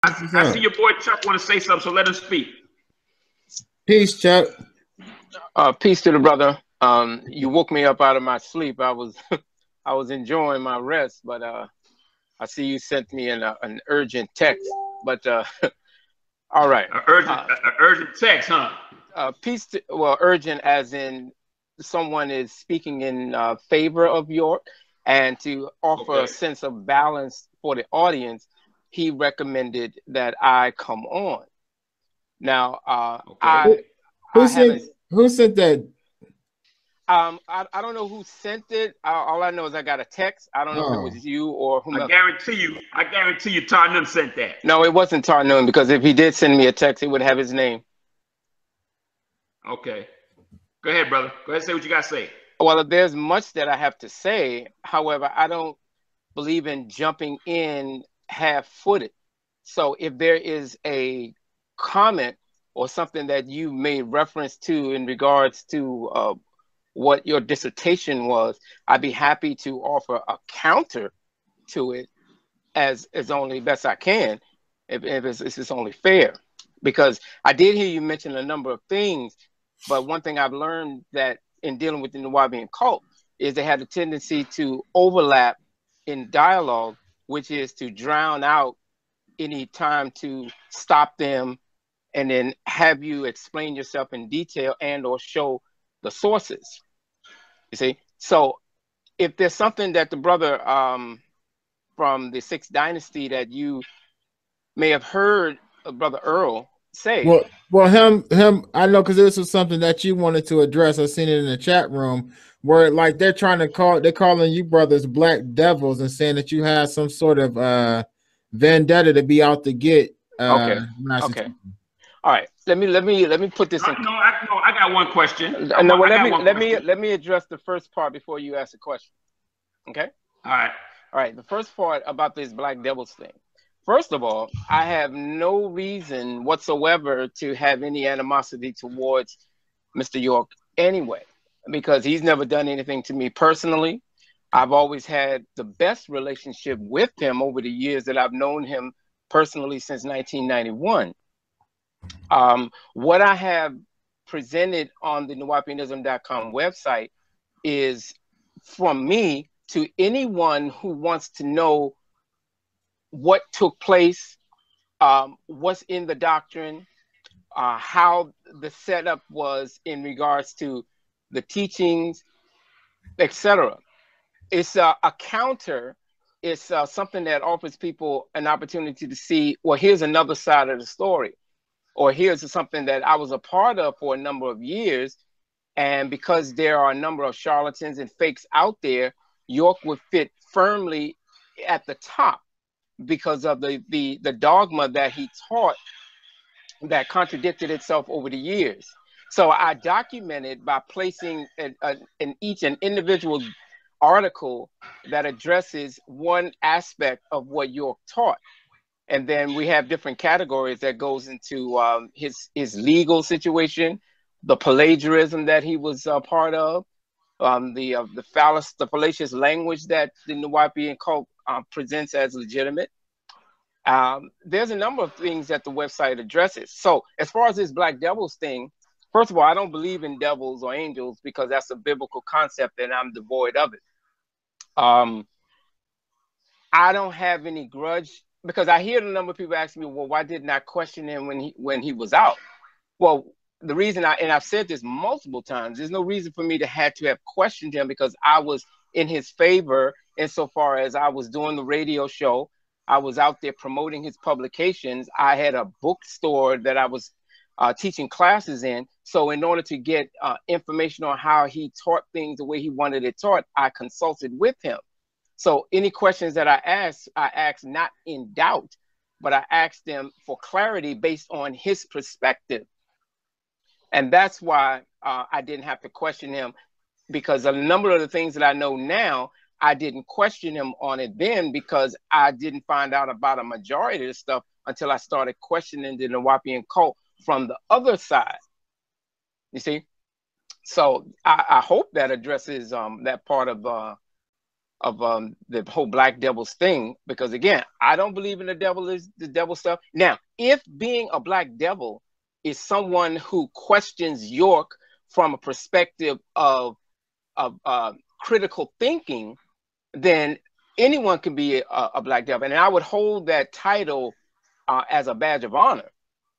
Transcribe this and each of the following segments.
I see your boy Chuck want to say something, so let him speak. Peace, Chuck. Peace to the brother. You woke me up out of my sleep. I was I was enjoying my rest, but I see you sent me an urgent text. But all right. Urgent text, huh? Peace to, well, urgent as in someone is speaking in favor of York, and to offer a sense of balance for the audience, he recommended that I come on. Now, who sent that? I don't know who sent it. All I know is I got a text. I don't know if it was you or whomever. I guarantee you Tarnum sent that. No, it wasn't Tarnum, because if he did send me a text, it would have his name. Okay. Go ahead, brother. Go ahead and say what you got to say. Well, there's much that I have to say. However, I don't believe in jumping in half-footed. So if there is a comment or something that you made reference to in regards to what your dissertation was, I'd be happy to offer a counter to it as only best I can, if it's only fair. Because I did hear you mention a number of things, but one thing I've learned that in dealing with the Nuwaupian cult is they have a tendency to overlap in dialogue, which is to drown out any time to stop them and then have you explain yourself in detail and or show the sources. You see? So if there's something that the brother from the 6th dynasty that you may have heard Brother Earl say. Well, him, I know, because this was something that you wanted to address. I've seen it in the chat room where like they're calling you brothers black devils and saying that you have some sort of vendetta to be out to get. Okay. All right. Let me put this in. No, I got one question. Let me address the first part before you ask the question. Okay. All right. The first part about this black devils thing. First of all, I have no reason whatsoever to have any animosity towards Mr. York anyway, because he's never done anything to me personally. I've always had the best relationship with him over the years that I've known him personally since 1991. What I have presented on the Nuwaupianism.com website is from me to anyone who wants to know what took place, what's in the doctrine, how the setup was in regards to the teachings, etc. It's a counter. It's something that offers people an opportunity to see, well, here's another side of the story, or here's something that I was a part of for a number of years. And because there are a number of charlatans and fakes out there, York would fit firmly at the top, because of the dogma that he taught that contradicted itself over the years. So I documented by placing in each an individual article that addresses one aspect of what York taught. And then we have different categories that goes into his legal situation, the plagiarism that he was a part of, the fallacious language that the Nuwaupian cult presents as legitimate. There's a number of things that the website addresses. So as far as this black devils thing, first of all, I don't believe in devils or angels because that's a biblical concept and I'm devoid of it. I don't have any grudge, because I hear a number of people ask me, well, why didn't I question him when he was out? Well, the reason I've said this multiple times, there's no reason for me to have questioned him, because I was in his favor insofar as I was doing the radio show. I was out there promoting his publications. I had a bookstore that I was teaching classes in. So in order to get information on how he taught things the way he wanted it taught, I consulted with him. So any questions that I asked not in doubt, but I asked them for clarity based on his perspective. And that's why I didn't have to question him, because a number of the things that I know now, I didn't question him on it then, because I didn't find out about a majority of the stuff until I started questioning the Nuwaupian cult from the other side. You see? So I hope that addresses that part of the whole black devils thing, because again, I don't believe in the devil stuff. Now, if being a black devil is someone who questions York from a perspective of critical thinking, then anyone can be a black devil, and I would hold that title as a badge of honor,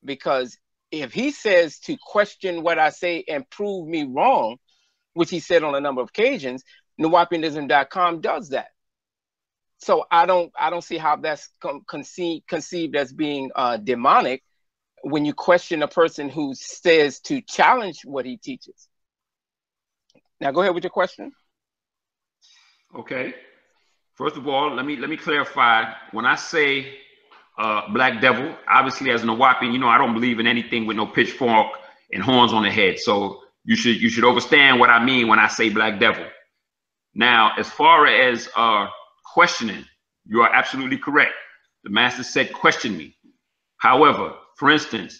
because if he says to question what I say and prove me wrong, which he said on a number of occasions, Nuwaupianism.com does that. So I don't see how that's conceived as being demonic when you question a person who says to challenge what he teaches. Now go ahead with your question. Okay. First of all, let me clarify. When I say black devil, obviously as a Nuwaupian, you know I don't believe in anything with no pitchfork and horns on the head. So you should understand what I mean when I say black devil. Now, as far as questioning, you are absolutely correct. The master said, question me. However, for instance,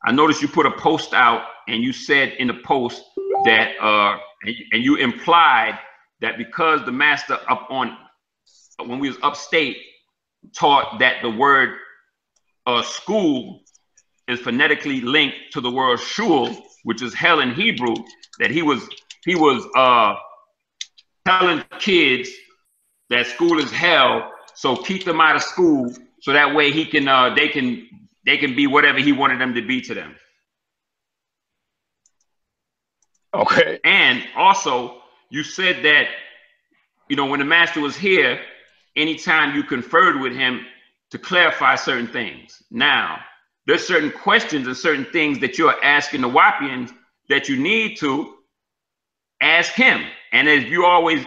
I noticed you put a post out and you said in the post that, and you implied that because the master when we was upstate, taught that the word school is phonetically linked to the word shul, which is hell in Hebrew, that he was telling kids that school is hell, so keep them out of school, so that way he can they can be whatever he wanted them to be to them. Okay. And also, you said that, you know, when the master was here, anytime you conferred with him to clarify certain things. Now, there's certain questions and certain things that you're asking the Nuwaupians that you need to ask him. And as you always,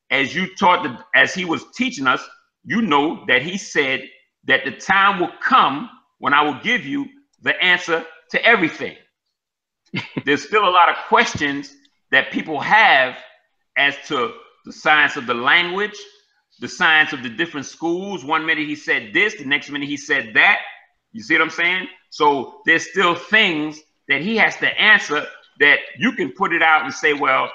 as you taught, as he was teaching us, you know that he said that the time will come when I will give you the answer to everything. There's still a lot of questions that people have as to the science of the language, the science of the different schools. One minute he said this, the next minute he said that. You see what I'm saying? So there's still things that he has to answer that you can put it out and say, well,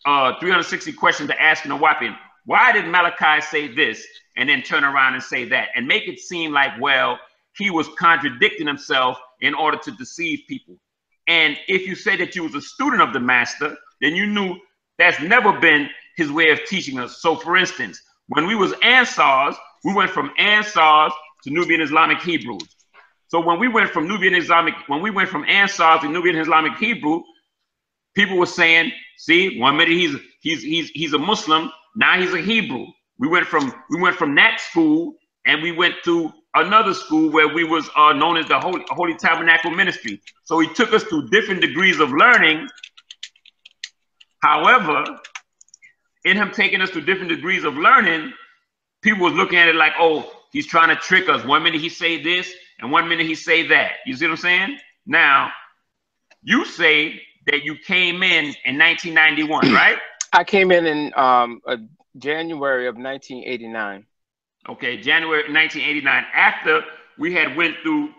360 questions to ask in Nuwaupian. Why did Malachi say this? And then turn around and say that and make it seem like, well, he was contradicting himself in order to deceive people. And if you say that you was a student of the master, then you knew that's never been his way of teaching us. So for instance, when we was Ansars, we went from Ansars to Nubian Islamic Hebrews. So when we went from Ansars to Nubian Islamic Hebrew, people were saying, see, one minute he's a Muslim, now he's a Hebrew. We went from that school and we went to another school where we was known as the Holy Tabernacle Ministry. So he took us to different degrees of learning. However, in him taking us to different degrees of learning, people was looking at it like, oh, he's trying to trick us. One minute he say this and one minute he say that. You see what I'm saying? Now, you say that you came in 1991, right? I came in January of 1989. Okay, January 1989. After we had went through,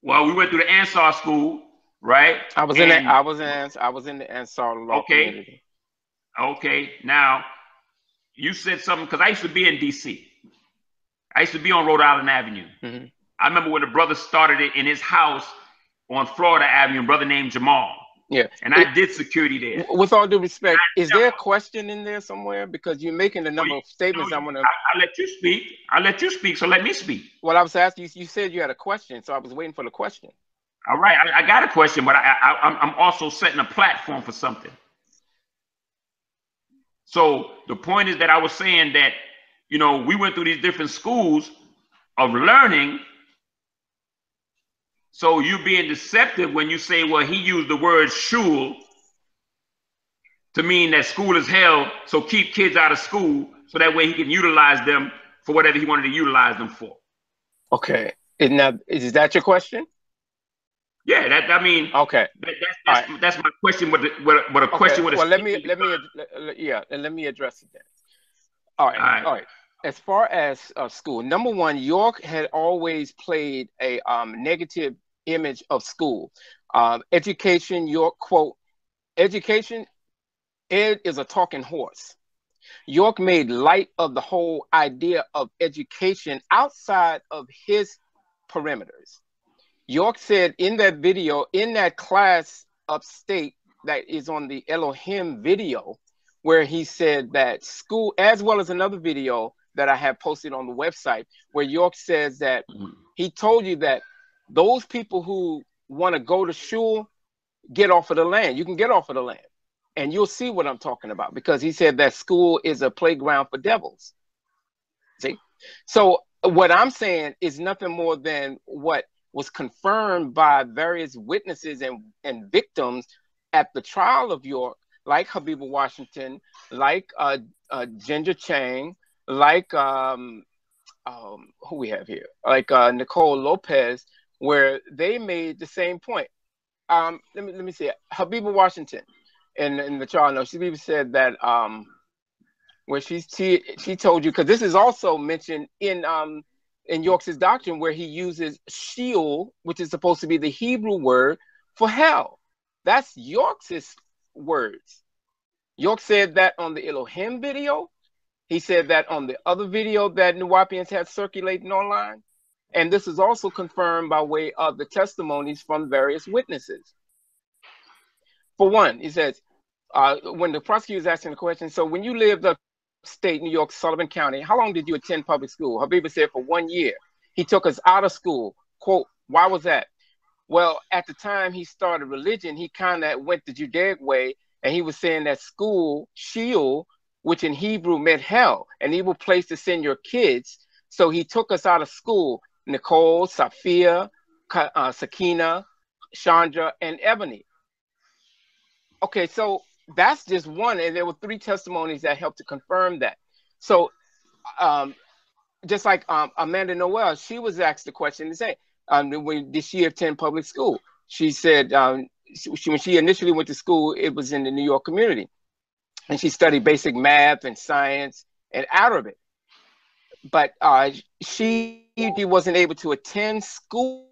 we went through the Ansar school, right? I was in the Ansar law community. Okay. Now, you said something because I used to be in DC. I used to be on Rhode Island Avenue. Mm-hmm. I remember when the brother started it in his house on Florida Avenue, a brother named Jamal. Yeah. And I did security there. With all due respect, is there a question in there somewhere? Because you're making a number of statements. I'll let you speak. I'll let you speak, so let me speak. Well, I was asking you said you had a question, so I was waiting for the question. All right, I got a question, but I'm also setting a platform for something. So the point is that I was saying that, you know, we went through these different schools of learning. So you being deceptive when you say, well, he used the word shul to mean that school is hell, so keep kids out of school, so that way he can utilize them for whatever he wanted to utilize them for. Okay. Now, is that your question? Yeah, okay. That's my question. But a question with a let me address it then. All right. As far as school, number one, York had always played a negative image of school. Education, York quote, education, Ed is a talking horse. York made light of the whole idea of education outside of his perimeters. York said in that video, in that class upstate that is on the Elohim video, where he said that school, as well as another video that I have posted on the website, where York says that he told you that those people who want to go to shul, get off of the land. You can get off of the land. And you'll see what I'm talking about, because he said that school is a playground for devils. See? So what I'm saying is nothing more than what was confirmed by various witnesses and victims at the trial of York, like Habiba Washington, like Ginger Chang, like who we have here, like Nicole Lopez, where they made the same point. Let me see. Habiba Washington in the trial, no, she even said that where she told you, because this is also mentioned in York's doctrine, where he uses Sheol, which is supposed to be the Hebrew word for hell. That's York's words. York said that on the Elohim video. He said that on the other video that Nuwaupians had circulating online. And this is also confirmed by way of the testimonies from various witnesses. For one, he says, when the prosecutor is asking the question, so when you lived upstate New York, Sullivan County, how long did you attend public school? Habiba said for 1 year. He took us out of school. Quote, why was that? Well, at the time he started religion, he kind of went the Judaic way, and he was saying that school, Sheol, which in Hebrew meant hell, an evil place to send your kids. So he took us out of school. Nicole, Safia, Sakina, Chandra, and Ebony. Okay, so that's just one, and there were 3 testimonies that helped to confirm that. So just like Amanda Noel, she was asked the question to say, when did she attend public school? She said when she initially went to school, it was in the New York community. And she studied basic math and science and Arabic. But she wasn't able to attend school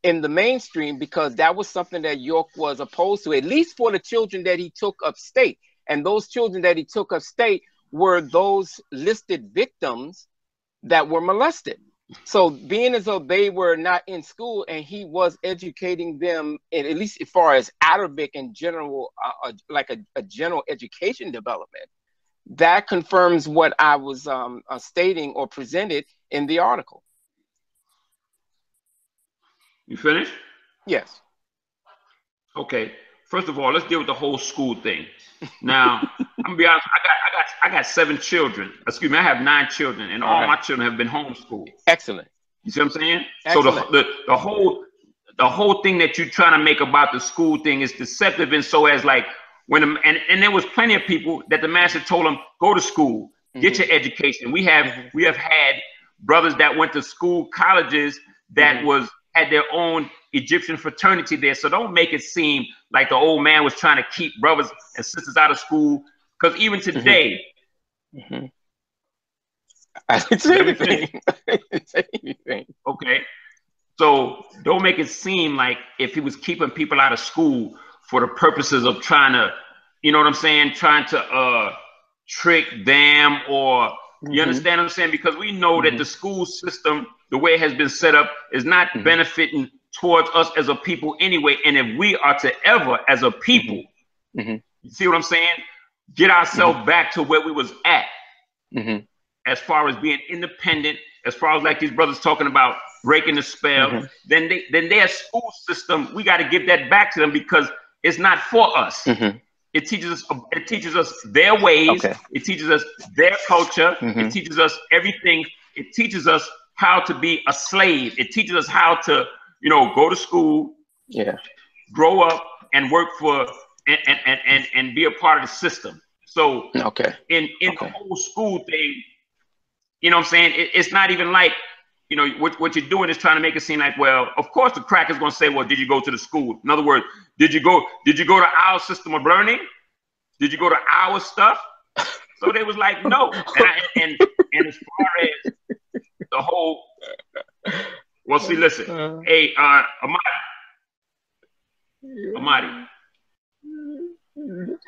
in the mainstream because that was something that York was opposed to, at least for the children that he took upstate. And those children that he took upstate were those listed victims that were molested. So being as though they were not in school and he was educating them, at least as far as Arabic and general, like a general education development, that confirms what I was stating or presented in the article. You finished? Yes. Okay. First of all, let's deal with the whole school thing. Now, I'm gonna be honest. I got 7 children. Excuse me, I have 9 children, and all my children have been homeschooled. Excellent. You see what I'm saying? Excellent. So the whole thing that you're trying to make about the school thing is deceptive, and so as like when and there was plenty of people that the master told them go to school, get your education. We have had brothers that went to school, colleges that had their own Egyptian fraternity there. So don't make it seem like the old man was trying to keep brothers and sisters out of school. Because even today, I didn't say anything. I didn't say anything. Okay. So don't make it seem like if he was keeping people out of school for the purposes of trying to, you know what I'm saying, trying to trick them, or you understand what I'm saying? Because we know that the school system, the way it has been set up, is not benefiting towards us as a people anyway. And if we are to ever, as a people, you see what I'm saying, get ourselves back to where we was at, as far as being independent, as far as like these brothers talking about breaking the spell, then their school system, we got to give that back to them, because it's not for us. It teaches us their ways. It teaches us their culture. It teaches us everything. It teaches us how to be a slave. It teaches us how to, you know, go to school, grow up, and work for and be a part of the system. So in the whole school thing, you know what I'm saying? It's not even like, you know, what you're doing is trying to make it seem like, well, of course the crack is going to say, well, did you go to the school? In other words, did you go to our system of learning? Did you go to our stuff? So they was like, no. And as far as the whole, well, see, listen, hey, Amadi,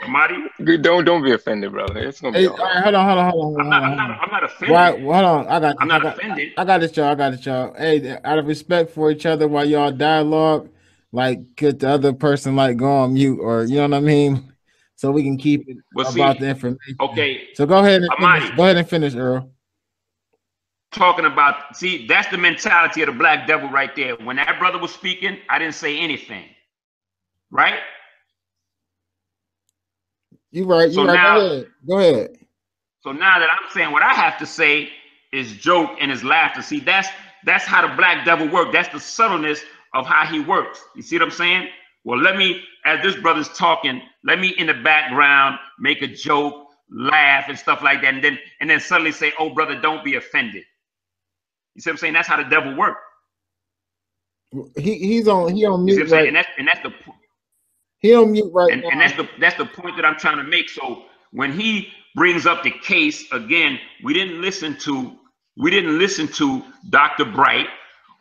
Marty. Don't be offended, brother. It's gonna be Hey, all right. hold on. I'm not offended. Why? Hold on. I got. I'm not offended. I got it, y'all. I got it, y'all. Hey, out of respect for each other, while y'all dialogue, like, could the other person like go on mute, or you know what I mean, so we can keep it about the information. Okay. So go ahead and finish. Go ahead and finish, Earl. Talking about, see, that's the mentality of the black devil right there. When that brother was speaking, I didn't say anything. Right? You right. You right. Now, go ahead. So now that I'm saying what I have to say is joke and is laughter. See, that's how the black devil works. That's the subtleness of how he works. You see what I'm saying? Well, let me, as this brother's talking, let me in the background make a joke, laugh and stuff like that, and then suddenly say, "Oh, brother, don't be offended." You see what I'm saying? That's how the devil works. He's on mute, right? And that's the he on mute right now. And that's the point that I'm trying to make. So when he brings up the case again, we didn't listen to Dr. Bright,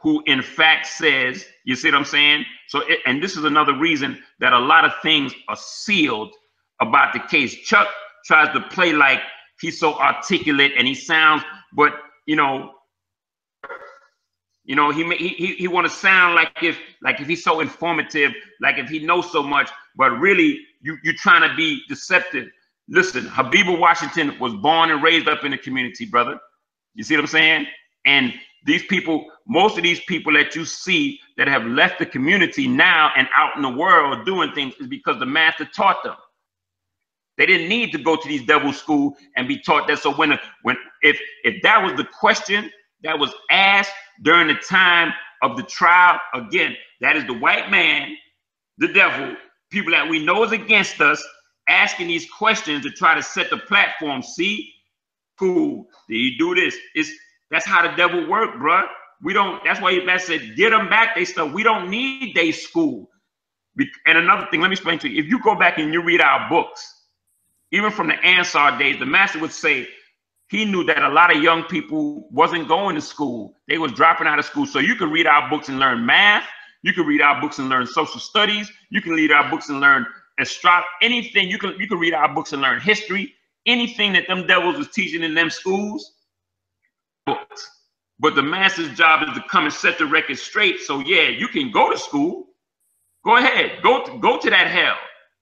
who in fact says, you see what I'm saying? So and this is another reason that a lot of things are sealed about the case. Chuck tries to play like he's so articulate and he sounds, but he want to sound like if he's so informative, like if he knows so much, but really you're trying to be deceptive. Listen, Habiba Washington was born and raised up in the community, brother. You see what I'm saying? And these people, most of these people that you see that have left the community now and out in the world doing things is because the master taught them. They didn't need to go to these devil school and be taught that. So if that was the question that was asked during the time of the trial, again, that is the white man, the devil, people that we know is against us, asking these questions to try to set the platform. See, cool, did he do this? That's how the devil work, bro. We don't, that's why that said, get them back, they stuff. We don't need day school. And another thing, let me explain to you. If you go back and you read our books, even from the Ansar days, the master would say, he knew that a lot of young people wasn't going to school. They was dropping out of school. So you can read our books and learn math. You can read our books and learn social studies. You can read our books and learn astronomy, anything. You can read our books and learn history. Anything that them devils was teaching in them schools, books. But the master's job is to come and set the record straight. So yeah, you can go to school. Go ahead. Go to that hell.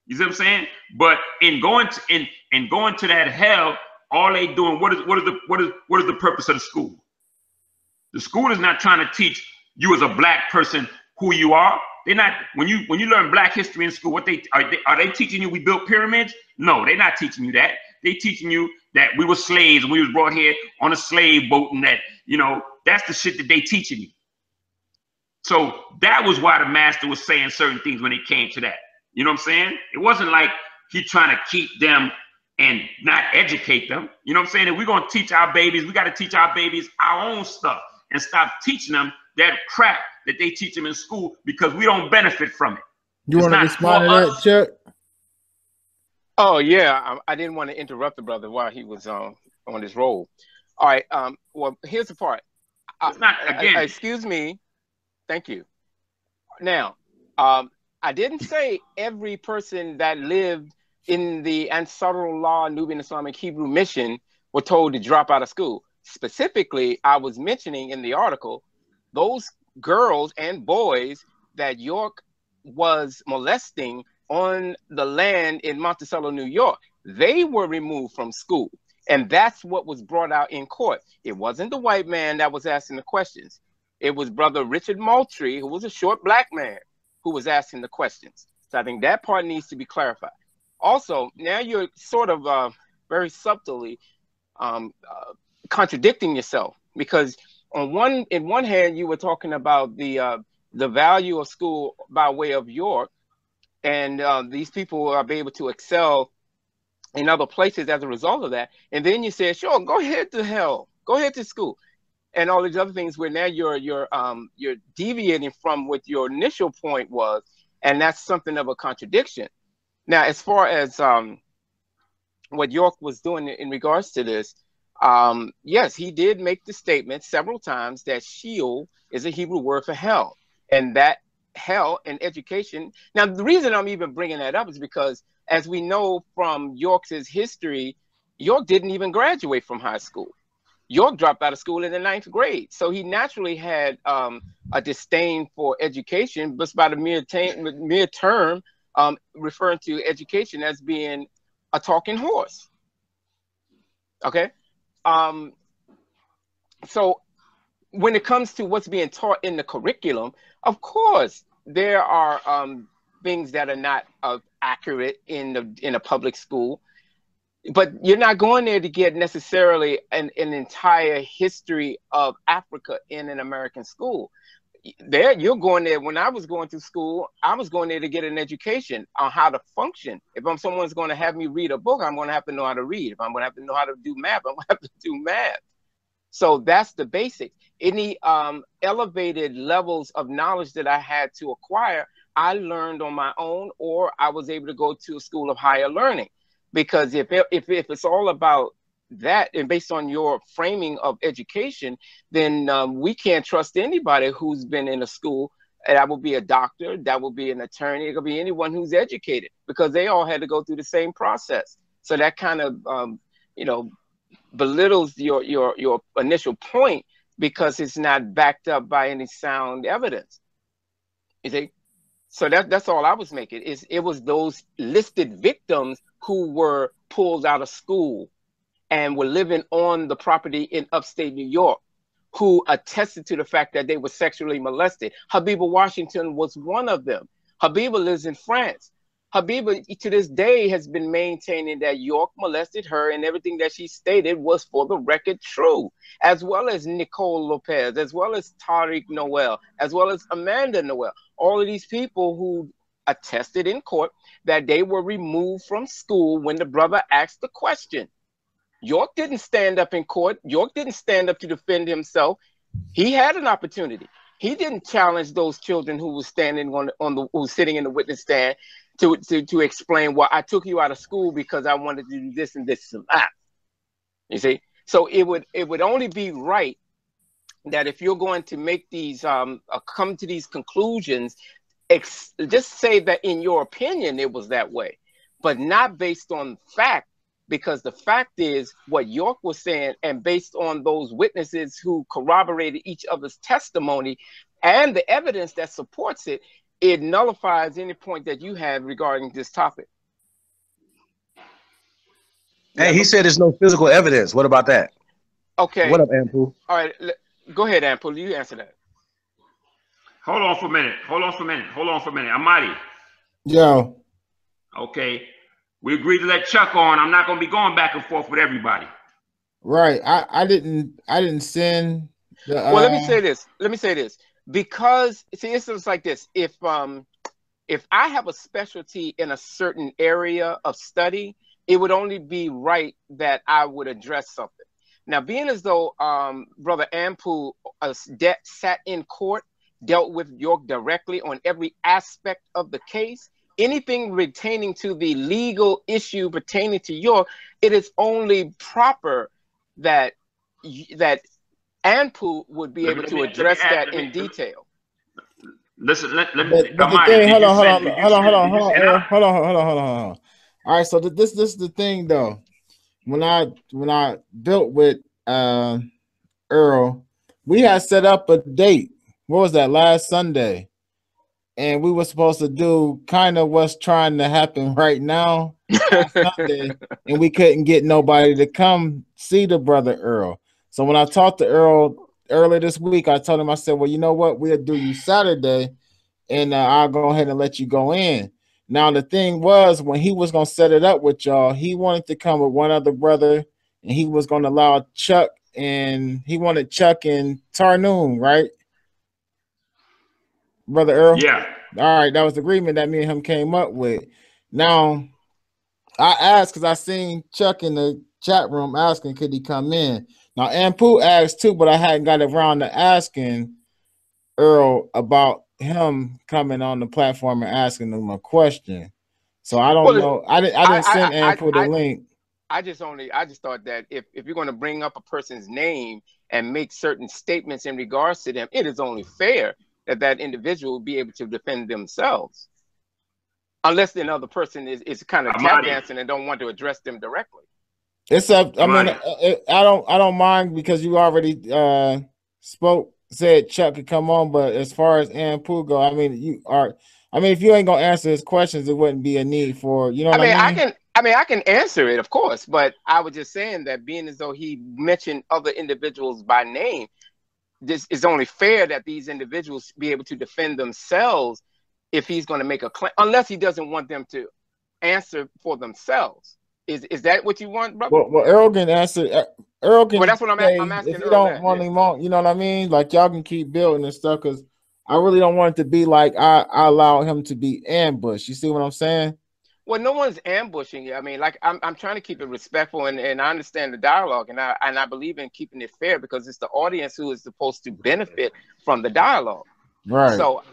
You see what I'm saying? But in going to that hell, all they doing, what is the purpose of the school? The school is not trying to teach you as a black person who you are. They're not, when you learn black history in school, are they teaching you we built pyramids? No, they're not teaching you that. They're teaching you that we were slaves and we was brought here on a slave boat, and that, that's the shit that they teaching you. So that was why the master was saying certain things when it came to that. You know what I'm saying? It wasn't like he trying to keep them and not educate them. You know what I'm saying? If we're going to teach our babies, we got to teach our babies our own stuff and stop teaching them that crap that they teach them in school, because we don't benefit from it. You want to respond to that, Chuck? Oh, yeah. I didn't want to interrupt the brother while he was on his roll. All right. Well, here's the part. It's not, again. Excuse me. Thank you. Now, I didn't say every person that lived in the Ansarullah Nubian Islamic Hebrew mission were told to drop out of school. Specifically, I was mentioning in the article those girls and boys that York was molesting on the land in Monticello, New York. They were removed from school. And that's what was brought out in court. It wasn't the white man that was asking the questions. It was brother Richard Moultrie, who was a short black man, who was asking the questions. So I think that part needs to be clarified. Also, now you're sort of very subtly contradicting yourself, because in one hand you were talking about the value of school by way of York, and these people will be able to excel in other places as a result of that. And then you said, sure, go ahead to hell, go ahead to school, and all these other things, where now you're deviating from what your initial point was, and that's something of a contradiction. Now, as far as what York was doing in regards to this, yes, he did make the statement several times that Sheol is a Hebrew word for hell, and that hell and education. Now, the reason I'm even bringing that up is because as we know from York's history, York didn't even graduate from high school. York dropped out of school in the 9th grade. So he naturally had a disdain for education, but by the mere term, referring to education as being a talking horse. Okay. So when it comes to what's being taught in the curriculum, of course, there are things that are not accurate in a public school, but you're not going there to get necessarily an entire history of Africa in an American school. There, you're going there. When I was going to school, I was going there to get an education on how to function. If someone's going to have me read a book, I'm going to have to know how to read. If I'm going to have to know how to do math, I'm going to have to do math. So that's the basics. Any elevated levels of knowledge that I had to acquire, I learned on my own, or I was able to go to a school of higher learning. Because if it's all about that, and based on your framing of education, then we can't trust anybody who's been in a school. And that will be a doctor, that will be an attorney, it could be anyone who's educated, because they all had to go through the same process. So that kind of belittles your initial point, because it's not backed up by any sound evidence. You see? So that's all I was making. It was those listed victims who were pulled out of school and were living on the property in upstate New York, who attested to the fact that they were sexually molested. Habiba Washington was one of them. Habiba lives in France. Habiba, to this day, has been maintaining that York molested her, and everything that she stated was, for the record, true, as well as Nicole Lopez, as well as Tariq Noel, as well as Amanda Noel. All of these people who attested in court that they were removed from school when the brother asked the question. York didn't stand up in court. York didn't stand up to defend himself. He had an opportunity. He didn't challenge those children who was standing who was sitting in the witness stand to explain, well, I took you out of school because I wanted to do this and this and that. You see, so it would only be right that if you're going to make these come to these conclusions, just say that in your opinion it was that way, but not based on fact, because the fact is what York was saying, and based on those witnesses who corroborated each other's testimony and the evidence that supports it, it nullifies any point that you have regarding this topic. Hey, he said there's no physical evidence. What about that? Okay. What up, Ampu? All right, go ahead, Ampu. You answer that. Hold on for a minute. Amadi. Yo. Okay. We agreed to let Chuck on. I'm not going to be going back and forth with everybody. Right. I didn't send the well, let me say this. Because see, it's like this. If I have a specialty in a certain area of study, it would only be right that I would address something. Now, being as though Brother Ampu sat in court, dealt with York directly on every aspect of the case, anything pertaining to the legal issue pertaining to York, it is only proper that Ampu would be able to address that in detail. Listen, let me. But the thing, hold on. All right, so this is the thing though. When I built with Earl, we had set up a date. What was that, last Sunday? And we were supposed to do kind of what's trying to happen right now Sunday, and we couldn't get nobody to come see the brother Earl. So when I talked to Earl earlier this week, I told him, I said, well, you know what? We'll do you Saturday, and I'll go ahead and let you go in. Now, the thing was, when he was going to set it up with y'all, he wanted to come with one other brother, and he was going to allow Chuck, and he wanted Chuck and Tarnoon, right? Brother Earl? Yeah. All right, that was the agreement that me and him came up with. Now, I asked because I seen Chuck in the chat room asking could he come in. Now, Ampu asked too, but I hadn't got around to asking Earl about him coming on the platform and asking him a question. So I don't know. I didn't send Ampu the link. I just thought that if you're going to bring up a person's name and make certain statements in regards to them, it is only fair that individual will be able to defend themselves. unless the other person is kind of tap dancing and don't want to address them directly. It's up. I mean, I don't mind because you already said Chuck could come on, but as far as Ampu go, I mean, if you ain't gonna answer his questions, it wouldn't be a need for, you know what I mean? I can answer it, of course, but I was just saying that being as though he mentioned other individuals by name, this is only fair that these individuals be able to defend themselves if he's going to make a claim, unless he doesn't want them to answer for themselves. Is that what you want, brother? Well, Earl can answer. Earl can. Well, that's what I'm asking. If you don't want him on, you know what I mean? Like, y'all can keep building and stuff, because I really don't want it to be like I allow him to be ambushed. You see what I'm saying? Well, no one's ambushing you. I mean, like, I'm trying to keep it respectful, and I understand the dialogue, and I believe in keeping it fair, because it's the audience who is supposed to benefit from the dialogue. Right. So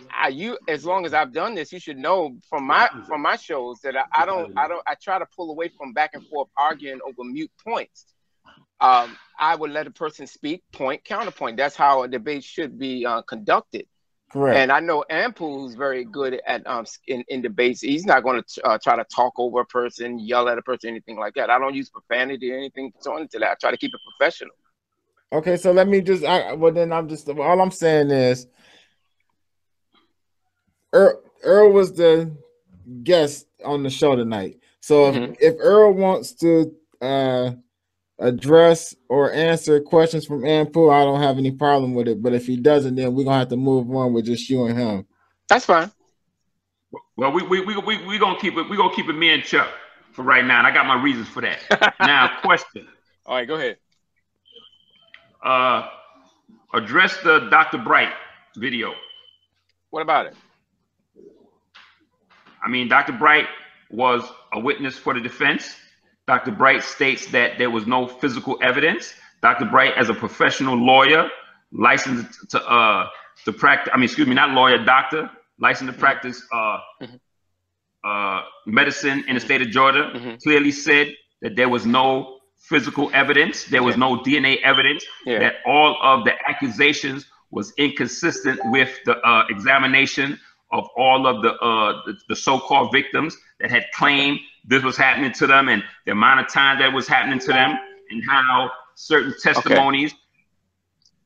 as long as I've done this, you should know from my shows that I try to pull away from back and forth arguing over mute points. I would let a person speak, point, counterpoint. That's how a debate should be conducted. Correct. And I know Ampu, who's very good at in debates, he's not going to try to talk over a person, yell at a person, anything like that. I don't use profanity or anything to that. I try to keep it professional. Okay, so let me just. All I'm saying is, Earl was the guest on the show tonight. So if Earl wants to address or answer questions from Ampu, I don't have any problem with it. But if he doesn't, then we're gonna have to move on with just you and him. That's fine. Well, we gonna keep it. We gonna keep it me and Chuck for right now, and I got my reasons for that. Now, question. All right, go ahead. Address the Dr. Bright video. What about it? I mean, Dr. Bright was a witness for the defense. Dr. Bright states that there was no physical evidence. Dr. Bright, as a professional lawyer, licensed to practice, not lawyer, doctor, licensed to practice medicine in the state of Georgia, clearly said that there was no physical evidence, there was no DNA evidence, that all of the accusations was inconsistent with the examination of all of the so-called victims that had claimed this was happening to them, and the amount of time that was happening to them, and how certain testimonies.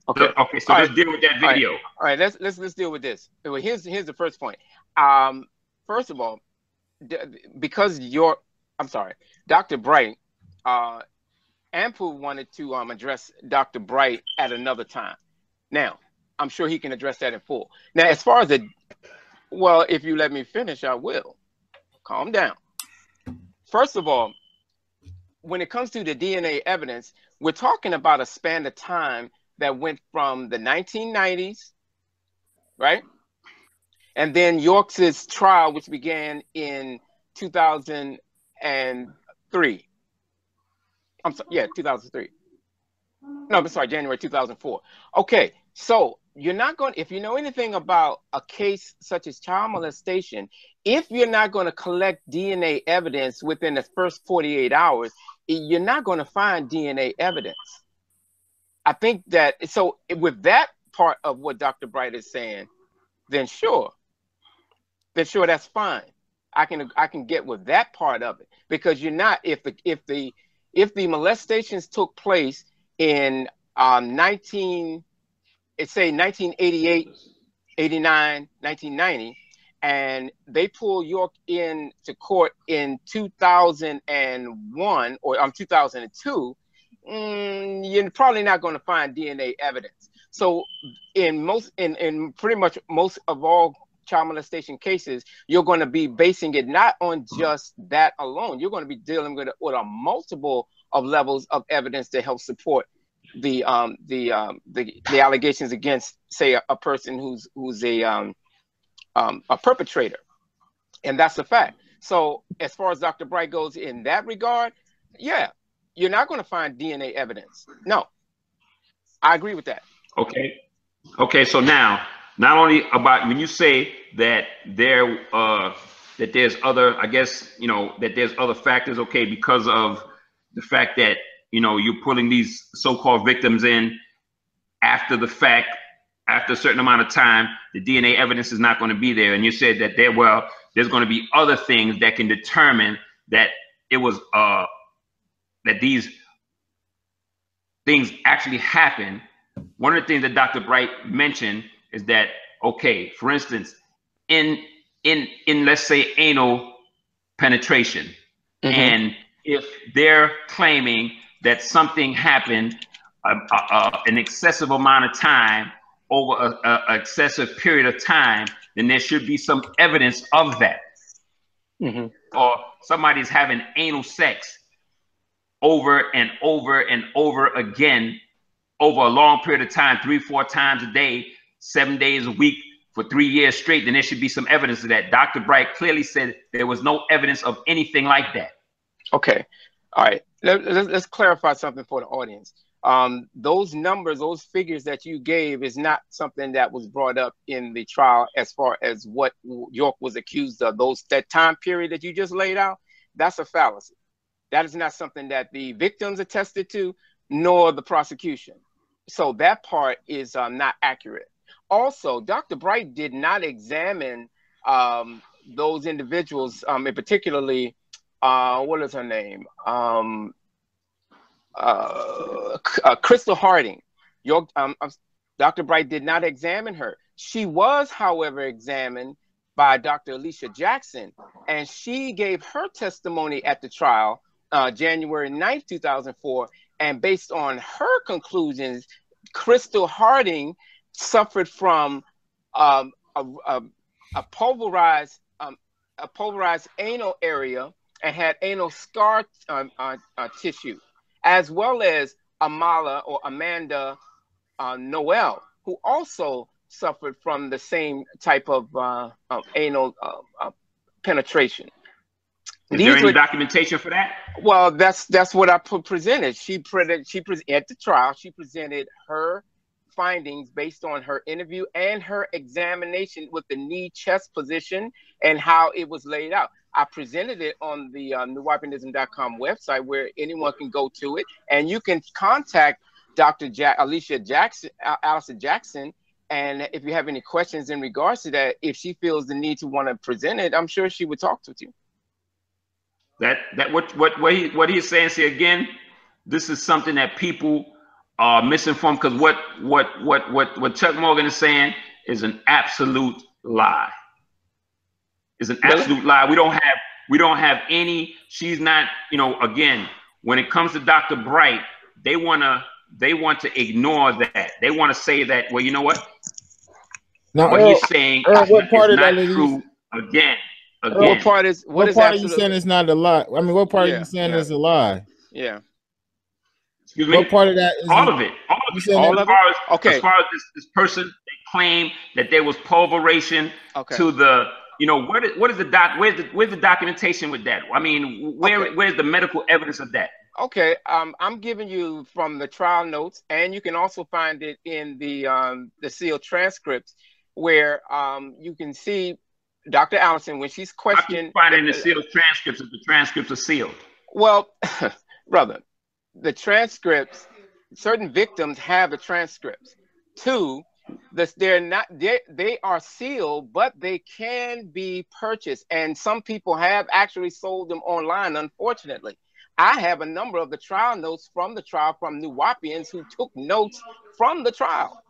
Okay, so let's deal with that video. All right, let's deal with this. Here's the first point. First of all, because Dr. Bright, Ampu wanted to address Dr. Bright at another time. Now, I'm sure he can address that in full. Now, as far as well, if you let me finish, I will. Calm down. First of all, when it comes to the DNA evidence, we're talking about a span of time that went from the 1990s, right? And then York's trial, which began in 2003. 2003. No, I'm sorry, January 2004. Okay, so you're not going, if you know anything about a case such as child molestation, if you're not going to collect DNA evidence within the first 48 hours, you're not going to find DNA evidence. I think that, so with that part of what Dr. Bright is saying, then sure, that's fine. I can get with that part of it, because you're not, if the molestations took place in 1988, 89, 1990, and they pull York into court in 2001 or 2002, you're probably not going to find DNA evidence. So in pretty much most of all child molestation cases, you're going to be basing it not on just that alone. You're going to be dealing with a multiple of levels of evidence to help support the allegations against, say, a person who's a perpetrator, and that's a fact. So as far as Dr. Bright goes in that regard, yeah, you're not going to find DNA evidence. No, I agree with that. Okay. So now, not only about when you say that there's other, I guess, that there's other factors. Okay, because of the fact that you're pulling these so-called victims in after the fact, after a certain amount of time, the DNA evidence is not going to be there. And you said that there's going to be other things that can determine that it was that these things actually happen. One of the things that Dr. Bright mentioned is that, okay, for instance, in let's say anal penetration, and if they're claiming that something happened an excessive amount of time over an excessive period of time, then there should be some evidence of that. Or somebody's having anal sex over and over and over again over a long period of time, 3-4 times a day, 7 days a week for 3 years straight, then there should be some evidence of that. Dr. Bright clearly said there was no evidence of anything like that. Okay. All right. Let's clarify something for the audience. Those numbers, those figures that you gave is not something that was brought up in the trial as far as what York was accused of. That time period that you just laid out, that's a fallacy. That is not something that the victims attested to, nor the prosecution. So that part is not accurate. Also, Dr. Bright did not examine those individuals, and particularly, what is her name? Crystal Harding. Dr. Bright did not examine her. She was, however, examined by Dr. Alicia Jackson, and she gave her testimony at the trial January 9th, 2004, and based on her conclusions, Crystal Harding suffered from a pulverized anal area and had anal scar tissue, as well as Amanda Noel, who also suffered from the same type of anal penetration. Is there any documentation for that? Well, that's what I presented. At the trial, she presented her findings based on her interview and her examination with the knee chest position and how it was laid out. I presented it on the Nuwaupianism.com website where anyone can go to it, and you can contact Dr. Allison Jackson. And if you have any questions in regards to that, if she feels the need to want to present it, I'm sure she would talk to you. What he's saying, see, again, this is something that people are misinformed, because what Chuck Morgan is saying is an absolute lie. It's an absolute lie. We don't have any. She's not. Again, when it comes to Dr. Bright, they want to ignore that. They want to say that, well, you know what? Now, what he's saying is what part not of that true. Again. What part is what part are you saying is not a lie? I mean, what part are you saying is a lie? Yeah. Excuse me? What part of that is all of it? All of it. Okay. As far as this person, they claim that there was pulverization to the. What is the where's the documentation with that? I mean, where's the medical evidence of that? Okay, I'm giving you from the trial notes, and you can also find it in the sealed transcripts, where you can see Dr. Allison when she's questioned. I can find it in the sealed transcripts if the transcripts are sealed. Well, brother, the transcripts, certain victims have the transcripts. Two, they are sealed, but they can be purchased, and some people have actually sold them online, unfortunately. I have a number of the trial notes from the trial from Nuwaupians who took notes from the trial.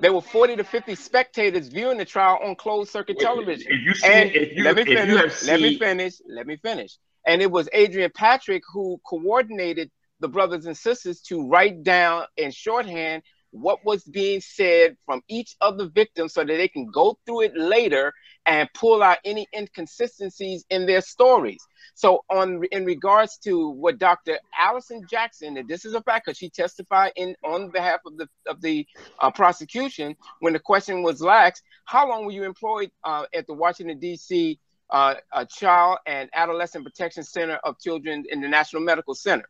There were 40 to 50 spectators viewing the trial on closed circuit television. Let me finish. And it was Adrian Patrick who coordinated the brothers and sisters to write down in shorthand what was being said from each of the victims so that they can go through it later and pull out any inconsistencies in their stories. So in regards to what Dr. Allison Jackson, and this is a fact because she testified on behalf of the prosecution, when the question was asked, how long were you employed at the Washington, D.C. Child and Adolescent Protection Center of Children in the National Medical Center?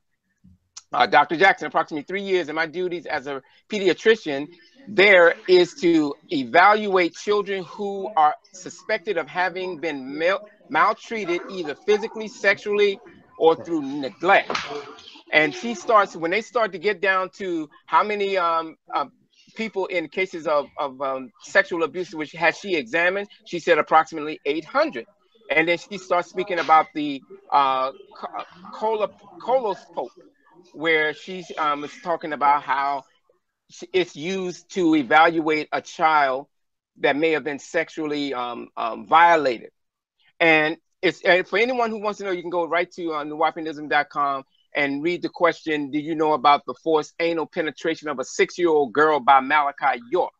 Dr. Jackson, approximately 3 years, and my duties as a pediatrician there is to evaluate children who are suspected of having been maltreated either physically, sexually, or through neglect. And she starts, when they start to get down to how many people in cases of sexual abuse, which has she examined, she said approximately 800. And then she starts speaking about the coloscope, where she's is talking about how it's used to evaluate a child that may have been sexually violated. And for anyone who wants to know, you can go right to Nuwaupianism.com and read the question, did you know about the forced anal penetration of a 6-year-old girl by Malachi York?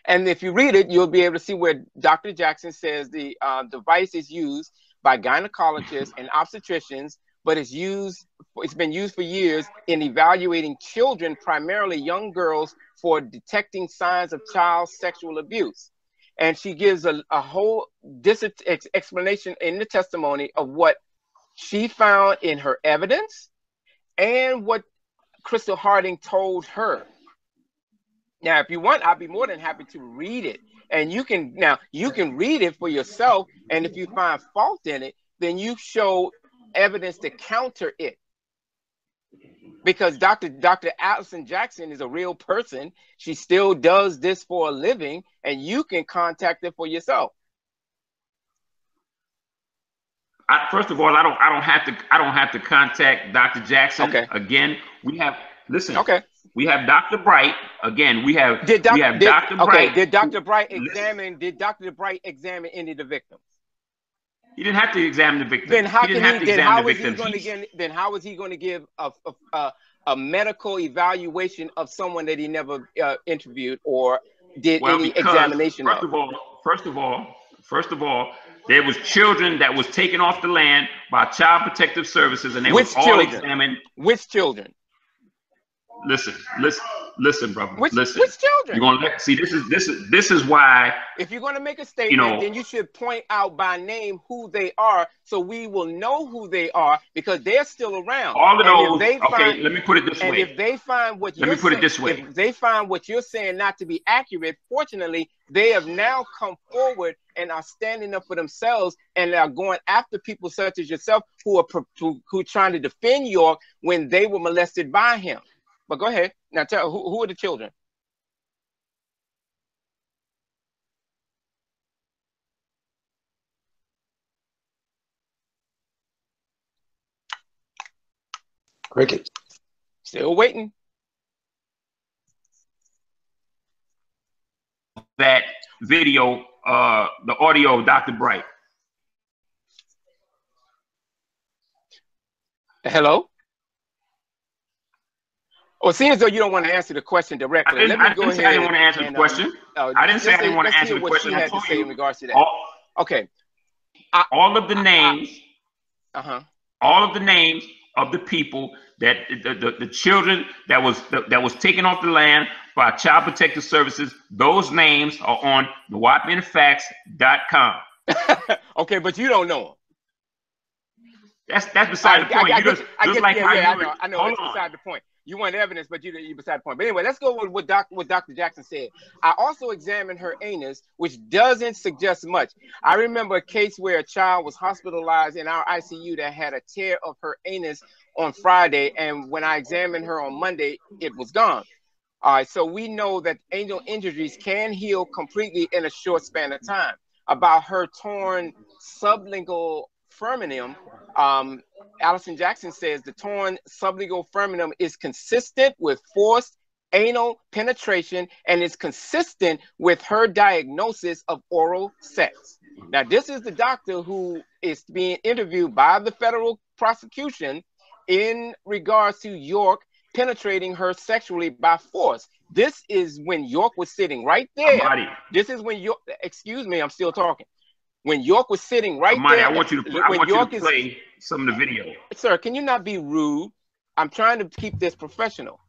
And if you read it, you'll be able to see where Dr. Jackson says the device is used by gynecologists and obstetricians, but it's been used for years in evaluating children, primarily young girls, for detecting signs of child sexual abuse. And she gives a whole explanation in the testimony of what she found in her evidence and what Crystal Harding told her. Now, if you want, I'll be more than happy to read it. And you can read it for yourself. And if you find fault in it, then you show evidence to counter it. Because Dr. Allison Jackson is a real person. She still does this for a living, and you can contact her for yourself. First of all, I don't have to contact Dr. Jackson. Okay. Again, we have Okay. We have Dr. Bright. Again, we have Dr. Bright. Okay. Did Dr. Bright examine any of the victims? He didn't have to examine the victim. Then how is he going to give a medical evaluation of someone that he never interviewed or did any examination of? First of all, there was children that was taken off the land by Child Protective Services, and they were all examined. Which children? Listen, brother. Which children? You're gonna see. This is why. If you're gonna make a statement, then you should point out by name who they are, so we will know who they are, because they're still around. All of those. Let me put it this way. And if they find what if they find what you're saying not to be accurate, fortunately, they have now come forward and are standing up for themselves and are going after people such as yourself who are trying to defend York when they were molested by him. But go ahead. Now tell who are the children? Cricket. Still waiting. That video, the audio of Dr. Bright. Hello? Well, seeing as though you don't want to answer the question directly, let me go ahead. I didn't want to answer the question. I didn't say I didn't want to answer the question. What she had to say in regards to that. Okay. All of the names. All of the names of the people that the children that was taken off the land by Child Protective Services. Those names are on Nuwaupianfacts.com. Okay, but you don't know them. That's beside the point. I know. It's beside the point. You want evidence, but you're beside the point. But anyway, let's go with what Dr. Jackson said. I also examined her anus, which doesn't suggest much. I remember a case where a child was hospitalized in our ICU that had a tear of her anus on Friday, and when I examined her on Monday, it was gone. All right, so we know that anal injuries can heal completely in a short span of time. About her torn sublingual frenum, Allison Jackson says the torn sublingual frenum is consistent with forced anal penetration and is consistent with her diagnosis of oral sex. Now, this is the doctor who is being interviewed by the federal prosecution in regards to York penetrating her sexually by force. This is when York was sitting right there. This is when York, excuse me, I'm still talking. When York was sitting right there. I want you to play some of the video. Sir, can you not be rude? I'm trying to keep this professional.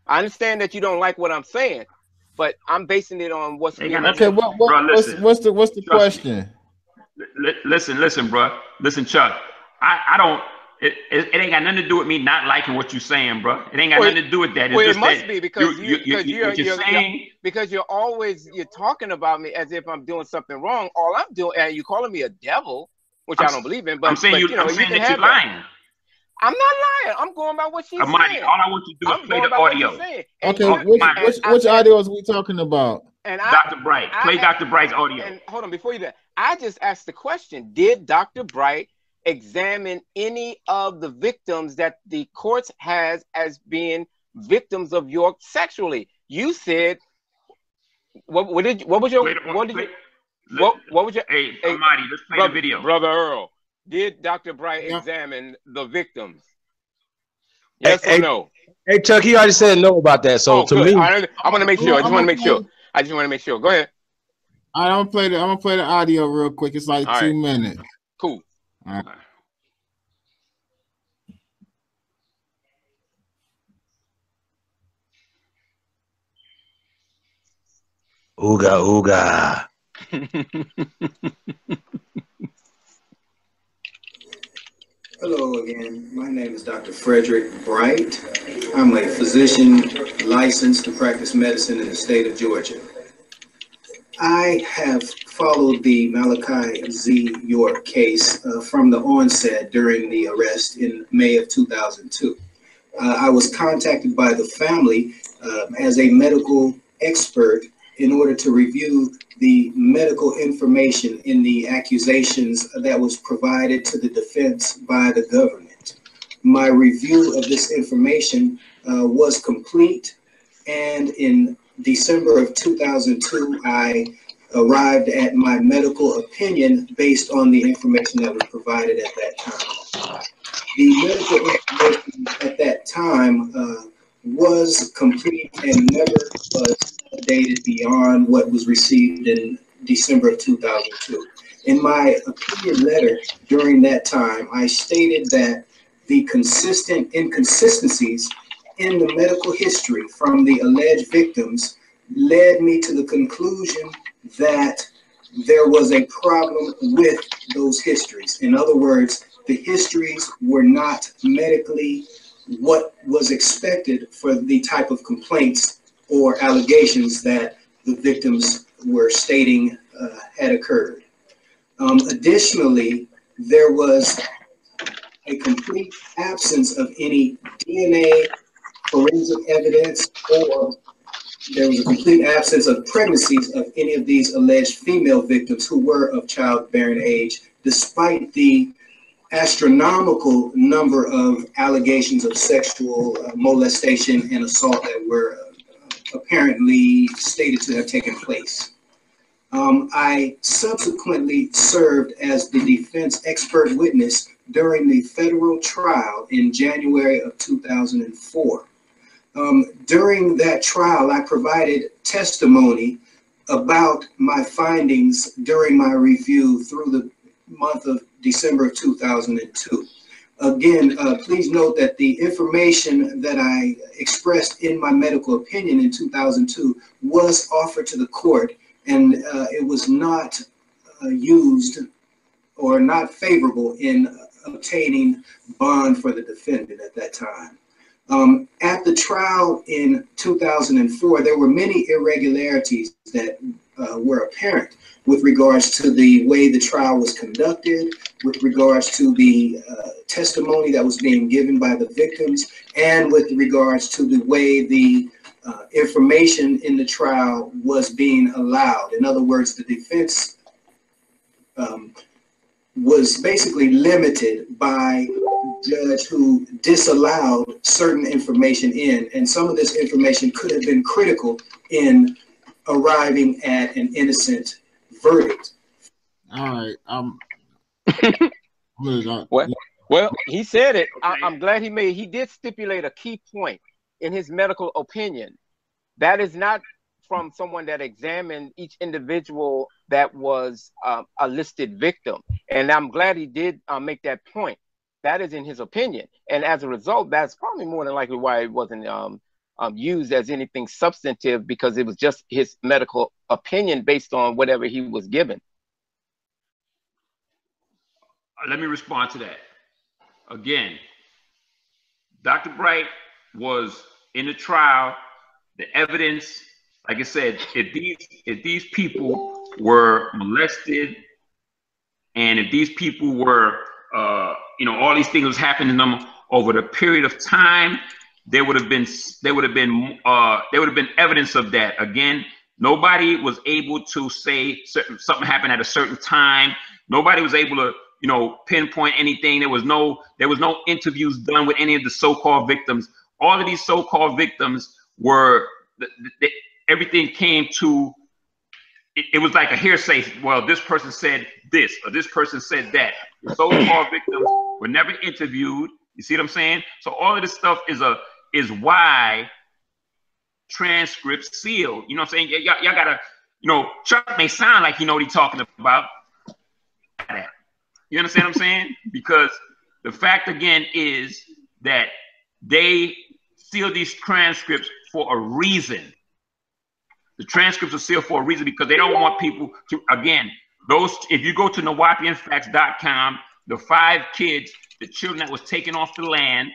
I understand that you don't like what I'm saying, but I'm basing it on what's being okay. What's the question? Listen, bro. Listen, Chuck. I don't. It ain't got nothing to do with me not liking what you're saying, bro. It ain't got nothing to do with that. It must be because you're talking about me as if I'm doing something wrong. All I'm doing, and you calling me a devil, which I don't believe in. But I'm saying that you're lying. I'm not lying. I'm going by what she's saying. All I want you to do is play the audio. Okay, which audio is we talking about? And Dr. Bright. Play Dr. Bright's audio. And hold on, before you do that, I just asked the question, did Dr. Bright examine any of the victims that the courts has as being victims of York sexually? You said, what was your hey, Amadi, let's play the video. Brother Earl, did Dr. Bright examine the victims? Yes or no? Hey, Chuck, he already said no about that. So to me, I want to make sure. I just want to make sure. I just want to make sure. Go ahead. All right, I'm gonna play the audio real quick. It's like 2 minutes. Cool. All right. Ooga, ooga. Hello again. My name is Dr. Frederick Bright. I'm a physician licensed to practice medicine in the state of Georgia. I have followed the Malachi Z. York case from the onset during the arrest in May of 2002. I was contacted by the family as a medical expert in order to review the medical information in the accusations that was provided to the defense by the government. My review of this information was complete, and in December of 2002, I arrived at my medical opinion based on the information that was provided at that time. The medical information at that time was complete and never was dated beyond what was received in December of 2002. In my opinion letter during that time, I stated that the consistent inconsistencies in the medical history from the alleged victims led me to the conclusion that there was a problem with those histories. In other words, the histories were not medically what was expected for the type of complaints or allegations that the victims were stating had occurred. Additionally, there was a complete absence of any DNA forensic evidence, or there was a complete absence of pregnancies of any of these alleged female victims who were of childbearing age, despite the astronomical number of allegations of sexual molestation and assault that were apparently stated to have taken place. I subsequently served as the defense expert witness during the federal trial in January of 2004. During that trial, I provided testimony about my findings during my review through the month of December of 2002. Again, please note that the information that I expressed in my medical opinion in 2002 was offered to the court, and it was not used or not favorable in obtaining bond for the defendant at that time. At the trial in 2004, there were many irregularities that were apparent with regards to the way the trial was conducted, with regards to the testimony that was being given by the victims, and with regards to the way the information in the trial was being allowed. In other words, the defense was basically limited by the judge who disallowed certain information in, and some of this information could have been critical in arriving at an innocent verdict. All right. Well, he said it. I'm glad he did stipulate a key point in his medical opinion. That is not from someone that examined each individual that was a listed victim. And I'm glad he did make that point. That is in his opinion. And as a result, that's probably more than likely why it wasn't used as anything substantive, because it was just his medical opinion based on whatever he was given. Let me respond to that. Again, Dr. Bright was in the trial. The evidence, like I said, if these people were molested, and if these people were, all these things was happening to them over the period of time, there would have been evidence of that. Again, nobody was able to say something happened at a certain time. Nobody was able to, you know, pinpoint anything. There was no interviews done with any of the so-called victims. All of these so-called victims were, everything came to, it was like a hearsay. Well, this person said this, or this person said that. The so-called victims were never interviewed. You see what I'm saying? So all of this stuff is why transcripts sealed. You know what I'm saying? Y'all gotta, you know, Chuck may sound like he know what he's talking about. You understand what I'm saying? Because the fact again is that they seal these transcripts for a reason. The transcripts are sealed for a reason because they don't want people to, again, those, if you go to Nuwaupianfacts.com, the 5 kids, the children that was taken off the land,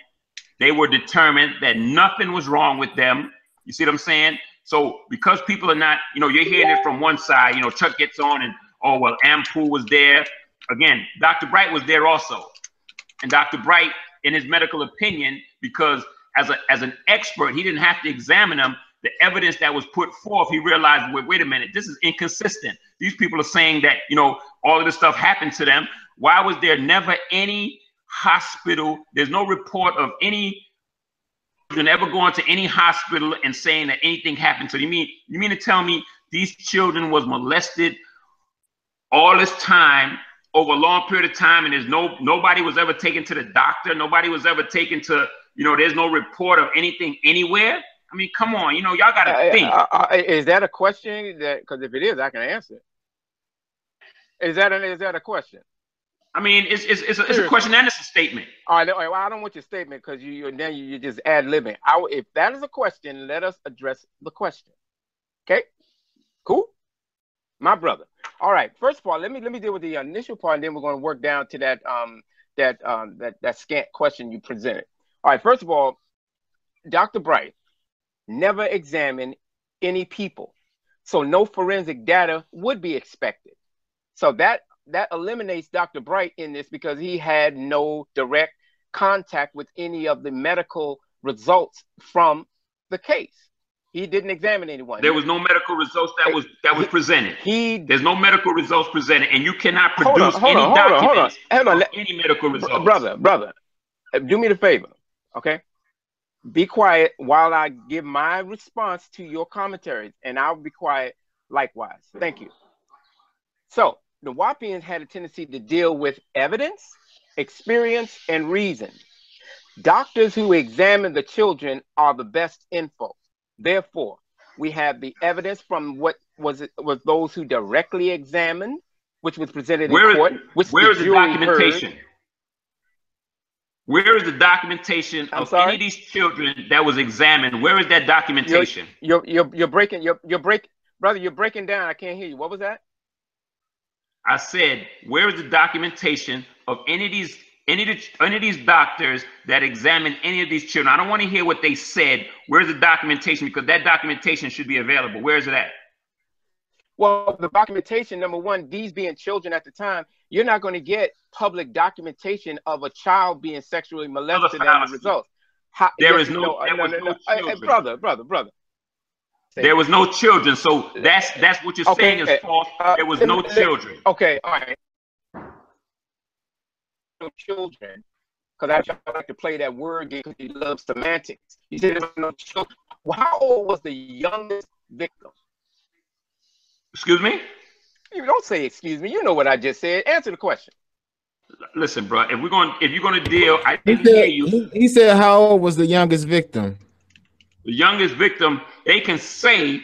they were determined that nothing was wrong with them. You see what I'm saying? So because people are not, you know, you're hearing it from one side, you know, Chuck gets on and, oh, well, Ampool was there. Again, Dr. Bright was there also. And Dr. Bright, in his medical opinion, because as an expert, he didn't have to examine them. The evidence that was put forth, he realized, wait a minute, this is inconsistent. These people are saying that, you know, all of this stuff happened to them. Why was there never any hospital? There's no report of any children ever going to any hospital and saying that anything happened to them. You mean to tell me these children was molested all this time, over a long period of time, and there's nobody was ever taken to the doctor, nobody was ever taken to, you know, there's no report of anything anywhere? I mean, come on, you know, y'all got to think. Is that a question? That, because if it is, I can answer it. Is that a question? I mean, it's a question and it's a statement. All right, well, I don't want your statement because you just ad-libbing. If that is a question, let us address the question. Okay, cool, my brother. All right, first of all, let me deal with the initial part, and then we're going to work down to that scant question you presented. All right, first of all, Dr. Bright never examined any people, so no forensic data would be expected. So that eliminates Dr. Bright in this because he had no direct contact with any of the medical results from the case. He didn't examine anyone. There was no medical results that was presented. There's no medical results presented, and you cannot produce any documents of any medical results. Brother, do me the favor, okay? Be quiet while I give my response to your commentaries, and I'll be quiet likewise. Thank you. So, the Nuwaupians had a tendency to deal with evidence, experience, and reason. Doctors who examine the children are the best info. Therefore, we have the evidence from what was those who directly examined, which was presented in court. Where is the documentation? Where is the documentation of any of these children that was examined? Where is that documentation? You're breaking brother. You're breaking down. I can't hear you. What was that? I said, where is the documentation of any of these doctors that examined any of these children? I don't want to hear what they said. Where's the documentation? Because that documentation should be available. Where is it at? Well, the documentation, number one, these being children at the time, you're not going to get public documentation of a child being sexually molested as a result. There was no children. Hey, brother. There was no children. So that's what you're saying is false. There was no children. Okay, all right. No children, because I like to play that word game because he loves semantics. You said there were no children. Well, how old was the youngest victim? Excuse me? You don't say excuse me. You know what I just said. Answer the question. Listen, bro. If you're gonna deal, I didn't hear you. He said, "How old was the youngest victim?" The youngest victim. They can say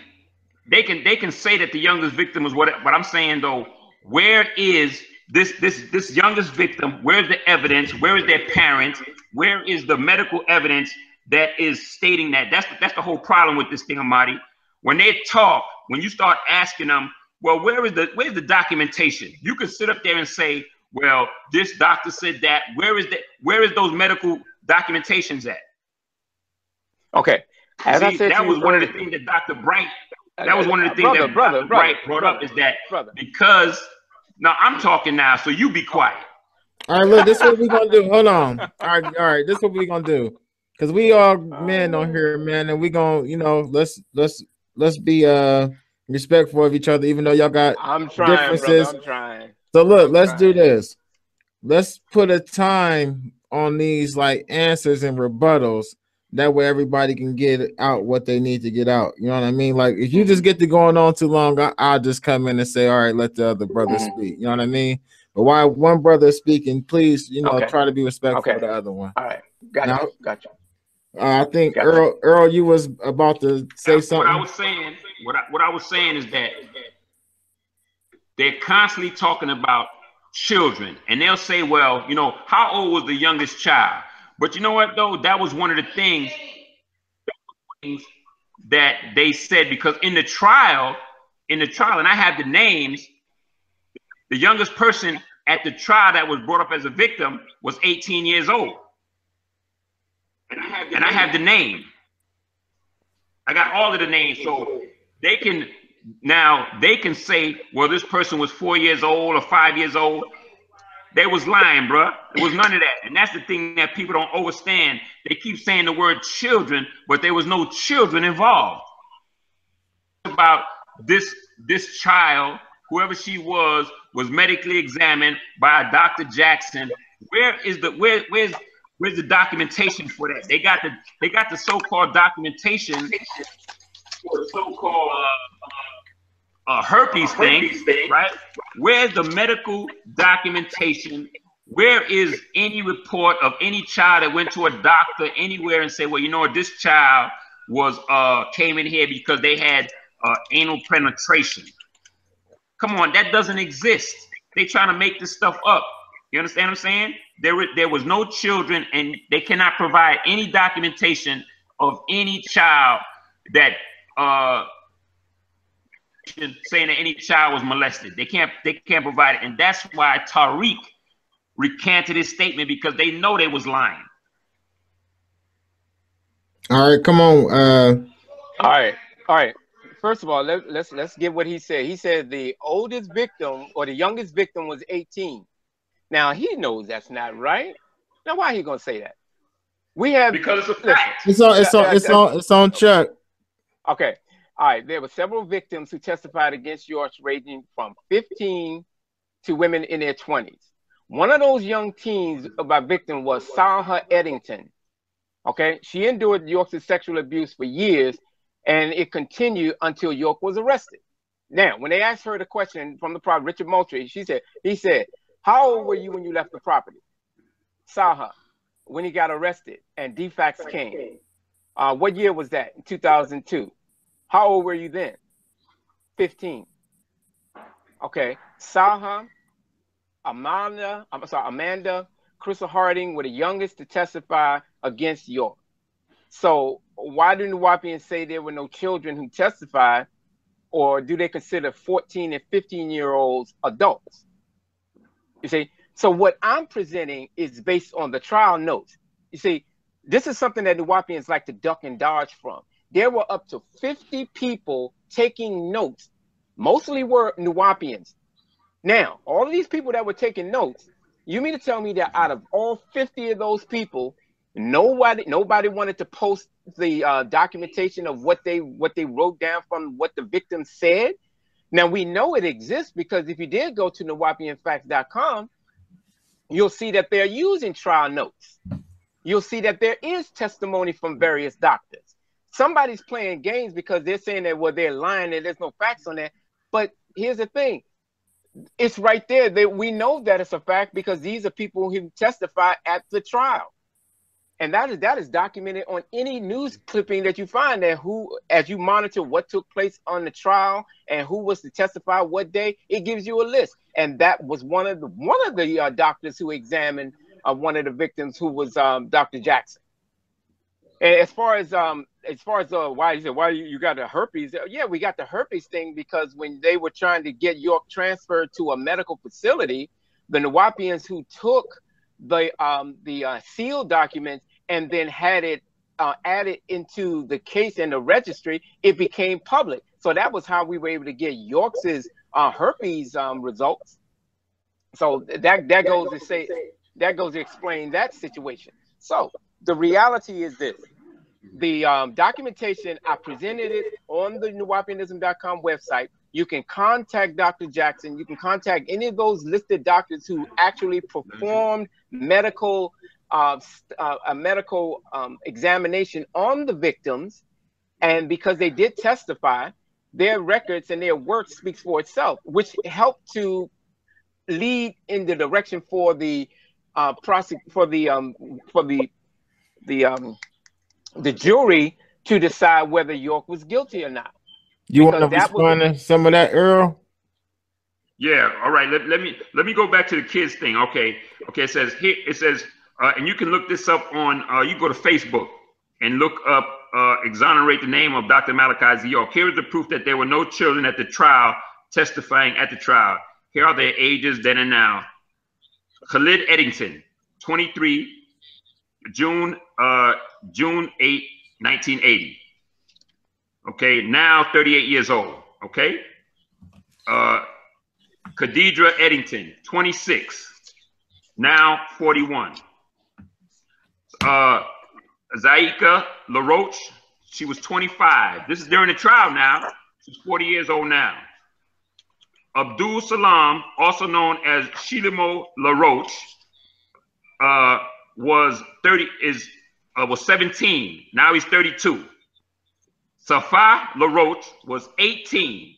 that the youngest victim was what. But I'm saying though, where is this youngest victim? Where's the evidence? Where is their parents? Where is the medical evidence that is stating that? That's the whole problem with this thing, Amadi. When they talk, when you start asking them, well, where's the documentation? You could sit up there and say, well, this doctor said that. Where is those medical documentations at? Okay. As I said, that was one of the things that Dr. Bright. That was one of the things that Dr. Bright brought up is that because now I'm talking now, so you be quiet. All right, look, this is what we're gonna do. Hold on. All right, this is what we're gonna do. because we all men on here, man, and we gonna, you know, let's be respectful of each other, even though y'all got differences. I'm trying. So look, let's do this. Let's put a time on these like answers and rebuttals. That way everybody can get out what they need to get out. You know what I mean? Like if you just get to going on too long, I'll just come in and say, all right, let the other brother speak. You know what I mean? But while one brother is speaking, please, you know, try to be respectful of the other one. All right. Gotcha. I think Earl, you was about to say something. What I was saying is that they're constantly talking about children, and they'll say, well, you know, how old was the youngest child? But you know what, though? That was one of the things that they said, because in the trial, and I have the names, the youngest person at the trial that was brought up as a victim was 18 years old. And I have the name. I got all of the names. So they can say, well, this person was 4 years old or 5 years old. They was lying, bro. There was none of that. And that's the thing that people don't understand. They keep saying the word children, but there was no children involved. About this child, whoever she was medically examined by a Dr. Jackson. Where's the documentation for that? They got the so-called documentation for the so-called herpes thing, right? Where's the medical documentation? Where is any report of any child that went to a doctor anywhere and said, well, you know what, this child was came in here because they had anal penetration? Come on, that doesn't exist. They trying to make this stuff up. You understand what I'm saying? There was no children, and they cannot provide any documentation of any child that saying that any child was molested. They can't provide it, and that's why Tariq recanted his statement, because they know they was lying. All right, come on. All right. First of all, let's get what he said. He said the oldest victim or the youngest victim was 18. Now he knows that's not right. Now why are you gonna say that? We have, because it's a fact. It's on check. Okay. All right. There were several victims who testified against York, ranging from 15 to women in their 20s. One of those young teens by victim was Salha Eddington. Okay. She endured York's sexual abuse for years, and it continued until York was arrested. Now, when they asked her the question from the prophet, Richard Moultrie, he said, how old were you when you left the property? Salha, when he got arrested and defects came. What year was that? In 2002. How old were you then? 15. Okay. Salha, Amanda, Crystal Harding were the youngest to testify against York. So why do Nuwaupians say there were no children who testified, or do they consider 14 and 15-year-olds adults? You see, so what I'm presenting is based on the trial notes. You see, this is something that Nuwaupians like to duck and dodge from. There were up to 50 people taking notes. Mostly were Nuwaupians. Now, all of these people that were taking notes, you mean to tell me that out of all 50 of those people, nobody wanted to post the documentation of what they wrote down from what the victim said? Now, we know it exists because if you did go to Nuwaupianfacts.com, you'll see that they're using trial notes. You'll see that there is testimony from various doctors. Somebody's playing games because they're saying that, well, they're lying and there's no facts on that. But here's the thing. It's right there. We know that it's a fact because these are people who testify at the trial. And that is documented on any news clipping that you find, that as you monitor what took place on the trial and who was to testify what day, it gives you a list. And that was one of the doctors who examined one of the victims, who was Dr. Jackson. And as far as why you got the herpes, yeah, we got the herpes thing because when they were trying to get York transferred to a medical facility, the Nuwaupians who took the sealed documents and then had it added into the case and the registry, it became public. So that was how we were able to get York's herpes results. So that goes to explain that situation. So the reality is this. The documentation, I presented it on the Nuwaupianism.com website. You can contact Dr. Jackson. You can contact any of those listed doctors who actually performed medical a medical examination on the victims, and because they did testify, their records and their work speaks for itself, which helped to lead in the direction for the the jury to decide whether York was guilty or not. You want to respond to some of that, Earl? Yeah. All right. Let me go back to the kids thing. Okay. It says here. It says, and you can look this up on. You go to Facebook and look up exonerate the name of Dr. Malachi York. Here is the proof that there were no children at the trial testifying at the trial. Here are their ages then and now. Khalid Eddington, 23, June 8, 1980. Okay, now 38 years old. Okay. Khadidra Eddington, 26, now 41. Zaika LaRoche, she was 25. This is during the trial now. She's 40 years old now. Abdul Salam, also known as Shilimo LaRoche, was 17. Now he's 32. Safa LaRoche was 18.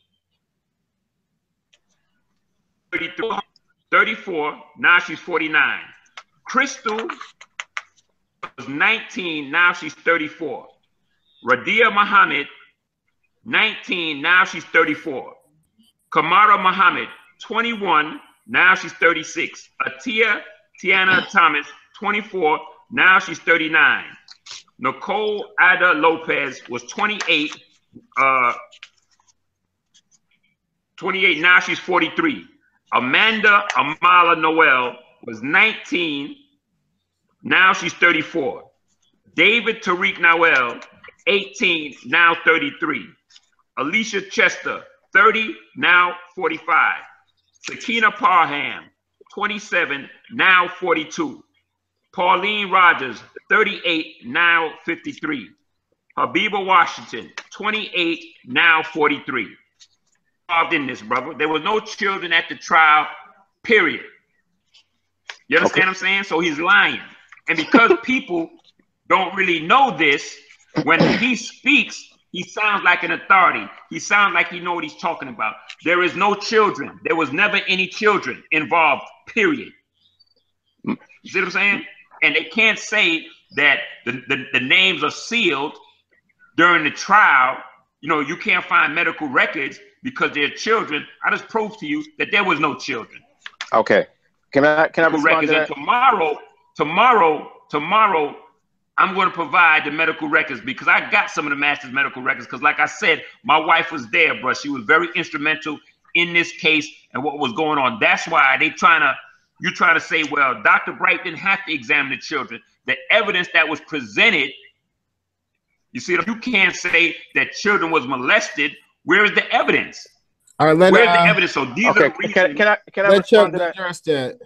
33, 34. Now she's 49. Crystal was 19. Now she's 34. Radia Muhammad, 19. Now she's 34. Kamara Muhammad, 21. Now she's 36. Tiana Thomas, 24. Now she's 39. Nicole Ada Lopez was 28. 28. Now she's 43. Amanda Amala Noel was 19. Now she's 34. David Tariq Noel, 18. Now 33. Alicia Chester, 30. Now 45. Sakina Parham, 27. Now 42. Pauline Rogers, 38. Now 53. Habiba Washington, 28. Now 43. Involved in this, brother. There were no children at the trial, period. You understand what I'm saying? So he's lying. And because people don't really know this, when he speaks, he sounds like an authority. He sounds like he knows what he's talking about. There is no children. There was never any children involved, period. You see what I'm saying? And they can't say that the names are sealed during the trial. You know, you can't find medical records because they're children. I just proved to you that there was no children. Okay. Can I respond to that? Tomorrow, I'm going to provide the medical records because I got some of the master's medical records. Because like I said, my wife was there, bro. She was very instrumental in this case and what was going on. That's why you're trying to say, well, Dr. Bright didn't have to examine the children. The evidence that was presented, you see, you can't say that children was molested. Where is the evidence? All right, where's the evidence? So these are the reasons. Can I respond to that? That?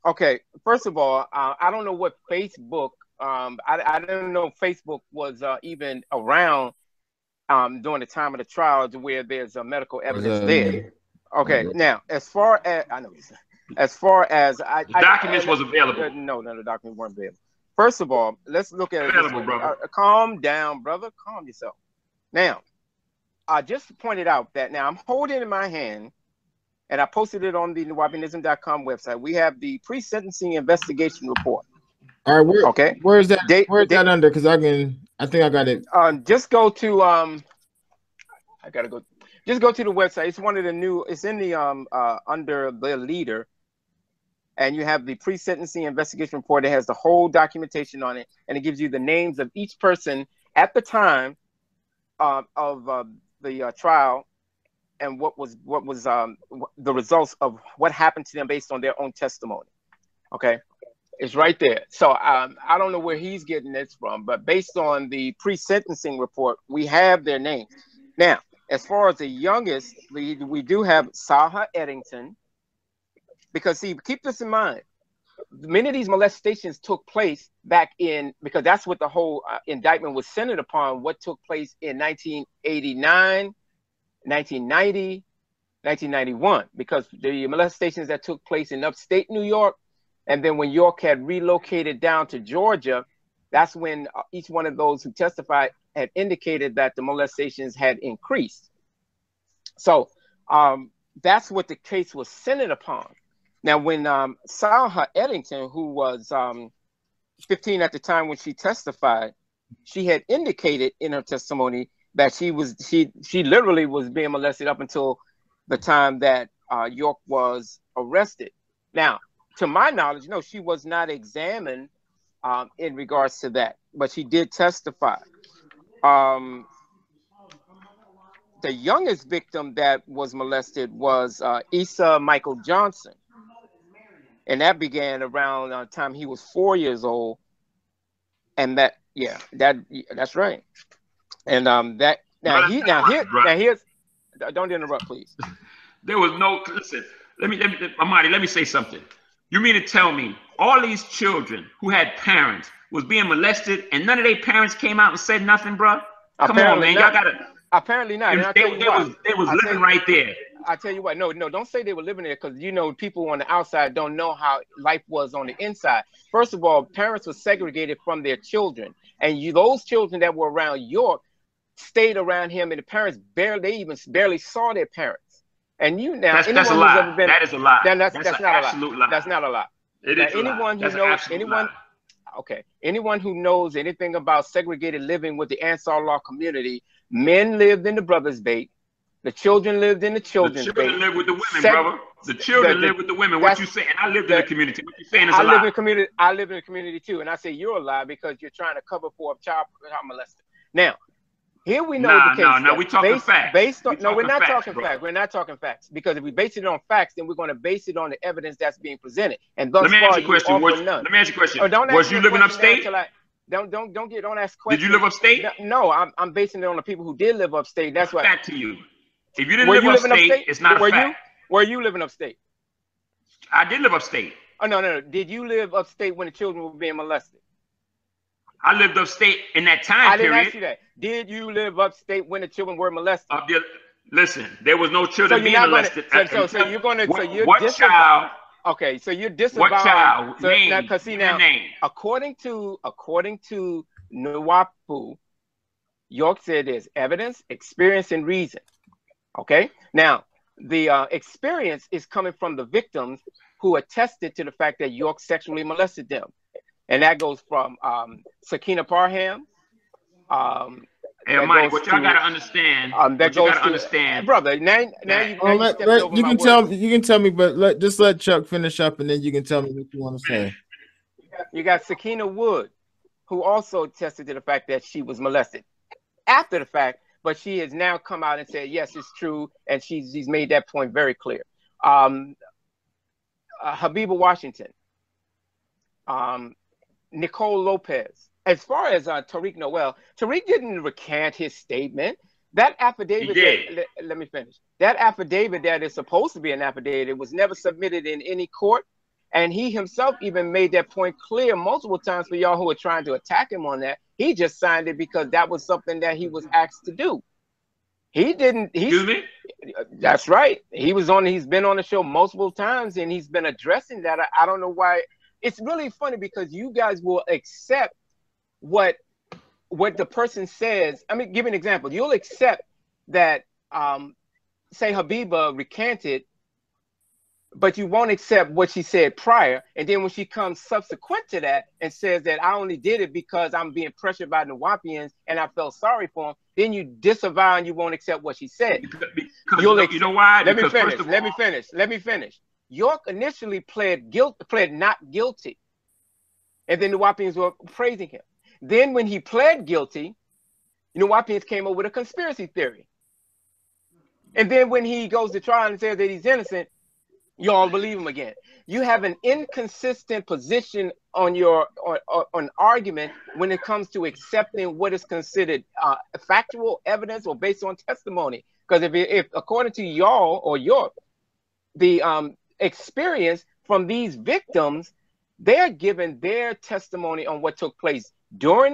Okay, first of all, I don't know what Facebook. I didn't know Facebook was even around during the time of the trial to where there's medical evidence there. Okay, now as far as documents was available. No, the documents weren't available. First of all, let's look at available, it. Brother. Calm down, brother. Calm yourself. Now, I just pointed out that now I'm holding in my hand, and I posted it on the Nuwaupianism.com website. We have the pre-sentencing investigation report. All right, where's that? Where's that under? Because I think I got it. Just go to Just go to the website. It's one of the new. It's in the under the leader, and you have the pre-sentencing investigation report. It has the whole documentation on it, and it gives you the names of each person at the time of the trial, and what was the results of what happened to them based on their own testimony. Okay, it's right there. So I don't know where he's getting this from, but based on the pre-sentencing report, we have their names. Now, as far as the youngest, we do have Saha Eddington, because see, keep this in mind. many of these molestations took place back in, because that's what the whole indictment was centered upon, what took place in 1989, 1990, 1991, because the molestations that took place in upstate New York, and then when York had relocated down to Georgia, that's when each one of those who testified had indicated that the molestations had increased. So that's what the case was centered upon. Now, when Salha Eddington, who was 15 at the time when she testified, she had indicated in her testimony that she literally was being molested up until the time that York was arrested. Now, to my knowledge, no, she was not examined in regards to that, but she did testify. The youngest victim that was molested was Issa Michael Johnson. And that began around the time he was 4 years old. And that's right. And here's, don't interrupt, please. There was no, listen, Amadi, let me say something. You mean to tell me all these children who had parents was being molested and none of their parents came out and said nothing, bro? Come on, man. Y'all gotta. Apparently not. They was living right there. I tell you what, no, don't say they were living there, because you know people on the outside don't know how life was on the inside. First of all, parents were segregated from their children, and those children that were around York stayed around him, and the parents barely saw their parents. And that's a lie. That is a lie. That's not a lie. That's not a lie. It is anyone who knows anyone. Okay, anyone who knows anything about segregated living with the Ansar Law community, men lived in the brothers' bait. The children lived in the children's bait. The children live with the women, brother. The children live with the women. What you saying? I lived in the community. What you saying is a lie. I live in the community too, and I say you're a lie because you're trying to cover for a child molester. Now, here we know the case. No, we talking facts. We're not talking facts. We're not talking facts, because if we base it on facts, then we're going to base it on the evidence that's being presented. And thus far, let me ask you a question. Was you living upstate? Don't ask questions. Did you live upstate? No, I'm basing it on the people who did live upstate. That's why. Back to you. If you didn't live upstate, it's not a fact. Were you living upstate? I did live upstate. Oh, no. Did you live upstate when the children were being molested? I lived upstate in that time period. I didn't ask you that. Did you live upstate when the children were molested? Listen, there was no children being molested. So you're going to. What child? Okay, so you're disavowing. What child? So name. Now, because see now, according to Nuwaup, York said there's evidence, experience, and reason. Okay. Now, the experience is coming from the victims who attested to the fact that York sexually molested them, and that goes from Sakina Parham. Hey, Mike, what y'all gotta understand. Brother. Now you can tell me, but just let Chuck finish up, and then you can tell me what you want to say. You got Sakina Wood, who also attested to the fact that she was molested after the fact, but she has now come out and said yes, it's true, and she's made that point very clear. Habiba Washington, Nicole Lopez. As far as Tariq Noel, Tariq didn't recant his statement. That affidavit, let me finish. That affidavit that is supposed to be an affidavit was never submitted in any court. And he himself even made that point clear multiple times for y'all who are trying to attack him on that. He just signed it because that was something that he was asked to do. He didn't. Excuse me? That's right. He's been on the show multiple times, and he's been addressing that. I don't know why. It's really funny because you guys will accept what the person says. I mean, give an example. You'll accept that, say Habiba recanted, but you won't accept what she said prior. And then when she comes subsequent to that and says that I only did it because I'm being pressured by Nuwaupians and I felt sorry for him, then you disavow and you won't accept what she said. Because you know why? Let me finish. York initially pled not guilty. And then the Nuwaupians were praising him. Then when he pled guilty, Nuwaupians came up with a conspiracy theory. And then when he goes to trial and says that he's innocent, you all believe him again. You have an inconsistent position on your on argument when it comes to accepting what is considered factual evidence or based on testimony. Because if according to y'all or York, the experience from these victims They're giving their testimony on what took place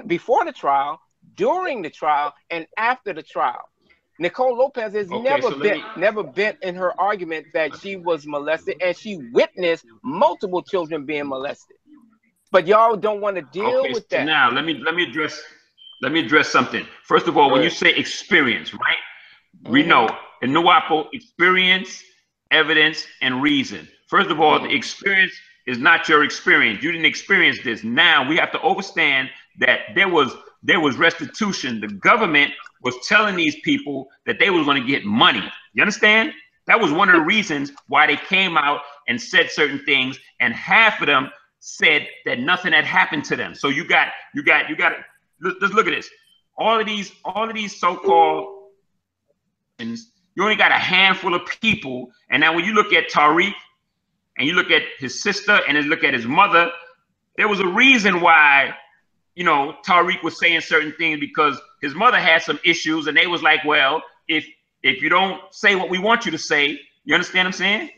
before the trial, during the trial, and after the trial. Nicole Lopez has never been in her argument that she was molested, and she witnessed multiple children being molested. But y'all don't want to deal with that. Now let me address something. First of all, when you say experience, right? We know in Nuwaup, experience, evidence, and reason. First of all, the experience is not your experience. You didn't experience this. Now we have to understand that there was restitution. The government was telling these people that they was going to get money. You understand? That was one of the reasons why they came out and said certain things, and half of them said that nothing had happened to them. So you got. Let's look at this. All of these so-called, you only got a handful of people. And now when you look at Tariq, and you look at his sister, and you look at his mother, there was a reason why, you know, Tariq was saying certain things, because his mother had some issues, and they was like, well, if you don't say what we want you to say, you understand what I'm saying?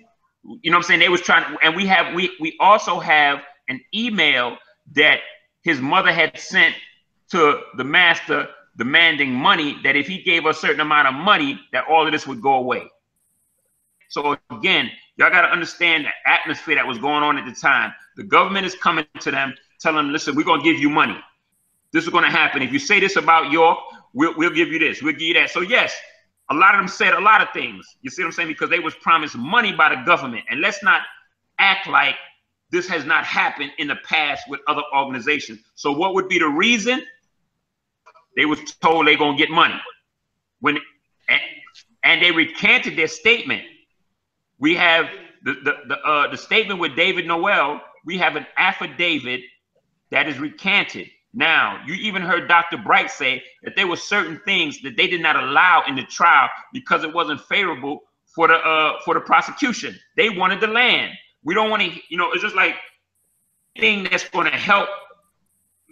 You know what I'm saying? They was trying to, and we also have an email that his mother had sent to the master demanding money, that if he gave a certain amount of money, that all of this would go away. So again, y'all got to understand the atmosphere that was going on at the time. The government is coming to them, telling them, listen, we're going to give you money. This is going to happen. If you say this about York, we'll give you this. We'll give you that. So yes, a lot of them said a lot of things. You see what I'm saying? Because they was promised money by the government. And let's not act like this has not happened in the past with other organizations. So what would be the reason? They was told they're going to get money. And they recanted their statement. We have the statement with David Noel. We have an affidavit that is recanted. Now, you even heard Dr. Bright say that there were certain things that they did not allow in the trial because it wasn't favorable for the prosecution. They wanted the land. We don't want to, you know, it's just like thing that's going to help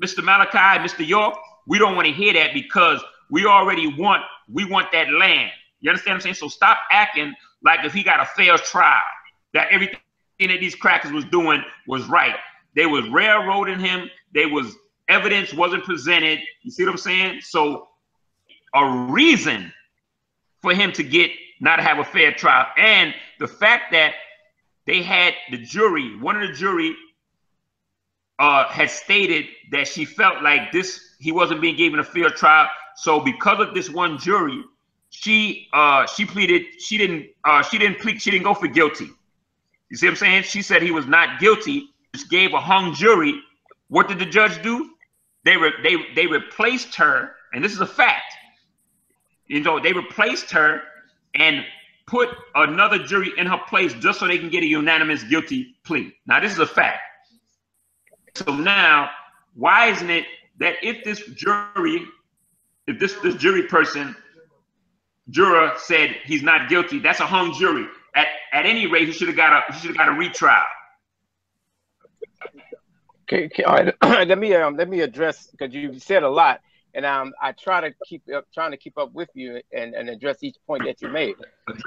Mr. Malachi, Mr. York. We don't want to hear that because we want that land. You understand what I'm saying? So stop acting like if he got a fair trial, that everything that these crackers was doing was right. They was railroading him. Evidence wasn't presented. You see what I'm saying? So a reason for him to not have a fair trial. And the fact that they had the jury, one of the jury had stated that she felt like he wasn't being given a fair trial. So because of this one jury, she pleaded, she didn't go for guilty. You see what I'm saying? She said he was not guilty, just gave a hung jury. What did the judge do? They replaced her, and this is a fact. You know, they replaced her and put another jury in her place just so they can get a unanimous guilty plea. Now, this is a fact. So now, why isn't it that if this jury, this jury person, juror said he's not guilty, that's a hung jury. At any rate, he should have got a retrial. Okay, all right. let me address, because you said a lot, and I try to keep up with you and address each point that you made.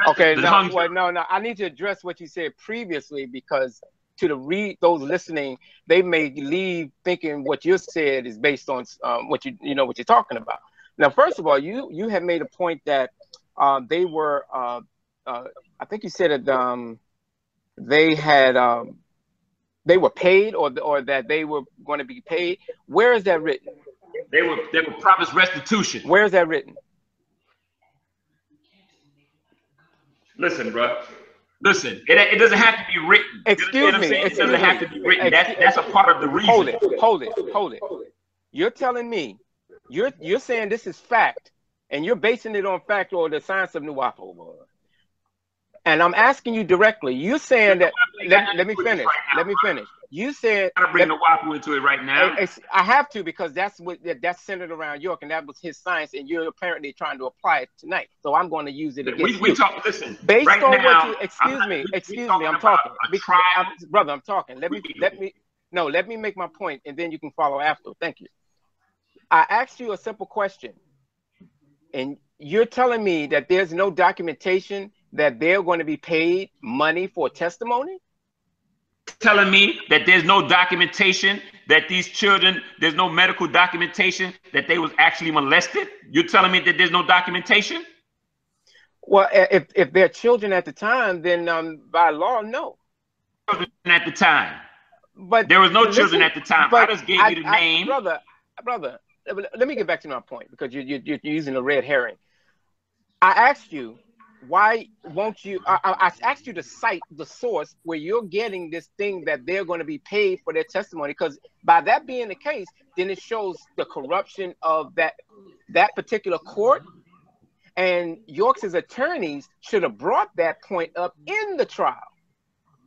Okay, no, I need to address what you said previously, because to those listening, they may leave thinking what you said is based on what you're talking about. Now, first of all, you have made a point that they were I think you said that they were paid, or that they were going to be paid. Where is that written? They were promised restitution. Where is that written? Listen, bro. Listen, it doesn't have to be written. Excuse me. It doesn't have to be written. That's a part of the reason. Hold it. You're telling me, you're saying this is fact, and you're basing it on Factual or the science of Nuwaup. And I'm asking you directly. You're saying that. Let me finish. You said. I bring Nuwaup into it right now. I have to, because that's centered around York, and that was his science, and you're apparently trying to apply it tonight. So I'm going to use it against you. We talk. Listen. Based right on now, what you. Excuse me. I'm talking. Brother, I'm talking. Let me make my point, and then you can follow after. Thank you. I asked you a simple question, and you're telling me that there's no documentation that they're going to be paid money for testimony? telling me that there's no documentation that these children, there's no medical documentation that they was actually molested? You're telling me that there's no documentation? Well, if they're children at the time, then by law, no. Children at the time. But there was no listen, children at the time. I just gave you the name. Brother, let me get back to my point, because you're using a red herring. I asked you, why won't you, I asked you to cite the source where you're getting this thing that they're going to be paid for their testimony, because by that being the case, then it shows the corruption of that particular court, and York's attorneys should have brought that point up in the trial.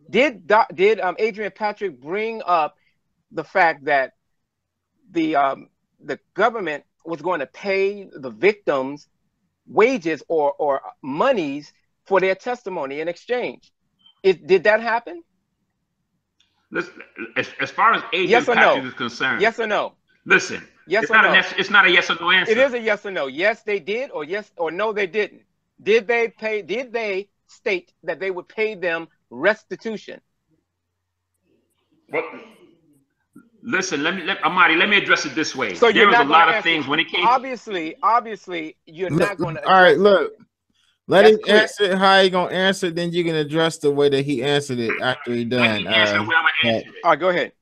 Did Adrian Patrick bring up the fact that the government was going to pay the victims wages or monies for their testimony in exchange? Did that happen? Listen, as far as Adrian yes Patrick no? is concerned, yes or no? Listen, yes it's or not no? It's not a yes or no answer. It is a yes or no. Yes, they did, or yes or no, they didn't. Did they pay? Did they state that they would pay them restitution? Well, listen, Amadi, let me address it this way. So there was a lot of things when it came. Obviously, you're not going to. All right, look. Let him answer it how he gonna answer it, then you can address the way that he answered it after he done. All right, go ahead.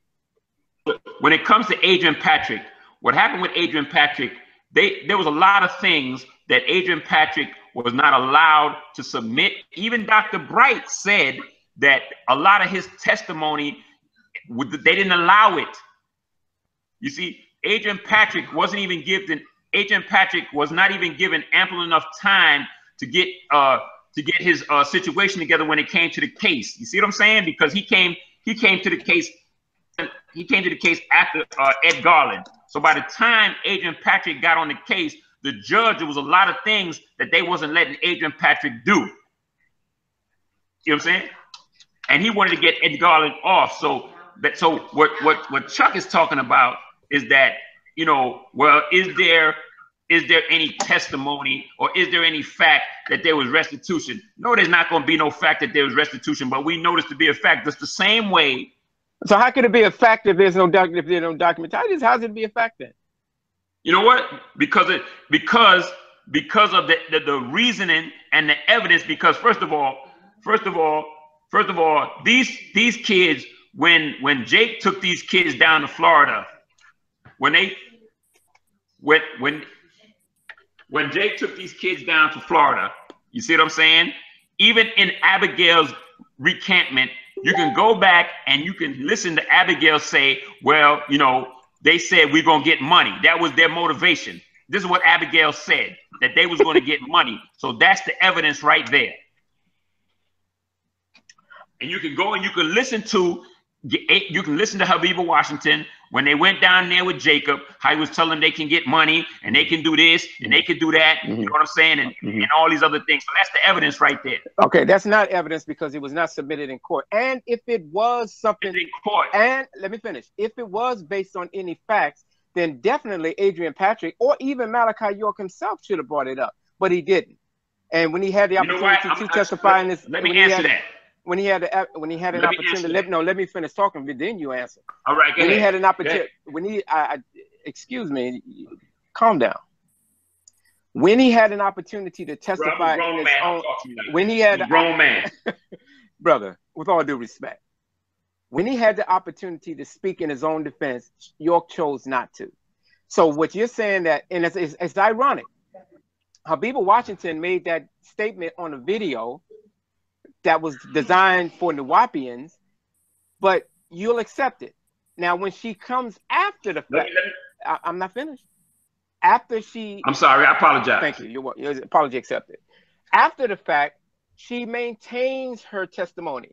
When it comes to Adrian Patrick, what happened with Adrian Patrick, there was a lot of things that Adrian Patrick was not allowed to submit. Even Dr. Bright said that a lot of his testimony, they didn't allow it. You see, Adrian Patrick wasn't even given. Adrian Patrick was not even given ample enough time to get his situation together when it came to the case. You see what I'm saying? Because he came to the case. He came to the case after Ed Garland. So by the time Adrian Patrick got on the case, the judge, there was a lot of things that they wasn't letting Adrian Patrick do. You know what I'm saying? And he wanted to get Ed Garland off. So what Chuck is talking about is that, you know, well, is there any testimony or is there any fact that there was restitution? No, there's not going to be no fact that there was restitution, but we know this to be a fact. That's the same way. So how could it be a fact if there's no documentation? How does it be a fact then? You know what? Because of the reasoning and the evidence. Because first of all, these kids, when Jake took these kids down to Florida, when Jake took these kids down to Florida, you see what I'm saying? Even in Abigail's recantment, you can go back and you can listen to Abigail say, well, you know, they said we're going to get money. That was their motivation. This is what Abigail said, that they was going to get money. So that's the evidence right there. And you can go and you can listen to Habiba Washington when they went down there with Jacob, how he was telling them they can get money and they can do this and they can do that. You know what I'm saying? And all these other things. So that's the evidence right there. Okay, that's not evidence because it was not submitted in court. And if it was something in court, and let me finish. If it was based on any facts, then definitely Adrian Patrick or even Malachi York himself should have brought it up, but he didn't. And when he had the opportunity to testify in this, let me answer that. When he had an opportunity, let me finish talking, but then you answer. All right, when he had an opportunity, excuse me, calm down. When he had an opportunity to testify in his own, when he had grown man, brother, with all due respect, when he had the opportunity to speak in his own defense, York chose not to. So what you're saying that, and it's ironic, Habiba Washington made that statement on a video that was designed for Nuwaupians, but you'll accept it. Now, when she comes after the fact, I'm not finished. After she... I'm sorry, I apologize. Thank you. Your apology accepted. After the fact, she maintains her testimony.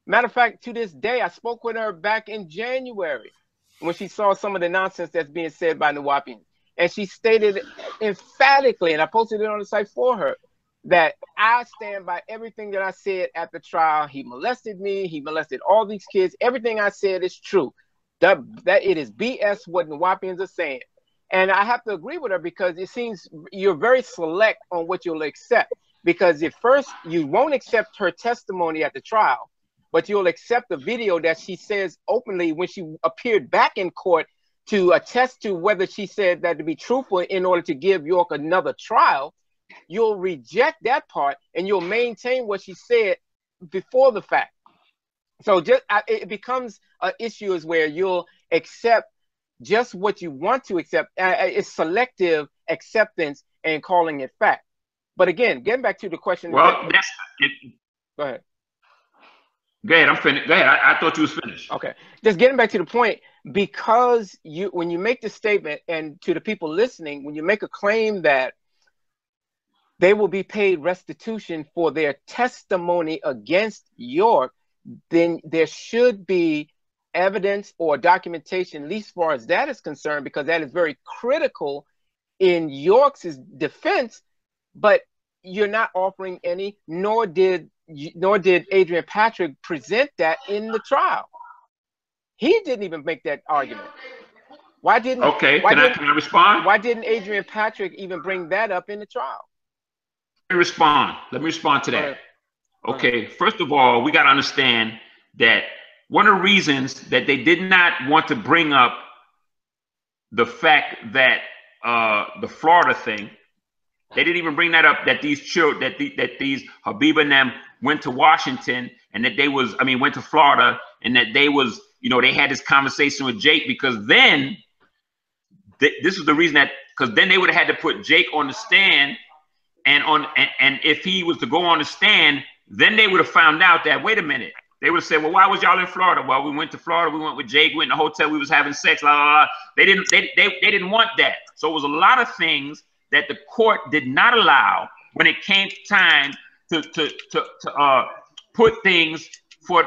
Matter of fact, to this day, I spoke with her back in January when she saw some of the nonsense that's being said by Nuwaupians. And she stated emphatically, and I posted it on the site for her, that I stand by everything that I said at the trial. He molested me. He molested all these kids. Everything I said is true. That it is BS what Nuwaupians are saying. And I have to agree with her because it seems you're very select on what you'll accept. Because at first you won't accept her testimony at the trial, but you'll accept the video that she says openly when she appeared back in court to attest to whether she said that to be truthful in order to give York another trial. You'll reject that part and you'll maintain what she said before the fact. So just it becomes an issue is where you'll accept just what you want to accept. It's selective acceptance and calling it fact. But again, getting back to the question. Well, that's it. Go ahead. Go ahead. I'm finished. Go ahead. I thought you was finished. Okay. Just getting back to the point, because when you make the statement, and to the people listening, when you make a claim that they will be paid restitution for their testimony against York, then there should be evidence or documentation, at least as far as that is concerned, because that is very critical in York's defense. But you're not offering any, nor did Adrian Patrick present that in the trial. He didn't even make that argument. Why didn't? Okay, can I respond? Why didn't Adrian Patrick even bring that up in the trial? Let me respond to that. Okay, first of all, we got to understand that one of the reasons that they did not want to bring up the fact that the Florida thing, they didn't even bring that up, that these children, that these Habiba and them went to Washington, and that went to Florida, and that they was, they had this conversation with Jake, because then this is the reason that, because then they would have had to put Jake on the stand, and if he was to go on the stand, then they would have found out that, wait a minute, they would have said, well, why was y'all in Florida? Well, we went to Florida, we went with Jake, we went in the hotel, we was having sex, blah, blah, blah. They didn't want that. So it was a lot of things that the court did not allow when it came time to put things for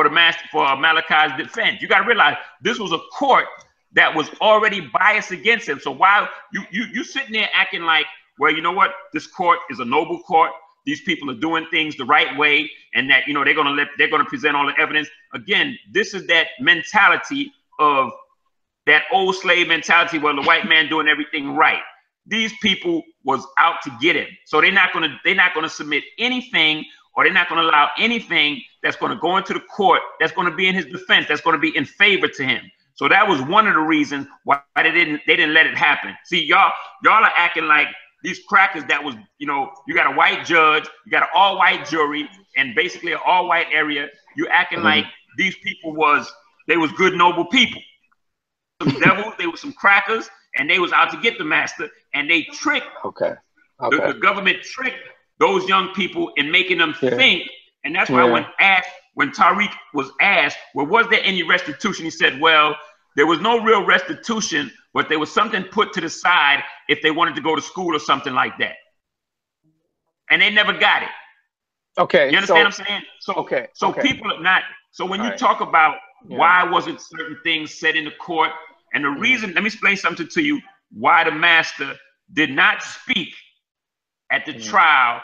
Malachi's defense. You got to realize this was a court that was already biased against him. So why you sitting there acting like, well, you know what? This court is a noble court. These people are doing things the right way, and that they're gonna present all the evidence. Again, this is that mentality of that old slave mentality where the white man doing everything right. These people was out to get him, so they're not gonna submit anything, or they're not gonna allow anything that's gonna go into the court that's gonna be in his defense, that's gonna be in favor to him. So that was one of the reasons why they didn't let it happen. See, y'all are acting like these crackers that was, you got a white judge, you got an all-white jury, and basically an all-white area. You acting like these people was good, noble people. Some devils, they were some crackers, and they was out to get the master, and they tricked. The government tricked those young people in making them think, and that's why when Tariq was asked, well, was there any restitution? He said, well, there was no real restitution, but there was something put to the side if they wanted to go to school or something like that. And they never got it. Okay. You understand what I'm saying? So people are not, so when you talk about why wasn't certain things said in the court, and the reason, let me explain something to you, why the master did not speak at the trial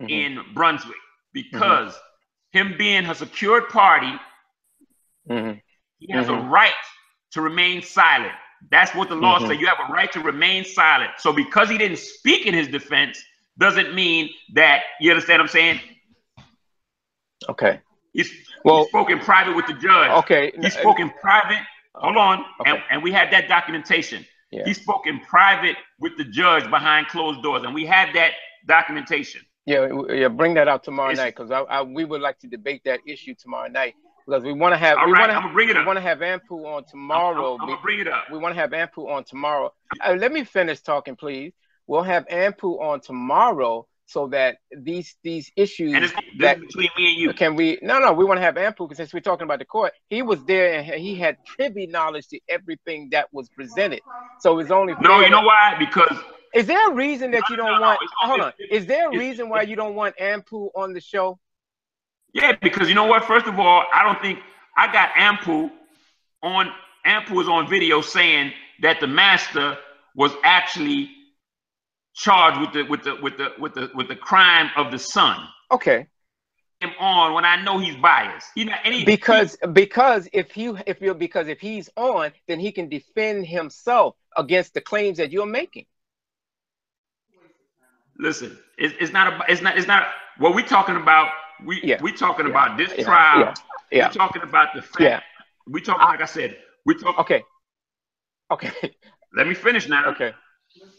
in Brunswick, because him being a secured party, he has a right to remain silent. That's what the law says. You have a right to remain silent. So because he didn't speak in his defense, doesn't mean that, you understand what I'm saying? Okay. He spoke in private with the judge. Okay. He spoke in private. Hold on. Okay. And we had that documentation. Yeah. He spoke in private with the judge behind closed doors, and we had that documentation. Yeah, bring that out tomorrow night, because we would like to debate that issue tomorrow night, because we want to have. I'm gonna bring it up. We want to have Ampu on tomorrow. I'm gonna bring it up. We want to have Ampu on tomorrow. Let me finish talking, please. We'll have Ampu on tomorrow, so that these issues and this between me and you. Can we? No. We want to have Ampu, because since we're talking about the court, he was there and he had privy knowledge to everything that was presented. So it's only. No, you know why? Because. Is there a reason that you don't want? Hold on. Is there a reason why you don't want Ampu on the show? Yeah, because you know what? First of all, I don't think I got Ampu on. Ampu was on video saying that the master was actually charged with the crime of the son. Okay. Him on when I know he's biased. Because if he's on, then he can defend himself against the claims that you're making. Listen, it's not what we're talking about. we talking about this trial. We're talking about the fact. We talking, like I said, we talk. Okay. Let me finish now. Okay. You know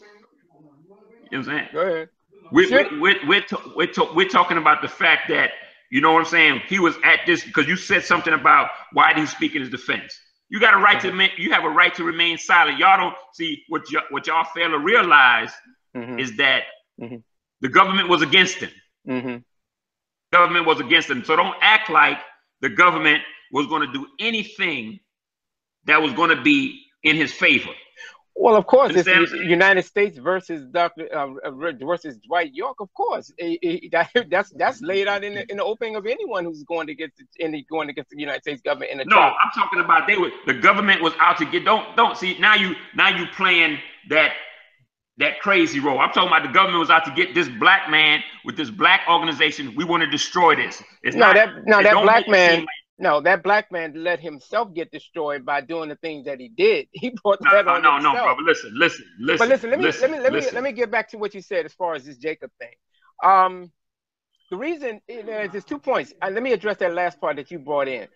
what I'm saying? Go ahead. We're talking about the fact that, you know what I'm saying, he was at this because you said something about why did he speak in his defense. You got a right to you have a right to remain silent. Y'all don't see what y'all fail to realize is that the government was against him. Government was against him. So don't act like the government was going to do anything that was going to be in his favor. Well, of course, it's the United States versus versus Dwight York. Of course, that's laid out in the opening of anyone who's going against the United States government in a trial. I'm talking about the government was out to get. Don't see now you playing that crazy role. I'm talking about the government was out to get this black man with this black organization. We want to destroy this. That black man let himself get destroyed by doing the things that he did. He brought that on himself. No, brother. Listen. Let me get back to what you said as far as this Jacob thing. The reason there's 2 points. Let me address that last part that you brought in.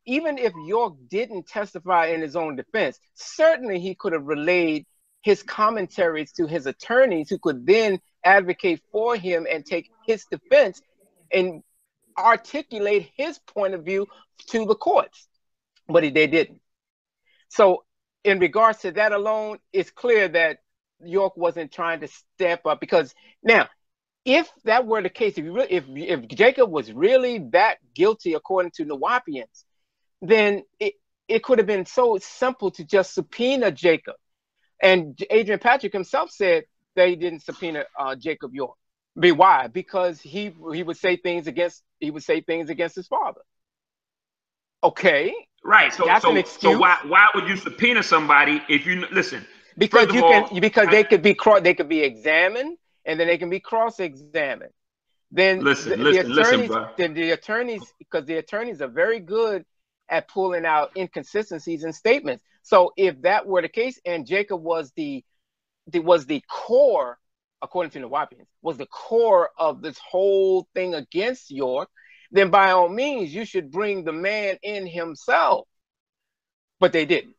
Even if York didn't testify in his own defense, certainly he could have relayed his commentaries to his attorneys, who could then advocate for him and take his defense and articulate his point of view to the courts, but they didn't. So in regards to that alone, it's clear that York wasn't trying to step up, because now, if that were the case, if Jacob was really that guilty according to Nuwaupians, then it could have been so simple to just subpoena Jacob. And Adrian Patrick himself said they didn't subpoena Jacob York. Why? Because he would say things against his father. Okay, right. So that's an excuse. So why would you subpoena somebody if you listen? Because they could be examined, and then they can be cross-examined. Then the attorneys are very good at pulling out inconsistencies in statements. So if that were the case, and Jacob was the core, according to the Nuwaupians, was the core of this whole thing against York, then by all means, you should bring the man in himself. But they didn't.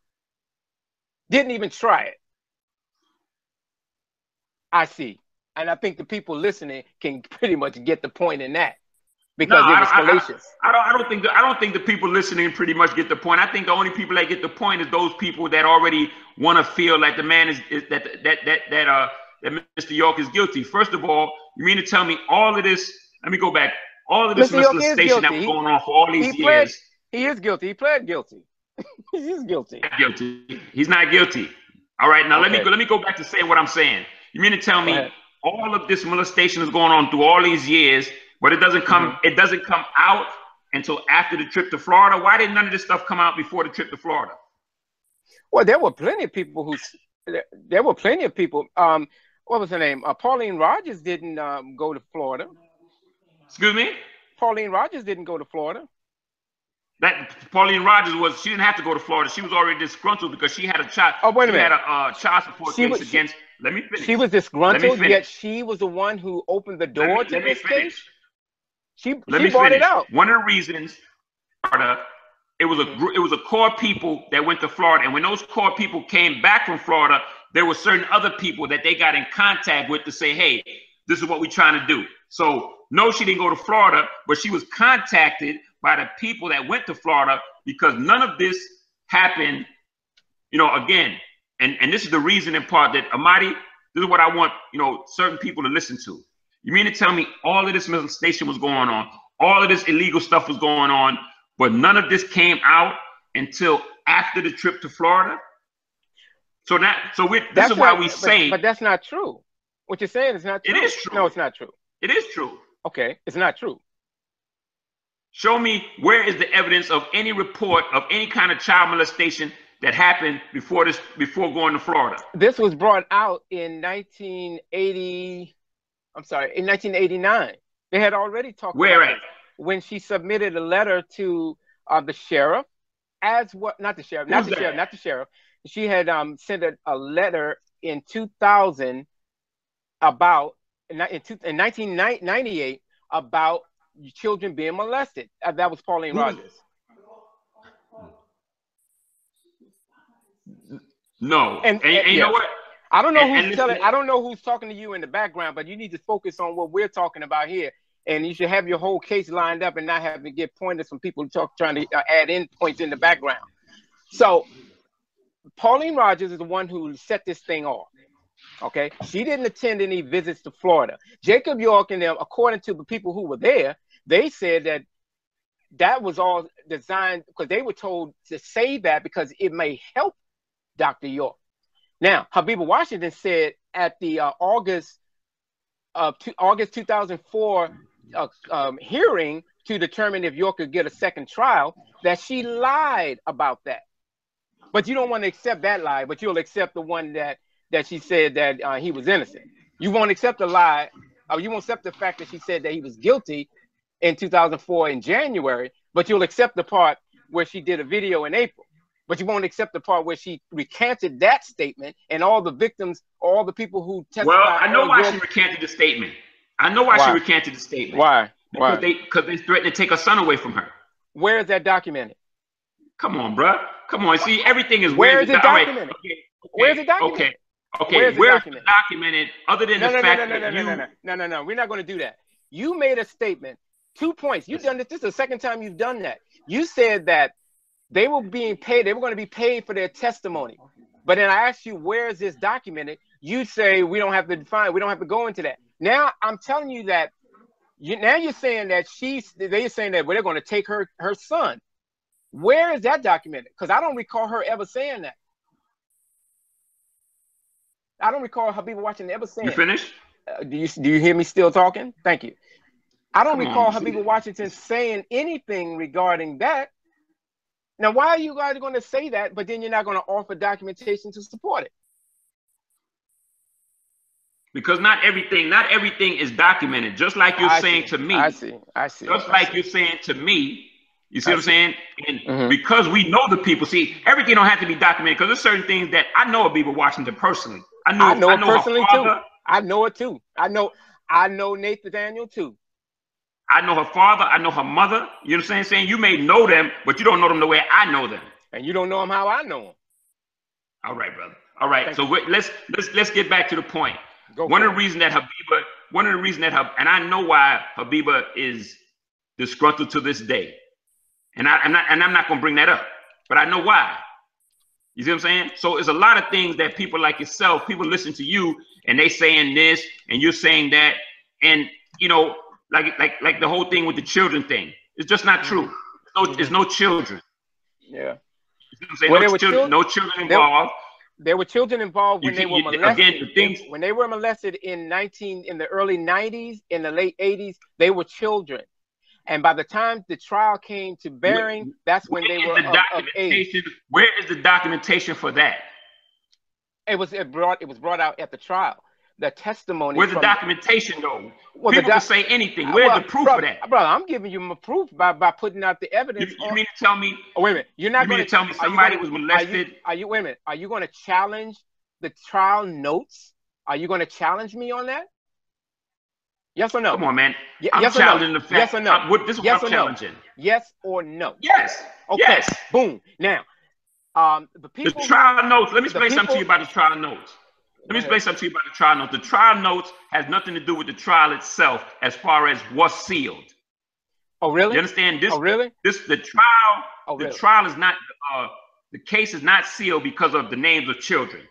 Didn't even try it. I see. And I think the people listening can pretty much get the point in that. Because it was fallacious. I don't think the people listening pretty much get the point. I think the only people that get the point is those people that already want to feel like the man that Mr. York is guilty. First of all, you mean to tell me all of this? Let me go back. All of this molestation that was going on for all these years. He is guilty. He pled guilty. He is guilty. He's not guilty. All right. Now let me go back to saying what I'm saying. You mean to tell me all of this molestation is going on through all these years, but it doesn't come out until after the trip to Florida? Why did none of this stuff come out before the trip to Florida? Well, there were plenty of people what was her name? Pauline Rogers didn't go to Florida. Excuse me? Pauline Rogers didn't go to Florida. That Pauline Rogers she didn't have to go to Florida. She was already disgruntled because she had a child. Oh, wait a minute. She had a child support case against. Let me finish. She was disgruntled, yet she was the one who opened the door to this case. She brought it out. One of the reasons, it was a core people that went to Florida, and when those core people came back from Florida, there were certain other people that they got in contact with to say, hey, this is what we're trying to do. So no, she didn't go to Florida, but she was contacted by the people that went to Florida, because none of this happened, again. And this is the reason in part that Amadi, this is what I want, certain people to listen to. You mean to tell me all of this molestation was going on, all of this illegal stuff was going on, but none of this came out until after the trip to Florida? But that's not true. What you're saying is not true. It is true. No, it's not true. It is true. Okay, it's not true. Show me where is the evidence of any report of any kind of child molestation that happened before going to Florida. This was brought out in 1989. They had already talked about it when she submitted a letter to the sheriff, not the sheriff. She had sent a letter in 2000 in 1998 about children being molested. That was Pauline Rogers. No, and you know what? I don't know who's telling. I don't know who's talking to you in the background, but you need to focus on what we're talking about here, and you should have your whole case lined up and not have to get pointers from people trying to add in points in the background. So, Pauline Rogers is the one who set this thing off. Okay, she didn't attend any visits to Florida. Jacob York and them, according to the people who were there, they said that that was all designed because they were told to say that because it may help Dr. York. Now, Habiba Washington said at the August 2004 hearing to determine if York could get a second trial that she lied about that. But you don't want to accept that lie, but you'll accept the one that she said that he was innocent. You won't accept the lie, or you won't accept the fact that she said that he was guilty in 2004 in January, but you'll accept the part where she did a video in April. But you won't accept the part where she recanted that statement and all the victims, all the people who testified. Well, I know why she recanted the statement. I know why she recanted the statement. Why? Because they threatened to take her son away from her. Where is that documented? Come on, bro. Come on. See, everything is where is it documented? Right. Where is it documented? Okay. Where's it documented? Other than the fact that No. We're not going to do that. You made a statement. 2 points. You've done this. This is the second time you've done that. You said that they were being paid. They were going to be paid for their testimony. But then I asked you, where is this documented? You say we don't have to define. We don't have to go into that. Now I'm telling you that. You're saying that they're saying that they're going to take her son. Where is that documented? Because I don't recall her ever saying that. I don't recall Habiba Washington ever saying. You finished? Do you hear me still talking? Thank you. I don't recall Habiba Washington saying anything regarding that. Now, why are you guys going to say that, but then you're not going to offer documentation to support it? Because not everything is documented. Just like you're saying to me. I see. Just like you're saying to me. You see what I'm saying? And because we know the people, see, everything don't have to be documented. Because there's certain things that I know Habiba Washington personally. I know it personally too. I know it too. I know Nathan Daniel too. I know her father. I know her mother. You know what I'm saying? You may know them, but you don't know them the way I know them. And you don't know them how I know them. All right, brother. All right. So let's get back to the point. One of the reasons that and I know why Habiba is disgruntled to this day, and I'm not gonna bring that up, but I know why. You see what I'm saying? So it's a lot of things that people like yourself, people listen to you, and they saying this, and you're saying that, and you know. Like the whole thing with the children thing. It's just not true. There's no children. Yeah. You know what I'm saying? No children involved. There were children involved when they were molested. Again, when they were molested in the early 90s, in the late 80s, they were children. And by the time the trial came to bearing, that's when they were of age. Where is the documentation for that? It was brought out at the trial. The testimony. Where's the documentation though? Well, people can say anything. Where's the proof of that? Brother, I'm giving you my proof by putting out the evidence. You mean to tell me? Oh, wait a minute. You're not going to tell me somebody was molested? Wait a minute. Are you going to challenge the trial notes? Are you going to challenge me on that? Yes or no? Come on, man. I'm challenging the fact. Yes or no? This is what I'm challenging. Yes or no? Yes. Okay. Yes. Boom. Now, the trial notes. Let me explain something to you about the trial notes. Let me explain something to you about the trial notes. The trial notes has nothing to do with the trial itself as far as what's sealed. Oh, really? You understand this? Oh, really? The trial is not, the case is not sealed because of the names of children.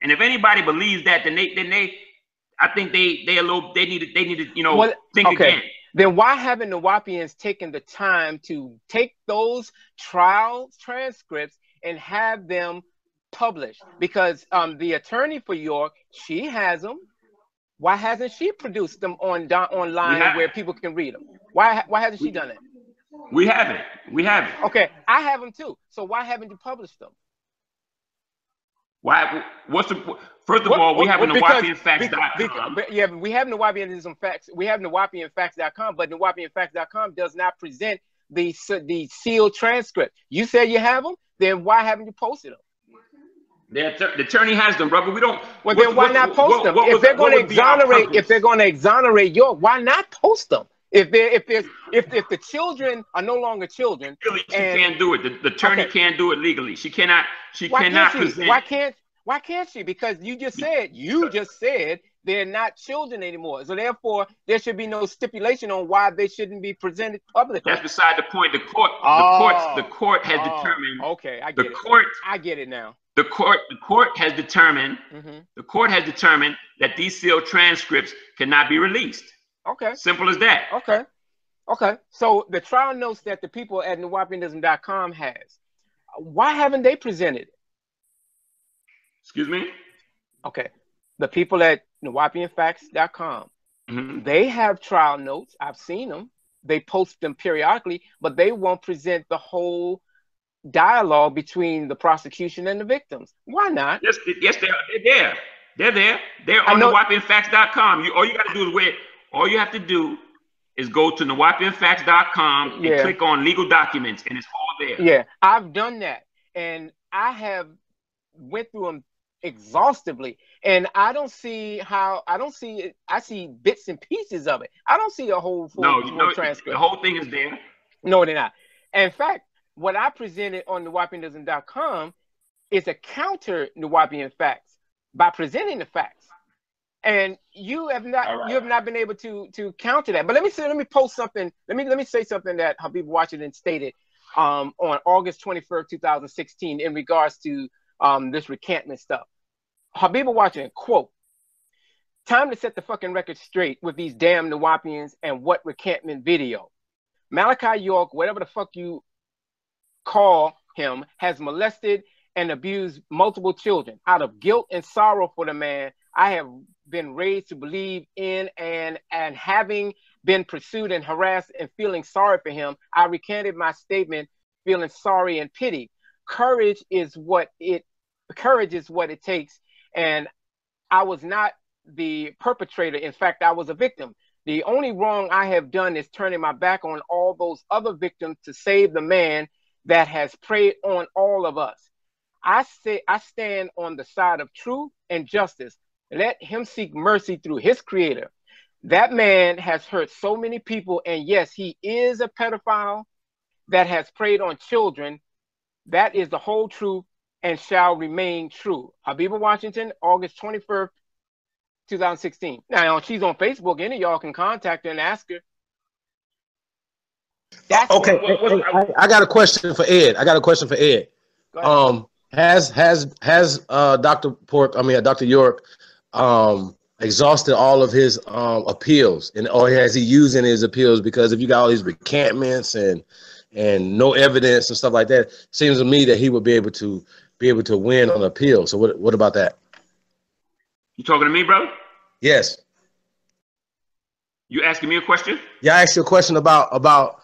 And if anybody believes that, then I think they need to, think again. Then why haven't the Nuwaupians taken the time to take those trial transcripts and have them published? Because the attorney for York, she has them. Why hasn't she produced them online where people can read them? Why hasn't she done it? We haven't. Okay, I have them too. So why haven't you published them? Why? First of all, we have a Nuwaupianfacts.com. Yeah, we have Nuwaupianism facts. We have Nuwaupianfacts.com, but Nuwaupianfacts.com does not present the sealed transcript. You said you have them. Then why haven't you posted them? The attorney has them, brother. We don't. Well, then why not post them? If they're going to exonerate York, why not post them? If the children are no longer children, Legally, she can't do it. The attorney can't do it legally. She cannot. She cannot present. Why can't she? Because you just said they're not children anymore. So therefore, there should be no stipulation on why they shouldn't be presented publicly. That's beside the point. The court has determined. Okay, I get it. I get it now. The court has determined. The court has determined that these sealed transcripts cannot be released. Okay. Simple as that. Okay. So the trial notes that the people at Nuwaupianism.com has, why haven't they presented it? Excuse me? Okay. The people at Nuwaupianfacts.com, they have trial notes. I've seen them. They post them periodically, but they won't present the whole dialogue between the prosecution and the victims. Why not? Yes, they're there. They're there. They're on Nuwaupianfacts.com. All you have to do is go to Nuwaupianfacts.com and click on legal documents, and it's all there. Yeah, I've done that, and I have went through them exhaustively, and I see bits and pieces of it. I don't see a whole full transcript. The whole thing is there. No, they're not. In fact, what I presented on Nuwaupianism.com is a counter Nuwaupian facts by presenting the facts. And you have not been able to counter that. But let me post something. Let me say something that Habib Washington stated on August 21st, 2016 in regards to this recantment stuff. Habib Washington, quote, "Time to set the fucking record straight with these damn Nuwaupians and what recantment video. Malachi York, whatever the fuck you call him, has molested and abused multiple children. Out of guilt and sorrow for the man, I have been raised to believe in and having been pursued and harassed and feeling sorry for him, I recanted my statement, feeling sorry and pity. Courage is what it takes. And I was not the perpetrator. In fact, I was a victim. The only wrong I have done is turning my back on all those other victims to save the man that has preyed on all of us. I stand on the side of truth and justice. Let him seek mercy through his creator. That man has hurt so many people, and yes, he is a pedophile that has preyed on children. That is the whole truth and shall remain true." Habiba Washington, August 21st, 2016. Now, she's on Facebook. Any of y'all can contact her and ask her. That's okay. I got a question for Ed. Has Dr. York exhausted all of his appeals, or has he used any of his appeals? Because if you got all these recantments and no evidence and stuff like that, it seems to me that he would be able to win on appeal. So what about that? You talking to me, brother? Yes. You asking me a question? Yeah, I asked you a question about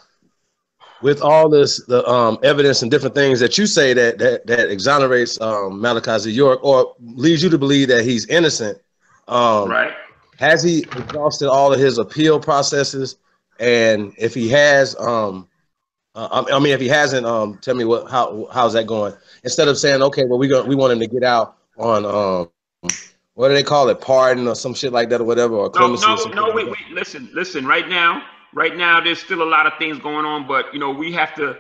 with all this evidence and different things that you say that exonerates Malachi York or leads you to believe that he's innocent. Right. Has he exhausted all of his appeal processes? And if he has, if he hasn't, tell me how's that going? Instead of saying, okay, well, we want him to get out on what do they call it, pardon or some shit like that or whatever, or clemency. Wait. Listen. Right now, there's still a lot of things going on, but we have to,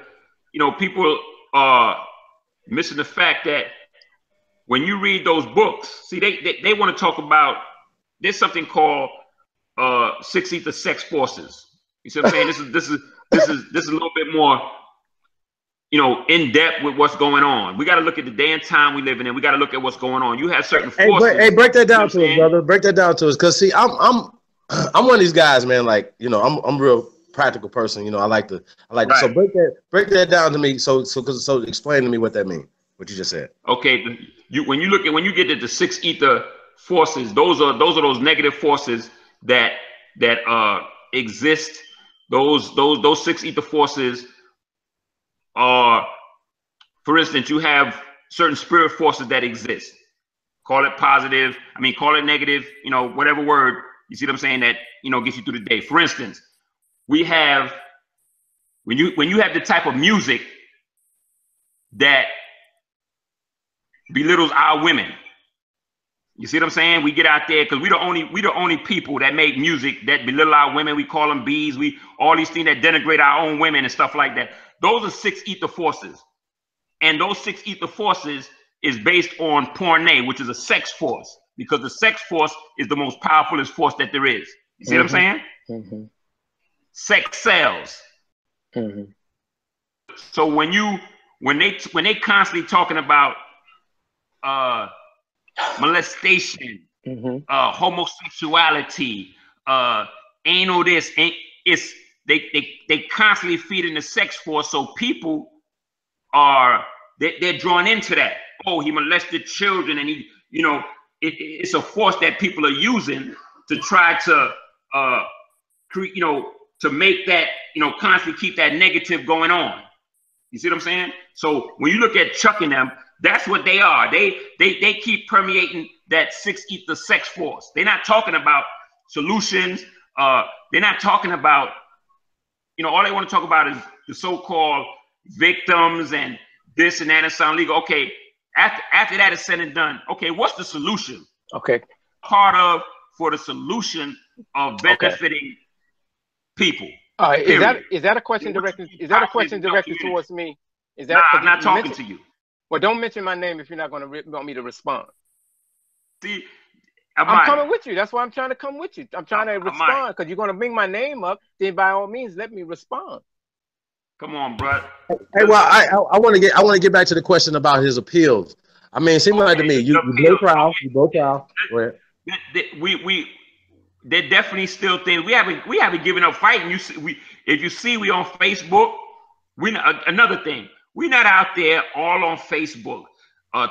people are missing the fact that when you read those books, see, they want to talk about, there's something called 6 ether sex forces. You see what I'm saying? This is a little bit more, in depth with what's going on. We got to look at the day and time we live in. We got to look at what's going on. You have certain forces. Hey, break that down to us, brother. Break that down to us, because see, I'm one of these guys, man. Like, I'm a real practical person. I like to. Right. So break that down to me. So explain to me what that means. What you just said. Okay, when you get to the 6 ether forces, those are those negative forces that exist. Those 6 ether forces are, for instance, you have certain spirit forces that exist. Call it positive. Call it negative. Whatever word. You see what I'm saying? That gets you through the day. For instance, we have when you have the type of music that belittles our women. You see what I'm saying? We get out there because we the only people that make music that belittle our women. We call them bees. We all these things that denigrate our own women and stuff like that. Those are 6 ether forces, and those 6 ether forces is based on porne, which is a sex force, because the sex force is the most powerful force that there is. You see what I'm saying? Sex sells. So when they constantly talking about molestation, homosexuality, anal this, it's they constantly feeding the sex force, so people are they're drawn into that. Oh, he molested children, and he, it's a force that people are using to try to create, to make that, constantly keep that negative going on. You see what I'm saying? So when you look at Chuck and them, that's what they are. They keep permeating that 6 ether sex force. They're not talking about solutions. They're not talking about, all they want to talk about is the so-called victims and this and that and sound legal. Okay, after that is said and done, okay, what's the solution? Okay. Part of for the solution of benefiting people. All right. Is that a question directed? Is that a question directed towards me? Is that? Nah, I'm not talking to you. Well, don't mention my name if you're not going to want me to respond. See, I'm coming with you. That's why I'm trying to come with you. I'm trying to respond because you're going to bring my name up. Then by all means, let me respond. Come on, bro. Hey, well, I want to get back to the question about his appeals. I mean, it seems like to me you blow trial. You blow trial. Go ahead. They definitely still think we haven't given up fighting. If you see we on Facebook, another thing, we're not out there all on Facebook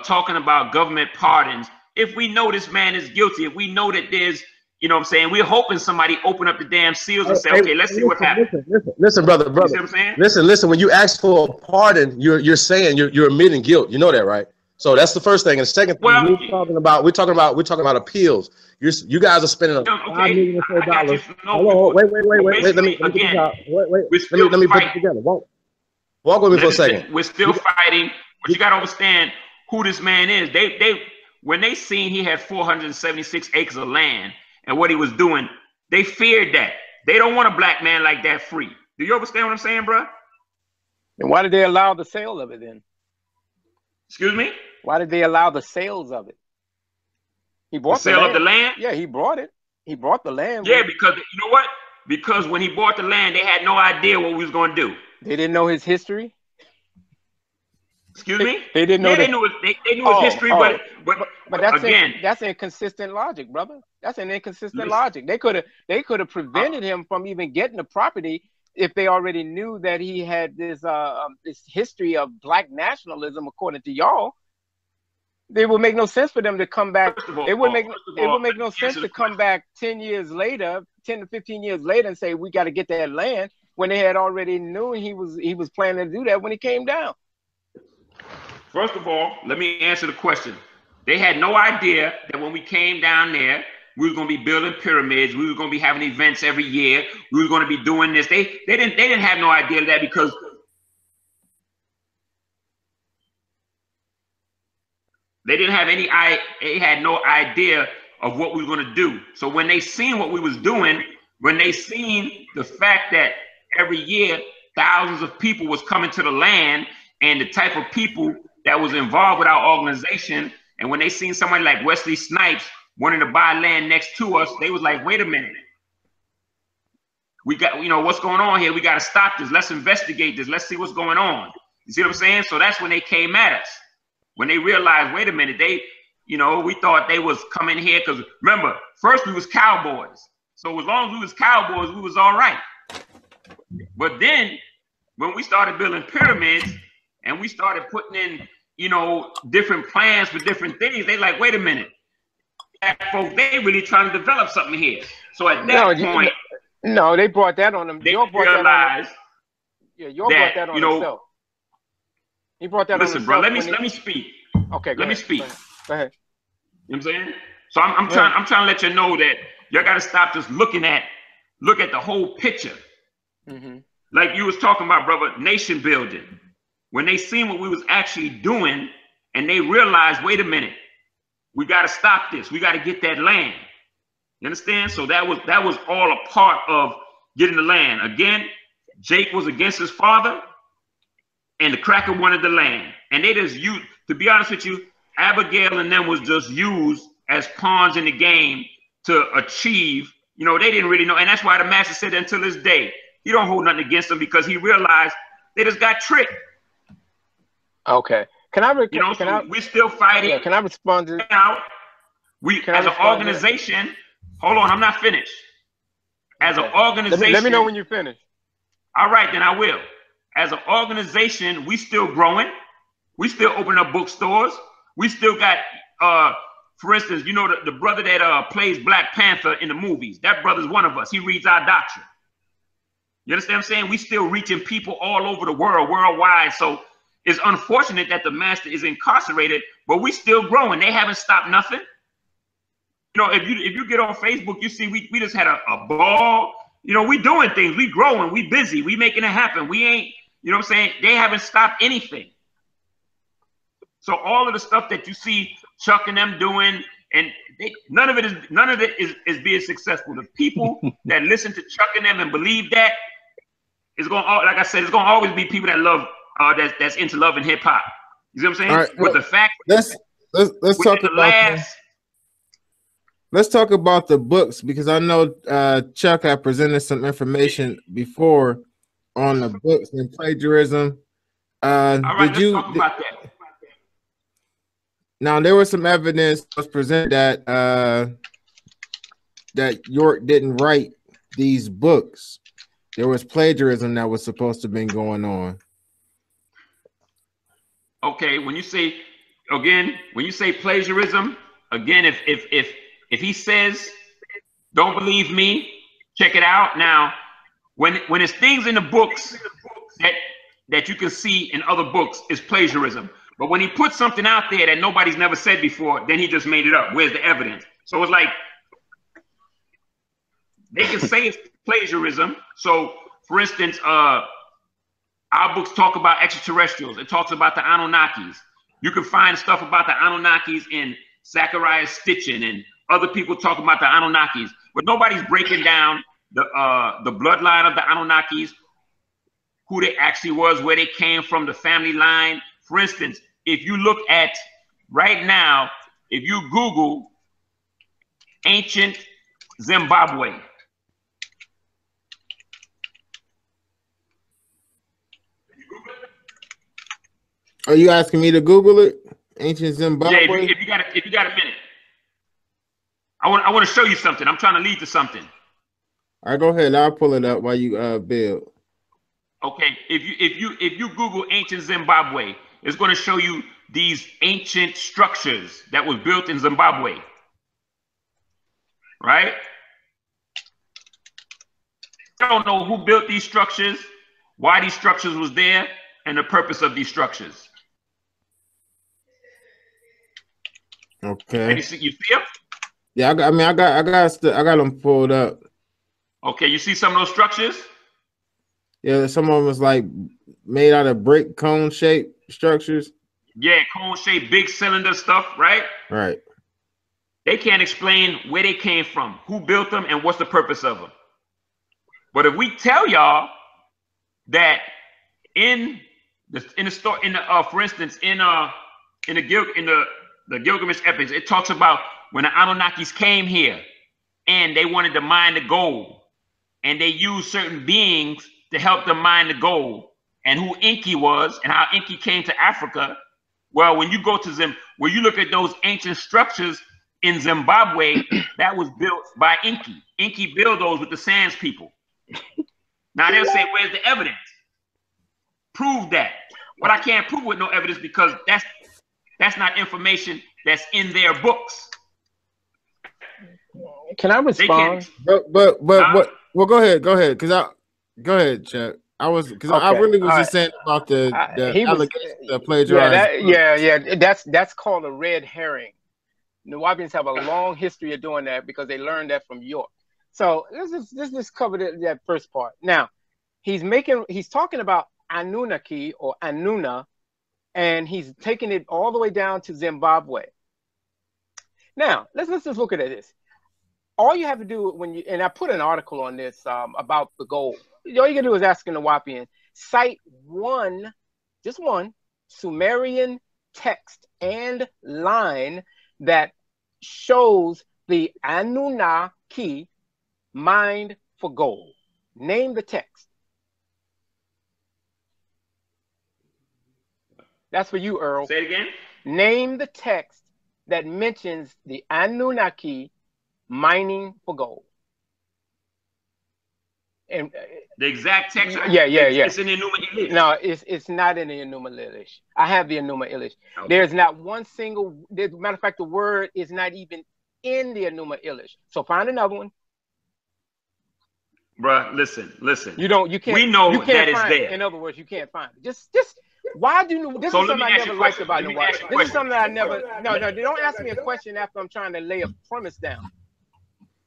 talking about government pardons. If we know this man is guilty, if we know that there's, what I'm saying, we're hoping somebody open up the damn seals and say, okay, let's see what happens. Listen, brother. You see what I'm saying? Listen. When you ask for a pardon, you're saying you're admitting guilt. You know that, right? So that's the first thing. And the second thing, we're talking about appeals. You guys are spending $5 million or so. Wait. Let me put it together. Walk with me for a second. We're still fighting, but you got to understand who this man is. When they seen he had 476 acres of land and what he was doing, they feared that. They don't want a black man like that free. Do you understand what I'm saying, bro? And why did they allow the sale of it then? Excuse me? Why did they allow the sales of it? He bought the sale of the land? Yeah, he brought it. He brought the land. Yeah, because you know what? Because when he bought the land, they had no idea what we was going to do. They didn't know his history? Excuse me? They didn't know. Yeah, they knew his history, but that's again, that's inconsistent logic, brother. That's an inconsistent logic. They could have prevented him from even getting the property if they already knew that he had this history of black nationalism, according to y'all. It would make no sense for them to come back. It would make no sense to come back 10 to 15 years later and say we got to get that land when they had already knew he was planning to do that when he came down. First of all, let me answer the question. They had no idea that when we came down there, we were going to be building pyramids. We were going to be having events every year. We were going to be doing this. They didn't have no idea of that because they had no idea of what we were going to do. So when they seen what we was doing, when they seen the fact that every year thousands of people was coming to the land and the type of people that was involved with our organization, and when they seen somebody like Wesley Snipes wanting to buy land next to us, they was like, wait a minute. We got, what's going on here? We got to stop this. Let's investigate this. Let's see what's going on. You see what I'm saying? So that's when they came at us. When they realized, wait a minute, we thought they was coming here because remember, first we was cowboys. So as long as we was cowboys, we was all right. But then when we started building pyramids and we started putting in, different plans for different things, they like, wait a minute, folks, they really trying to develop something here. So at that point, no, they brought that on them. They realized York brought that on himself. He brought that on himself. Listen, bro, let me speak. Okay, let me speak. Go ahead. You know what I'm saying? So I'm trying to let you know that y'all got to stop just look at the whole picture. Mm-hmm. Like you was talking about, brother, nation building. When they seen what we was actually doing and they realized, wait a minute, We got to stop this. We got to get that land. You understand? So that was all a part of getting the land. Again, Jake was against his father, and the cracker wanted the land. And they just used, to be honest with you, Abigail and them was just used as pawns in the game to achieve, you know, they didn't really know. And that's why the master said until this day, he don't hold nothing against them, because he realized they just got tricked. Okay. Can I, you know, so we're still fighting. Yeah, can I respond to out? We, as an organization, hold on, I'm not finished. As an organization. Let me know when you finish. All right, then I will. As an organization, we still growing. We still open up bookstores. We still got, for instance, you know, the brother that plays Black Panther in the movies. That brother's one of us. He reads our doctrine. You understand what I'm saying? We still reaching people all over the world, worldwide. So it's unfortunate that the master is incarcerated, but we still growing. They haven't stopped nothing. You know, if you get on Facebook, you see we just had a ball. You know, we doing things. We growing. We busy. We making it happen. We ain't, you know what I'm saying? They haven't stopped anything. So all of the stuff that you see Chuck and them doing, and none of it is being successful. The people that listen to Chuck and them and believe that is going, like I said, it's going to always be people that love that's into love and hip hop. You see what I'm saying? Right, but the fact let's talk about let's talk about the books, because I know Chuck had presented some information before on the books and plagiarism. All right, let's talk about that. Now there was some evidence that was presented that that York didn't write these books. There was plagiarism that was supposed to have been going on. Okay, when you say plagiarism, again, if he says, don't believe me, check it out. Now, when it's things in the books that you can see in other books, is plagiarism. But when he puts something out there that nobody's never said before, then he just made it up. Where's the evidence? So it's like, they can say it's plagiarism. So, for instance, our books talk about extraterrestrials. It talks about the Anunnakis. You can find stuff about the Anunnakis in Zacharias Stitchin, and other people talk about the Anunnakis. But nobody's breaking down the bloodline of the Anunnakis, who they actually was, where they came from, the family line. For instance, if you look at right now, if you Google ancient Zimbabwe, are you asking me to Google it? Ancient Zimbabwe? Yeah, if you got a minute. I want to show you something. I'm trying to lead to something. All right, go ahead. I'll pull it up while you build. Okay, if you Google ancient Zimbabwe, it's going to show you these ancient structures that was built in Zimbabwe. Right? I don't know who built these structures, why these structures was there, and the purpose of these structures. Okay. You see them? Yeah, I got them pulled up. Okay, you see some of those structures? Yeah, some of them was like made out of brick cone shaped structures. Yeah, cone shaped, big cylinder stuff, right? Right. They can't explain where they came from, who built them, and what's the purpose of them. But if we tell y'all that for instance, in the Gilgamesh epics, it talks about when the Anunnakis came here and they wanted to mine the gold, and they used certain beings to help them mine the gold, and who Enki was and how Enki came to Africa. Well, when you go to when you look at those ancient structures in Zimbabwe, that was built by Enki. Enki built those with the Sands people. Now they'll say, where's the evidence? Prove that. But I can't prove with no evidence, because that's not information that's in their books. Can I respond? But what? Well, go ahead, go ahead, Chuck. I really was just saying about the allegations of plagiarizing. Yeah. That's called a red herring. Nuwaupians have a long history of doing that because they learned that from York. So let's just cover that first part. Now, he's talking about Anunnaki or Anuna, and he's taking it all the way down to Zimbabwe. Now, let's just look at this. All you have to do when you, and I put an article on this about the goal. All you can do is ask a Nuwaupian, cite one, just one, Sumerian text and line that shows the Anunnaki mined for gold. Name the text. That's for you, Earl. Say it again. Name the text that mentions the Anunnaki mining for gold. And the exact text. Yeah. It's in the Enuma Elish. No, it's not in the Enuma Elish. I have the Enuma Elish. Okay. There's not one single. Matter of fact, the word is not even in the Enuma Elish. So find another one. Bruh, listen. You can't. We know you can't that it's find there. It. In other words, you can't find it. Just. Why do you? This is something I never liked about Nuwaupians. This is something that I never. No. Don't ask me a question after I'm trying to lay a premise down.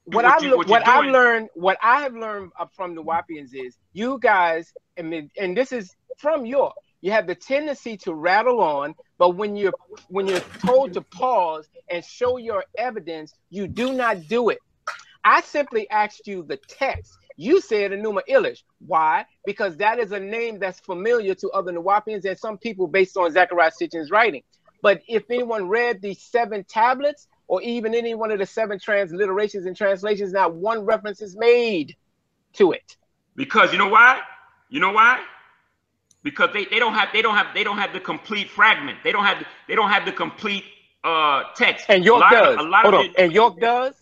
What I have learned from Nuwaupians is you guys, and this is from York. You have the tendency to rattle on, but when you're told to pause and show your evidence, you do not do it. I simply asked you the text. You said Enuma Elish. Why? Because that is a name that's familiar to other Nuwaupians and some people based on Zechariah Sitchin's writing. But if anyone read the 7 tablets or even any one of the 7 transliterations and translations, not one reference is made to it. Because you know why? Because they don't have the complete fragment. They don't have the complete text. And York does. And York does.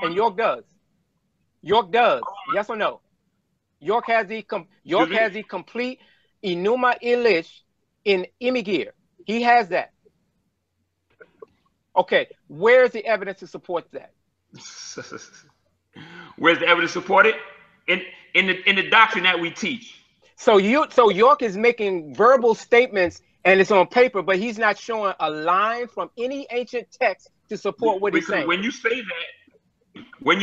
And York does. York does. Yes or no? York has the complete Enuma Elish in Imigir. He has that. Okay, where's the evidence to support that? Where's the evidence to support it? In the doctrine that we teach. So York is making verbal statements and it's on paper, but he's not showing a line from any ancient text to support what he's saying. When you say that, when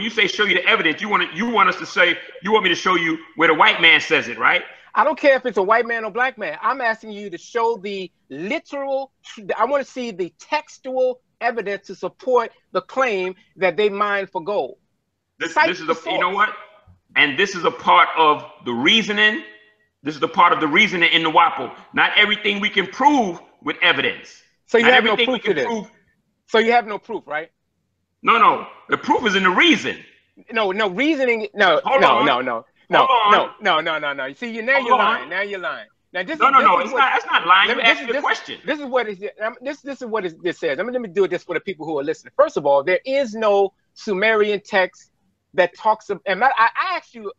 you say show you the evidence, you want us to say, you want me to show you where the white man says it, right? I don't care if it's a white man or black man. I'm asking you to show the literal, I want to see the textual evidence to support the claim that they mine for gold. You know what? And this is a part of the reasoning. This is a part of the reasoning in Nuwaup. Not everything we can prove with evidence. So you have no proof to this. So you have no proof, right? No. The proof is in the reason. No, reasoning. No. You see, you're lying. Now you're lying. Now this that's not lying. You asked the question. This is what this says. Let me do this for the people who are listening. First of all, there is no Sumerian text that talks of, and I asked you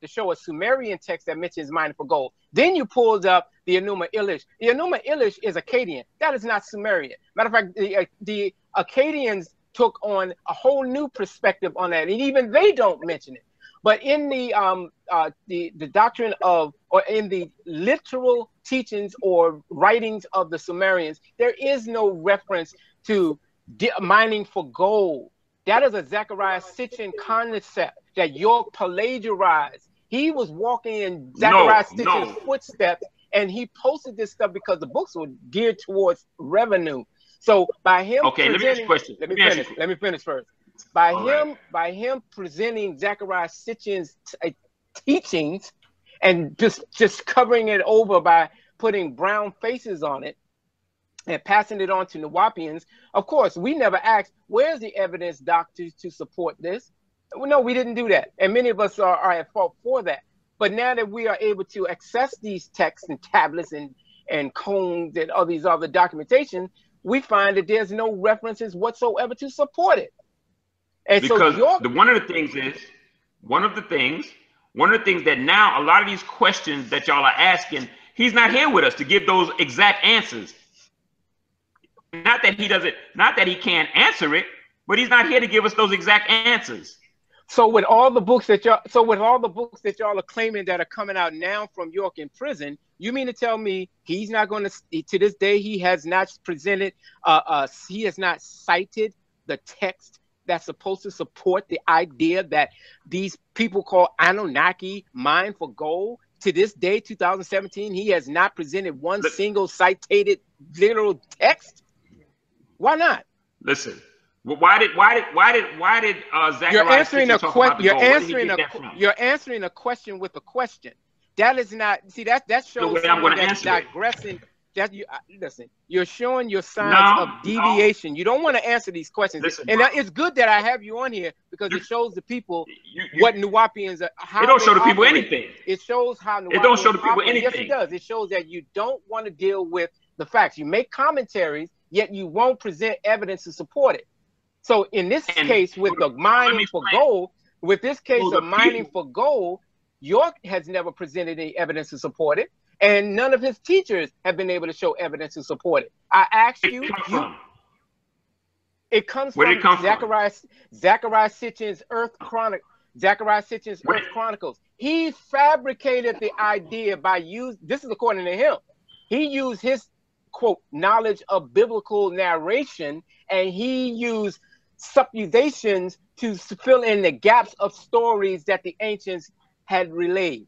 to show a Sumerian text that mentions mining for gold. Then you pulled up the Enuma Elish. The Enuma Elish is Akkadian. That is not Sumerian. Matter of fact, the Akkadians took on a whole new perspective on that, and even they don't mention it. But in the doctrine of, or in the literal teachings or writings of the Sumerians, there is no reference to mining for gold. That is a Zechariah Sitchin concept that York plagiarized. He was walking in Zechariah Sitchin's footsteps, and he posted this stuff because the books were geared towards revenue. So by him, let me ask you a question. Let me finish first. By him presenting Zechariah Sitchin's teachings and just covering it over by putting brown faces on it and passing it on to Nuwaupians. Of course, we never asked, where's the evidence, doctor, to support this? No, we didn't do that. And many of us are at fault for that. But now that we are able to access these texts and tablets and cones and all these other documentation, we find that there's no references whatsoever to support it. And because one of the things that now a lot of these questions that y'all are asking, he's not here with us to give those exact answers. Not that he can't answer it, but he's not here to give us those exact answers. So with all the books that y'all are claiming that are coming out now from York in prison, you mean to tell me he's not going to this day, he has not presented, he has not cited the text that's supposed to support the idea that these people called Anunnaki mine for gold? To this day, 2017, he has not presented one single cited literal text? Why not? Listen. Why did Zacharias You're answering a question. You're answering a question with a question. That is not. See, that shows someone that's digressing. That you listen. You're showing your signs of deviation. You don't want to answer these questions. Listen, and it's good that I have you on here because it shows the people what Nuwaupians are. How it don't show the people operate. anything. It shows how Nuwaupians it don't show the people operate. anything. Yes, it does. It shows that you don't want to deal with the facts. You make commentaries, yet you won't present evidence to support it. So in this case, with the mining for gold, York has never presented any evidence to support it, and none of his teachers have been able to show evidence to support it. I asked you, it comes from Zacharias Sitchin's Earth Chronicles. He fabricated the idea by this is according to him. He used his quote knowledge of biblical narration, and he used suppositions to fill in the gaps of stories that the ancients had relayed.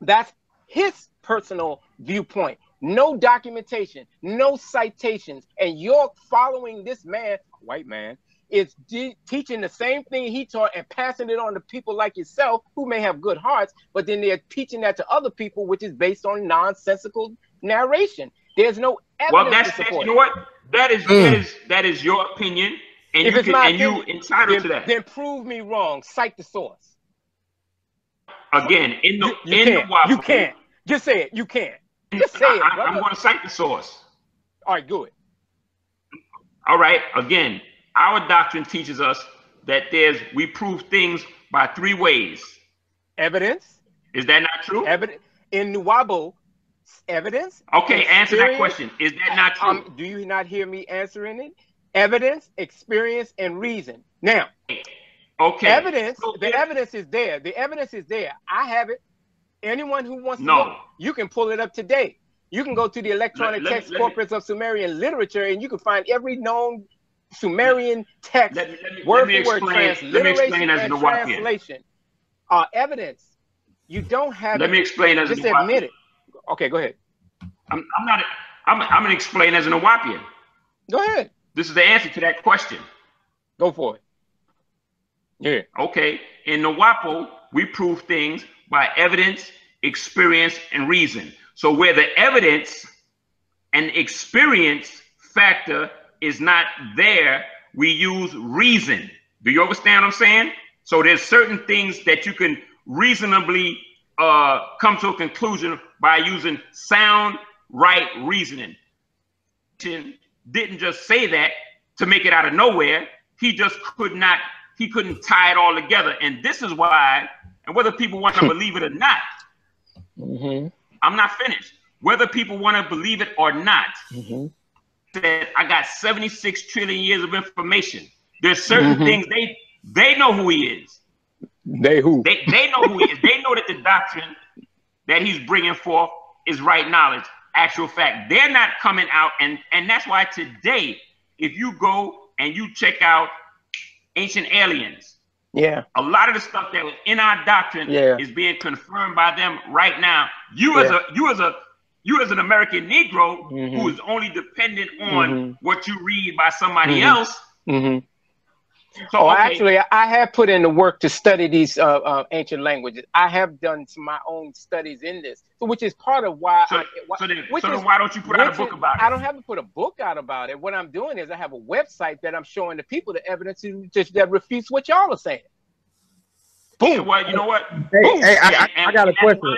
That's his personal viewpoint. No documentation, no citations, and you're following this man, white man, is teaching the same thing he taught and passing it on to people like yourself who may have good hearts, but then they're teaching that to other people, which is based on nonsensical narration. There's no evidence to support you know what? That is your opinion. And if you entitled to that. Then prove me wrong. Cite the source. Again, you can't. Just say it. You can't. Just say it. I'm going to cite the source. All right, good. All right. Again, our doctrine teaches us that we prove things by 3 ways. Evidence. Is that not true? Evidence in Nuwaup. Evidence. Okay, answer that question. Is that not true? Do you not hear me answering it? Evidence, experience, and reason. Now, okay. The evidence is there. The evidence is there. I have it. Anyone who wants to look, you can pull it up today. You can go to the electronic text corpus of Sumerian literature, and you can find every known Sumerian text, word for word transliteration and translation. Evidence. You don't have. Let me explain as just admit it. Okay, go ahead. I'm going to explain as a Nuwaupian. Go ahead. This is the answer to that question. Go for it. Yeah. Okay. In Nuwaup, we prove things by evidence, experience, and reason. So where the evidence and experience factor is not there, we use reason. Do you understand what I'm saying? So there's certain things that you can reasonably come to a conclusion by using sound, right reasoning. Didn't just say that to make it out of nowhere. He just couldn't tie it all together. And this is why, and whether people want to believe it or not, I'm not finished. Whether people want to believe it or not, that I got 76 trillion years of information. There's certain things they know who he is. They know who he is. They know that the doctrine that he's bringing forth is right knowledge, actual fact. They're not coming out, and that's why today, if you go and you check out Ancient Aliens, a lot of the stuff that was in our doctrine is being confirmed by them right now. You as an American Negro who is only dependent on what you read by somebody else. So, actually, I have put in the work to study these ancient languages. I have done my own studies in this, which is part of why. So why don't you put out a book about it? I don't have to put a book out about it. What I'm doing is I have a website that I'm showing the people the evidence that refutes what y'all are saying. Boom. Well, you know what? Hey, I got a question.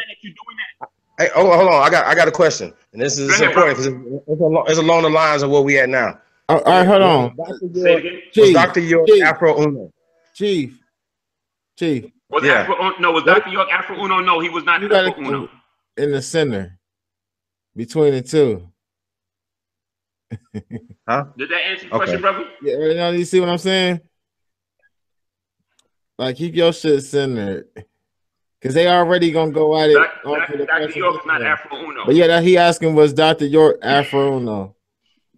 Hey, hold on. I got a question, and this is important because it's along the lines of where we at now. All right, hold on. Dr. York Afro Uno? Chief. Was Dr. York Afro Uno? No, he was not Afro Uno. In the center, between the two. Huh? Did that answer your question, brother? Yeah, right now, you see what I'm saying? Like, keep your shit centered. Because they already going to go at it. Dr. York is not Afro Uno. But yeah, he asking, was Dr. York Afro Uno?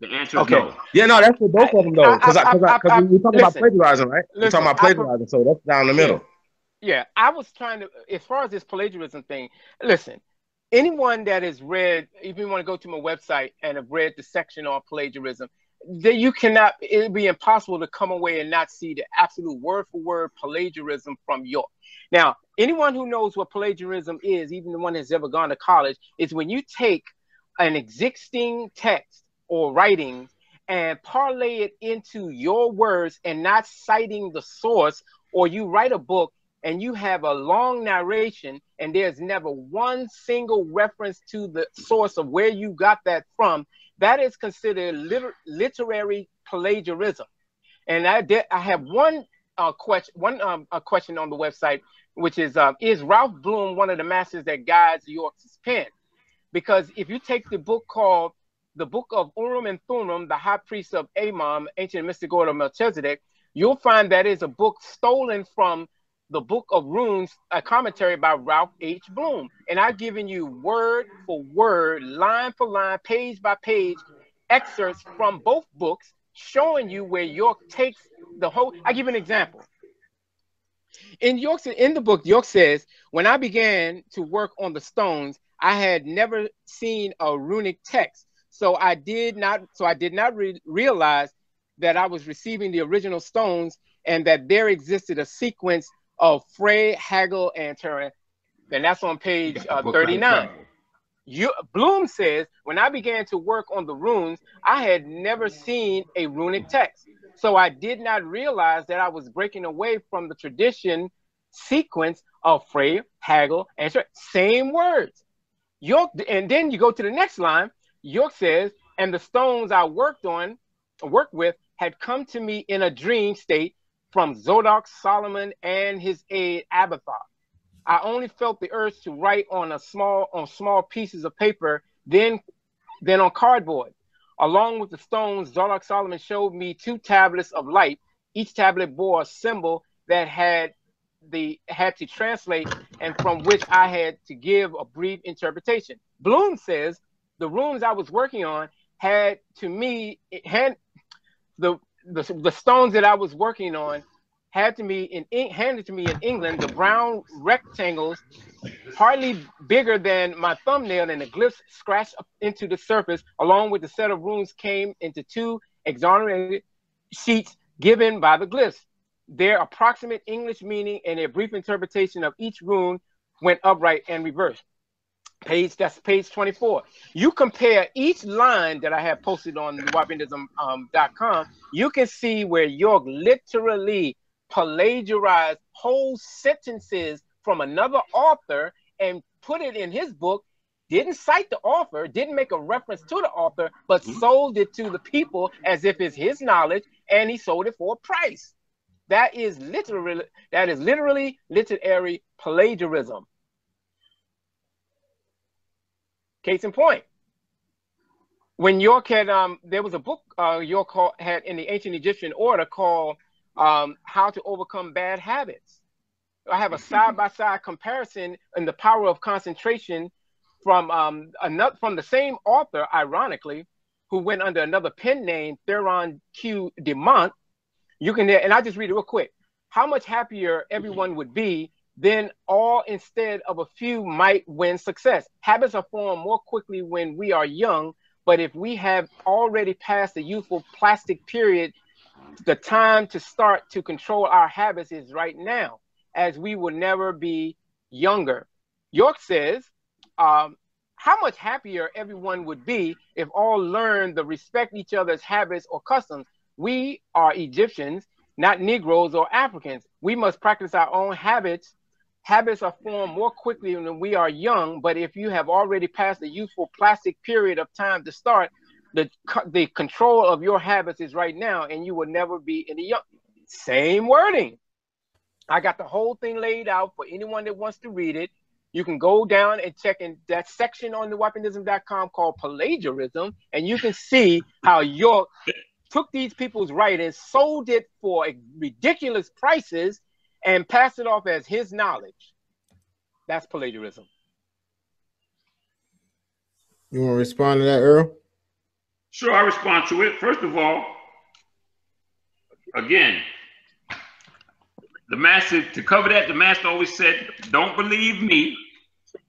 The answer is no. Yeah, no, that's for both of them, though. Because we're talking about plagiarizing, right? We're talking about plagiarizing, so that's down the middle. Yeah, I was trying to, as far as this plagiarism thing, listen, anyone that has read, if you want to go to my website and have read the section on plagiarism, that you cannot, it'd be impossible to come away and not see the absolute word for word plagiarism from York. Now, anyone who knows what plagiarism is, even the one that's ever gone to college, is when you take an existing text or writing and parlay it into your words and not citing the source, or you write a book and you have a long narration and there's never one single reference to the source of where you got that from. That is considered literary plagiarism. And I have one question on the website, which is Ralph Bloom one of the masters that guides York's pen? Because if you take the book called The Book of Urim and Thummim, the High Priest of Amon, Ancient Mystic Order of Melchizedek, you'll find that is a book stolen from the Book of Runes, a commentary by Ralph H. Bloom. And I've given you word for word, line for line, page by page excerpts from both books, showing you where York takes the whole. I give an example. In the book, York says, when I began to work on the stones, I had never seen a runic text. So I did not realize that I was receiving the original stones and that there existed a sequence of Frey, Haggle, and Turin. And that's on page 39. Bloom says, when I began to work on the runes, I had never seen a runic text. So I did not realize that I was breaking away from the tradition sequence of Frey, Haggle, and Turin. Same words. York, and then you go to the next line. York says, and the stones I worked with had come to me in a dream state from Zodok, Solomon, and his aide Abathar. I only felt the urge to write on small pieces of paper, then on cardboard. Along with the stones, Zodok Solomon showed me 2 tablets of light. Each tablet bore a symbol that had to translate and from which I had to give a brief interpretation. Bloom says the runes I was working on the stones that I was working on handed to me in England, the brown rectangles, hardly bigger than my thumbnail, and the glyphs scratched up into the surface, along with the set of runes came into 2 exonerated sheets given by the glyphs. Their approximate English meaning and a brief interpretation of each rune went upright and reversed. That's page 24. You compare each line that I have posted on Nuwaupianism.com, you can see where York literally plagiarized whole sentences from another author and put it in his book, didn't cite the author, didn't make a reference to the author, but sold it to the people as if it's his knowledge, and he sold it for a price. That is literally literary plagiarism. Case in point, when York had, there was a book York had in the ancient Egyptian order called How to Overcome Bad Habits. I have a side-by-side comparison in the power of concentration from the same author, ironically, who went under another pen name, Theron Q. Demont. You can, and I'll just read it real quick. How much happier everyone would be then all instead of a few might win success. Habits are formed more quickly when we are young, but if we have already passed the youthful plastic period, the time to start to control our habits is right now, as we will never be younger. York says, how much happier everyone would be if all learned to respect each other's habits or customs. We are Egyptians, not Negroes or Africans. We must practice our own habits. Habits are formed more quickly when we are young, but if you have already passed the youthful plastic period of time to start, the control of your habits is right now, and you will never be in the young. Same wording. I got the whole thing laid out for anyone that wants to read it. You can go down and check in that section on Nuwaupianism.com called plagiarism, and you can see how York took these people's writings, sold it for ridiculous prices, and passed it off as his knowledge. That's plagiarism. You want to respond to that, Earl? Sure, I respond to it. First of all, again, the master, to cover that, the master always said, don't believe me,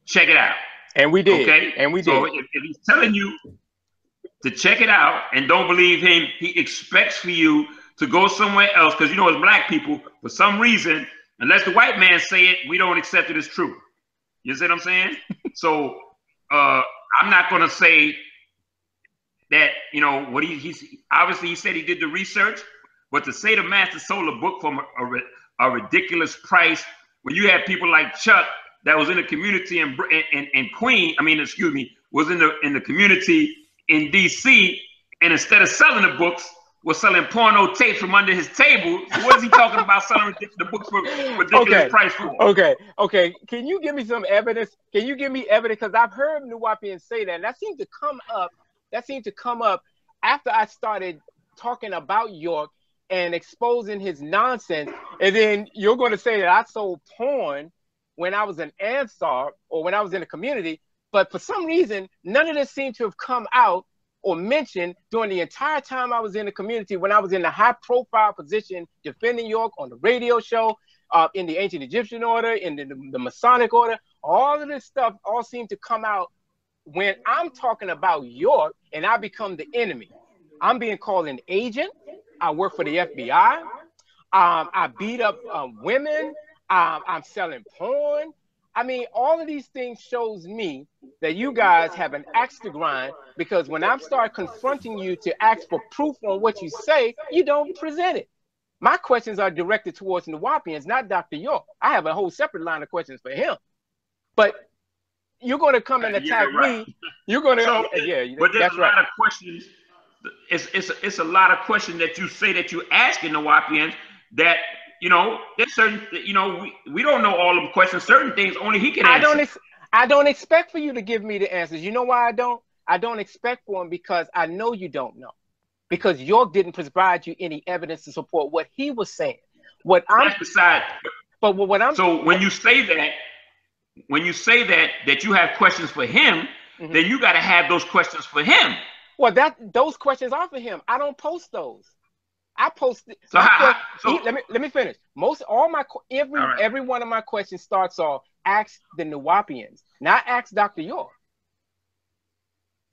check it out. And we did. Okay? And we did. So if he's telling you to check it out and don't believe him. He expects for you to go somewhere else because, you know, as black people, for some reason, unless the white man say it, we don't accept it as true. You see what I'm saying? So I'm not going to say that, you know, what he's obviously he said he did the research, but to say the master sold a book for a ridiculous price when you have people like Chuck that was in the community in Queen, was in the community in DC, and instead of selling the books, was selling porno tapes from under his table. So what is he talking about selling the books for ridiculous price for? Okay. Can you give me some evidence? Can you give me evidence? Because I've heard Nuwaupians say that, and that seemed to come up. That seemed to come up after I started talking about York and exposing his nonsense. And then you're going to say that I sold porn when I was an Ansar or when I was in the community. But for some reason, none of this seemed to have come out or mentioned during the entire time I was in the community when I was in the high profile position defending York on the radio show, in the ancient Egyptian order, in the Masonic order. All of this stuff all seemed to come out when I'm talking about York and I become the enemy. I'm being called an agent. I work for the FBI. I beat up women. I'm selling porn. I mean, all of these things shows me that you guys have an axe to grind, because when I start confronting you to ask for proof on what you say, you don't present it. My questions are directed towards Nuwaupians, not Dr. York. I have a whole separate line of questions for him. But you're going to come and attack me. You're going to, but there's that's a lot of questions. It's a lot of questions that you say that you ask in Nuwaupians that, you know, there's certain, you know, we don't know all of the questions. Certain things only he can answer. I don't expect for you to give me the answers. You know why I don't? I don't expect for them because I know you don't know. Because York didn't provide you any evidence to support what he was saying. What I'm so when you say that you have questions for him, then you got to have those questions for him. Well, those questions are for him. I don't post those. I posted. So let me finish. Every one of my questions starts off, ask the Nuwaupians, not ask Dr. York.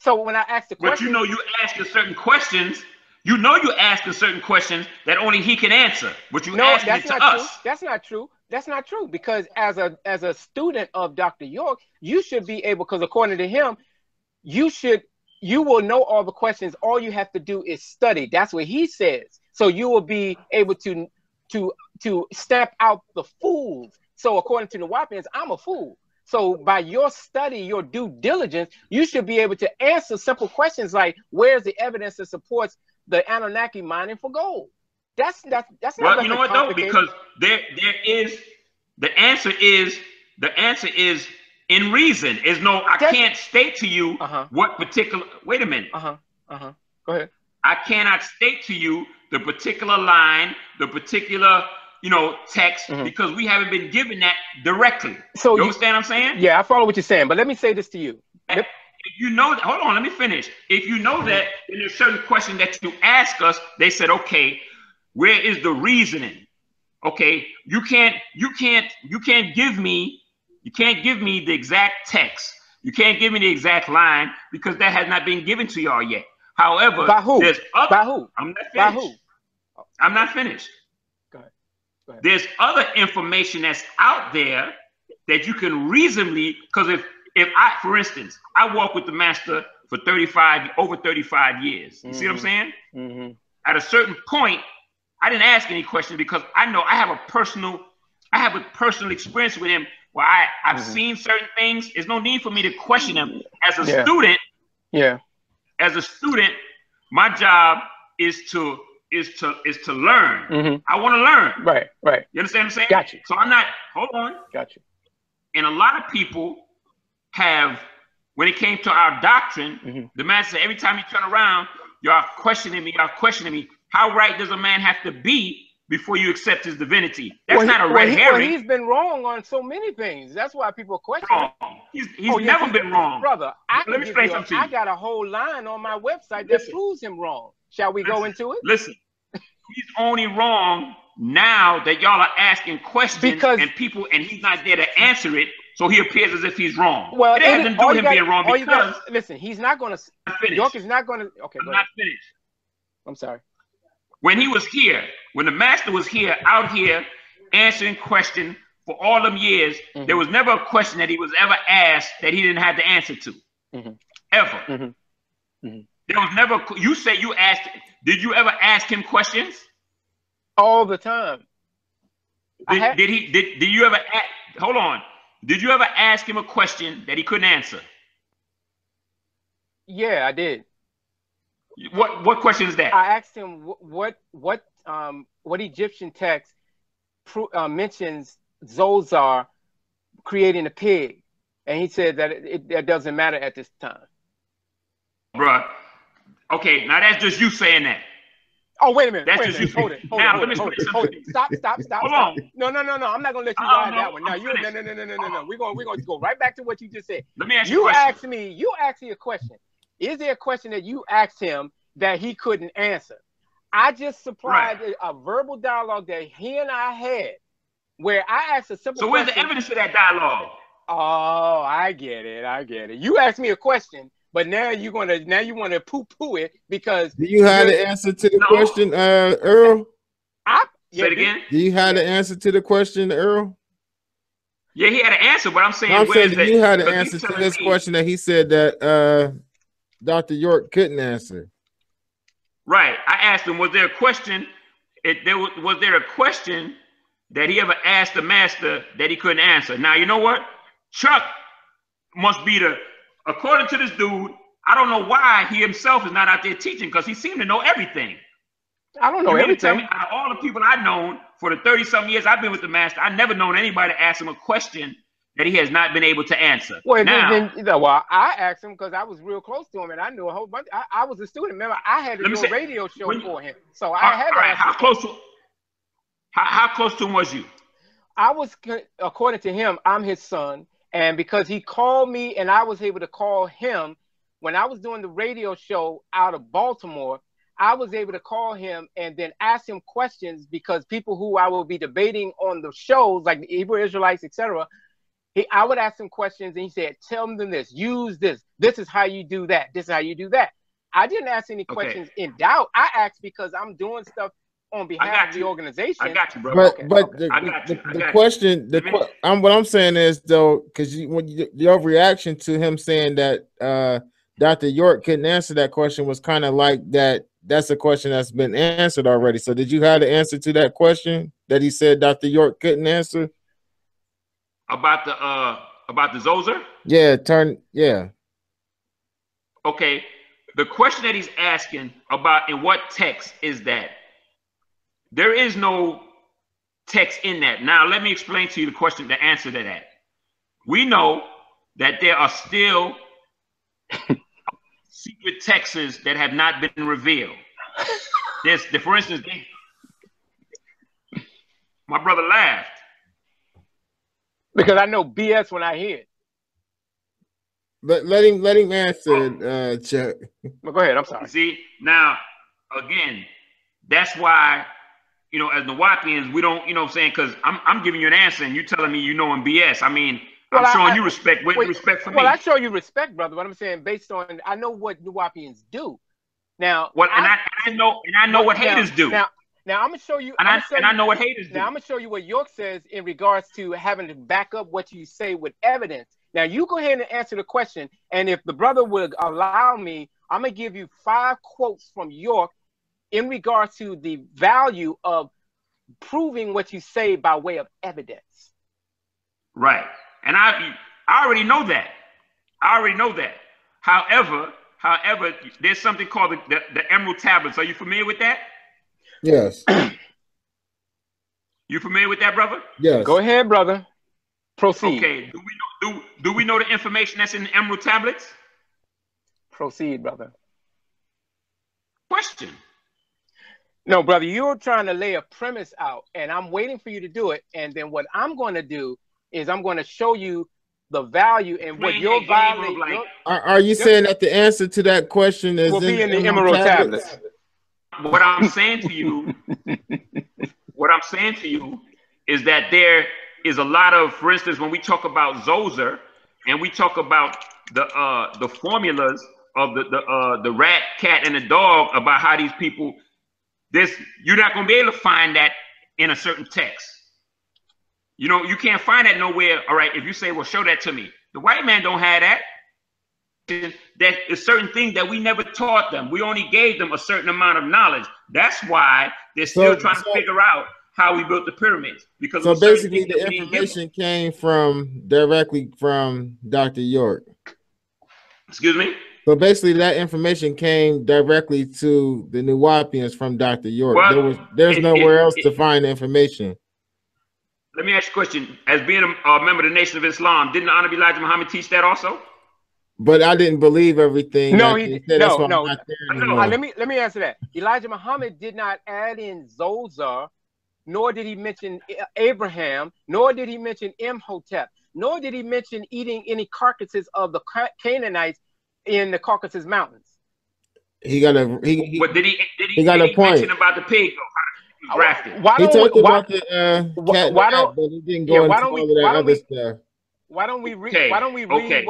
So when I ask the question, but you know you asking certain questions. You know you're asking certain questions that only he can answer. But you asking it to us. That's not true. That's not true. Because as a student of Dr. York, you should be able, because according to him, you will know all the questions. All you have to do is study. That's what he says. So you will be able to stamp out the fools. So according to the Nuwaupians, I'm a fool. So by your study, your due diligence, you should be able to answer simple questions like, where's the evidence that supports the Anunnaki mining for gold? That's not. Well, you know what though? Because there is the answer is in reason. Is no, I can't state to you what particular. Wait a minute. Go ahead. I cannot state to you the particular line, the particular, you know, text, because we haven't been given that directly. So you understand what I'm saying? Yeah, I follow what you're saying, but let me say this to you. If you know, hold on, let me finish. If you know that in a certain question that you ask us, they said, okay, where is the reasoning? Okay, you can't give me the exact text. You can't give me the exact line because that has not been given to y'all yet. However, by who? By who? I'm not finished. By who? I'm not finished. Go ahead. There's other information that's out there that you can reasonably, because if I, for instance, I walk with the master for over 35 years. You see what I'm saying? At a certain point, I didn't ask any questions because I know I have a personal experience with him where I've seen certain things. There's no need for me to question him. As a student, as a student, my job is to learn. I want to learn. Right. You understand what I'm saying? Got you. So I'm not, hold on. Got you. And a lot of people have, when it came to our doctrine, the man said, every time you turn around, y'all questioning me. How right does a man have to be before you accept his divinity? That's not a red herring. He's been wrong on so many things. That's why people question him. He's never been wrong. Brother, let me explain something to you. I got a whole line on my website that proves him wrong. Shall we go into it? Listen, he's only wrong now that y'all are asking questions and people, and he's not there to answer it, so he appears as if he's wrong. Well, it has nothing to do with him being wrong because listen, he's not going to. York is not going to. Okay, I'm not finished. I'm sorry. When he was here, when the master was here, out here answering questions for all them years, there was never a question that he was ever asked that he didn't have the answer to, ever. There was never. You say you asked. Did you ever ask him questions? All the time. Did you ever hold on? Did you ever ask him a question that he couldn't answer? Yeah, I did. What question is that? I asked him what Egyptian text mentions Zozar creating a pig, and he said that it doesn't matter at this time. Bruh. Okay, now that's just you saying that. Oh, wait a minute. That's Wait a minute. Hold it. Stop. Hold on. No. I'm not gonna let you ride that one. No. We're gonna go right back to what you just said. Let me ask you a question. You asked me a question. Is there a question that you asked him that he couldn't answer? I just supplied a verbal dialogue that he and I had where I asked a simple question. So where's the evidence for that dialogue? Oh, I get it. You asked me a question, but now you want to poo-poo it because do you have the answer to the question, Earl? Say it again. Do you have the answer to the question, Earl? Yeah, he had an answer, but I'm saying, you had an answer to this question that he said that Dr. York couldn't answer. Right. I asked him, was there a question? Was there a question that he ever asked the master that he couldn't answer? Now, you know what? Chuck must be according to this dude, I don't know why he himself is not out there teaching, because he seemed to know everything. I don't know everything. Tell me, out of all the people I've known for the 30-something years I've been with the master, I've never known anybody to ask him a question that he has not been able to answer. Well, well, I asked him because I was real close to him, and I knew a whole bunch. I was a student. Remember, I had to do a radio show for him, so I had to ask him. How close to him was you? I was, according to him, I'm his son, and because he called me, and I was able to call him when I was doing the radio show out of Baltimore. I was able to call him and then ask him questions because people who I will be debating on the shows, like the Hebrew Israelites, etc. I would ask him questions, and he said, "Tell them this. Use this. This is how you do that. This is how you do that." I didn't ask any questions in doubt. I asked because I'm doing stuff on behalf of the organization. I got you, bro. But the question, what I'm saying is though, because your reaction to him saying that Dr. York couldn't answer that question was kind of like that. That's a question that's been answered already. So did you have the answer to that question that he said Dr. York couldn't answer? About the Zozer? Yeah. Okay. The question that he's asking about in what text is that? There is no text in that. Now let me explain to you the answer to that. We know that there are still secret texts that have not been revealed. For instance, my brother laughed. Because I know BS when I hear it. But let him answer, Chuck. Well, go ahead. I'm sorry. See, now, again, that's why, as Nuwaupians, we don't, what I'm saying, because I'm giving you an answer and you telling me you know in BS. I mean, I'm showing you respect. Where's the respect for me? Well, I show you respect, brother. What I'm saying, based on, I know what Nuwaupians do. Now, I know what haters do. Now I'm gonna show you. I know what haters do. Now I'm gonna show you what York says in regards to having to back up what you say with evidence. Now you go ahead and answer the question, and if the brother would allow me, I'm gonna give you 5 quotes from York in regards to the value of proving what you say by way of evidence. Right, and I already know that. However, there's something called the Emerald Tablets. Are you familiar with that? Yes. You familiar with that, brother? Yes. Go ahead, brother. Proceed. Okay. Do we know the information that's in the Emerald Tablets? Proceed, brother. Question. No, brother, you're trying to lay a premise out, and I'm waiting for you to do it. And then what I'm going to do is I'm going to show you the value and what your value. Are you saying that the answer to that question is will be in the Emerald Tablets? What I'm saying to you, what I'm saying to you is that there is a lot of, for instance, when we talk about Zoser and we talk about the formulas of the rat, cat, and the dog about how these people, you're not going to be able to find that in a certain text. You know, you can't find that nowhere. All right, if you say, well, show that to me. The white man don't have that. That is certain things that we never taught them. We only gave them a certain amount of knowledge. That's why they're still trying to figure out how we built the pyramids. Because so basically the information came directly from Dr. York. Excuse me? So basically that information came directly to the Nuwaupians from Dr. York. Well, there's nowhere else to find the information. Let me ask you a question. As being a member of the Nation of Islam, didn't the Honorable Elijah Muhammad teach that also? But I didn't believe everything. No, no. Let me answer that. Elijah Muhammad did not add in Zoser, nor did he mention Abraham, nor did he mention Imhotep, nor did he mention eating any carcasses of the Canaanites in the Caucasus Mountains. He got a point. Mention about the pig though? Why don't we read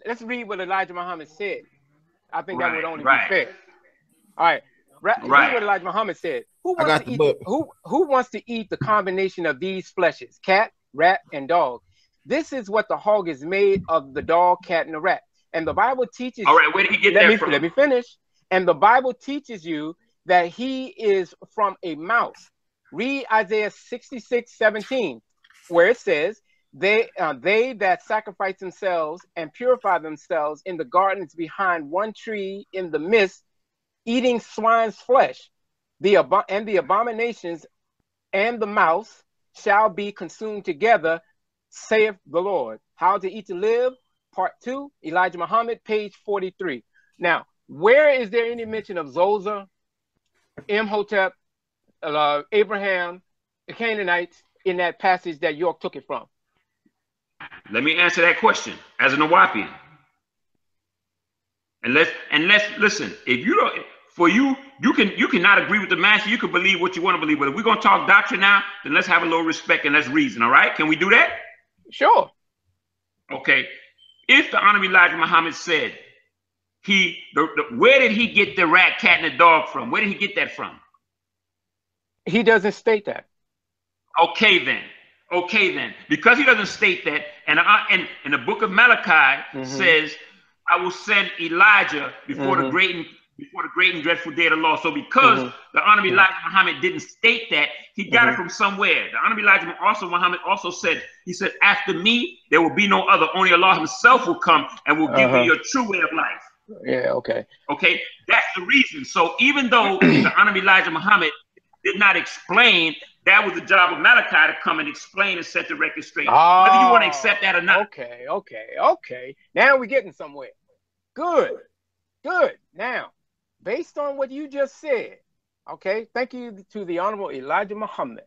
let's read what Elijah Muhammad said. I think that would only be fair. All right. Read what Elijah Muhammad said. Who wants to eat the combination of these fleshes? Cat, rat, and dog. This is what the hog is made of: the dog, cat, and the rat. And the Bible teaches. All right, where did he get that from? Let me finish. And the Bible teaches you that he is from a mouse. Read Isaiah 66:17, where it says, they that sacrifice themselves and purify themselves in the gardens behind one tree in the midst, eating swine's flesh, the abominations and the mouse shall be consumed together, saith the Lord. How to Eat to Live, Part 2, Elijah Muhammad, page 43. Now, where is there any mention of Zoser, Imhotep, Abraham, the Canaanites in that passage that York took it from? Let me answer that question as a Nuwaupian. And let's listen. If you don't, for you cannot agree with the master. You can believe what you want to believe. But if we're gonna talk doctrine now, then let's have a little respect and let's reason. All right? Can we do that? Sure. Okay. If the Honorable Elijah Muhammad said where did he get the rat, cat, and the dog from? Where did he get that from? He doesn't state that. Okay then. Because he doesn't state that, and the book of Malachi says, I will send Elijah before the great and dreadful day of the Lord. So because the Honorable Elijah Muhammad didn't state that, he got it from somewhere. The Honorable Elijah Muhammad also said, he said, after me, there will be no other. Only Allah himself will come and will give you your true way of life. Yeah, okay. Okay, that's the reason. So even though the Honorable Elijah Muhammad did not explain, that was the job of Malachi to come and explain and set the record straight. Whether you want to accept that or not. Okay. Now we're getting somewhere. Good. Now, based on what you just said, okay, thank you to the Honorable Elijah Muhammad.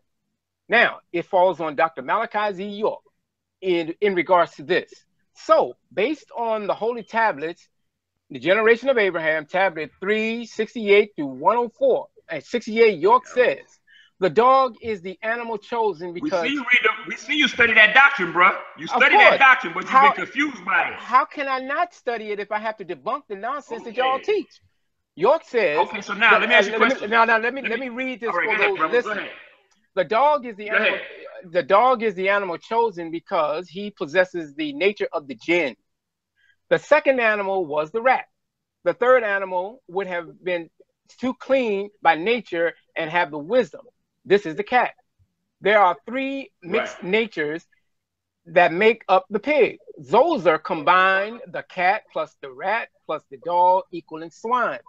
Now, it falls on Dr. Malachi Z. York in regards to this. So, based on the Holy Tablets, the Generation of Abraham, tablet 368 through 104, and 68, York says, the dog is the animal chosen because... We see you study that doctrine, bro. You study that doctrine, but you've been confused by it. How can I not study it if I have to debunk the nonsense that y'all teach? York says... Okay, so now let me ask you a question. Let me read this. Go ahead. The dog is the animal. The dog is the animal chosen because he possesses the nature of the jinn. The second animal was the rat. The third animal would have been too clean by nature and have the wisdom. This is the cat. There are three mixed natures that make up the pig. Zoser combined the cat plus the rat plus the dog equaling swine.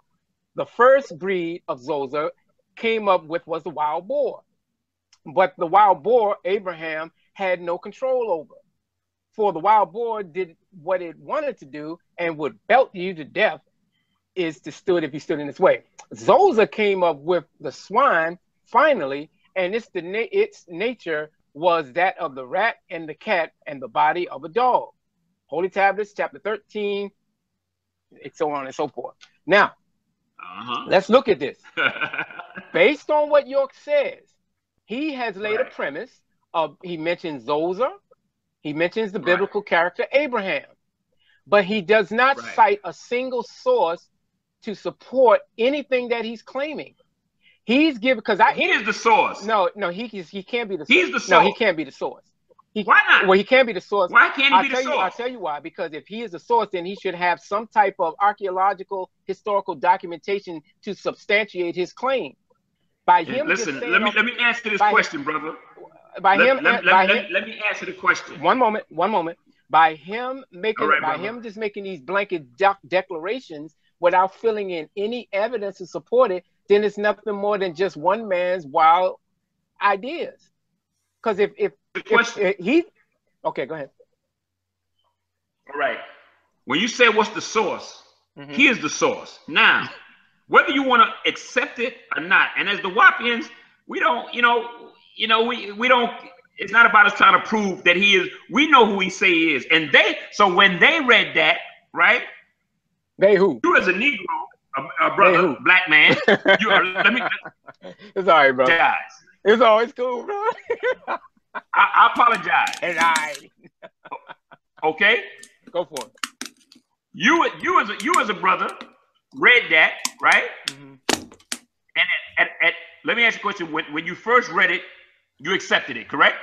The first breed of Zoser came up with was the wild boar. But the wild boar, Abraham had no control over. For the wild boar did what it wanted to do and would belt you to death if you stood in its way. Zoser came up with the swine finally, and its nature was that of the rat and the cat and the body of a dog. Holy Tablets, chapter 13, and so on and so forth. Now, let's look at this. Based on what York says, he has laid a premise of, he mentions Zoser, he mentions the biblical character Abraham, but he does not cite a single source to support anything that he's claiming. He's given, because he is the source. No, he can't be the source. He's the source. No, he can't be the source. Why not? Well, he can't be the source. Why can't he be the source? I'll tell you why. Because if he is the source, then he should have some type of archaeological, historical documentation to substantiate his claim. By him, listen. Let me answer this question, brother. Let me answer the question. One moment. By him just making these blanket declarations without filling in any evidence to support it, then it's nothing more than just one man's wild ideas. Because if he, okay, go ahead. All right. When you say what's the source, he is the source. Now, whether you want to accept it or not, and as the Nuwaupians, we don't, we don't. It's not about us trying to prove that he is. We know who he say he is, and so when they read that, right? They who? You as a Negro, a brother, black man. It's all right, bro. Guys. It's always cool, bro. I apologize. And okay, go for it. You as a brother read that, right? And let me ask you a question. When you first read it, you accepted it, correct?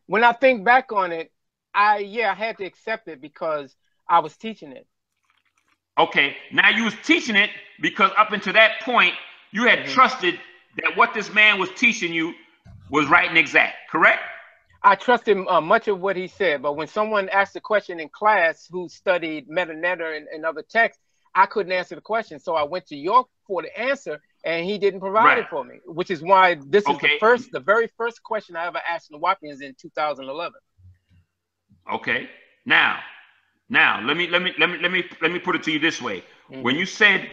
When I think back on it, I had to accept it because I was teaching it. Okay, now you was teaching it because up until that point, you had trusted that what this man was teaching you was right and exact, correct? I trusted much of what he said, but when someone asked a question in class who studied meta and other texts, I couldn't answer the question. So I went to York for the answer, and he didn't provide it for me, which is why this is the very first question I ever asked Nuwaupians in 2011. Okay. Now let me put it to you this way. When you said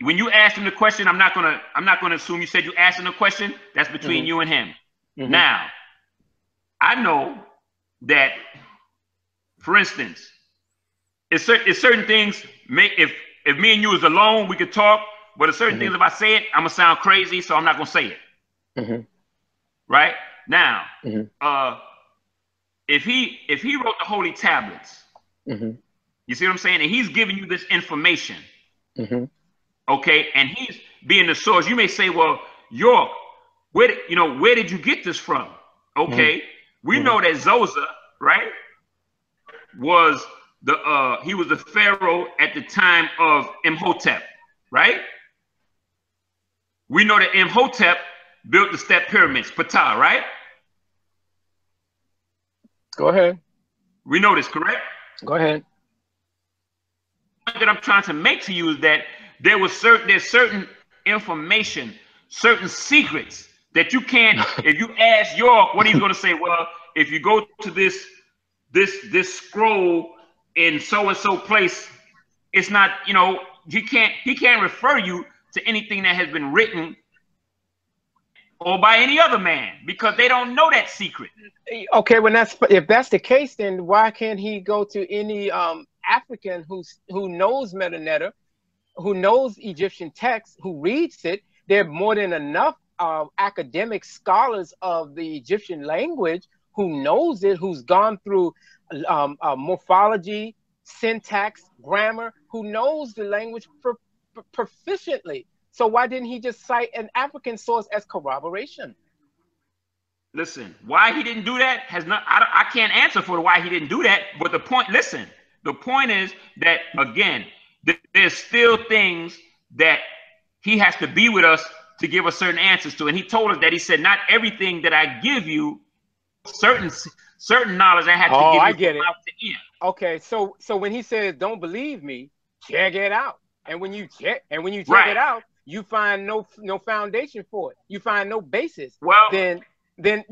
when you asked him the question, I'm not gonna assume you said you asked him the question. That's between you and him. Now, I know that, for instance, it's certain things. If me and you was alone, we could talk. But there's certain things, if I say it, I'm gonna sound crazy, so I'm not gonna say it. Right now, if he wrote the holy tablets, you see what I'm saying, and he's giving you this information. Okay, and he's being the source. You may say, well, York, where did you get this from? Okay, we know that Zoser, right, was he was the pharaoh at the time of Imhotep, right? We know that Imhotep built the step pyramids, Ptah, right? Go ahead. We know this, correct? Go ahead. That I'm trying to make to you is that there's certain information, certain secrets that you can't. If you ask York, what he's going to say? Well, if you go to this scroll in so and so place, it's not. He can't refer you to anything that has been written or by any other man because they don't know that secret. Okay, if that's the case, then why can't he go to any African who knows Metanetta, who knows Egyptian text, who reads it? There are more than enough academic scholars of the Egyptian language who knows it, who's gone through morphology, syntax, grammar, who knows the language proficiently. So why didn't he just cite an African source as corroboration? Listen, why he didn't do that I can't answer for why he didn't do that. But the point is that, again, there's still things that he has to be with us to give us certain answers to. And he told us that, he said, not everything that I give you, certain knowledge I have to give you. I get it. Okay, so when he says, don't believe me, check it out. And when you check it out, you find no foundation for it. You find no basis. Well, then I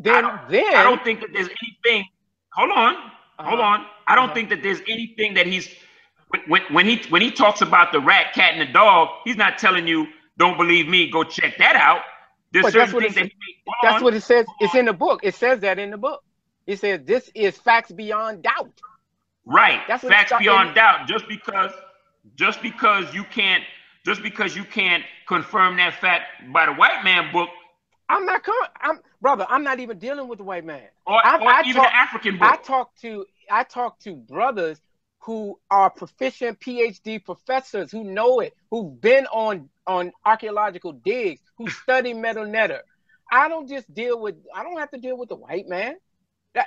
don't think that there's anything. Hold on. I don't think that there's anything that he's when he talks about the rat, cat, and the dog. He's not telling you, don't believe me, go check that out. There's certain things that that's what it says. It's in the book. It says that in the book. It says this is facts beyond doubt. Right. That's facts beyond doubt. Just because you can't just because you can't confirm that fact by the white man book. I'm not brother, I'm not even dealing with the white man. Or even the African book. I talk to brothers who are proficient PhD professors who know it, who've been on archaeological digs, who study metal netter. I don't have to deal with the white man.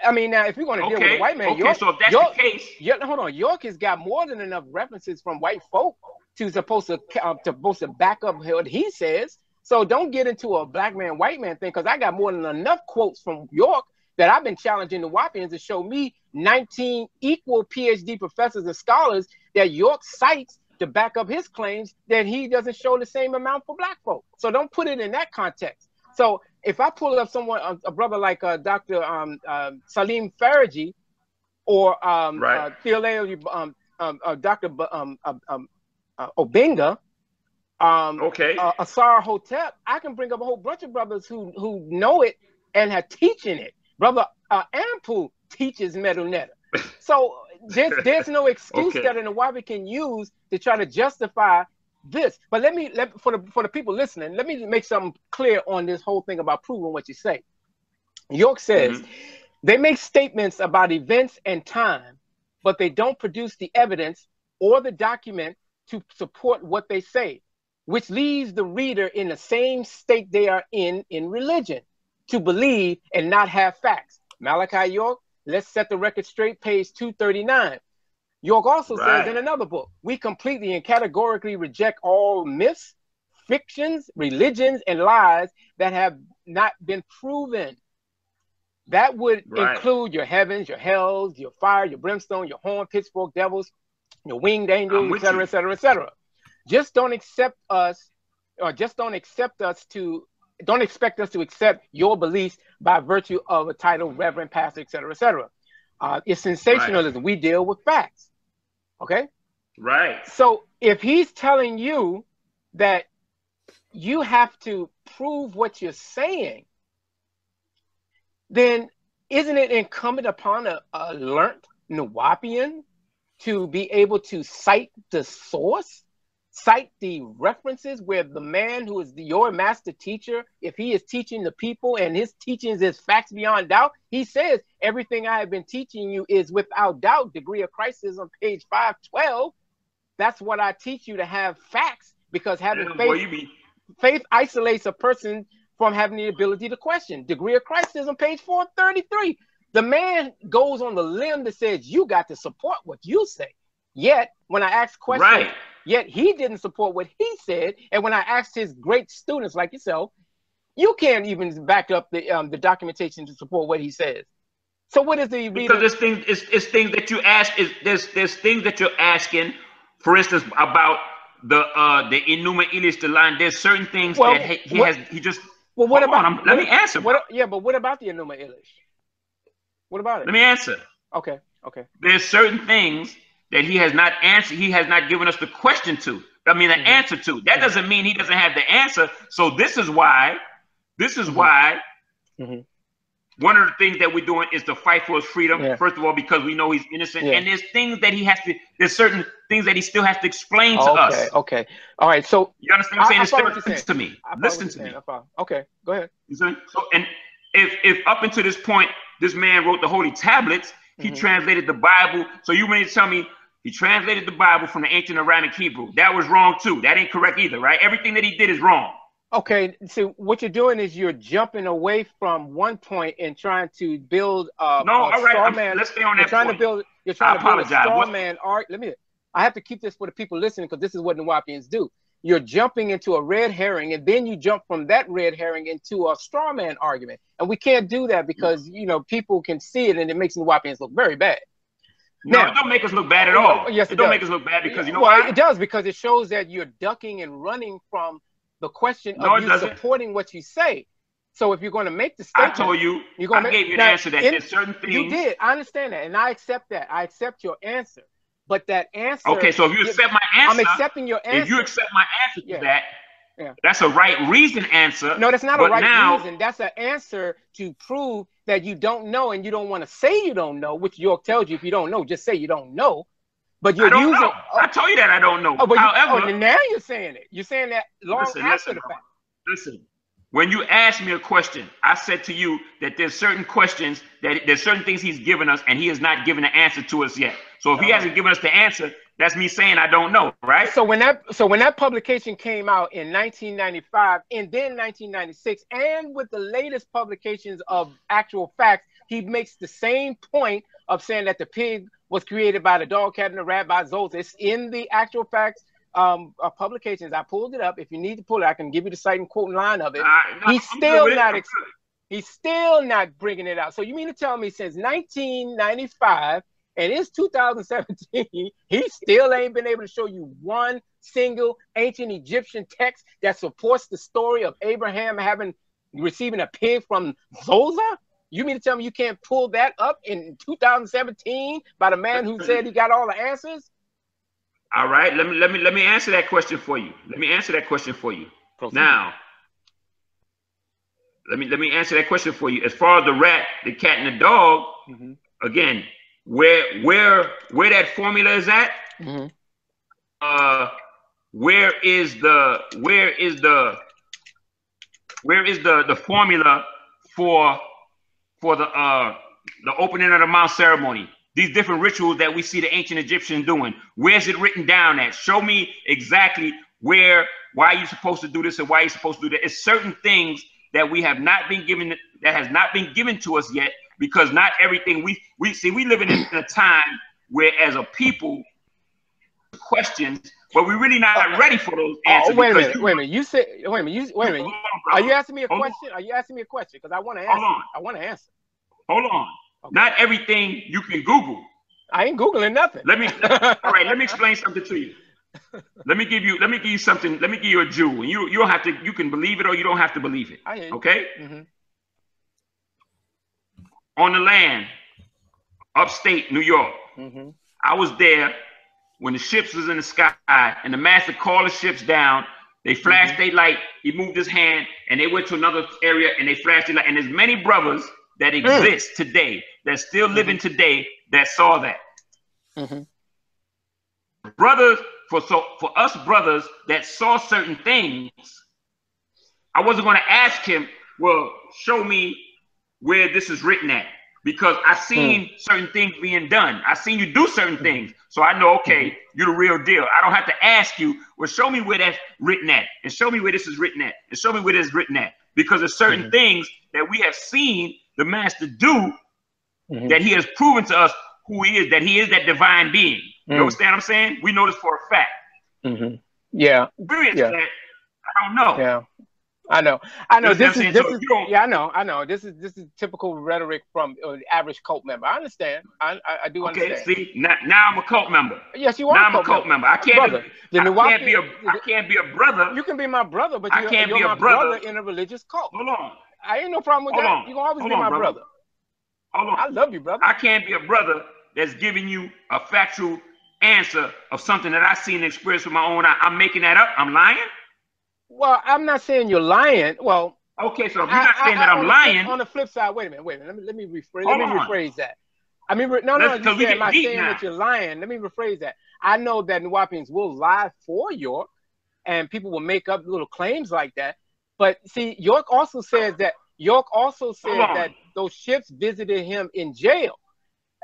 I mean, now if you're going to deal with the white man, York, so if that's the case, hold on, York has got more than enough references from white folk to supposed to back up what he says. So don't get into a black man, white man thing, because I got more than enough quotes from York that I've been challenging the Nuwaupians to show me 19 equal PhD professors and scholars that York cites to back up his claims that he doesn't show the same amount for black folk. So don't put it in that context. So if I pull up someone, a brother like Dr. Salim Faraji or Theoleo, Dr. Obinga, Asar Hotep, I can bring up a whole bunch of brothers who know it and are teaching it. Brother Ampu teaches metal netter. So there's no excuse that an Nuwaupian can use to try to justify this. But for the people listening, let me make something clear on this whole thing about proving what you say. York says they make statements about events and time, but they don't produce the evidence or the document to support what they say, which leaves the reader in the same state they are in religion, to believe and not have facts. Malachi York, let's set the record straight, page 239. York also says in another book, we completely and categorically reject all myths, fictions, religions, and lies that have not been proven. That would include your heavens, your hells, your fire, your brimstone, your horn, pitchfork devils, your winged angels, etc., etc., etc. Just don't expect us to accept your beliefs by virtue of a title, reverend, pastor, etc., etc. It's sensationalism. We deal with facts. Okay? Right. So if he's telling you that you have to prove what you're saying, then isn't it incumbent upon a learned Nuwaupian to be able to cite the source, cite the references where the man who is your master teacher, if he is teaching the people and his teachings is facts beyond doubt, he says, everything I have been teaching you is without doubt. Degree of Christ on page 512. That's what I teach you, to have facts, because having faith isolates a person from having the ability to question. Degree of Christ is on page 433. The man goes on the limb that says you got to support what you say. Yet when I ask questions, yet he didn't support what he said. And when I asked his great students like yourself, you can't even back up the documentation to support what he says. So what is the reader? Because it's things that you ask. There's things that you're asking. For instance, about the Enuma Elish, the line. There's certain things that he just. Well, what about? Let me answer. But what about the Enuma Elish? What about it? Let me answer. Okay. There's certain things that he has not answered. He has not given us the question to. I mean, the answer to. That doesn't mean he doesn't have the answer. So this is why. One of the things that we're doing is to fight for his freedom. First of all, because we know he's innocent, and there's things that he has to. There's certain things that he still has to explain to us. Okay. All right. So you understand what I'm saying? Listen to me. Listen to me. Okay. Go ahead. So, and if up until this point, this man wrote the holy tablets, he translated the Bible. So you mean to tell me he translated the Bible from the ancient Aramaic Hebrew? That was wrong too. That ain't correct either, right? Everything that he did is wrong. Okay, so what you're doing is you're jumping away from one point and trying to build a straw man. Let's stay on that point. You're trying to build a straw man art. I have to keep this for the people listening, because this is what Nuwaupians do. You're jumping into a red herring, and then you jump from that red herring into a straw man argument. And we can't do that because, people can see it, and it makes Nuwaupians look very bad. No, it don't make us look bad at all. Yes, it don't make us look bad, because why? It does, because it shows that you're ducking and running from the question of you supporting what you say. So if you're going to make the statement, I told you, I gave you an answer that there's certain things. You did. I understand that, and I accept that. I accept your answer. But that answer. Okay, so if you accept my answer, I'm accepting your answer. If you accept my answer to that, that's a right reason answer. No, that's not a right reason. That's an answer to prove that you don't know, and you don't want to say you don't know, which York tells you if you don't know, just say you don't know. But you're using. Know. I told you that I don't know. However, now you're saying it. You're saying that long after the fact. Listen. When you asked me a question, I said to you that there's certain questions, that there's certain things he's given us, and he has not given the answer to us yet. So if he hasn't given us the answer, that's me saying I don't know, right? So when that publication came out in 1995 and then 1996, and with the latest publications of actual facts, he makes the same point of saying that the pig was created by the dog, cat, and the rat by Zoth. It's in the actual facts publications. I pulled it up. If you need to pull it, I can give you the cite and quote line of it. He's still not bringing it out. So you mean to tell me since 1995 and it's 2017, he still ain't been able to show you one single ancient Egyptian text that supports the story of Abraham receiving a pig from Zoza? You mean to tell me you can't pull that up in 2017 by the man who said he got all the answers? All right, let me answer that question for you. Now, let me answer that question for you. As far as the rat, the cat, and the dog, again, where that formula is at, where is the formula for the opening of the mouth ceremony? These different rituals that we see the ancient Egyptians doing. Where's it written down at? Show me exactly why you're supposed to do this and why you're supposed to do that. It's certain things that we have not been given, that has not been given to us yet, because not everything we live in a time where as a people questions, but we're really not ready for those answers. Wait a minute. Are you asking me a question? Are you asking me a question? Because I want to answer. I want to answer. Hold on. Okay. Not everything you can Google. I ain't Googling nothing. All right, let me explain something to you. Let me give you something. Let me give you a jewel. And you don't have to, you can believe it or you don't have to believe it. I hear you. Okay? On the land, upstate New York. I was there when the ships was in the sky and the master called the ships down. They flashed their light. He moved his hand and they went to another area and they flashed their light. And there's many brothers that exist today, that's still living today, that saw that. Brothers, for us brothers that saw certain things, I wasn't going to ask him, well, show me where this is written at, because I seen certain things being done. I seen you do certain things. So I know, okay, you're the real deal. I don't have to ask you, well, show me where that's written at, and show me where this is written at, and show me where this is written at, because there's certain things that we have seen the master do, that he has proven to us who he is, that he is that divine being. You understand what I'm saying? We know this for a fact. Yeah. That, I don't know. Yeah. I know. I know. This is typical rhetoric from an average cult member. I understand. I do understand. Okay, see, now I'm a cult member. Yes, you are. Now I'm a cult member. I can't be a brother. You can be my brother, but I can't be my a brother in a religious cult. Hold on. I ain't no problem with that. You can always be my brother. Hold on. I love you, brother. I can't be a brother that's giving you a factual answer of something that I seen and experienced with my own eye. I'm making that up. I'm lying. Well, I'm not saying you're lying. Well, okay, so if you're not saying that I'm lying. On the flip side, wait a minute. Let me rephrase that. I mean, no, you said, am I saying that you're lying? Let me rephrase that. I know that Nuwaupians will lie for York, and people will make up little claims like that. But see, York also said that those ships visited him in jail,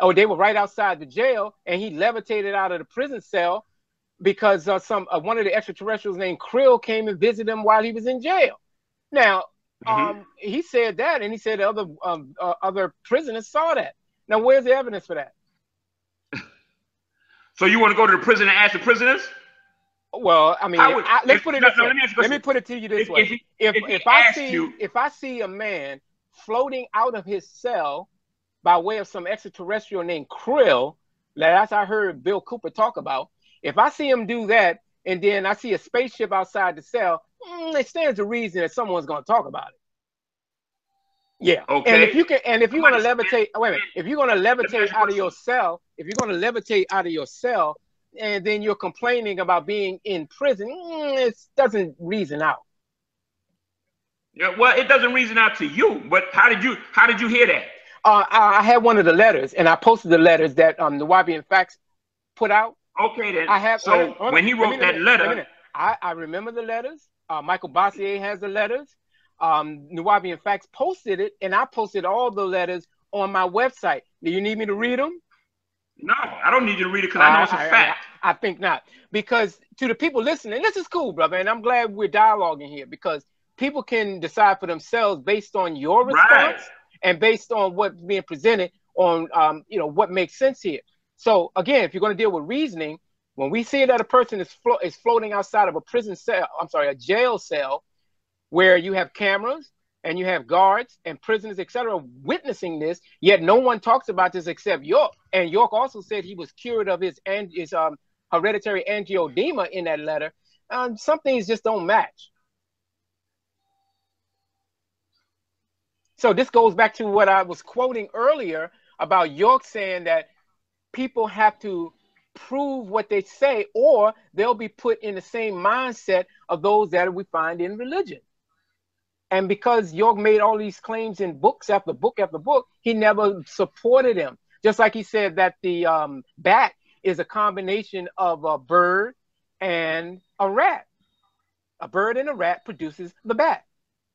or they were right outside the jail, and he levitated out of the prison cell because one of the extraterrestrials named Krill came and visited him while he was in jail. Now, he said that, and he said other prisoners saw that. Now, where's the evidence for that? So you want to go to the prison and ask the prisoners? Well, I mean, let's put it this way. Let me put it to you this way. If I see a man floating out of his cell by way of some extraterrestrial named Krill, as I heard Bill Cooper talk about, if I see him do that, and then I see a spaceship outside the cell, it stands to reason that someone's going to talk about it. Yeah. Okay. And if you're going to levitate, if you're going to levitate out of your cell, and then you're complaining about being in prison, it doesn't reason out. Yeah, well, it doesn't reason out to you, but how did you hear that? I had one of the letters, and I posted the letters that Nuwaupian Facts put out. Okay, then. I have. So hold when on, he wrote that letter, I remember the letters. Michael Bossier has the letters. Nuwaupian Facts posted it, and I posted all the letters on my website. Do you need me to read them? no, I don't need you to read it because I know it's a fact. I think not. Because to the people listening, this is cool, brother, and I'm glad we're dialoguing here because people can decide for themselves based on your response and based on what's being presented on, you know, what makes sense here. So again, if you're going to deal with reasoning, when we see that a person is floating outside of a prison cell, I'm sorry, a jail cell, where you have cameras and you have guards and prisoners, etc., witnessing this, yet no one talks about this except York. And York also said he was cured of his hereditary angioedema in that letter. Some things just don't match. So this goes back to what I was quoting earlier about York saying that people have to prove what they say, or they'll be put in the same mindset of those that we find in religion. And because York made all these claims in books after book after book, he never supported him. Just like he said that the bat is a combination of a bird and a rat. A bird and a rat produces the bat.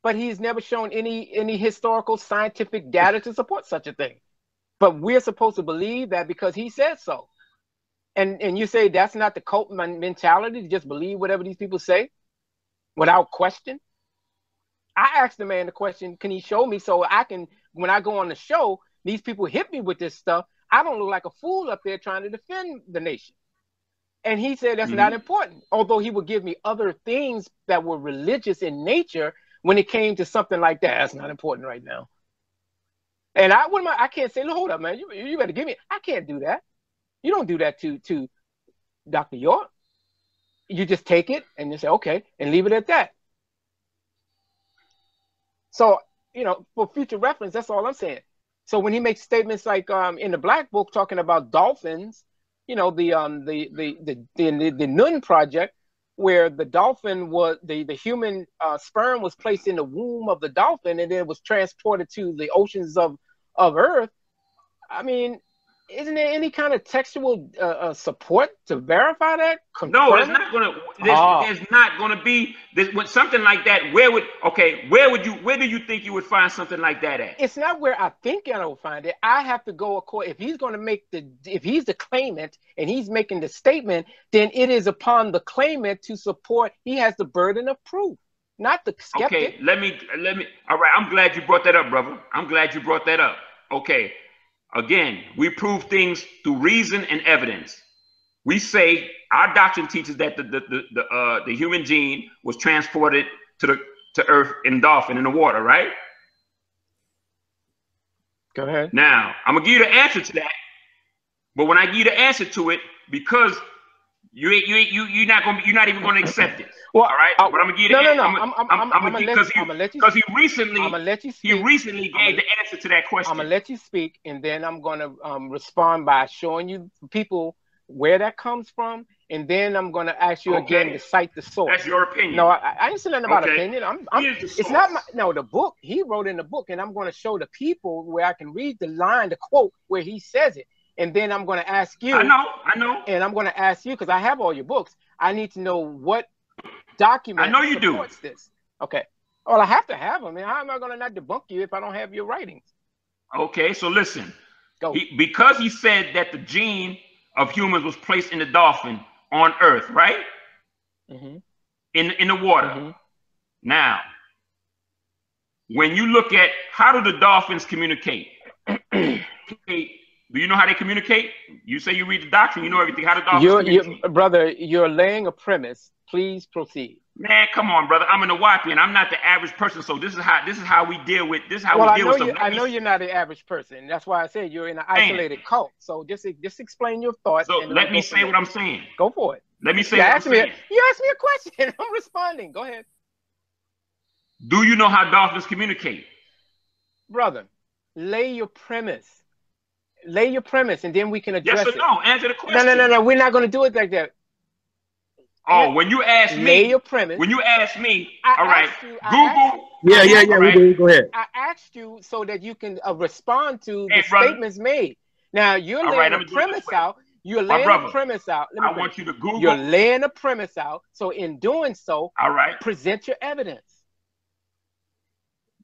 But he's never shown any historical scientific data to support such a thing. But we're supposed to believe that because he said so. And you say that's not the cult mentality to just believe whatever these people say without question? I asked the man the question, can he show me so I can, when I go on the show, these people hit me with this stuff, I don't look like a fool up there trying to defend the nation. And he said that's not important, although he would give me other things that were religious in nature when it came to something like that. That's not important right now. And I can't say, hold up, man, you better give me, I can't do that. You don't do that to Dr. York. You just take it and you say, okay, and leave it at that. So, you know, for future reference, that's all I'm saying. So when he makes statements like in the Black Book talking about dolphins, you know, the Nun Project, where the dolphin was the human sperm was placed in the womb of the dolphin and then it was transported to the oceans of Earth. I mean, isn't there any kind of textual support to verify that? No, it's not gonna. There's not gonna be with something like that. Where do you think you would find something like that at? It's not where I think I will find it. I have to go according. If he's going to make if he's the claimant and he's making the statement, then it is upon the claimant to support. He has the burden of proof, not the skeptic. Okay, let me. All right, I'm glad you brought that up, brother. I'm glad you brought that up. Okay. Again, we prove things through reason and evidence. We say our doctrine teaches that the human gene was transported to Earth in dolphin in the water, right? Go ahead. Now, I'm gonna give you the answer to that, but when I give you the answer to it, because you're not even gonna accept it. Well, all right, but I'm gonna give you the answer. Because he recently gave the answer to that question. I'm gonna let you speak, and then I'm gonna respond by showing you people where that comes from, and then I'm gonna ask you again to cite the source. That's your opinion. No, I ain't saying nothing about opinion. It's not the book he wrote in the book, and I'm gonna show the people where I can read the line, the quote where he says it, and then I'm gonna ask you. I know. And I'm gonna ask you because I have all your books. I need to know what document supports this. Okay. Well, I have to have them. How am I going to not debunk you if I don't have your writings? Okay, so listen. Go. Because he said that the gene of humans was placed in the dolphin on Earth, right? In the water. Now, when you look at how do the dolphins communicate? Do you know how they communicate? You say you read the doctrine, you know everything. How do dolphins communicate? Brother, you're laying a premise. Please proceed. Man, come on, brother. I'm a Nuwaupian. I'm not the average person, so this is how we deal with this. I know you're not the average person. That's why I said you're in an isolated cult. So just explain your thoughts. So let me say what I'm saying. Go for it. Let me say you asked me a question. I'm responding. Go ahead. Do you know how dolphins communicate? Brother, lay your premise. Lay your premise, and then we can address it. Yes or no? Answer the question. No. We're not going to do it like that. Oh, when you ask me, lay your premise. When you ask me, all right, Google. Yeah. Go ahead. I asked you so that you can respond to the statements made. Now you're laying a premise out. You're laying a premise out. I want you to Google. You're laying a premise out. So in doing so, all right, present your evidence.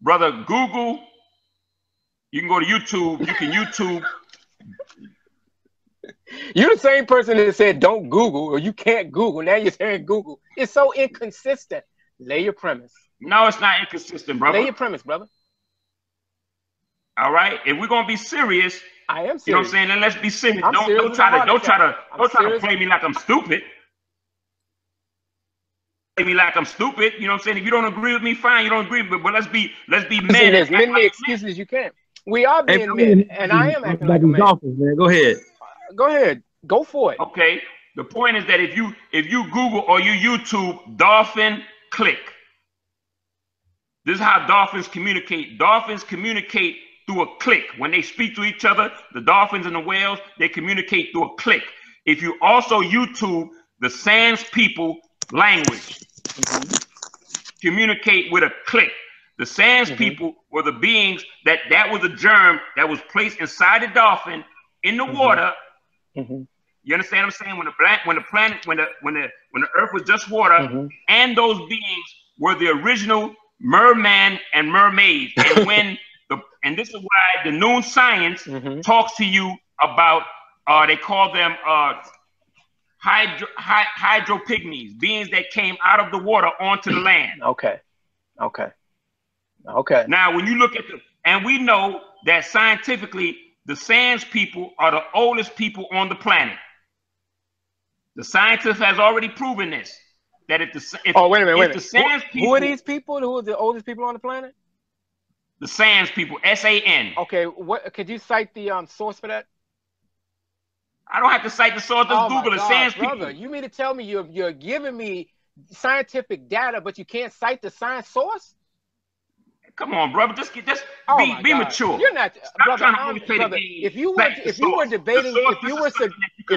Brother, Google. You can go to YouTube. You can YouTube. You're the same person that said don't Google or you can't Google. Now you're saying Google. It's so inconsistent. Lay your premise. No, it's not inconsistent, brother. Lay your premise, brother. All right. If we're gonna be serious, I am serious. You know what I'm saying? Then let's be serious. Don't try to play me like I'm stupid. Play me like I'm stupid. You know what I'm saying? If you don't agree with me, fine. You don't agree with me, but let's be men. As many excuses as you can. We are being men, and I am acting like a man. Dolphins, man. Go ahead. Go ahead. Go for it. Okay. The point is that if you Google or you YouTube dolphin click, this is how dolphins communicate. Dolphins communicate through a click. When they speak to each other, the dolphins and the whales, they communicate through a click. If you also YouTube the Sans people language, communicate with a click. The Sans people were the beings that was a germ that was placed inside the dolphin in the water. You understand what I'm saying? When the earth was just water, and those beings were the original merman and mermaids. And and this is why the noon science talks to you about they call them hydropygmies, beings that came out of the water onto the land. Okay. Now, when you look at and we know that scientifically, the Sans people are the oldest people on the planet. The scientist has already proven this. That wait a minute. The Sans people, who are these people? Who are the oldest people on the planet? The Sans people, S-A-N. Okay, could you cite the source for that? I don't have to cite the source. Just Google the Sans people. You mean to tell me you're giving me scientific data, but you can't cite the science source? Come on, brother. Just be mature. You're not, Stop brother. trying to play the game. If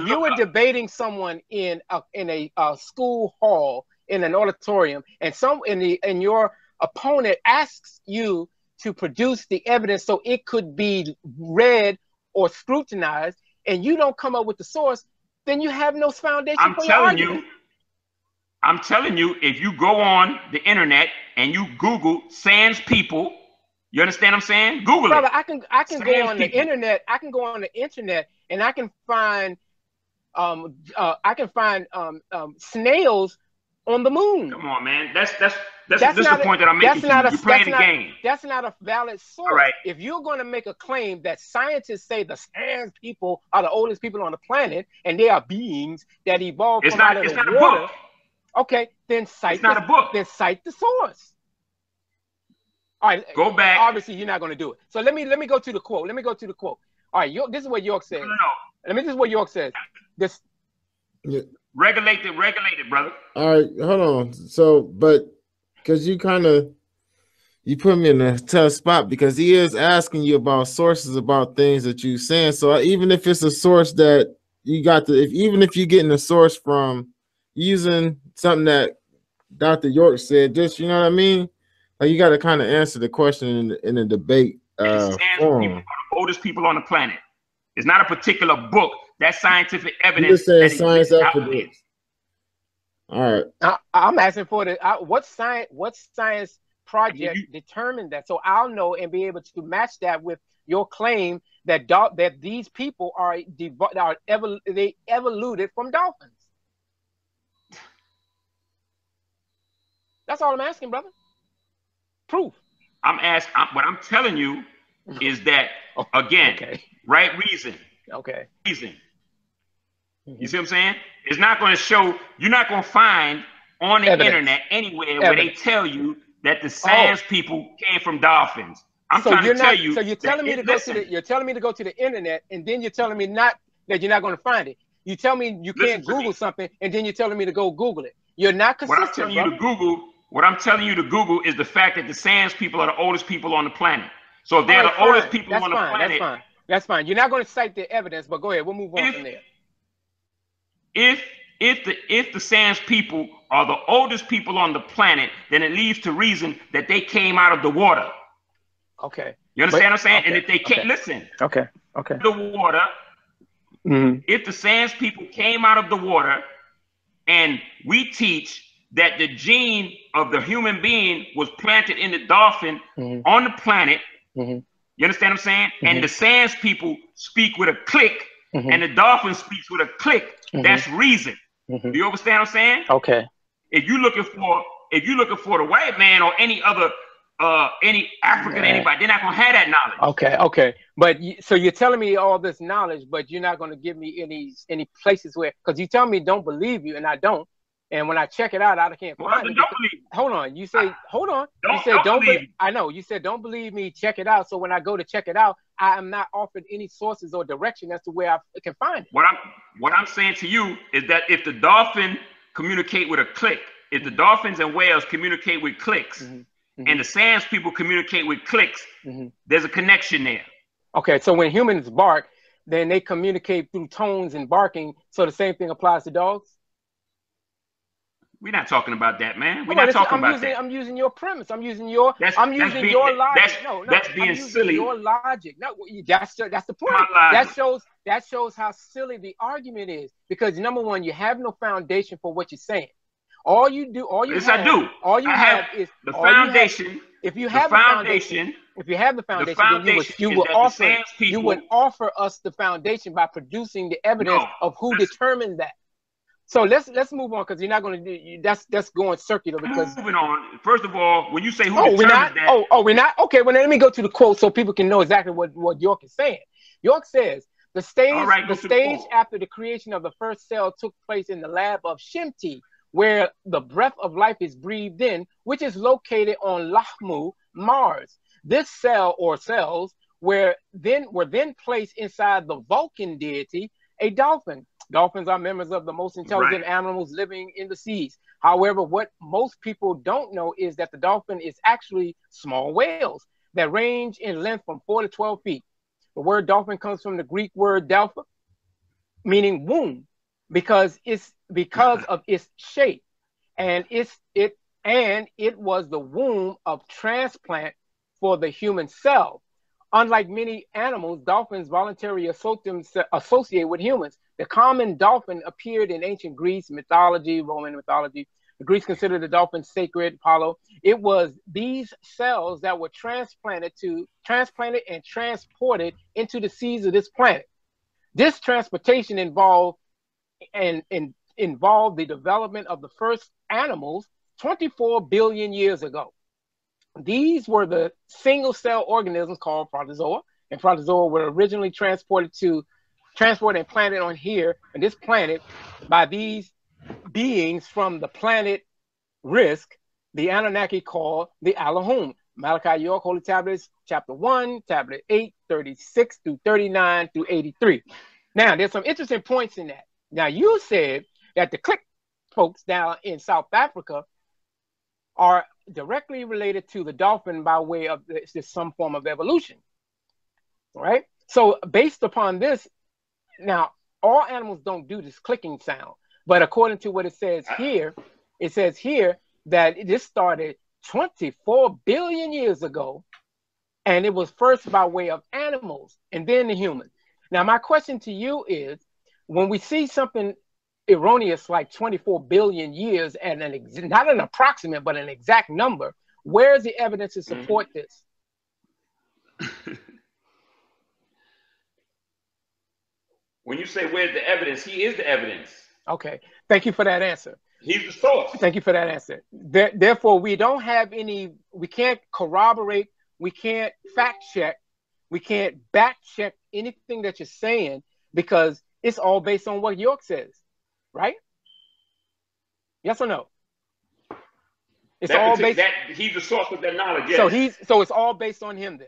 you were debating someone in a school hall in an auditorium, and your opponent asks you to produce the evidence so it could be read or scrutinized, and you don't come up with the source, then you have no foundation for your argument. I'm telling you, if you go on the internet and you Google Sans people, you understand what I'm saying? Google Brother, it. I can go on the internet. I can go on the internet and I can find snails on the moon. Come on, man. That's the point that I'm making. You're playing the game. That's not a valid source. Right. If you're going to make a claim that scientists say the Sans people are the oldest people on the planet and they are beings that evolved from out of the water. Okay, then cite Then cite the source. All right, go back. Obviously, you're not going to do it. So let me go to the quote. All right, this is what York says. This is what York says. Regulate it, brother. All right, hold on. So, but because you put me in a tough spot because he is asking you about sources about things that you're saying. So even if it's a source that you got even if you're getting a source from using something that Dr. York said, just, you know what I mean? Like, you got to kind of answer the question in a debate forum. People are the oldest people on the planet. It's not a particular book. That's scientific evidence. You're saying science evidence. All right. I'm asking for what science project determined that, so I'll know and be able to match that with your claim that these people they evoluted from dolphins. That's all I'm asking, brother. Proof. What I'm telling you is that, again, right reason. Okay. Reason. You see what I'm saying? It's not going to show, you're not going to find on the internet anywhere where they tell you that the Sans people came from dolphins. I'm trying to tell you. So you're telling me to go to the internet, and then you're telling me that you're not going to find it. You tell me you can't Google something, and then you're telling me to go Google it. You're not consistent. What I'm telling you to Google is the fact that the Sans people are the oldest people on the planet. So if they're the oldest people on the planet, that's fine. You're not going to cite the evidence, but go ahead. We'll move on from there. If the Sans people are the oldest people on the planet, then it leads to reason that they came out of the water. Okay. You understand what I'm saying? And if they can't listen, okay, the water, If the Sands people came out of the water, and we teach that the gene of the human being was planted in the dolphin on the planet, you understand what I'm saying? And the Sands people speak with a click, and the dolphin speaks with a click. That's reason. Do you understand what I'm saying? Okay. If you're looking for the white man or any other any African, anybody, they're not gonna have that knowledge. Okay. But so you're telling me all this knowledge, but you're not gonna give me any places where, because you tell me don't believe you, and I don't. And when I check it out, I can't find it. Hold on. You say, hold on. You said don't believe. I know. You said don't believe me. Check it out. So when I go to check it out, I am not offered any sources or direction as to where I can find it. What I'm saying to you is that if the dolphin communicate with a click, if the dolphins and whales communicate with clicks, and the Sands people communicate with clicks, there's a connection there. Okay. So when humans bark, then they communicate through tones and barking. So the same thing applies to dogs. We're not talking about that, man. We're not talking about that. I'm using your premise. I'm using your logic. That's being silly. Your logic. No, that's the point. That shows how silly the argument is. Because number one, you have no foundation for what you're saying. All you have is the foundation. If you have the foundation, then you would offer us the foundation by producing the evidence of who determined that. So let's move on, because you're not going to do that's going circular. Because moving on. First of all, when you say who we're not, that, we're not. Okay, well then let me go to the quote so people can know exactly what York is saying. York says the stage after the creation of the first cell took place in the lab of Shimti, where the breath of life is breathed in, which is located on Lahmu, Mars. This cell or cells were then placed inside the Vulcan deity, a dolphin. Dolphins are members of the most intelligent animals living in the seas. However, what most people don't know is that the dolphin is actually small whales that range in length from 4 to 12 feet. The word dolphin comes from the Greek word delpha, meaning womb, because of its shape, and it was the womb of transplant for the human cell. Unlike many animals, dolphins voluntarily associate with humans. The common dolphin appeared in ancient Greece mythology, Roman mythology. The Greeks considered the dolphin sacred, Apollo. It was these cells that were transplanted and transported into the seas of this planet. This transportation involved the development of the first animals 24 billion years ago. These were the single-cell organisms called protozoa, and protozoa were originally transported and planted on this planet by these beings from the planet Risk, the Anunnaki called the Elohim. Malachi York, Holy Tablets, chapter 1, tablet 8, 36 through 39 through 83. Now, there's some interesting points in that. Now, you said that the click folks down in South Africa are directly related to the dolphin by way of some form of evolution, right? So based upon this, now all animals don't do this clicking sound, but according to what it says here that this started 24 billion years ago, and it was first by way of animals and then the humans. Now my question to you is, when we see something erroneous like 24 billion years and not an approximate but an exact number, where is the evidence to support this? When you say where's the evidence, he is the evidence. Okay, thank you for that answer. He's the source. Thank you for that answer. Therefore, we don't have we can't corroborate, we can't fact check, we can't back check anything that you're saying, because it's all based on what York says. Right? Yes or no? It's all based. He's the source of that knowledge. Yes. So it's all based on him then.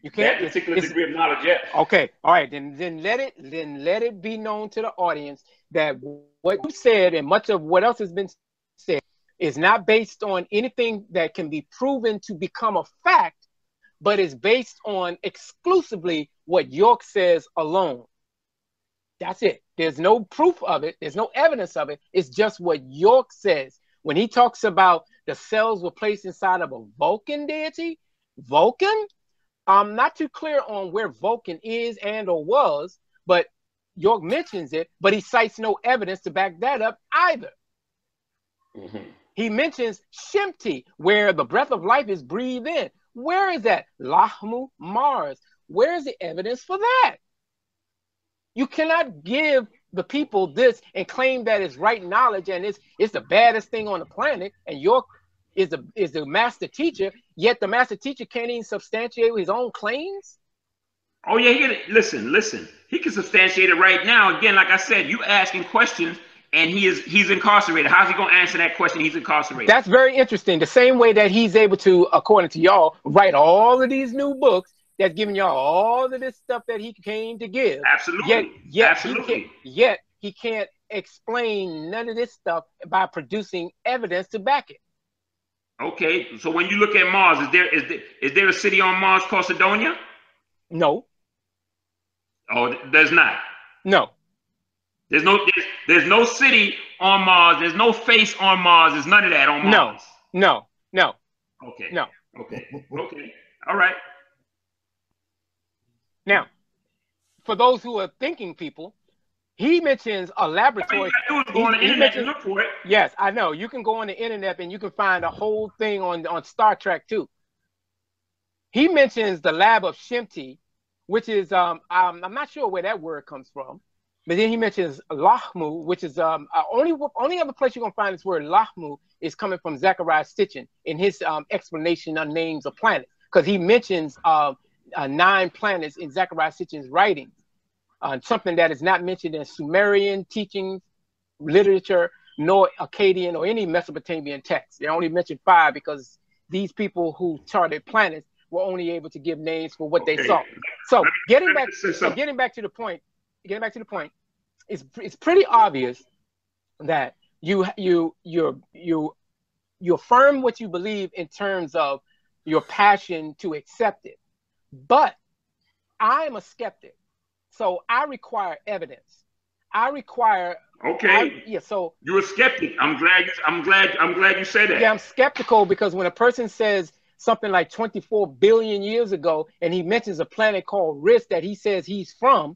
You can't. That particular degree of knowledge. Yes. Okay. All right. Then let it be known to the audience that what you said and much of what else has been said is not based on anything that can be proven to become a fact, but is based on exclusively what York says alone. That's it. There's no proof of it. There's no evidence of it. It's just what York says. When he talks about the cells were placed inside of a Vulcan deity, Vulcan, I'm not too clear on where Vulcan is and or was, but York mentions it, but he cites no evidence to back that up either. He mentions Shemti, where the breath of life is breathed in. Where is that? Lahmu, Mars. Where is the evidence for that? You cannot give the people this and claim that it's right knowledge and it's the baddest thing on the planet, and York is the master teacher, yet the master teacher can't even substantiate his own claims. Oh yeah, listen. He can substantiate it right now. Again, like I said, you asking questions, and he's incarcerated. How's he gonna answer that question? He's incarcerated. That's very interesting. The same way that he's able to, according to y'all, write all of these new books that's giving y'all all of this stuff that he came to give. Absolutely. Yet he can't explain none of this stuff by producing evidence to back it. Okay, so when you look at Mars, is there a city on Mars called Sidonia? No. Oh, there's not. No. There's no city on Mars. There's no face on Mars. There's none of that on Mars. No. Okay. No. Okay. All right. Now, for those who are thinking people, he mentions a laboratory. All you gotta do is go on the internet and look for it. Yes, I know. You can go on the internet and you can find a whole thing on Star Trek too. He mentions the lab of Shemti, which is I'm not sure where that word comes from, but then he mentions Lahmu, which is only other place you're gonna find this word Lahmu is coming from Zechariah Sitchin in his explanation of names of planets, because he mentions 9 planets in Zechariah Sitchin's writings, something that is not mentioned in Sumerian teachings, literature, nor Akkadian or any Mesopotamian text. They only mention 5 because these people who charted planets were only able to give names for what they saw. So getting back to the point, it's pretty obvious that you affirm what you believe in terms of your passion to accept it. But I am a skeptic, so I require evidence. So you're a skeptic. I'm glad you said that. Yeah, I'm skeptical because when a person says something like 24 billion years ago, and he mentions a planet called Risk that he says he's from,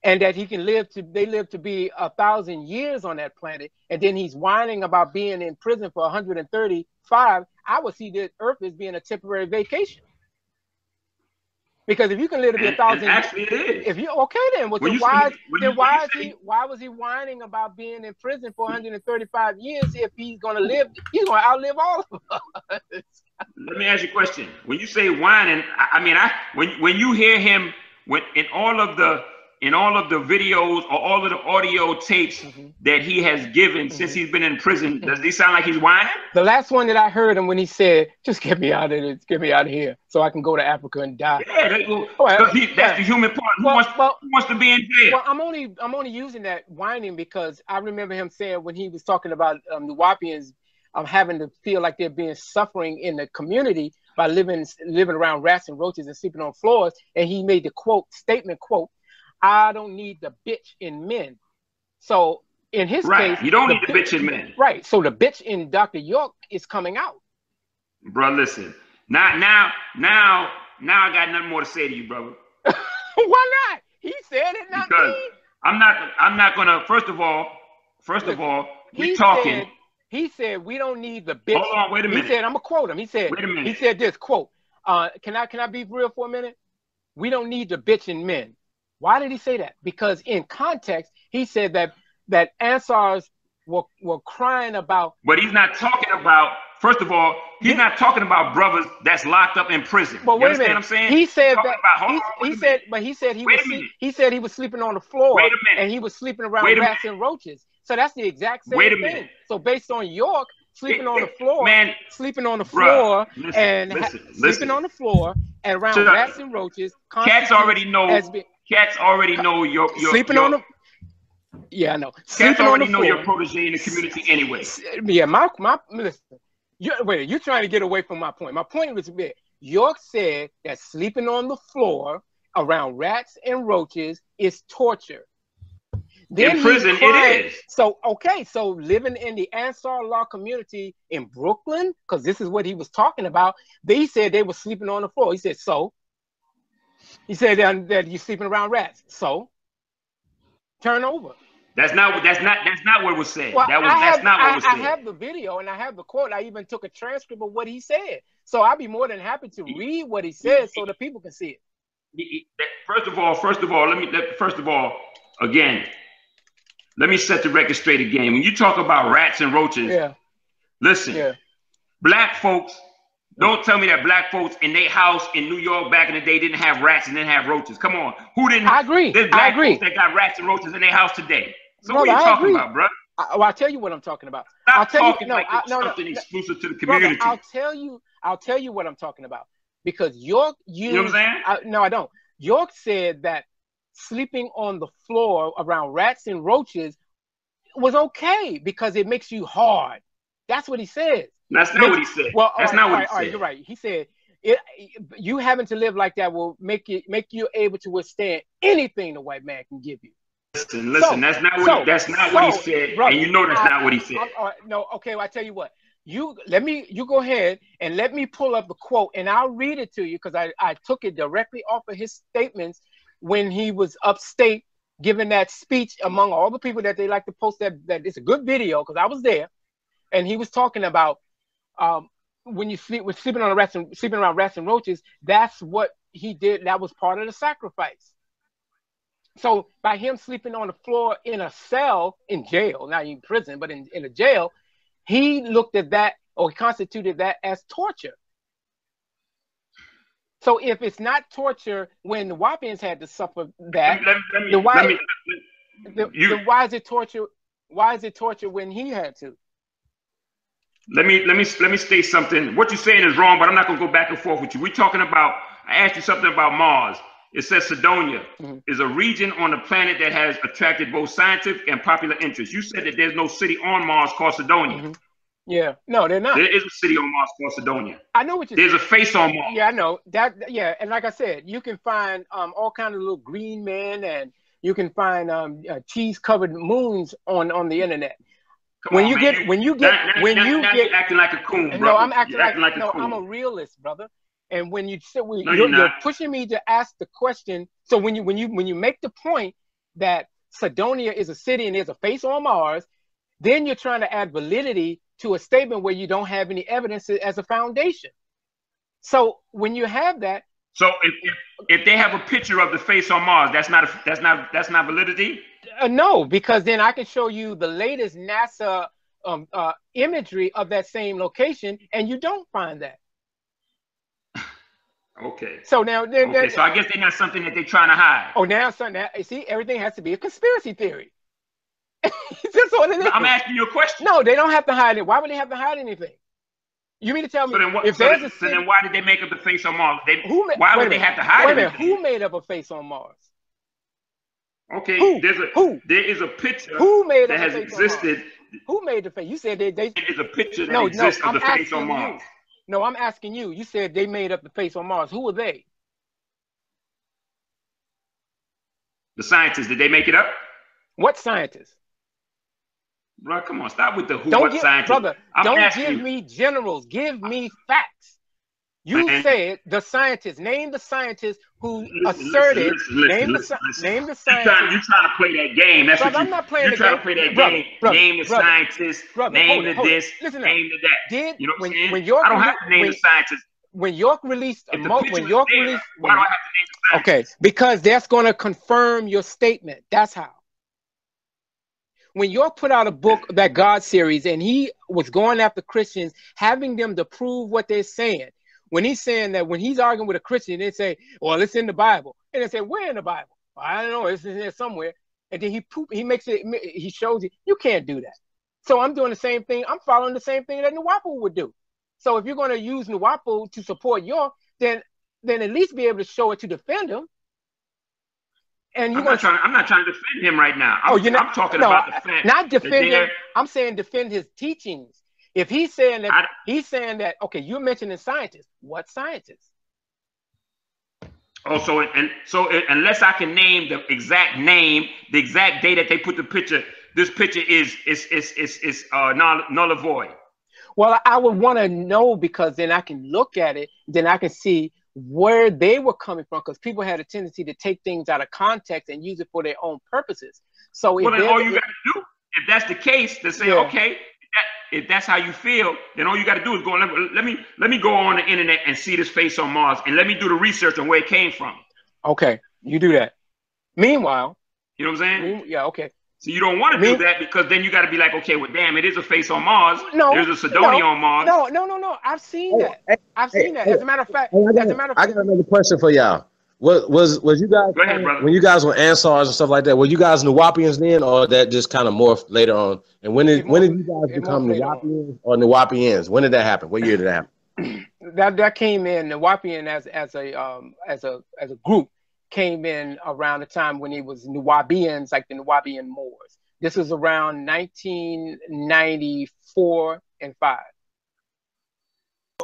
and that they live to be 1,000 years on that planet, and then he's whining about being in prison for 135, I would see the Earth as being a temporary vacation. Because if you can live to be 1,000 years, actually it is. If you then why was he whining about being in prison for 135 years if he's gonna outlive all of us? Let me ask you a question. When you say whining, when you hear him in all of the videos or all of the audio tapes that he has given since he's been in prison, does he sound like he's whining? The last one that I heard him when he said, "Just get me out of this, get me out of here, so I can go to Africa and die." Yeah, that's the human part. Who wants to be in jail? Well, I'm only using that whining because I remember him saying when he was talking about Nuwaupians having to feel like they're being suffering in the community by living around rats and roaches and sleeping on floors, and he made the statement, "I don't need the bitch in men." So in his case, you don't need the bitch in men. Right. So the bitch in Dr. York is coming out. Bro, listen. Now I got nothing more to say to you, brother. Why not? He said it, not because me. I'm not gonna. First of all, we talking. He said we don't need the bitch. Hold on, wait a minute. He said, I'm gonna quote him. He said, wait a minute. He said this quote. Can I be real for a minute? We don't need the bitch in men. Why did he say that? Because in context, he said that Ansars were crying about. But he's not talking about. First of all, he's not talking about brothers that's locked up in prison. Well, wait a minute. What I'm saying? He said that. He said he was sleeping on the floor. Wait a minute. And he was sleeping around rats and roaches. So that's the exact same thing. So based on York sleeping on the floor, sleeping on the floor and around rats and roaches. Cats already know. Cats already know your sleeping on the. Yeah, I know. Cats already know your protege in the community anyway. Yeah, listen. You're trying to get away from my point. My point was that York said that sleeping on the floor around rats and roaches is torture. Then in prison, it is. So, okay, so living in the Ansar law community in Brooklyn, because this is what he was talking about, they said they were sleeping on the floor. He said, so? He said that you're sleeping around rats. So? Turn over. That's not what was said. Well, that's not what was said. I have the video and I have the quote. I even took a transcript of what he said. So I'd be more than happy to read what he said so the people can see it. First of all, again, let me set the record straight again. When you talk about rats and roaches, listen, black folks, don't tell me that black folks in their house in New York back in the day didn't have rats and didn't have roaches. Come on. Who didn't? I agree. There's black folks that got rats and roaches in their house today. So brother, what are you talking about, bro? I'll tell you what I'm talking about. Stop talking like it's something exclusive to the community. Brother, I'll tell you what I'm talking about. Because York used, you know what I'm saying? No, I don't. York said that sleeping on the floor around rats and roaches was okay because it makes you hard. That's what he said. That's not what he said. Well, that's not what he said. All right, you're right. He said you having to live like that will make you able to withstand anything the white man can give you. Listen. That's not what he said, brother, and you know that's not what he said. No, okay. Well, I tell you what. You go ahead and let me pull up the quote, and I'll read it to you because I took it directly off of his statements when he was upstate giving that speech among all the people that they like to post that it's a good video because I was there, and he was talking about when you sleeping around rats and roaches. That's what he did. That was part of the sacrifice. So by him sleeping on the floor in a cell in jail, not in prison, but in a jail, he looked at that or constituted that as torture. So if it's not torture when the Nuwaupians had to suffer that, then why is it torture? Why is it torture when he had to? Let me state something. What you're saying is wrong, but I'm not gonna go back and forth with you. We're talking about. I asked you something about Mars. It says Cydonia is a region on the planet that has attracted both scientific and popular interest. You said that there's no city on Mars called Cydonia. Yeah, no, they're not. There is a city on Mars called Cydonia. I know what you're saying. There's a face on Mars. Yeah, I know that. Yeah, and like I said, you can find all kinds of little green men, and you can find cheese-covered moons on the internet. When you get acting like a coon, brother. No, I'm acting like a coon. I'm a realist, brother. And when you say you're pushing me to ask the question, so when you make the point that Cydonia is a city and there's a face on Mars, then you're trying to add validity to a statement where you don't have any evidence as a foundation. So when you have that, so if they have a picture of the face on Mars, that's not validity. No, because then I can show you the latest NASA imagery of that same location, and you don't find that. Okay. So now, so I guess they're not something that they're trying to hide. Oh, now something. See, everything has to be a conspiracy theory. That's what it is. I'm asking you a question. No, they don't have to hide it. Why would they have to hide anything? You mean to tell me then why did they make up the face on Mars? Why would they have to hide anything? Who made up a face on Mars? Okay, there is a picture that has existed. Who made the face? You said they there is a picture that exists of the face on Mars. No, I'm asking you. You said they made up the face on Mars. Who were they? The scientists. Did they make it up? What scientists? Bro, come on. Stop with the who. Don't scientists. Brother, don't give me generals. Give me facts. You said the scientists. Name the scientists who asserted. Name the scientists. You're trying to play that game. That's brother, what I'm not playing you're trying to play that game. Name the scientists. Name the this. Listen name the that. You know what I'm saying? When York, I don't have to name the scientists. When York released, why do I have to name the scientists? Okay, because that's going to confirm your statement. That's how. When York put out a book, that God series, and he was going after Christians, having them to prove what they're saying. When he's saying that, when he's arguing with a Christian, they say, well, it's in the Bible. And they say, where in the Bible? Well, I don't know, it's in there somewhere. And then he shows you can't do that. So I'm doing the same thing. I'm following the same thing that Nuwaup would do. So if you're going to use Nuwaup to support York, then at least be able to show it to defend him. And I'm not trying to defend him right now. I'm talking about the fact. Not defend him. I'm saying defend his teachings. If he's saying that, okay, you're mentioning scientists. What scientists? Oh, so unless I can name the exact name, the exact day that they put the picture, this picture is null and void. Well, I would want to know, because then I can look at it, then I can see where they were coming from, because people had a tendency to take things out of context and use it for their own purposes. So well, then all you got to do, if that's the case, to say, okay, if that's how you feel, then all you got to do is go. Let me go on the internet and see this face on Mars, and let me do the research on where it came from. Okay, you do that. Meanwhile, you know what I'm saying? Yeah. Okay. So you don't want to do that, because then you got to be like, okay, well, damn, it is a face on Mars. No, there's a Sidoni on Mars. No. I've seen that. I've seen that. As a matter of fact, I got another question for y'all. Was you guys, go ahead, brother, when you guys were Ansars and stuff like that? Were you guys Nuwaupians then, or that just kind of morphed later on? And when did you guys become Nuwaupians or Nuwaupians? When did that happen? What year did that happen? That came in. Nuwaupian as a group came in around the time when it was Nuwaupians, like the Nuwaupian Moors. This was around 1994 and 5.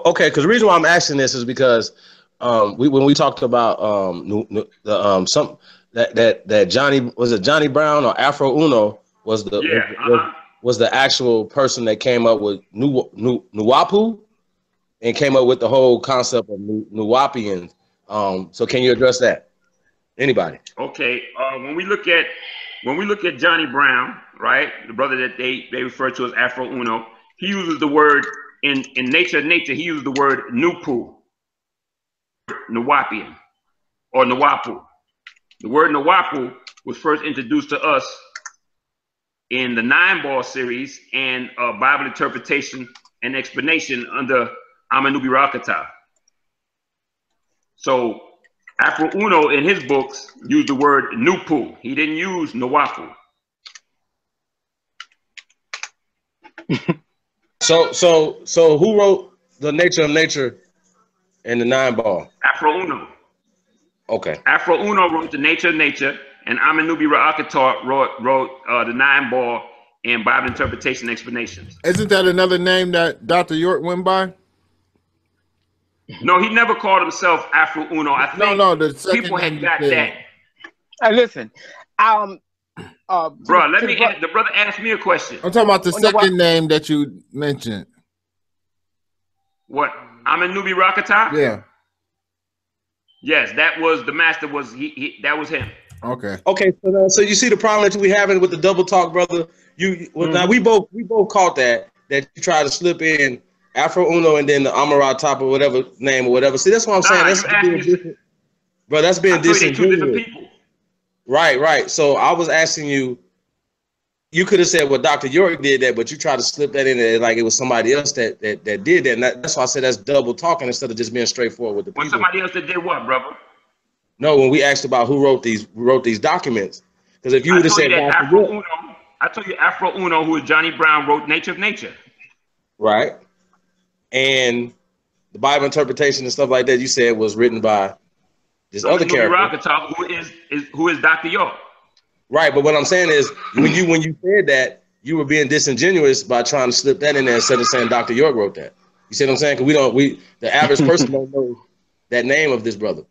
Okay, because the reason why I'm asking this is because when we talked about that Johnny Brown or Afro Uno was the actual person that came up with Nuwaupu and came up with the whole concept of Nuwaupians. So can you address that? Anybody? Okay. When we look at Johnny Brown, right, the brother that they refer to as Afro Uno, he uses the word in nature. He uses the word Nupu, Nuwaupian, or Nuwaupu. The word Nuwaupu was first introduced to us in the 9-ball series and Bible interpretation and explanation under Amenubi. So Afro Uno in his books used the word Nupu. He didn't use Nuwaupu. So who wrote The Nature of Nature and the 9-ball? Afro Uno. Okay. Afro Uno wrote The Nature of Nature, and Amenubi Ra'akatar wrote the 9-ball and Bible interpretation explanations. Isn't that another name that Dr. York went by? No, he never called himself Afro Uno. I think the people had got that. Listen, bro, the brother asked me a question. I'm talking about the second name that you mentioned. What? Amenubi Ra'akatar? Yeah. Yes, that was the master. That was him. Okay. Okay. So you see the problem that we having with the double talk, brother. Now we both caught that you tried to slip in Afro Uno and then the Amarat Top or whatever name or whatever. See, that's what I'm saying. That's being disingenuous. Right. So I was asking you. You could have said, well, Dr. York did that, but you tried to slip that in there like it was somebody else that did that. And that's why I said that's double talking instead of just being straightforward with the people. Somebody else that did what, brother? No, when we asked about who wrote these documents, because if you would have said Afro Uno, I told you Afro Uno, who is Johnny Brown, wrote Nature of Nature. Right. And the Bible interpretation and stuff like that, you said was written by this other character. Who is Dr. York. Right, but what I'm saying is when you said that, you were being disingenuous by trying to slip that in there instead of saying Dr. York wrote that. You see what I'm saying? Because the average person don't know that name of this brother.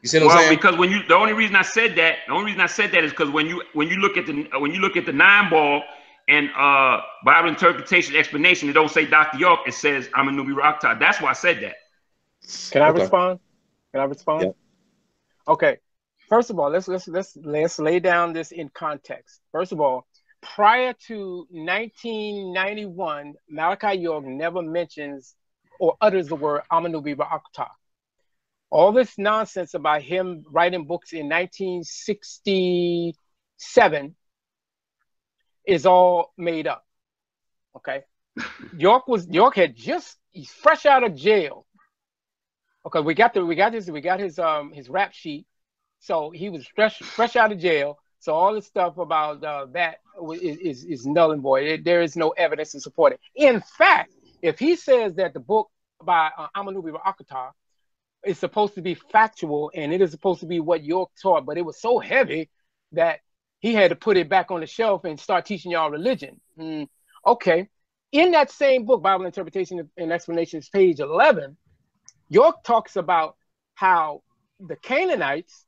You see what I'm saying? Because the only reason I said that is because when you look at the 9-ball and Bible interpretation explanation, it don't say Dr. York, it says Amenubi Ra'akatar. That's why I said that. Can I respond? Yeah. Okay. First of all, let's lay down this in context. First of all, prior to 1991, Malachi York never mentions or utters the word Amenubi Ra'akatar. All this nonsense about him writing books in 1967 is all made up. Okay, York he's fresh out of jail. Okay, we got his rap sheet. So he was fresh out of jail. So all this stuff about that is null and void. There is no evidence to support it. In fact, if he says that the book by Amenubi Ra'akatar is supposed to be factual and it is supposed to be what York taught, but it was so heavy that he had to put it back on the shelf and start teaching y'all religion. Okay. In that same book, Bible Interpretation and Explanations, page 11, York talks about how the Canaanites,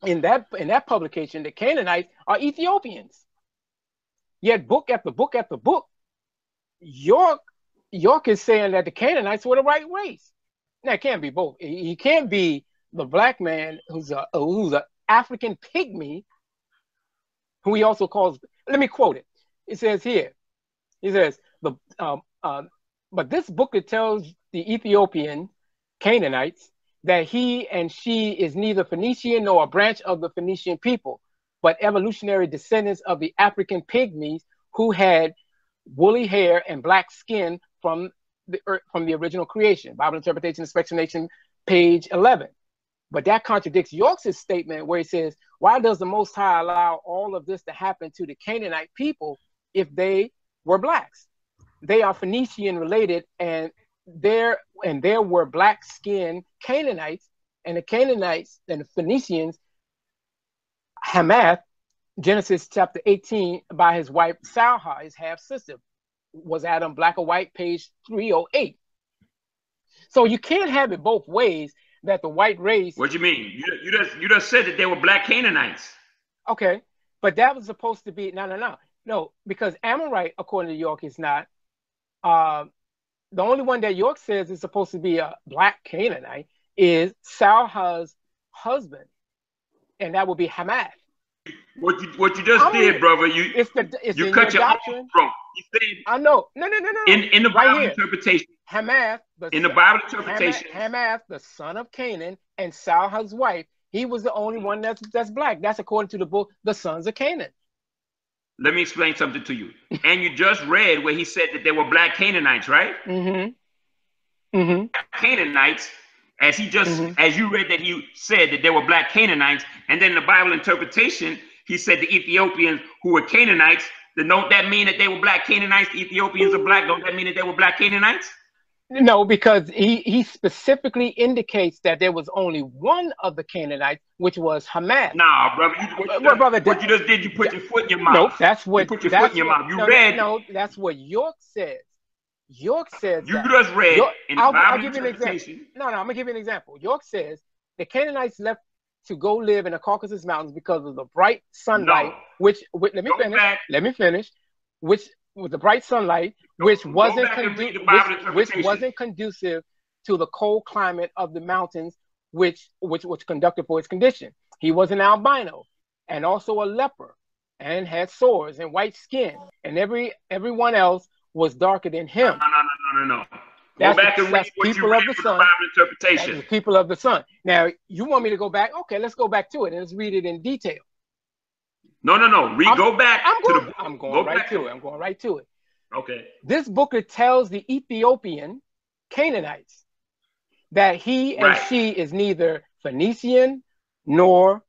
in that publication, the Canaanites are Ethiopians. Yet book after book after book, York is saying that the Canaanites were the right race. Now it can't be both. He can't be the black man who's an African pygmy, who he also calls. Let me quote it. It says here. He says but this book, it tells the Ethiopian Canaanites that he and she is neither Phoenician nor a branch of the Phoenician people, but evolutionary descendants of the African pygmies who had woolly hair and black skin from the original creation. Bible Interpretation and Explanation, page 11. But that contradicts York's statement where he says, why does the Most High allow all of this to happen to the Canaanite people if they were blacks? They are Phoenician related, and there were black skinned Canaanites, and the Canaanites and the Phoenicians, Hamath, Genesis chapter 18, by his wife Salha, his half sister. Was Adam black or white? Page 308. So you can't have it both ways, that the white race. What do you mean? You just said that they were black Canaanites. Okay, but that was supposed to be no, because Amorite, according to York, is not. The only one that York says is supposed to be a black Canaanite is Salha's husband, and that would be Hamath. What you just did, brother, you cut your own throat. You said, I know. No. In the Bible interpretation. Hamath, Hamath, the son of Canaan, and Salha's wife, he was the only one that's black. That's according to the book, The Sons of Canaan. Let me explain something to you. And you just read where he said that they were black Canaanites, right? Mm-hmm. Mm-hmm. Canaanites, as you read that he said that they were black Canaanites, and then in the Bible interpretation, he said the Ethiopians who were Canaanites. Then don't that mean that they were black Canaanites? The Ethiopians are black. Don't that mean that they were black Canaanites? No, because he specifically indicates that there was only one of the Canaanites, which was Hamath. Nah, brother. What you just did, you put your foot in your mouth. No, that's what. You put your foot in your mouth. You read. No, that's what York says. York says. You just read in the Bible I'll give you an example. No, I'm gonna give you an example. York says the Canaanites left to go live in the Caucasus Mountains because of the bright sunlight, let me finish. Which with the bright sunlight, which wasn't conducive to the cold climate of the mountains, which conducted for its condition. He was an albino and also a leper, and had sores and white skin, and everyone else was darker than him. No. Go back and read what you read from the Bible interpretation. That's the people of the sun. Now, you want me to go back? Okay, let's go back to it and let's read it in detail. No. Go back to the book. I'm going right to it. Okay. This book tells the Ethiopian Canaanites that he and she is neither Phoenician nor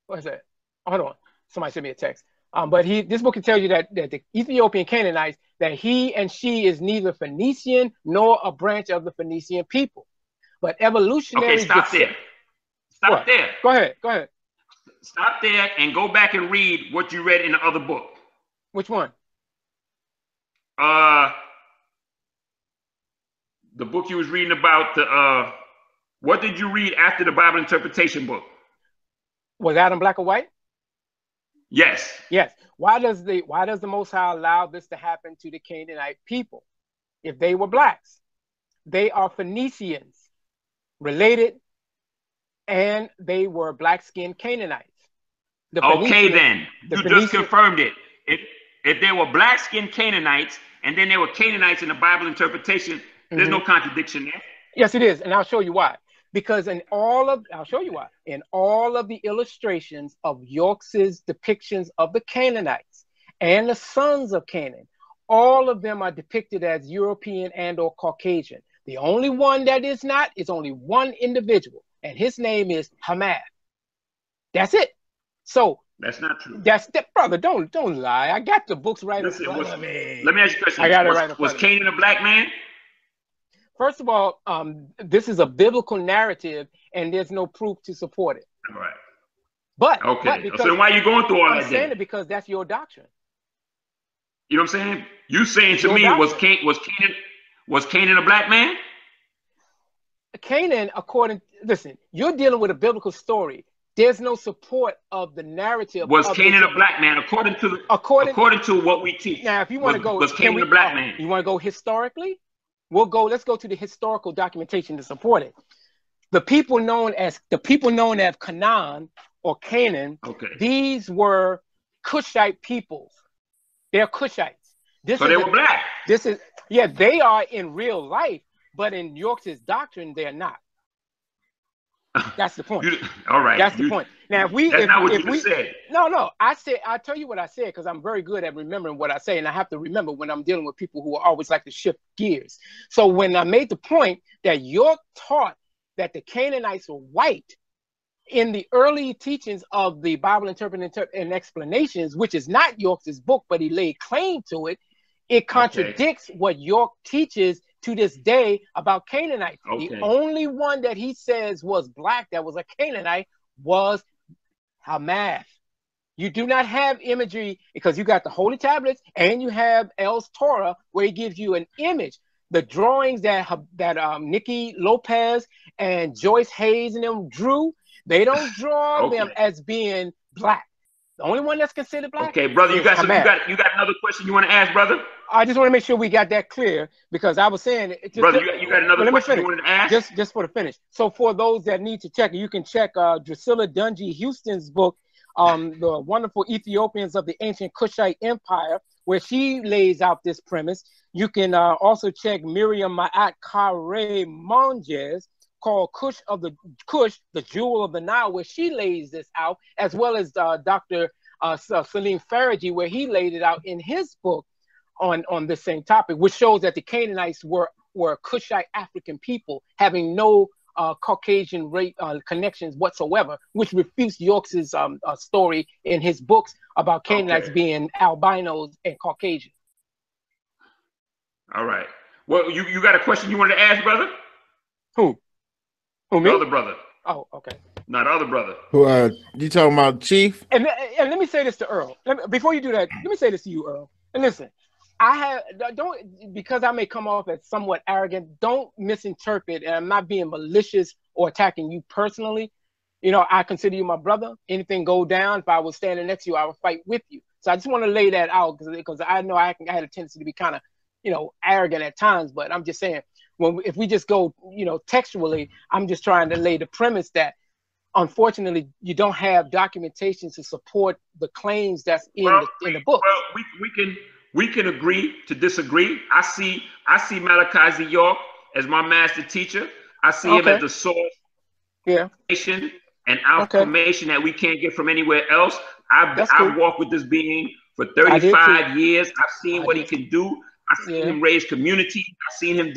what is that? Hold on. Somebody sent me a text. But this book can tell you that the Ethiopian Canaanites, that he and she is neither Phoenician nor a branch of the Phoenician people. But evolutionary. Okay, stop there. Stop there. Go ahead. Stop there and go back and read what you read in the other book. Which one? The book you was reading about what did you read after the Bible interpretation book? Was Adam black or white? Yes. Why does the Most High allow this to happen to the Canaanite people? If they were blacks, they are Phoenicians, related, and they were black-skinned Canaanites. Okay, then you just confirmed it. If they were black-skinned Canaanites, and then they were Canaanites in the Bible interpretation, there's no contradiction there. Yes, it is, and I'll show you why. Because I'll show you why. In all of the illustrations of York's depictions of the Canaanites and the sons of Canaan, all of them are depicted as European and or Caucasian. The only one that is not is only one individual, and his name is Hamath. That's it. So that's not true. Brother. Don't lie. I got the books right in front of me. Let me ask you a question. I got it right in front Was Canaan a black man? First of all, this is a biblical narrative, and there's no proof to support it. All right. But so why are you going through all that? I'm saying it because that's your doctrine. You know what I'm saying? You saying to me, was Canaan a black man? Canaan, listen, you're dealing with a biblical story. There's no support of the narrative. Was Canaan a black man according to what we teach? Now, if you want to go, was Canaan a black man? You want to go historically? Let's go to the historical documentation to support it. The people known as Canaan or Canaan, these were Cushite peoples. They're Cushites. So they were black. They are in real life, but in York's doctrine, they're not. That's the point. All right. That's the point. Now, that's not what you said. No. I'll tell you what I said because I'm very good at remembering what I say, and I have to remember when I'm dealing with people who always like to shift gears. So when I made the point that York taught that the Canaanites were white in the early teachings of the Bible Interpreted and Explanations, which is not York's book, but he laid claim to it, it contradicts what York teaches to this day about Canaanites. The only one that he says was black that was a Canaanite was Hamath. You do not have imagery because you got the Holy Tablets and you have Earl's Torah where he gives you an image. The drawings that Nikki Lopez and Joyce Hayes and them drew, they don't draw them as being black. The only one that's considered black. Okay, brother, you got another question you want to ask, brother? I just want to make sure we got that clear because I was saying, brother, you got another question you wanted to ask? Just for the finish. So for those that need to check, you can check Drusilla Dungy Houston's book, The Wonderful Ethiopians of the Ancient Kushite Empire, where she lays out this premise. You can also check Miriam Ma'at Kare Monges, called Kush, the Jewel of the Nile, where she lays this out, as well as Dr. Salim Faragi, where he laid it out in his book on this same topic, which shows that the Canaanites were Kushite African people having no Caucasian connections whatsoever, which refutes York's story in his books about Canaanites being albinos and Caucasian. All right. Well, you got a question you wanted to ask, brother? Who? Who, me? The other brother. Oh, okay. Not the other brother. Who? You talking about Chief? And let me say this to Earl. Before you do that, let me say this to you, Earl. And listen, because I may come off as somewhat arrogant, don't misinterpret, and I'm not being malicious or attacking you personally. You know, I consider you my brother. Anything go down, if I was standing next to you, I would fight with you. So I just want to lay that out because I know I had a tendency to be kind of, arrogant at times, but I'm just saying, if we just go, textually, I'm just trying to lay the premise that unfortunately you don't have documentation to support the claims that's in the book. Well, we can agree to disagree. I see Malachi York as my master teacher. I see him as the source and information that we can't get from anywhere else. I've walked with this being for 35 years. I've seen what he can do. I've seen him raise community. I've seen him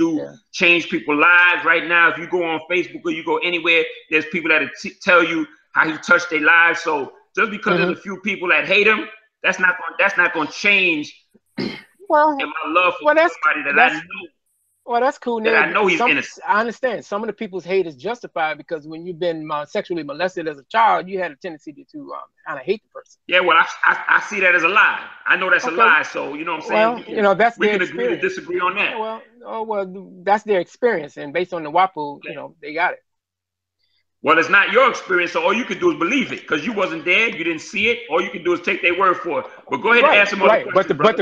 change people's lives. Right now, if you go on Facebook or you go anywhere, there's people that tell you how he touched their lives. So just because there's a few people that hate him, that's not going to change. Well, in my love for somebody that I know. Well, that's cool. That I know he's innocent. I understand. Some of the people's hate is justified because when you've been sexually molested as a child, you had a tendency to kind of hate the person. Yeah, well, I see that as a lie. I know that's a lie. So you know what I'm saying? Well, that's we their can experience. agree to disagree on that. Well, that's their experience, and based on the Nuwaupu, they got it. Well, it's not your experience, so all you can do is believe it, because you wasn't there, you didn't see it. All you can do is take their word for it. But go ahead and ask some other questions, but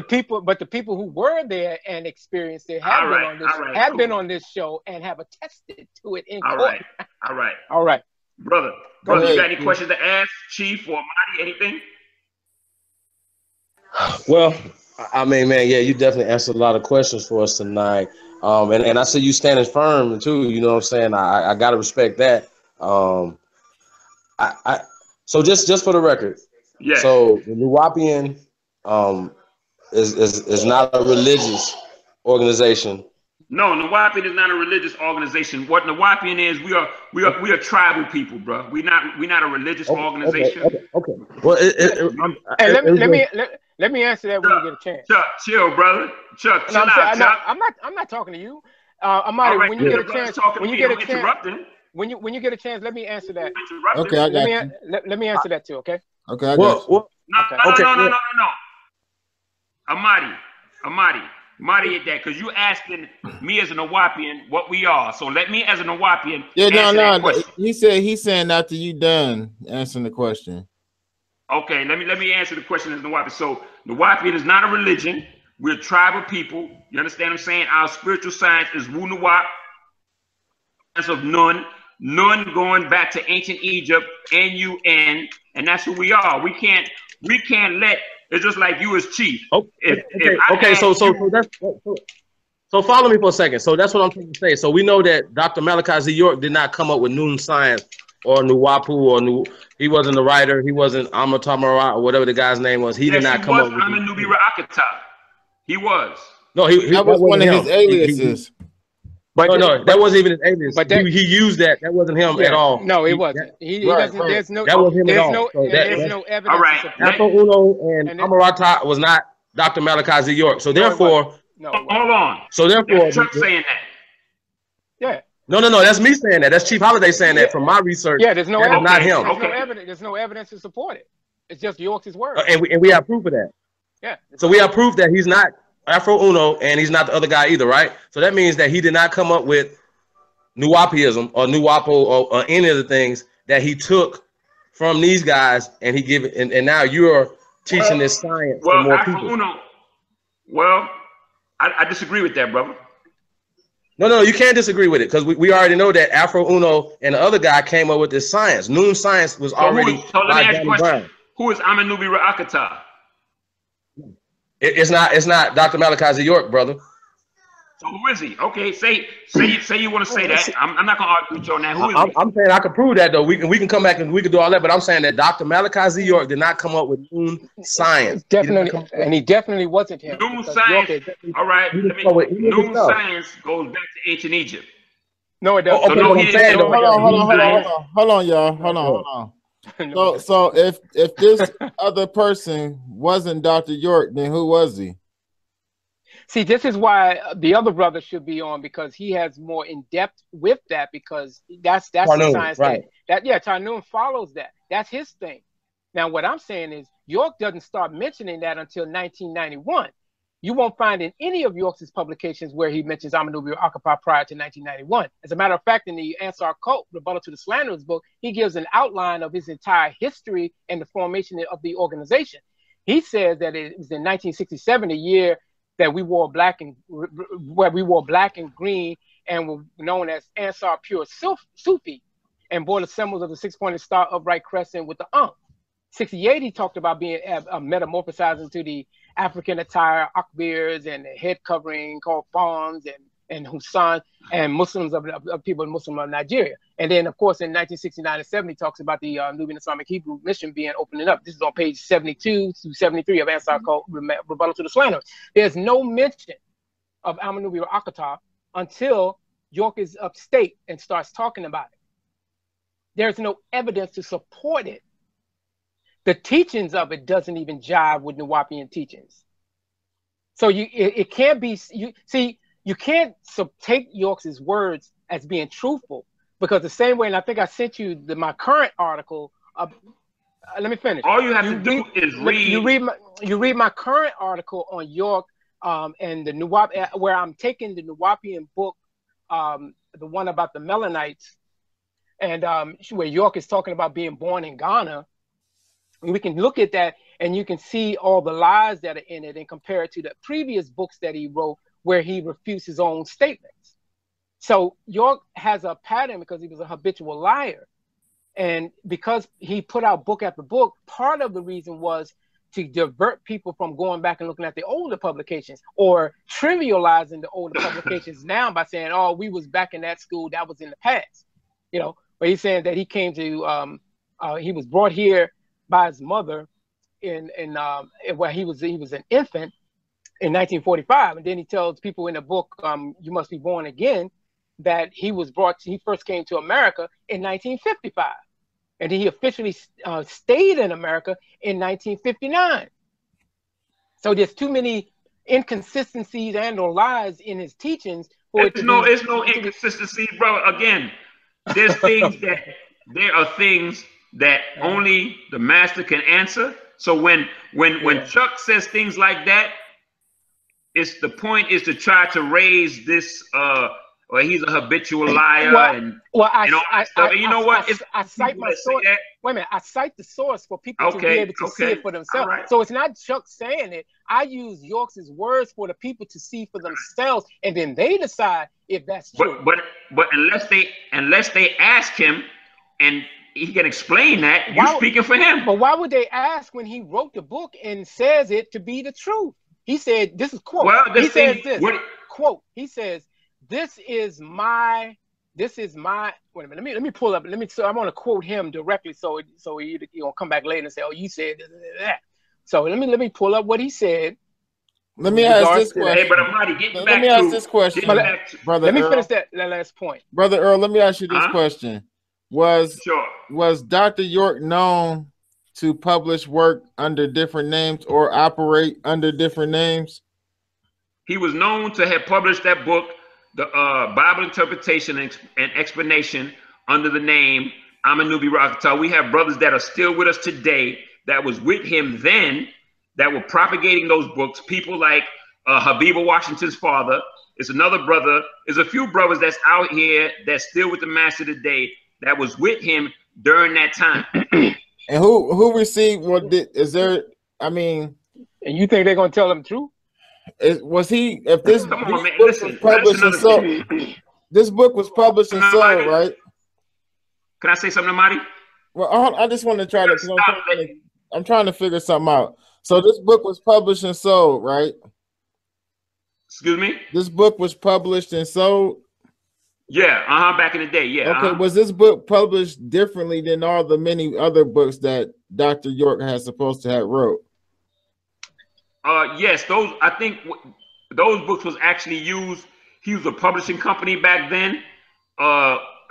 the people who were there and experienced it have been on this show and have attested to it in court. All right. Brother, you got any questions to ask, Chief or Marty, anything? Well, I mean, man, yeah, you definitely answered a lot of questions for us tonight. And I see you standing firm too, you know what I'm saying? I gotta respect that. So just for the record, so the Nuwaupian is not a religious organization. No, Nuwaupian is not a religious organization. What Nuwaupian is, we are tribal people, bro. We're not a religious organization. Okay. Well, let me answer that when you get a chance. Chuck, chill, brother. Chuck, chill out, Chuck. I'm not talking to you. Amari, when you get a chance, when you get a chance, let me answer that. Okay, I got you. Let me answer that too. Okay. Okay, I got you. No. Amadi, moderate that, because you asking me as a Nuwaupian what we are. So let me as a Nuwaupian Yeah, answer that question. He's saying after you done answering the question. Okay, let me answer the question as Nuwaupian. So Nuwaupian is not a religion. We're a tribal people. You understand what I'm saying? Our spiritual science is Wu-Nuwaup, science of Nun. Nun going back to ancient Egypt, N-U-N, and that's who we are. We can't let, it's just like you as chief. So follow me for a second. So that's what I'm trying to say. So we know that Dr. Malachi York did not come up with Nun science or Nuwaupu or he wasn't the writer. He wasn't Amatamara or whatever the guy's name was. He did not come up with Amenubi-Ra-Akata. He was. No, that was one of his aliases. But that wasn't even his alias. But he used that. That wasn't him at all. No, it wasn't. He doesn't. Right. There's no. That was him at all. There's no evidence. All right. Afro Uno and Amarata was not Dr. Malachi York. So therefore, hold on. So therefore, that's Chuck saying that. Yeah. No. That's me saying that. That's Chief Holiday saying that from my research. Yeah. There's no evidence. Not him. There's no evidence. There's no evidence to support it. It's just York's word. And we have proof of that. Yeah. So we have proof that he's not Afro Uno and he's not the other guy either, right? So that means that he did not come up with Nuwaupianism or Nuwaupo or any of the things that he took from these guys and he give it, and now you're teaching this science to more people. I disagree with that, brother. No, you can't disagree with it because we already know that Afro Uno and the other guy came up with this science. Noon science was already. So let me ask you a question. Who is Amenubi-Ra-Akata? It's not Dr. Malachi York, brother. So who is he? Okay, say you want to say that. I'm not gonna argue with you on that. Who is he? I'm saying I can prove that though. We can come back and we can do all that, but I'm saying that Dr. Malachi York did not come up with noon science. Definitely, and he definitely wasn't him. Noon science. All right. Noon science goes back to ancient Egypt. No, it doesn't. Hold on, y'all. Hold on. So if this other person wasn't Dr. York, then who was he? See, this is why the other brother should be on, because he has more in depth with that, because that's the science thing. Tarnoon follows that. That's his thing. Now, what I'm saying is York doesn't start mentioning that until 1991. You won't find in any of York's publications where he mentions Amenubi-Ra-Akata prior to 1991. As a matter of fact, in the Ansar Cult, Rebuttal to the Slanderers book, he gives an outline of his entire history and the formation of the organization. He says that it was in 1967, a year that we wore black and green and were known as Ansar Pure Sufi, and bore the symbols of the six-pointed star, upright crescent with the 68, he talked about being metamorphosized into the African attire, akbirs, and the head covering called fawns and Husan, and Muslims of people in Muslim of Nigeria. And then, of course, in 1969 and 70, he talks about the Nubian Islamic Hebrew mission being opening up. This is on page 72 to 73 of Ansar Cult, Rebuttal to the Slanderers. There's no mention of Amenubi-Ra-Akata until York is upstate and starts talking about it. There's no evidence to support it. The teachings of it doesn't even jive with Nuwaupian teachings. So it can't be, you can't take York's words as being truthful, because the same way, and I think I sent you my current article. Let me finish. All you have to do is read. You read my current article on York and the Nuwaup, where I'm taking the Nuwaupian book, the one about the Melanites, and where York is talking about being born in Ghana. And we can look at that, and you can see all the lies that are in it, and compare it to the previous books that he wrote, where he refutes his own statements. So York has a pattern because he was a habitual liar. And because he put out book after book, part of the reason was to divert people from going back and looking at the older publications, or trivializing the older publications now by saying, oh, we was back in that school, that was in the past. But he's saying that he came to, he was brought here by his mother where he was an infant in 1945, and then he tells people in the book, "You must be born again," that he first came to America in 1955, and he officially stayed in America in 1959. So there's too many inconsistencies and/or lies in his teachings for it to be. There's no inconsistency, bro. Again, there are things that only the master can answer. So when Chuck says things like that, it's the point is to try to raise this or he's a habitual liar and you know what? I cite my source. Wait a minute, I cite the source for people to be able to see it for themselves. Right. So it's not Chuck saying it. I use York's words for the people to see for themselves, and then they decide if that's true. But unless they ask him and he can explain that, you're speaking for him. But why would they ask when he wrote the book and says it to be the truth? He said, this is quote. Well, he says this, quote, he says, this is my, wait a minute, let me pull up, so I want to quote him directly so you don't come back later and say, oh, you said that. So let me pull up what he said. Let me ask this question. Hey, but Amadi, let me ask this question. Brother, let me finish that last point. Brother Earl, let me ask you this question. Was Dr. York known to publish work under different names or operate under different names? He was known to have published that book, the Bible Interpretation and Explanation, under the name Nuwaupian. We have brothers that are still with us today that was with him then that were propagating those books. People like Habiba Washington's father. It's another brother. There's a few brothers that's out here that's still with the master today that was with him during that time. And who received what did is there? I mean, and you think they're gonna tell them the truth? Was he? If this book was published and sold, this book was published and sold, right? Can I say something, Marty? Well, I just want to try to. I'm trying to figure something out. So this book was published and sold, right? Excuse me? This book was published and sold? Yeah, back in the day, yeah. Okay, was this book published differently than all the many other books that Dr. York has supposed to have wrote? Yes, I think those books was actually used. He was a publishing company back then.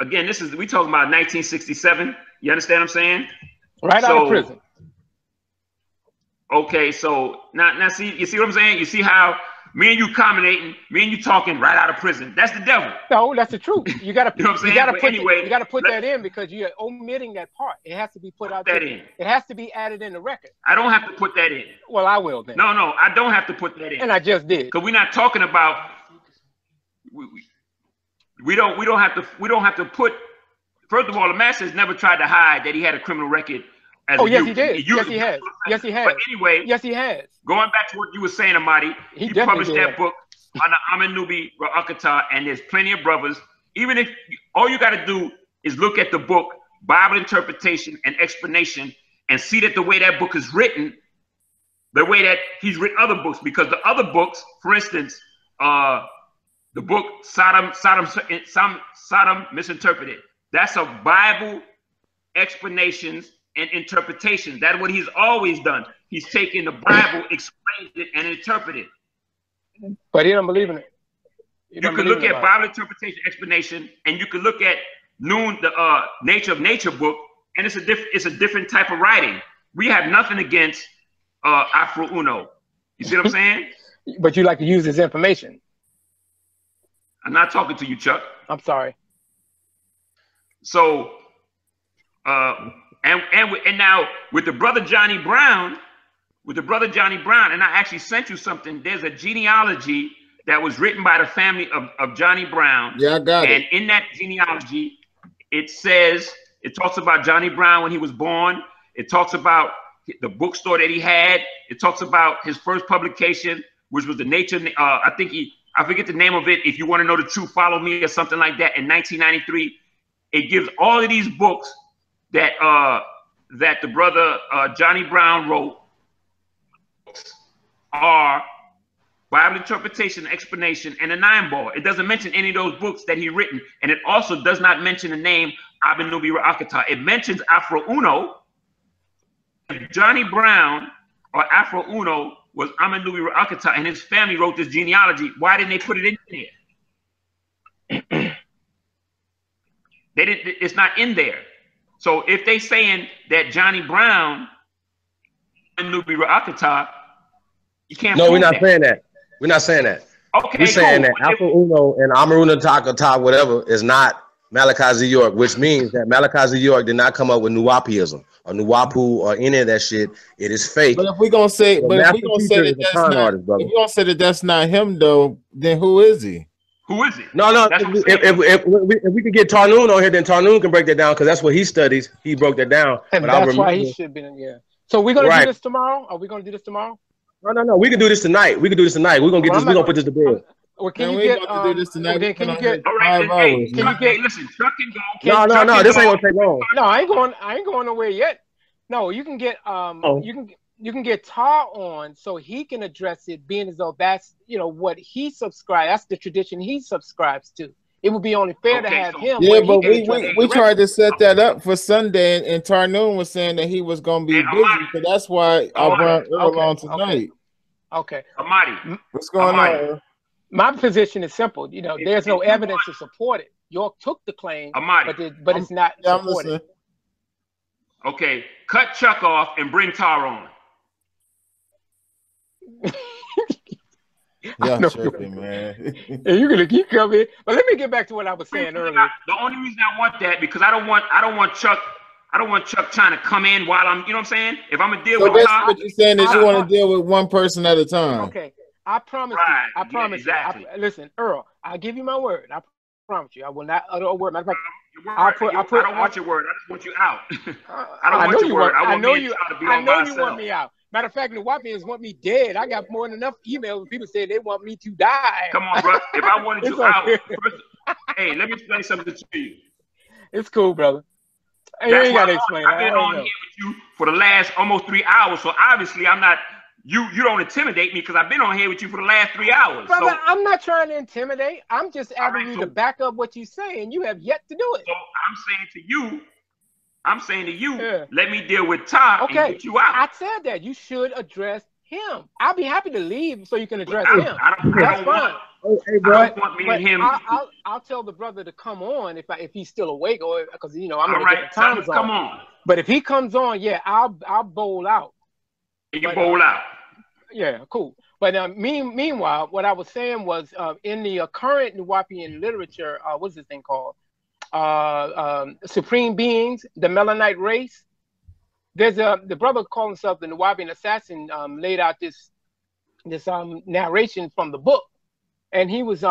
Again, we talking about 1967. You understand what I'm saying? Right out of prison. Okay, so now see, you see what I'm saying? You see how me and you commentating, me and you talking right out of prison. That's the devil. No, that's the truth. You gotta you know what I'm saying? You gotta put that in because you're omitting that part. It has to be put out there. It has to be added in the record. I don't have to put that in. Well, I will then. No, I don't have to put that in. And I just did. Because we're not talking about we don't have to put. First of all, the master has never tried to hide that he had a criminal record. Yes, he did. Yes, he has. Yes, he has. But anyway, yes, he has. Going back to what you were saying, Amadi, he published that book on the Nuwaupian, and there's plenty of brothers. Even if all you got to do is look at the book, Bible Interpretation and Explanation, and see that the way that book is written, the way that he's written other books, because the other books, for instance, the book Sodom Misinterpreted, that's a Bible explanations and interpretation. That's what he's always done. He's taken the Bible, explained it, and interpreted it. But he don't believe in it. You can look at Bible interpretation, explanation, and you can look at the Nature of Nature book, and it's a different type of writing. We have nothing against Afro Uno. You see what I'm saying? But you like to use his information. I'm not talking to you, Chuck. I'm sorry. So, and now with the brother Johnny Brown, and I actually sent you something. There's a genealogy that was written by the family of Johnny Brown. Yeah, I got it. And in that genealogy, it talks about Johnny Brown when he was born. It talks about the bookstore that he had. It talks about his first publication, which was the Nature. I forget the name of it. If you want to know the truth, follow me or something like that. In 1993, it gives all of these books that the brother Johnny Brown wrote are Bible Interpretation, Explanation, and the 9 Ball. It doesn't mention any of those books that he written, and it also does not mention the name Nuwaupian. It mentions Afro Uno. Johnny Brown or Afro Uno was Nuwaupian, and his family wrote this genealogy. Why didn't they put it in there? They didn't. It's not in there. So if they saying that Johnny Brown and Nuwaupian, you can't. No, we're not saying that. We're not saying that. Okay, we're saying that Afro Uno and Amaruna Takata, whatever, is not Malachi York, which means that Malachi York did not come up with Nuwaupianism or Nuwaupu or any of that shit. It is fake. But if we're gonna say, The but if master we're gonna say teacher that is a that's con not, artist, brother. if we're gonna say that that's not him though, then who is he? Who is it? No, That's what I'm saying. if we can get Tarnoon on here, then Tarnoon can break that down because that's what he studies. He broke that down. And but that's why he should be in, yeah. So we're gonna do this tomorrow? Are we gonna do this tomorrow? No. We can do this tonight. We're gonna put this to bed. Or can you get do this tonight? then can you get All right, hey, can you get listen, Chuck can go. No, this ain't gonna take long. No, I ain't going nowhere yet. No, you can get you can get Tar on so he can address it, being as though that's what he subscribes. That's the tradition he subscribes to. It would be only fair to have him. Yeah, but we tried to set that up for Sunday, and Tarnoon was saying that he was gonna be busy, so that's why I brought Earl on tonight. Okay. Amadi, what's going on, Earl? My position is simple. There's no evidence to support it. York took the claim, but it's not supported. Okay, cut Chuck off and bring Tar on. Yeah, tripping, man. And you're gonna keep coming. But let me get back to what I was saying earlier. The only reason I want that because I don't want Chuck trying to come in while I'm, you know what I'm saying? If I'm gonna deal with Tar, what you're saying is you want to deal with one person at a time. Okay. I promise you. I promise you. Listen, Earl, I'll give you my word. I promise you. I will not utter a word. Matter of fact, I don't want your word. I just want you out. I don't want your word. I want me to be on myself. You want me out. Matter of fact, the Nuwaupians want me dead. I got more than enough emails when people say they want me to die. Come on, bro. If I wanted you out, hey, let me explain something to you. It's cool, brother. Hey, you ain't got to explain. I've been on here with you for the last almost 3 hours, so obviously I'm not. You don't intimidate me because I've been on here with you for the last 3 hours. Brother, so, I'm not trying to intimidate. I'm just asking you to back up what you say, and you have yet to do it. So I'm saying to you, let me deal with Tar and get you out. I said that. You should address him. I'll be happy to leave so you can address him. That's fine. Hey, bro. I don't want me and him. I'll tell the brother to come on if he's still awake, or because I'm gonna get the times come on. But if he comes on, I'll bowl out. You bowl out. Yeah, cool. But meanwhile, what I was saying was in the current Nuwaupian literature, what's this thing called? Supreme Beings, the Melanite Race. There's the brother calling himself the Nuwaupian assassin laid out this narration from the book, and he was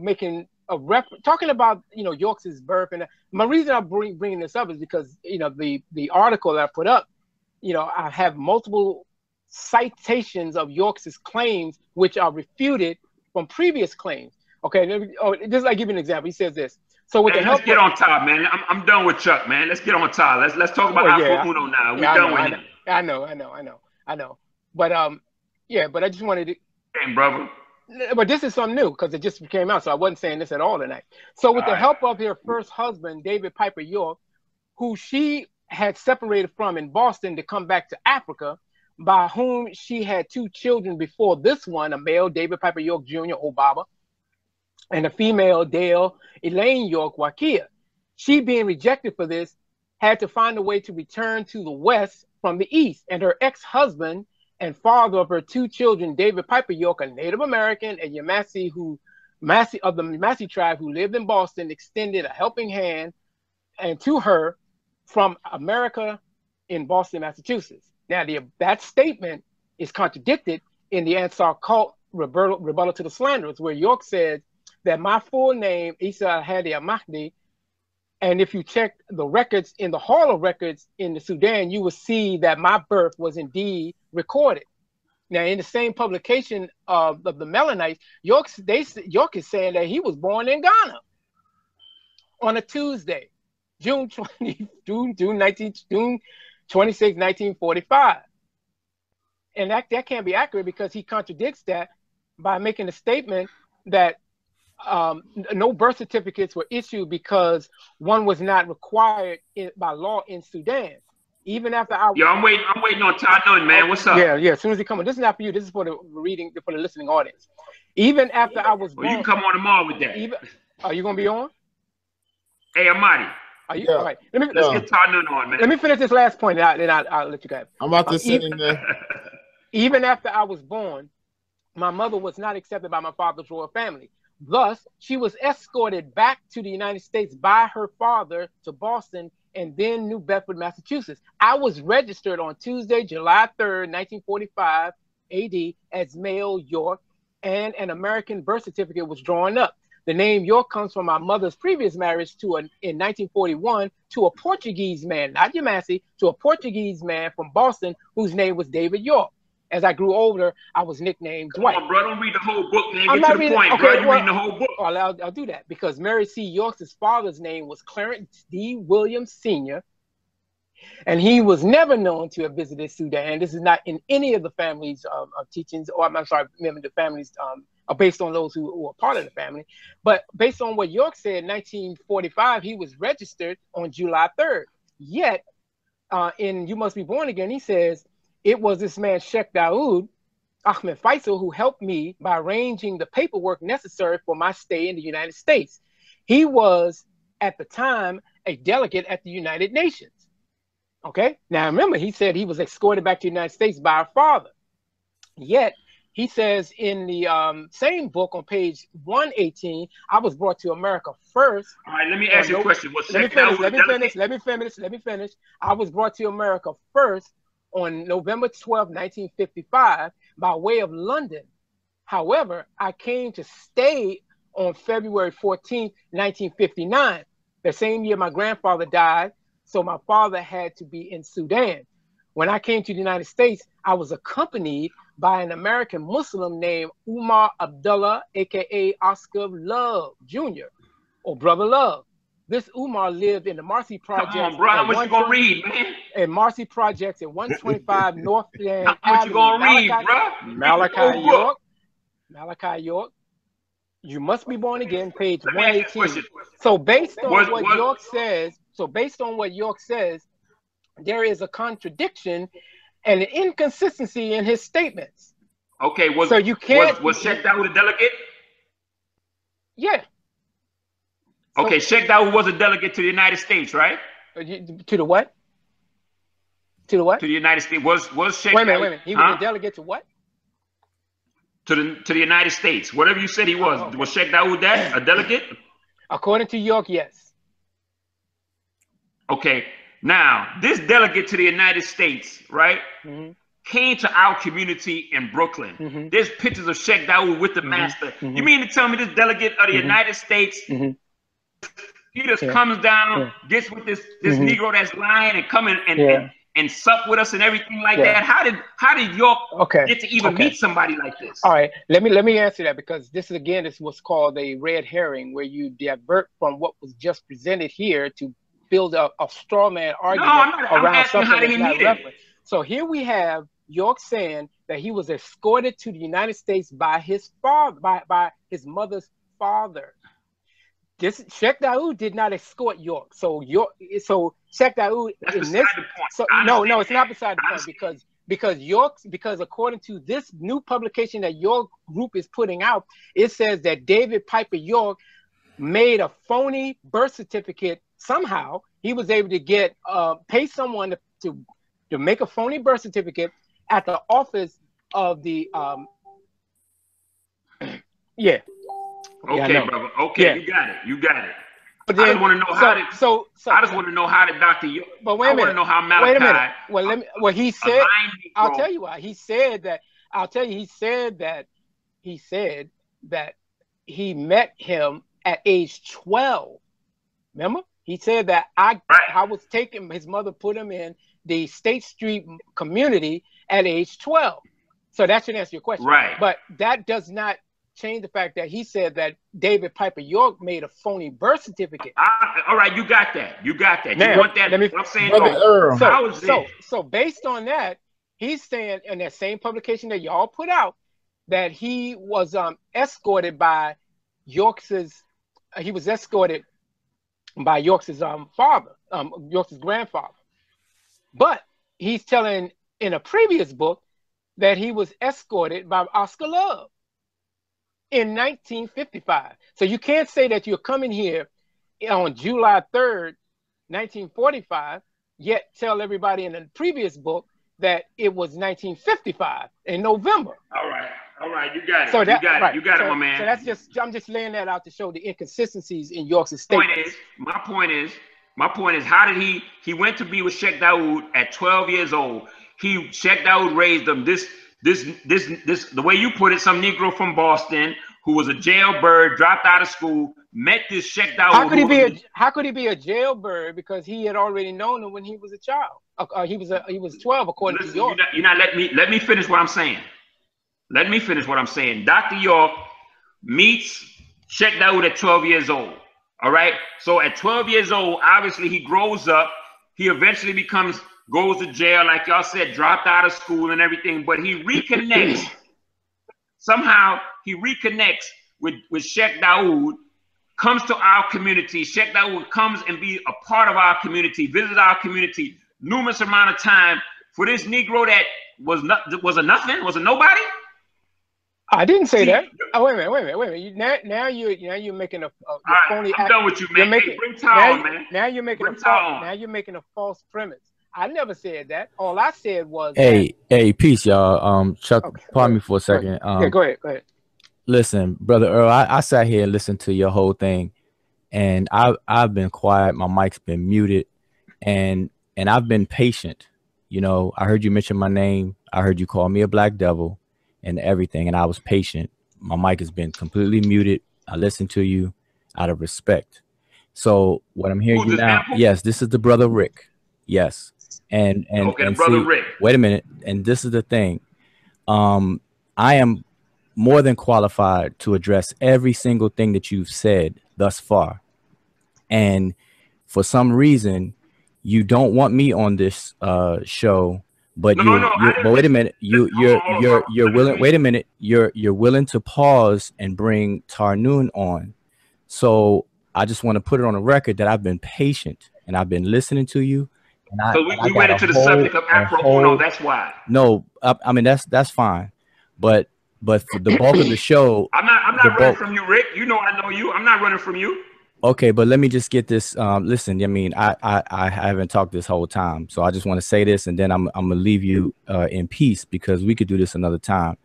making a talking about York's birth. And my reason I'm bringing this up is because the article that I put up, I have multiple citations of York's claims which are refuted from previous claims. Okay, just like give you an example. He says this. So with let's get on top, man. I'm done with Chuck, man. Let's get on top. Let's talk about Uno now. We're done with him. I know. But but I just wanted to. Hey, brother. But this is something new because it just came out, so I wasn't saying this at all tonight. So with the help of her first husband, David Piper York, who she had separated from in Boston to come back to Africa, by whom she had 2 children before this one, a male, David Piper York Jr., Obaba, and a female, Dale Elaine York Wakia. She, being rejected for this, had to find a way to return to the West from the East, and her ex-husband and father of her 2 children, David Piper York, a Native American, and Yamasee of the Yamasee tribe who lived in Boston, extended a helping hand and to her from America in Boston, Massachusetts. Now, that statement is contradicted in the Ansar cult rebuttal to the slanderers, where York said that my full name, Isa Hadi Mahdi, and if you check the records in the Hall of Records in the Sudan, you will see that my birth was indeed recorded. Now, in the same publication of the Melanites, York is saying that he was born in Ghana on a Tuesday, June 26, 1945. And that can't be accurate because he contradicts that by making a statement that no birth certificates were issued because one was not required by law in Sudan. Even after I'm waiting on Tarnoon, man. What's up? Yeah. As soon as he comes on. This is not for you. This is for the listening audience. Even after I was born. You can come on tomorrow with that. Are you gonna be on? Hey, Amadi. Are you all right? Let's get Tarnoon on, man. Let me finish this last point, and then I'll let you guys. I'm about to sit in there. Even after I was born, my mother was not accepted by my father's royal family. Thus, she was escorted back to the United States by her father to Boston and then New Bedford, Massachusetts. I was registered on Tuesday, July 3rd, 1945 AD as male York, and an American birth certificate was drawn up. The name York comes from my mother's previous marriage in 1941 to a Portuguese man, not Yamasi, to a Portuguese man from Boston whose name was David York. As I grew older, I was nicknamed Dwight. Come on, bro, don't read the whole book, man. I'm Get not to the reading, point, okay, bro. You're well, reading the whole book. Well, I'll do that because Mary C. York's father's name was Clarence D. Williams Sr., and he was never known to have visited Sudan. This is not in any of the family's of teachings, or I'm sorry, remember the families are based on those who are part of the family. But based on what York said, in 1945, he was registered on July 3rd. Yet, in You Must Be Born Again, he says, it was this man, Sheikh Daoud Ahmed Faisal, who helped me by arranging the paperwork necessary for my stay in the United States. He was, at the time, a delegate at the United Nations. Okay, now remember, he said he was escorted back to the United States by her father. Yet, he says in the same book on page 118, I was brought to America first. All right, let me ask you a question. Let me finish. I was brought to America first on November 12, 1955, by way of London. However, I came to stay on February 14, 1959. The same year my grandfather died, so my father had to be in Sudan. When I came to the United States, I was accompanied by an American Muslim named Umar Abdullah, aka Oscar Love Jr., or Brother Love. This Umar lived in the Marcy Projects. Come on, bro. How much you gonna read, man? In Marcy Projects at 125 North End How much you gonna read, bro? Malachi York. You Must Be Born Again, page 118. So based on what York says, there is a contradiction and an inconsistency in his statements. Okay, was Sheikh Daoud a delegate? Yeah. Okay, Sheikh Daoud was a delegate to the United States, right? To the what? To the what? To the United States. Was Sheikh Wait a minute. He was a delegate to what? To the United States. Whatever you said he was. Okay. Was Sheikh Daoud that? A delegate? According to York, yes. Okay. Now, this delegate to the United States, right, came to our community in Brooklyn. There's pictures of Sheikh Daoud with the master. You mean to tell me this delegate of the United States, he just comes down, gets with this Negro that's lying and come and sup with us and everything like that? How did York get to even meet somebody like this? All right, let me answer that, because this is what's called a red herring, where you divert from what was just presented here to build a straw man argument around something that's not referenced. So here we have York saying that he was escorted to the United States by his father, by his mother's father. This Sheikh Daoud did not escort York. So Sheikh Daoud in this. So no, it's not beside the point, because according to this new publication that your group is putting out, it says that David Piper York made a phony birth certificate. Somehow he was able to get pay someone to make a phony birth certificate at the office of the Okay, brother. Okay, you got it. But then, I just want to know I just want to know how the Dr. York. But wait a minute. I want to know how Malachi. Wait a minute. Well, he said. I'll tell you why. He said that. He said that he met him at age 12. Remember? He said that I was taking, his mother put him in the State Street community at age 12. So that should answer your question. Right. But that does not change the fact that he said that David Piper York made a phony birth certificate. All right, you got that. Now, you want that? I'm saying so based on that, he's saying in that same publication that y'all put out that he was escorted by York's father, York's grandfather. But he's telling in a previous book that he was escorted by Oscar Love in 1955. So you can't say that you're coming here on July 3rd, 1945, yet tell everybody in the previous book that it was 1955 in November. All All right, you got it. So that, you got it, my man. So that's just, I'm just laying that out to show the inconsistencies in York's statement. My point is, how did he went to be with Sheikh Dawood at 12 years old. Sheikh Dawood raised him. This, the way you put it, some Negro from Boston who was a jailbird, dropped out of school, met this Sheikh Dawood. How could he be a jailbird? Because he had already known him when he was a child. He was 12 according to York. You're not let me finish what I'm saying. Let me finish what I'm saying. Dr. York meets Sheikh Dawood at 12 years old. All right. So at 12 years old, obviously he grows up. He eventually goes to jail, like y'all said, dropped out of school and everything. But he reconnects. Somehow he reconnects with Sheikh Dawood, comes to our community. Sheikh Dawood comes and be a part of our community, visit our community numerous amount of time. For this Negro that was a nothing, was a nobody. I didn't say that. Oh, wait a minute. Now you're making a phony. I'm done with you, man. Bring time, man. Now you're making a false premise. I never said that. All I said was, hey, peace, y'all. Chuck, okay, pardon me for a second. Yeah, go ahead. Listen, brother Earl, I sat here and listened to your whole thing, and I've been quiet. My mic's been muted, and I've been patient. You know, I heard you mention my name. I heard you call me a black devil and everything, and I was patient. My mic has been completely muted. I listened to you out of respect. So what I'm hearing you now, yes, this is the brother Rick. Yes. And brother Rick. Wait a minute. And this is the thing. I am more than qualified to address every single thing that you've said thus far. And for some reason, you don't want me on this show. But but wait a minute, you're willing. Wait a minute, you're willing to pause and bring Tarnoon on. So I just want to put it on the record that I've been patient and I've been listening to you. So we went into the subject of Afro Uno. That's why. No, I mean that's fine, but for the bulk of the show, I'm not running from you, Rick. You know I know you. I'm not running from you. Okay, but let me just get this. Listen, I mean, I haven't talked this whole time, so I just want to say this, and then I'm gonna leave you in peace because we could do this another time.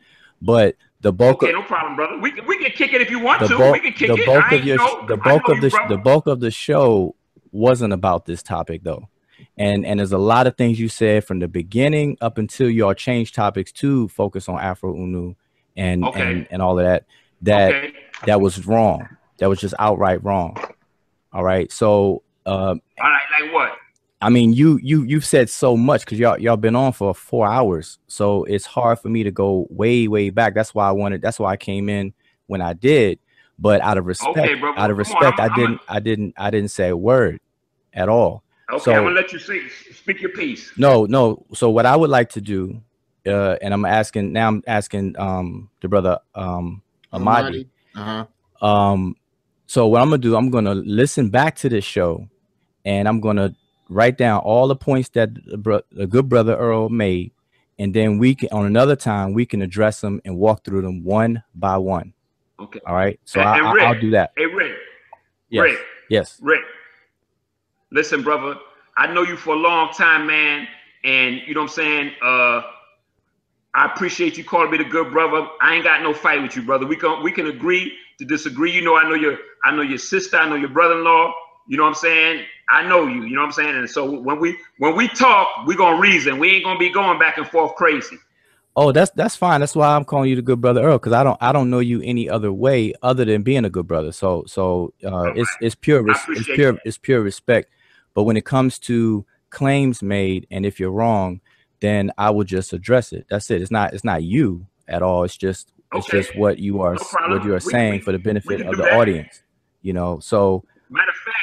But the bulk. Okay, no problem, brother. We can kick it if you want to. We can kick it. The bulk of the show wasn't about this topic though, and there's a lot of things you said from the beginning up until y'all changed topics to focus on Afro Unu and all of that. That was wrong. That was just outright wrong. All right. So all right, like what? I mean, you've said so much because y'all been on for 4 hours. So it's hard for me to go way back. That's why I came in when I did. But out of respect, I didn't say a word at all. Okay, so, I'm gonna let you speak your piece. No. So what I would like to do, and I'm asking the brother Ahmadi. So what I'm gonna do, I'm gonna listen back to this show, and I'm gonna write down all the points that the good brother Earl made, and then we can on another time we can address them and walk through them one by one. Okay. All right. So I'll do that. Hey Rick. Yes. Rick. Listen, brother. I know you for a long time, man, and you know what I'm saying. I appreciate you calling me the good brother. I ain't got no fight with you, brother. We can agree to disagree. You know, I know your sister, I know your brother-in-law. You know what I'm saying? I know you. You know what I'm saying? And so when we talk, we're gonna reason. We ain't gonna be going back and forth crazy. Oh, that's fine. That's why I'm calling you the good brother Earl, because I don't know you any other way other than being a good brother. So it's pure respect. But when it comes to claims made, and if you're wrong, then I will just address it. That's it. It's not you at all. It's just what you are saying for the benefit of the audience. You know. So matter of fact,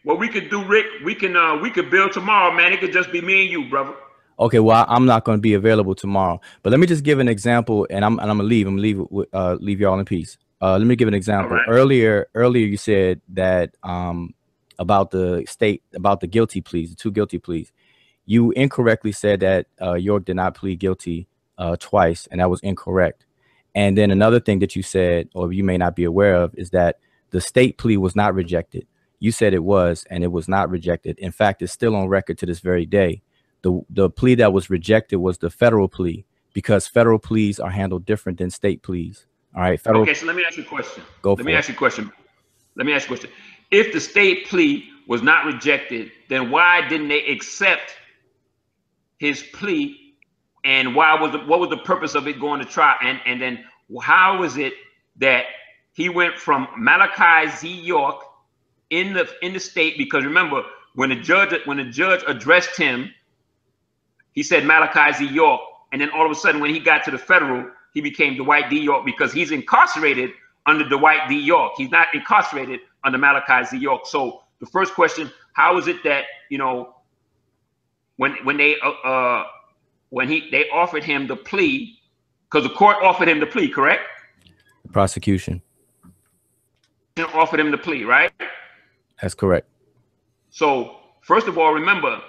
we could do, Rick. We could build tomorrow, man. It could just be me and you, brother. Okay, well, I'm not going to be available tomorrow, but let me just give an example, and I'm gonna leave. I'm gonna leave y'all in peace. Let me give an example. Right. Earlier, you said that about the guilty pleas, the 2 guilty pleas. You incorrectly said that York did not plead guilty twice, and that was incorrect. And then another thing that you said, or you may not be aware of, is that the state plea was not rejected. You said it was, and it was not rejected. In fact, it's still on record to this very day. The plea that was rejected was the federal plea because federal pleas are handled different than state pleas. All right. Federal. Okay, so let me ask you a question. Let me ask you a question. If the state plea was not rejected, then why didn't they accept his plea? And what was the purpose of it going to trial? And then how was it that he went from Malachi Z. York in the state? Because remember, when the judge addressed him, he said Malachi Z. York, and then all of a sudden, when he got to the federal, he became Dwight D. York because he's incarcerated under Dwight D. York. He's not incarcerated under Malachi Z. York. So the first question: how is it that when they offered him the plea, because the court offered him the plea, correct? The prosecution offered him the plea, right? That's correct. So first of all, remember,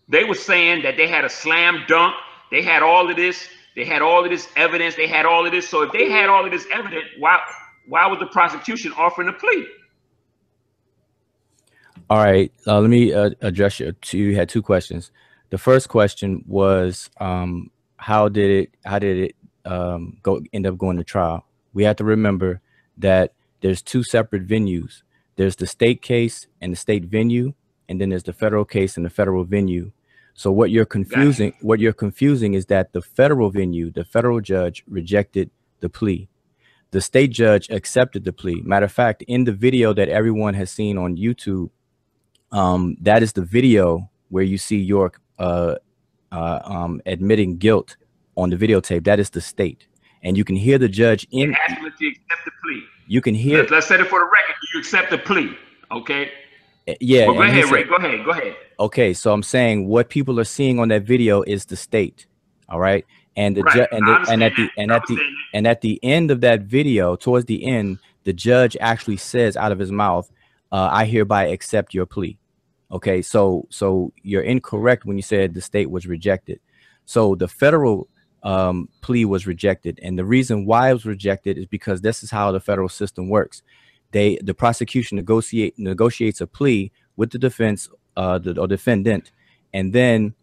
they were saying that they had a slam dunk. They had all of this. They had all of this evidence. They had all of this. So if they had all of this evidence, why was the prosecution offering the plea? All right. Let me address you. You had two questions. The first question was, how did it end up going to trial? We have to remember that there's two separate venues. There's the state case and the state venue, and then there's the federal case and the federal venue. So what you're confusing is that the federal venue, the federal judge rejected the plea. The state judge accepted the plea. Matter of fact, in the video that everyone has seen on YouTube, that is the video where you see York admitting guilt on the videotape. That is the state, and you can hear the judge in. Ask him to accept the plea. You can hear. Let's set it for the record. You accept the plea, okay? Yeah. Well, go ahead, Ray. Go ahead. Okay, so I'm saying what people are seeing on that video is the state. All right, and the at the end of that video, towards the end, the judge actually says out of his mouth, "I hereby accept your plea." Okay, so you're incorrect when you said the state was rejected. So the federal plea was rejected, and the reason why it was rejected is because this is how the federal system works. The prosecution negotiates a plea with the defense or defendant, and then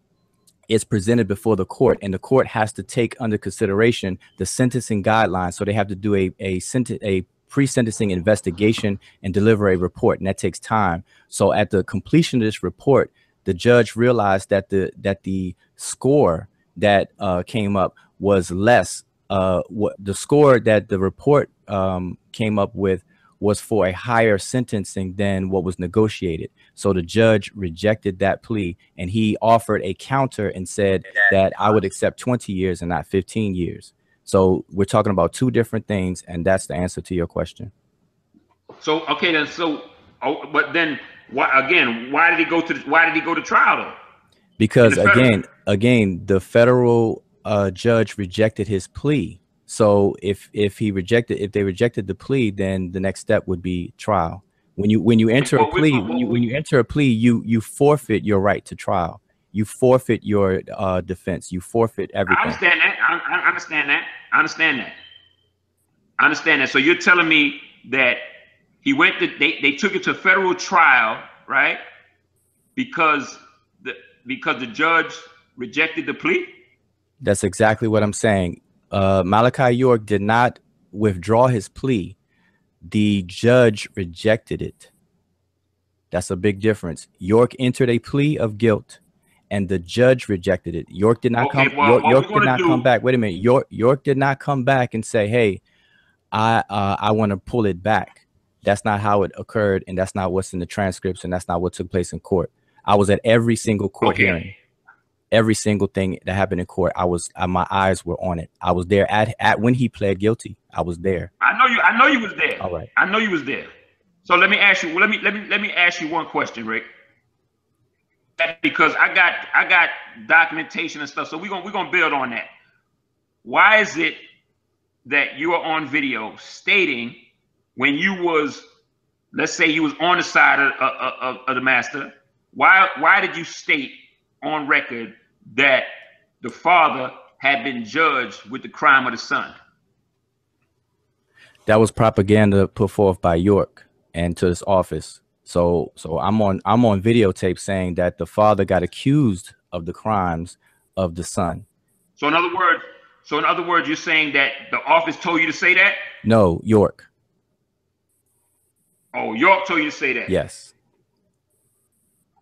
it's presented before the court, and the court has to take under consideration the sentencing guidelines. So they have to do a pre-sentencing investigation and deliver a report, and that takes time. So at the completion of this report, the judge realized that the score that came up was less. The score that the report came up with was for a higher sentencing than what was negotiated. So the judge rejected that plea, and he offered a counter and said that I would accept 20 years and not 15 years. So we're talking about two different things, and that's the answer to your question. So okay, then. But then, why did he go to trial though? Because again, the federal judge rejected his plea. So if they rejected the plea, then the next step would be trial. When you enter a plea, you forfeit your right to trial. You forfeit your defense. You forfeit everything. I understand that. So you're telling me that they took it to federal trial, right? Because the judge rejected the plea? That's exactly what I'm saying. Malachi York did not withdraw his plea. The judge rejected it. That's a big difference. York entered a plea of guilt, and the judge rejected it. York did not come. York did not come back. Wait a minute. York did not come back and say, "Hey, I want to pull it back." That's not how it occurred, and that's not what's in the transcripts, and that's not what took place in court. I was at every single court hearing. Every single thing that happened in court, my eyes were on it. I was there at when he pled guilty. I was there. I know you was there. All right. I know you was there. So let me ask you. Let me ask you one question, Rick. Because I got documentation and stuff. So we're gonna build on that. Why is it that you are on video stating when you was, let's say you was on the side of the master? Why did you state on record that the father had been judged with the crime of the son? That was propaganda put forth by York and to his office. So I'm on videotape saying that the father got accused of the crimes of the son. So in other words, So in other words, you're saying that the office told you to say that? No, York. Oh, York told you to say that? Yes.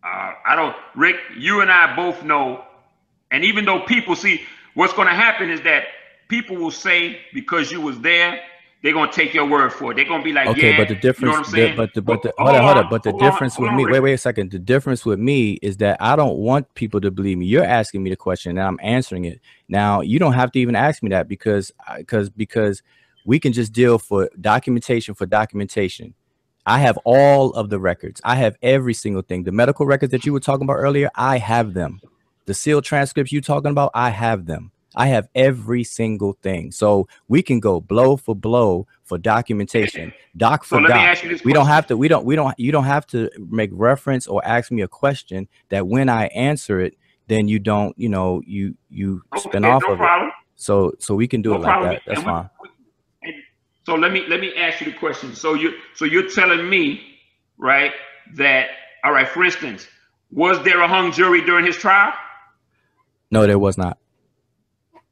I don't, Rick, you and I both know, and even though people see, what's going to happen is that people will say, because you was there, they're going to take your word for it. They're going to be like, okay, yeah, but the difference, you know what I'm saying? hold up. But the difference with me, wait a second. The difference with me is that I don't want people to believe me. You're asking me the question and I'm answering it. Now, you don't have to even ask me that because we can just deal for documentation. I have all of the records. I have every single thing. The medical records that you were talking about earlier, I have them. The sealed transcripts you talking about, I have them. I have every single thing. So we can go blow for blow for documentation, doc for doc. We don't have to, you don't have to make reference or ask me a question that when I answer it, then you don't, you spin off of it. So we can do it like that. That's fine. So let me ask you the question. So you're telling me, right, that, all right, for instance, was there a hung jury during his trial? No, there was not.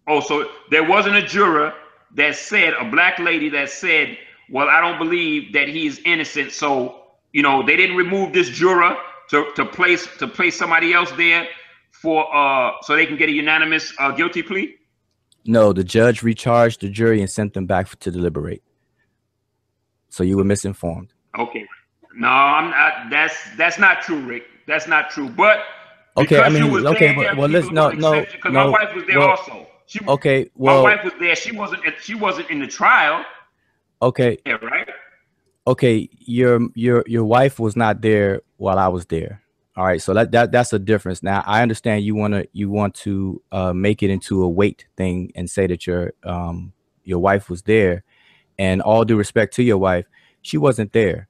Oh, so there wasn't a juror that said, a black lady that said, well, I don't believe that he is innocent. So, they didn't remove this juror to place somebody else there for so they can get a unanimous guilty plea? No, the judge recharged the jury and sent them back to deliberate. So you were misinformed. Okay. No, I'm not. That's not true, Rick. That's not true. But okay, I mean, okay, but well, let's no. Because my wife was there also. My wife was there. She wasn't in the trial. Okay. Yeah, right. Okay, your wife was not there while I was there. All right, so that's a difference. Now I understand you want to make it into a weight thing and say that your wife was there, and all due respect to your wife, she wasn't there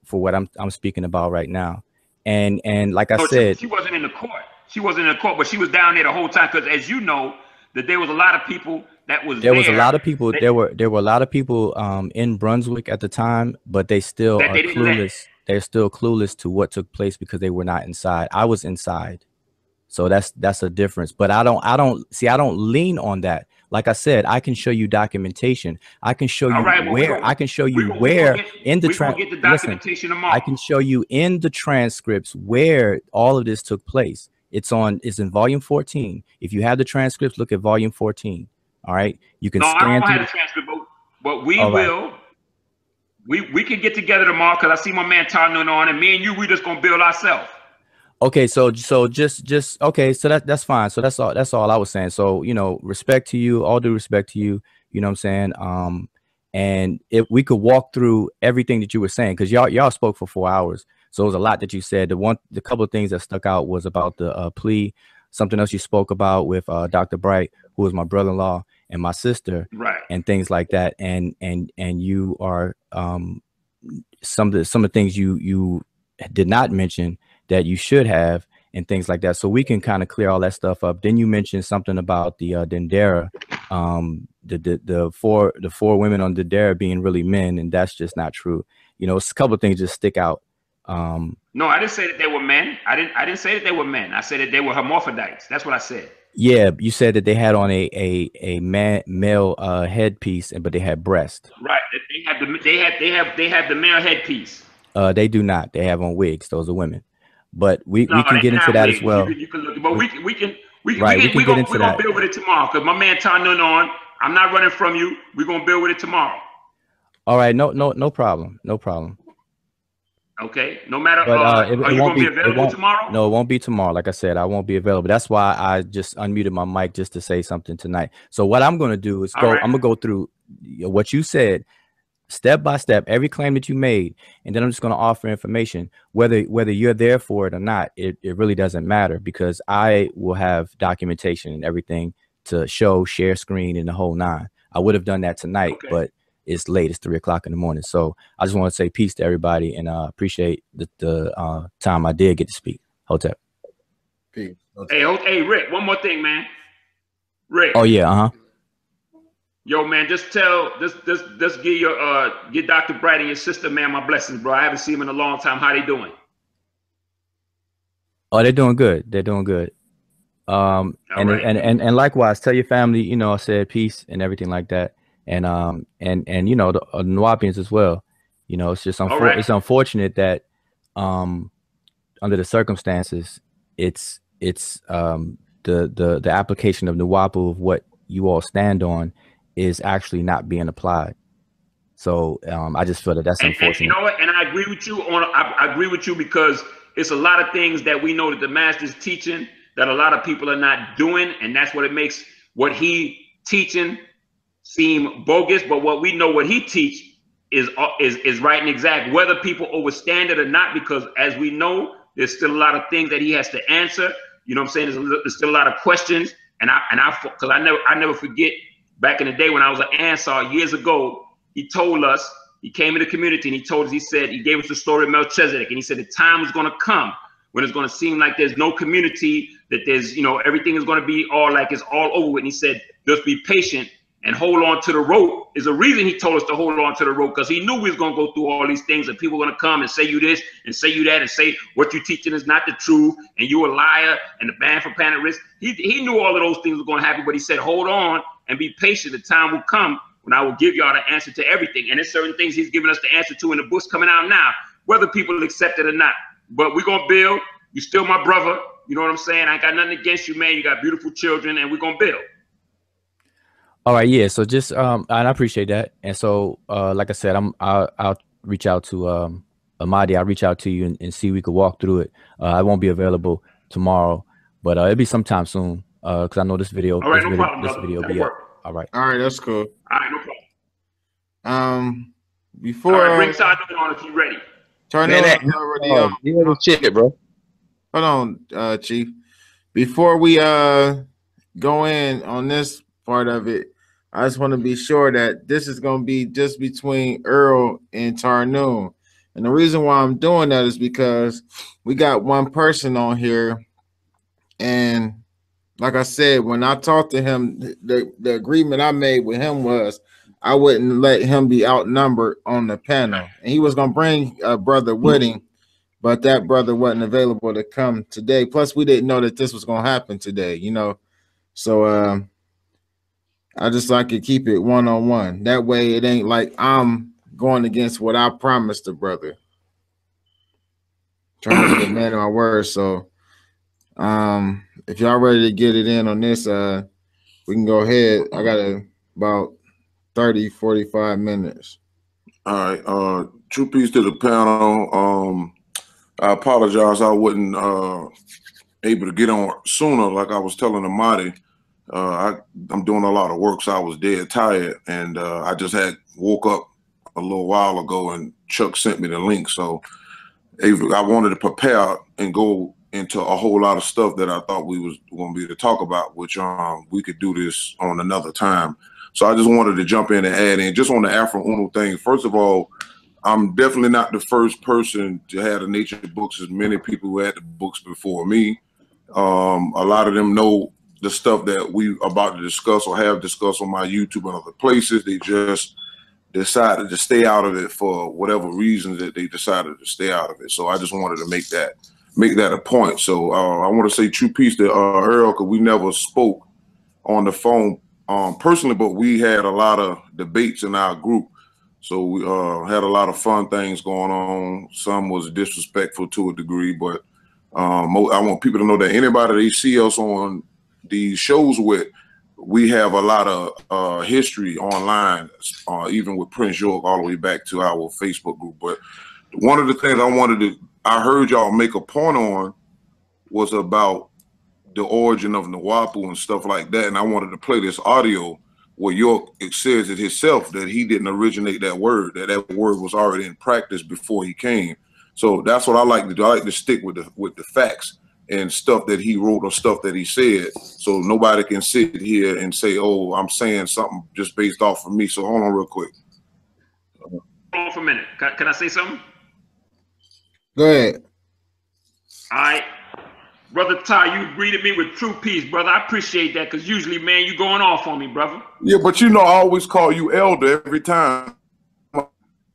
for what I'm speaking about right now. And like I said, she wasn't in the court. She wasn't in the court, but she was down there the whole time because, as you know, that there was a lot of people that was there. There was a lot of people. There were a lot of people in Brunswick at the time, but they still are clueless. They're still clueless to what took place because they were not inside. I was inside. So that's a difference. But I don't lean on that. Like I said, I can show you documentation. I can show you where I can show you where in the I can show you in the transcripts where all of this took place. It's in volume 14. If you have the transcripts, look at volume 14. All right. You can I don't have the transcript, but we will. We can get together tomorrow because I see my man Tarnon on, and me and you, we just gonna build ourselves. Okay, so just okay, so that's fine. So that's all I was saying. So respect to you, all due respect to you. You know what I'm saying? And if we could walk through everything that you were saying, because y'all spoke for 4 hours, so it was a lot that you said. The couple of things that stuck out was about the plea. Something else you spoke about with Dr. Bright, who is my brother-in-law and my sister, right, and things like that. And you are some of the things you did not mention that you should have, and things like that. So we can kind of clear all that stuff up. Then you mentioned something about the Dendera, the four women on Dendera being really men, and that's just not true. It's a couple of things just stick out. No, I didn't say that they were men. I didn't say that they were men. I said that they were hermaphrodites. That's what I said. Yeah, you said that they had on a male headpiece, but they had breast. Right. They have the male headpiece. They do not. They have on wigs. Those are women. But we can get into that as well. You can look, but we can get into that. We're gonna build with it tomorrow because my man Tarnon on. I'm not running from you. We're gonna build with it tomorrow. All right. No problem. No problem. Okay. No matter. But are you gonna be available tomorrow? No, it won't be tomorrow. Like I said, I won't be available. That's why I just unmuted my mic just to say something tonight. So what I'm gonna do is I'm gonna go through what you said, step by step, every claim that you made, and then I'm just going to offer information. Whether you're there for it or not, it really doesn't matter, because I will have documentation and everything to show, share screen, and the whole nine. I would have done that tonight, but it's late. It's 3 o'clock in the morning. So I just want to say peace to everybody, and appreciate the time I did get to speak. Hotep. Peace. Hey, Rick, one more thing, man. Rick. Oh yeah, Yo, man, just give Dr. Bright and your sister, man, my blessings, bro. I haven't seen them in a long time. How they doing? Oh, they're doing good. They're doing good. And likewise, tell your family, you know, I said peace and everything like that, and you know, the Nuwaupians as well. You know, it's just it's unfortunate that under the circumstances, it's the application of Nuwaupu of what you all stand on is actually not being applied. So I just feel that that's unfortunate. And you know what? And I agree with you I agree with you, because it's a lot of things that we know that the master's teaching that a lot of people are not doing, and that's what it makes what he teaching seem bogus. But what we know, what he teach is right and exact, whether people understand it or not, because as we know, there's still a lot of things that he has to answer. You know what I'm saying? There's still a lot of questions, because I never forget back in the day when I was an Ansar years ago. He told us, he came in the community and he told us, he gave us the story of Melchizedek, and he said the time is going to come when it's going to seem like there's no community, that there's, you know, everything is going to be all like it's all over with. And he said, just be patient and hold on to the rope. Is a reason he told us to hold on to the rope, because he knew we was going to go through all these things, and people were going to come and say you this and say you that and say what you're teaching is not the truth and you a liar and the ban for planet risk. He knew all of those things were going to happen, but he said, hold on and be patient. The time will come when I will give y'all the answer to everything. And there's certain things he's giving us the answer to in the books coming out now, whether people accept it or not. But we're going to build. You're still my brother. You know what I'm saying? I ain't got nothing against you, man. You got beautiful children, and we're going to build. All right. Yeah. So just, and I appreciate that. And so, like I said, I'll reach out to Ahmadi. I'll reach out to you and see if we could walk through it. I won't be available tomorrow, but it'll be sometime soon. Cause I know this video, all right, no problem, this video will be up. All right. All right. That's cool. All right. No problem. Before all right, bring Tardun on if you're ready. Tardun already on. You shit, bro. Hold on, Chief. Before we go in on this part of it, I just want to be sure that this is going to be just between Earl and Tardun. And the reason why I'm doing that is because we got one person on here, and like I said, when I talked to him, the agreement I made with him was I wouldn't let him be outnumbered on the panel. And he was going to bring Brother Wooding, but that brother wasn't available to come today. Plus, we didn't know that this was going to happen today, you know. So I just like to keep it one-on-one. That way it ain't like I'm going against what I promised the brother. Trying to be a man of my word. So if y'all ready to get it in on this, we can go ahead. I got about 30-45 minutes. All right. True peace to the panel. I apologize. I wasn't able to get on sooner. Like I was telling Ahmadi, I'm doing a lot of work, so I was dead tired, and I just had woke up a little while ago, and Chuck sent me the link. So I wanted to prepare and go into a whole lot of stuff that I thought we was going to be able to talk about, which we could do this on another time. So I just wanted to jump in and add in just on the Afro Uno thing. First of all, I'm definitely not the first person to have the nature books. There's many people who had the books before me. A lot of them know the stuff that we about to discuss or have discussed on my YouTube and other places. They just decided to stay out of it for whatever reasons that they decided to stay out of it. So I just wanted to make that a point. So I want to say true peace to Earl, because we never spoke on the phone personally, but we had a lot of debates in our group. So we had a lot of fun things going on. Some was disrespectful to a degree, but I want people to know that anybody they see us on these shows with, we have a lot of history online, even with Prince York, all the way back to our Facebook group. But one of the things I heard y'all make a point on was about the origin of Nuwaupu and stuff like that. And I wanted to play this audio where York says it himself that he didn't originate that word, that word was already in practice before he came. So that's what I like to do. I like to stick with the facts and stuff that he wrote or stuff that he said, so nobody can sit here and say, oh, I'm saying something just based off of me. So hold on real quick. Hold on for a minute. Can I say something? Go ahead. All right. Brother Ty, you greeted me with true peace, brother. I appreciate that, because usually, man, you going off on me, brother. Yeah, but you know I always call you elder every time.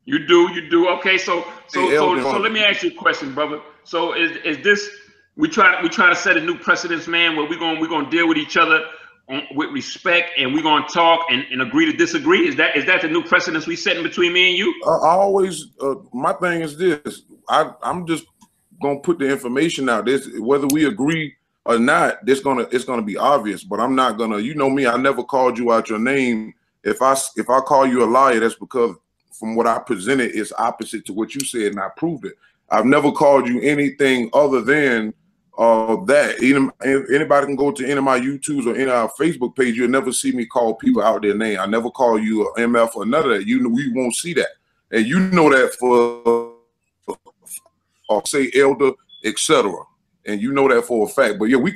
You do. Okay, so let me ask you a question, brother. So is this We try to set a new precedence, man, where we're gonna deal with each other with respect, and we're gonna talk and agree to disagree. Is that the new precedence we setting between me and you? I always my thing is this. I'm just gonna put the information out. This whether we agree or not, it's gonna be obvious. But I'm not gonna. You know me. I never called you out your name. If I call you a liar, that's because from what I presented is opposite to what you said, and I proved it. I've never called you anything other than that. Anybody can go to any of my YouTubes or any of our Facebook page. You'll never see me call people out their name. I never call you an MF or none of that. We won't see that, and you know that for say elder, etc. And you know that for a fact. But yeah, we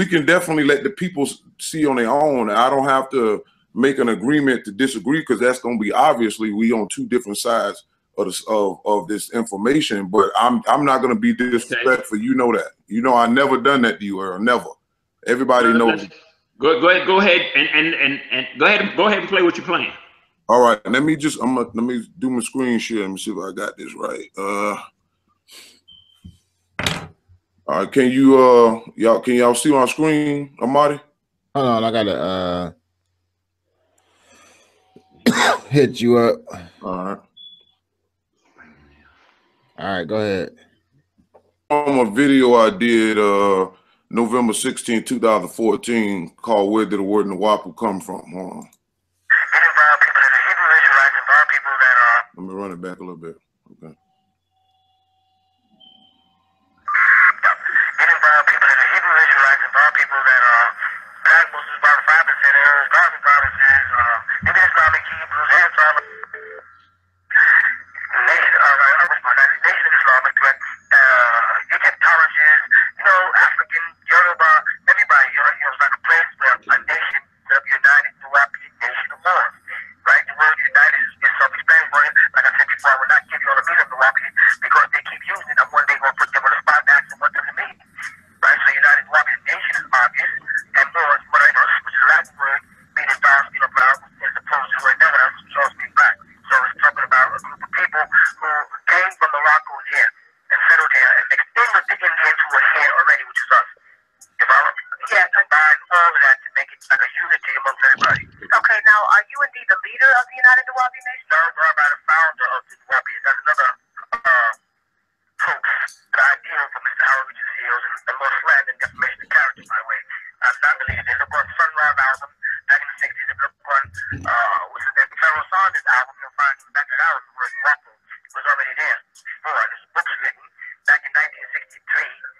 can definitely let the people see on their own. I don't have to make an agreement to disagree, because that's going to be obviously we on two different sides of this information. But I'm not going to be disrespectful. You know that. You know I never done that to you, Earl. Never. Everybody knows. Go ahead and go ahead and play what you're playing. All right. Let me do my screen share. Let me see if I got this right. All right, can y'all see my screen, Amadi? Hold on, I gotta hit you up. All right, go ahead. On a video I did November 16, 2014, called "Where Did the Word Nuwaup Come From?" Hold on. Let me run it back a little bit. Okay. People that are black Muslims, about 5% Arabs, Muslim provinces, maybe Islamic Hebrews, and Nation Islamic, but Egyptologists, African, Yoruba, everybody, it's like a place where a nation of united Nuwaupian nation of war, right? The word united is self-explanatory. Like I said before, I will not give you all the meaning of Nuwaupian because they keep using it. I'm one day going to put them on the spot and ask them what does it mean. Right, so United Nuwaupian Nation is obvious, and more is morenos, which is a Latin word meaning brown, as opposed to right now, which also means black. So it's talking about a group of people who came from Morocco and here and settled here and mixed in with the Indians who were here already, which is us. Developed, combine all of that to make it like a unity amongst everybody. Okay, now are you indeed the leader of the United Nuwaupian Nation? No, I'm the founder of the Nuwaupians. That's another hoax that I deal for Mr. Howard Seals and more slander and defamation of character, by the way. I'm not the leader. They look on Sunrise album back in the 60s. They look on what's his name? Pharaoh Saunders album. You'll find back in that album the word Nuwaup was already there before. There's books written back in 1963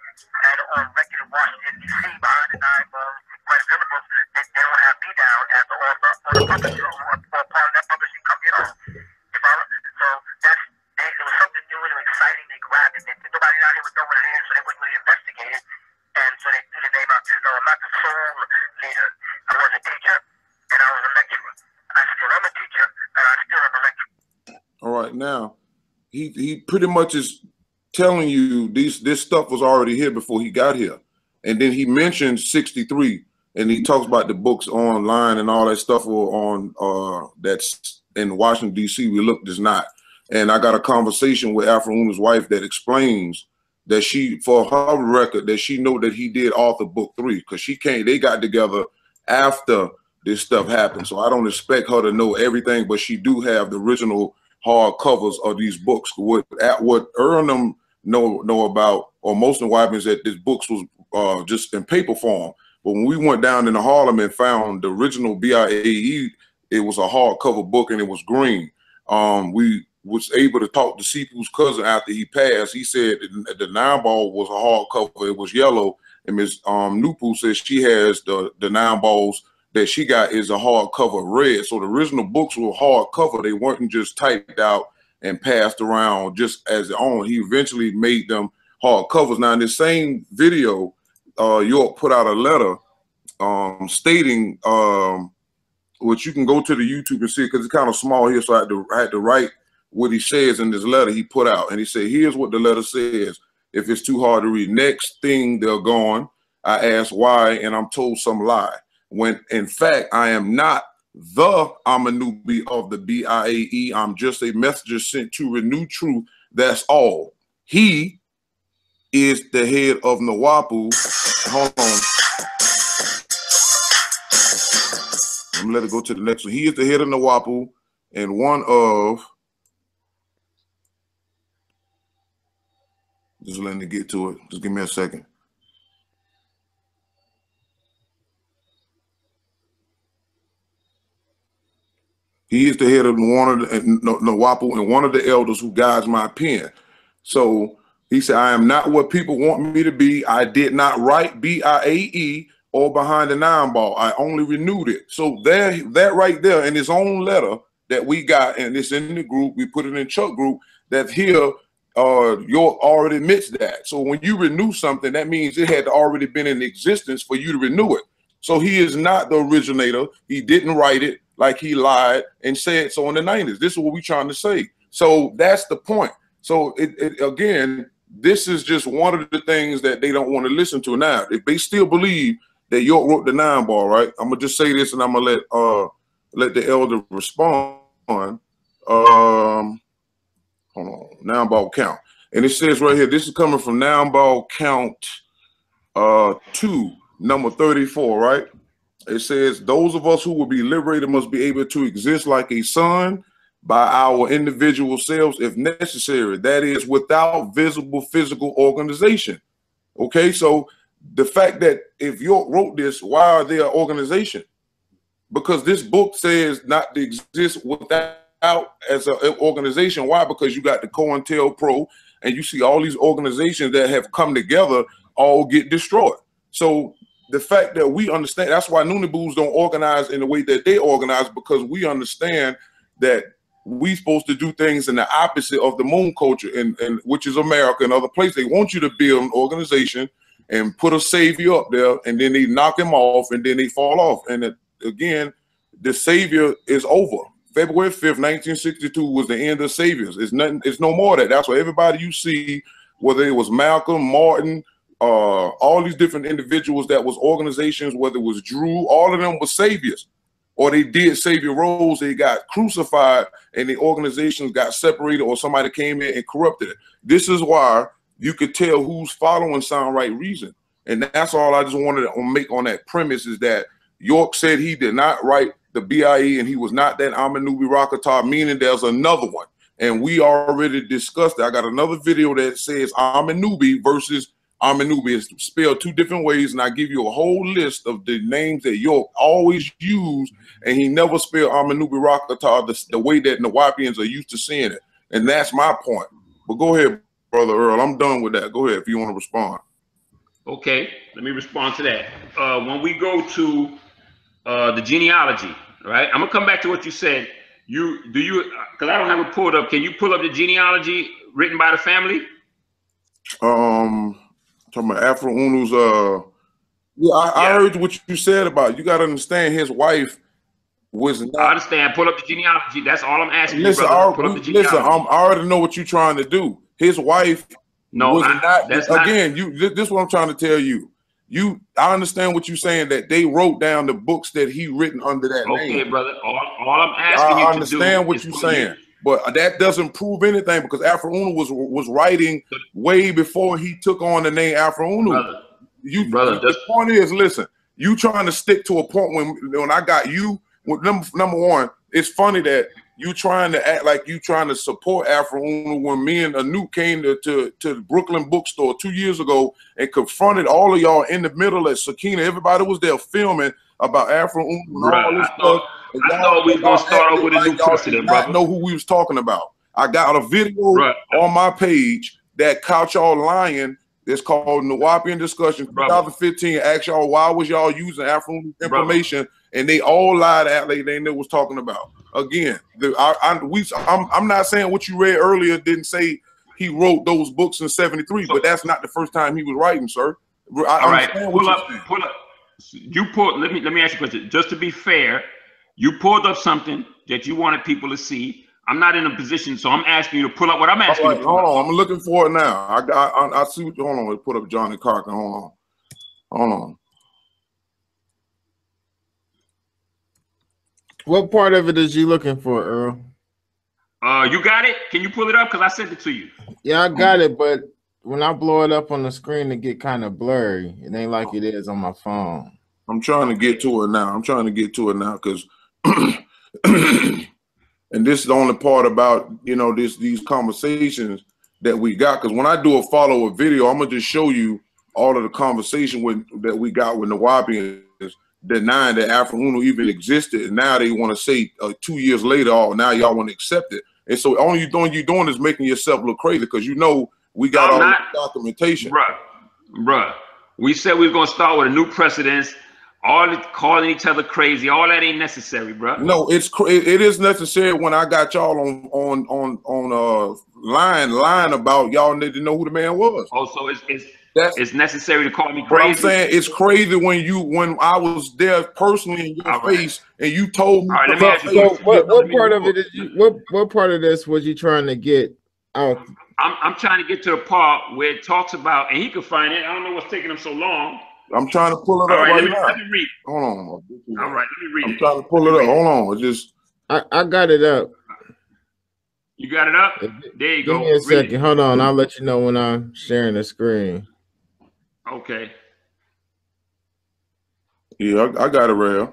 and on record in Washington, D.C. behind the nine quite a number books that they don't have me down as the author or the publisher or part of that publishing company at all. So there was something new and exciting. They grabbed it. Nobody out here would know what it is, so they wouldn't really investigate it. And so they threw the name out there. No, I'm not the sole leader. I was a teacher and I was a lecturer. I still am a teacher and I still am a lecturer. All right, now he pretty much is telling you this stuff was already here before he got here, and then he mentioned 63, and he talks about the books online and all that stuff on that's in Washington D.C. We looked is not. And I got a conversation with Afro's wife that explains that she, for her record, that she know that he did author book 3 because they got together after this stuff happened. So I don't expect her to know everything, but she do have the original hard covers of these books. What Earl and them know about, or most of the Nuwaupians, that this books was just in paper form. But when we went down into Harlem and found the original BIAE, it was a hardcover book and it was green. We was able to talk to Sipu's cousin after he passed. He said the 9-ball was a hardcover. It was yellow. And Ms. Nupu says she has the 9 balls that she got is a hardcover red. So the original books were hardcover. They weren't just typed out and passed around just as their own. He eventually made them hardcovers. Now in the same video, York put out a letter stating, which you can go to the YouTube and see because it's kind of small here. So I had to write what he says in this letter he put out. And he said, here's what the letter says. If it's too hard to read, next thing they're gone, I ask why, and I'm told some lie. When in fact, I am not the Amanubi of the BIAE. I'm just a messenger sent to renew truth. That's all. He is the head of Nuwaupu. Hold on. Let me let it go to the next one. He is the head of Nuwaupu and one of, just letting it get to it. Just give me a second. He is the head of one of the Nuwaupu and one of the elders who guides my pen. So he said, I am not what people want me to be. I did not write BIAE or behind the 9 ball. I only renewed it. So that right there in his own letter that we got, and it's in the group, we put it in Chuck group, that here York already admits that. So when you renew something, that means it had already been in existence for you to renew it. So he is not the originator. He didn't write it like he lied and said so in the 90s. This is what we're trying to say. So that's the point. So again, this is just one of the things that they don't want to listen to now. If they still believe that York wrote the 9 ball, right? I'm gonna just say this, and I'm gonna let the elder respond. Hold on, 9 ball count, and it says right here. This is coming from 9 ball count 2, number 34, right? It says those of us who will be liberated must be able to exist like a son by our individual selves if necessary. That is without visible physical organization. Okay, so the fact that if York wrote this, why are they an organization? Because this book says not to exist without as an organization. Why? Because you got the COINTELPRO and you see all these organizations that have come together all get destroyed. So the fact that we understand, that's why Nuwaupians don't organize in the way that they organize, because we understand that we supposed to do things in the opposite of the moon culture, and which is America and other places. They want you to build an organization and put a savior up there, and then they knock him off, and then they fall off. And again, the savior is over. February 5th, 1962 was the end of saviors. It's nothing. It's no more of that. That's why everybody you see, whether it was Malcolm, Martin, all these different individuals that was organizations, whether it was Drew, all of them were saviors, or they did savior roles. They got crucified and the organizations got separated, or somebody came in and corrupted it. This is why you could tell who's following sound right reason. And that's all I just wanted to make on that premise, is that York said he did not write the BIE and he was not that Amenubi Rakata, meaning there's another one. And we already discussed it. I got another video that says Amenubi versus Amenubi. Is spelled 2 different ways, and I give you a whole list of the names that York always used, and he never spelled Amenubi Rakata the way that Nuwaupians are used to seeing it. And that's my point. But go ahead, Brother Earl. I'm done with that. Go ahead if you want to respond. Okay, let me respond to that. When we go to the genealogy, right? I'm gonna come back to what you said. Because I don't have it pulled up. Can you pull up the genealogy written by the family? Talking about Afro Unu's, yeah, I heard what you said about it. You got to understand his wife was not. I understand. Pull up the genealogy. That's all I'm asking listen, you, brother. Pull up the genealogy. Listen, I already know what you're trying to do. His wife was not. That's again, this is what I'm trying to tell you. I understand what you're saying, that they wrote down the books that he written under that name. Okay, brother. All I'm asking you to do. I understand what you're saying. But that doesn't prove anything, because Afro Unu was writing way before he took on the name Afro Unu. Brother, the point is, listen, you trying to stick to a point when I got you. Number one, it's funny that you trying to act like you trying to support Afro Unu when me and Anu came to the Brooklyn bookstore 2 years ago and confronted all of y'all in the middle at Sakina. Everybody was there filming about Afro Unu and all this stuff. I thought we was gonna start off with a new precedent, brother. Know who we was talking about. I got a video on my page that caught y'all lying. It's called Nuwaupian Discussion 2015. Ask y'all why was y'all using Afro information, and they all lied at like they knew what was talking about. Again, I'm not saying what you read earlier didn't say he wrote those books in '73, but that's not the first time he was writing, sir. All right, pull up. You pull. Let me ask you a question. Just to be fair, you pulled up something that you wanted people to see. I'm not in a position, so I'm asking you to pull up what I'm asking you to pull up. Hold on, I'm looking for it now. I see what. Hold on, let's put up Johnny Carson. Hold on. What part of it is you looking for, Earl? You got it? Can you pull it up? Because I sent it to you. Yeah, I got it, but when I blow it up on the screen, it get kind of blurry. It ain't like it is on my phone. I'm trying to get to it now. I'm trying to get to it now because, and this is the only part about, you know, these conversations that we got. Because when I do a follow-up video, I'm gonna just show you all of the conversation that we got with Nuwaupians denying that Afro-Uno even existed, and now they want to say 2 years later, oh, now y'all want to accept it. And so all you're doing is making yourself look crazy because you know we got all the documentation. Bruh. We said we was gonna start with a new precedence. All calling each other crazy, all that ain't necessary, bro. No, it is necessary when I got y'all on line about y'all need to know who the man was. Oh, so it's necessary to call me crazy. But I'm saying it's crazy when I was there personally in your face and you told me. All right, let me ask you. So what part of it is what part of this was you trying to get out? I'm trying to get to the part where it talks about, and he could find it. I don't know what's taking him so long. I'm trying to pull it up right now. Let me read. Hold on. All right, let me read it. I'm trying to pull it up. Hold on. It's just I got it up. You got it up? There you go. Give me a second. Hold on. I'll let you know when I'm sharing the screen. Okay. Yeah, I got it right here.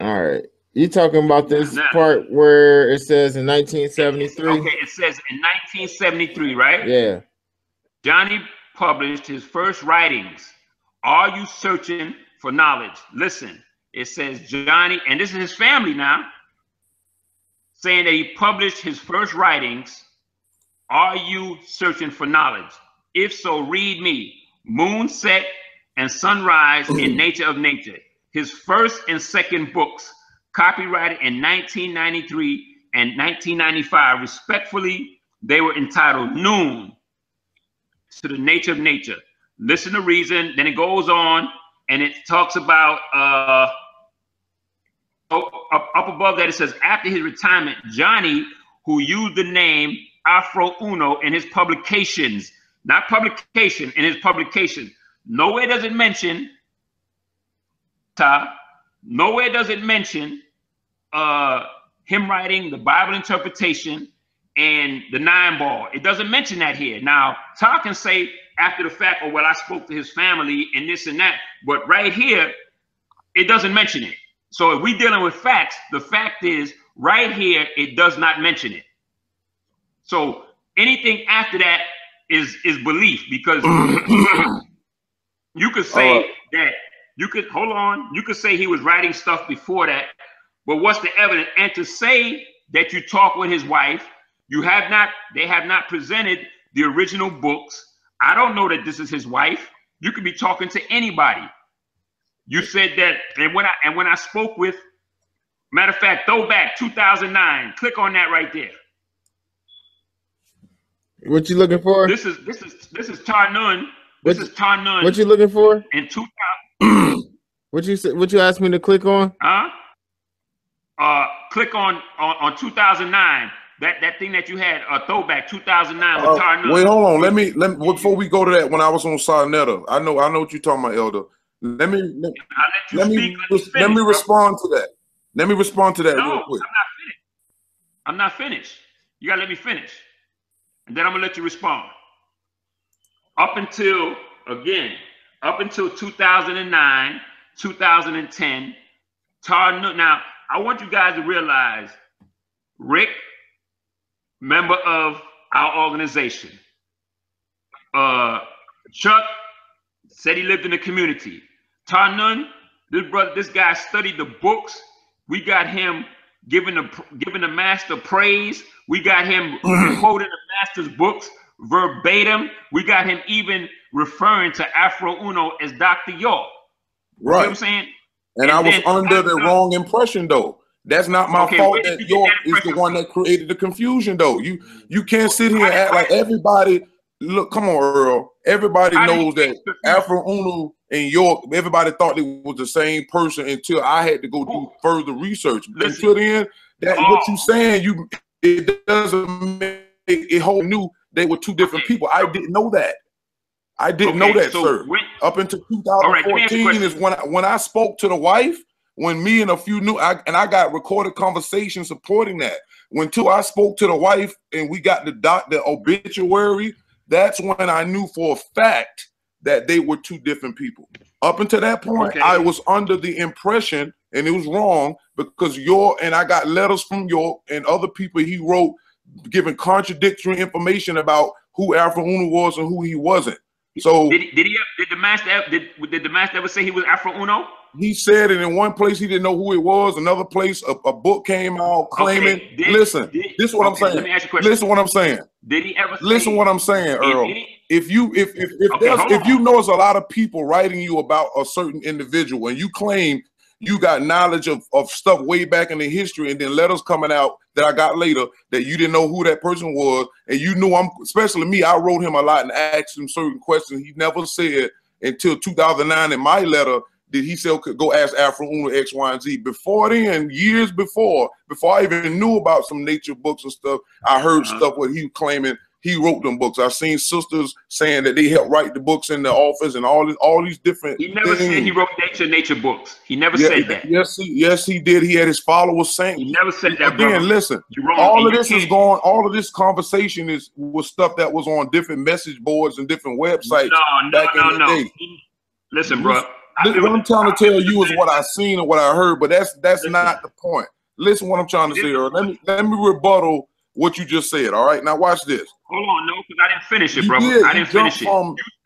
All right. You talking about this part where it says in 1973? Okay, it says in 1973, right? Yeah. Johnny published his first writings. Are you searching for knowledge? Listen, it says Johnny, and this is his family now, saying that he published his first writings. Are you searching for knowledge? If so, read me. Moon Set and Sunrise in Nature of Nature. His first and second books, copyrighted in 1993 and 1995, respectfully, they were entitled Noon to the Nature of Nature. Listen to reason. Then it goes on and it talks about up above that it says after his retirement, Johnny, who used the name Afro-Uno in his publications, not publication, in his publication. Nowhere does it mention nowhere does it mention him writing the Bible interpretation and the 9-ball. It doesn't mention that here. Now, Todd can say after the fact, oh, well, I spoke to his family and this and that, but right here, it doesn't mention it. So if we're dealing with facts, the fact is right here, it does not mention it. So anything after that is belief, because you could say that you could say he was writing stuff before that, but what's the evidence? And to say that you talk with his wife, they have not presented the original books. I don't know that this is his wife. You could be talking to anybody. You said that, and when I spoke with, matter of fact, throwback 2009. Click on that right there. What you looking for? This is Tarnun. This is Tarnun. What you looking for? In 2000. What you asked me to click on? Click on 2009. That thing that you had, throwback 2009 with Tarnun. Wait, hold on. Let me before we go to that. When I was on Sarnetta, I know what you're talking about, Elder. Let me respond to that. Let me respond to that real quick. I'm not finished. You gotta let me finish, and then I'm gonna let you respond. Up until 2009, 2010, Tarnun. Now, I want you guys to realize, Rick, member of our organization. Chuck said he lived in the community. Tarnun, this guy studied the books. We got him giving the master praise. We got him quoting the master's books verbatim. We got him even referring to Afro-Uno as Dr. York. Right. You know what I'm saying? And I was under the wrong impression, though. That's not my fault that York is the one that created the confusion, though. You can't sit here and act like everybody. Look, come on, Earl. Everybody knows that Afro-Uno and York, everybody thought they was the same person until I had to go do further research. Until then, what you saying, it doesn't make it whole new. They were two different people. I didn't know that. I didn't know that, sir. Up until 2014 is when I spoke to the wife. when me and a few I got recorded conversations supporting that. When I spoke to the wife and we got the obituary, that's when I knew for a fact that they were two different people. Up until that point, I was under the impression, and it was wrong, because I got letters from York and other people he wrote giving contradictory information about who Afro Uno was and who he wasn't. So did the master ever say he was Afro Uno? He said it in one place he didn't know who it was. Another place a book came out claiming. Listen, this is what I'm saying. Let me ask you a question. Listen what I'm saying. Did he ever? Listen what I'm saying, Earl. If you know there's a lot of people writing you about a certain individual and you claim you got knowledge of stuff way back in the history, and then letters coming out that I got later that you didn't know who that person was, and you knew especially me, I wrote him a lot and asked him certain questions he never said until 2009 in my letter. Did he say, okay, go ask Afro Uno X, Y, and Z? Before then, years before I even knew about some nature books and stuff, I heard stuff where he was claiming he wrote them books. I've seen sisters saying that they helped write the books in the office and all these different He never said he wrote nature books. He never said that. Yes, he did. He had his followers saying. He never said that. Again, listen, all of this conversation was stuff that was on different message boards and different websites back in the day. Listen, bro. What I'm trying to tell you is what I seen and what I heard, but that's not the point. Listen, what I'm trying to say, Earl. Let me rebuttal what you just said. All right, now watch this. Hold on, no, because I didn't finish it, brother. I didn't finish it.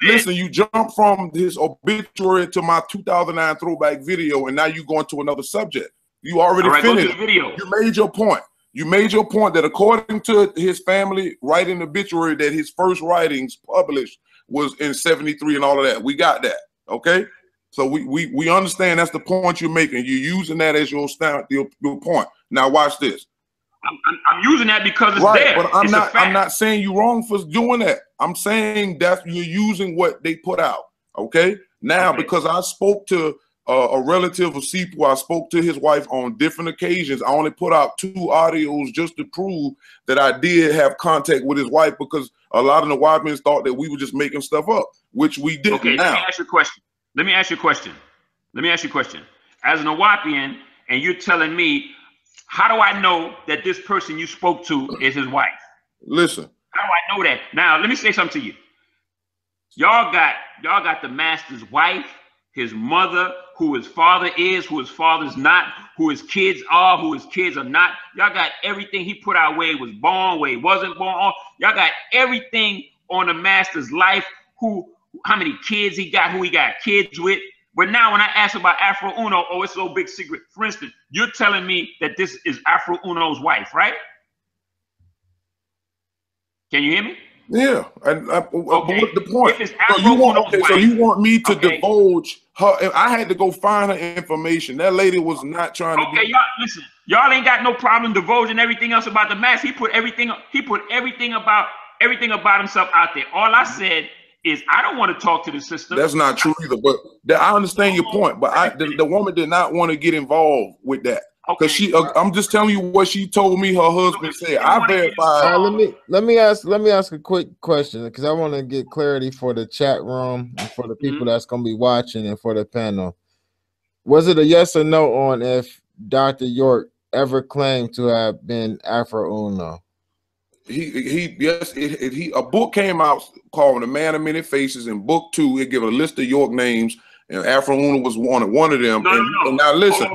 Listen, you jumped from his obituary to my 2009 throwback video, and now you going to another subject. You already finished the video. You made your point. You made your point that according to his family writing the obituary, that his first writings published was in '73 and all of that. We got that. Okay. So we understand that's the point you're making. You're using that as your point. Now watch this. I'm using that because it's right, there. But I'm not saying you're wrong for doing that. I'm saying that you're using what they put out. Okay. Now, because I spoke to a relative of Sipu, I spoke to his wife on different occasions. I only put out 2 audios just to prove that I did have contact with his wife, because a lot of the Nuwaupians thought that we were just making stuff up, which we didn't. Okay, let me ask you a question. Let me ask you a question. As a Nuwaupian, and you're telling me, how do I know that this person you spoke to is his wife? Listen. How do I know that? Now, let me say something to you. Y'all got the master's wife, his mother, who his father is, who his father's not, who his kids are, who his kids are not. Y'all got everything he put out where he was born, where he wasn't born. Y'all got everything on the master's life, how many kids he got, who he got kids with. But now when I ask about Afro Uno, it's so big secret. For instance, you're telling me that this is Afro Uno's wife, right? Can you hear me? Yeah. What's the point? So you want me to divulge her? I had to go find her information. That lady was not trying to. Okay, y'all listen. Y'all ain't got no problem divulging everything else about the master. He put everything about himself out there. All I said is I don't want to talk to the sister. That's not true either. But I understand your point. But the woman did not want to get involved with that. Because I'm just telling you what she told me her husband said. I verified. Let me ask a quick question, because I want to get clarity for the chat room and for the people that's going to be watching and for the panel. Was it a yes or no on if Dr. York ever claimed to have been Afro Uno? A book came out called The Man of Many Faces. In book 2, it gave a list of York names, and Afro Uno was one of them. And now listen,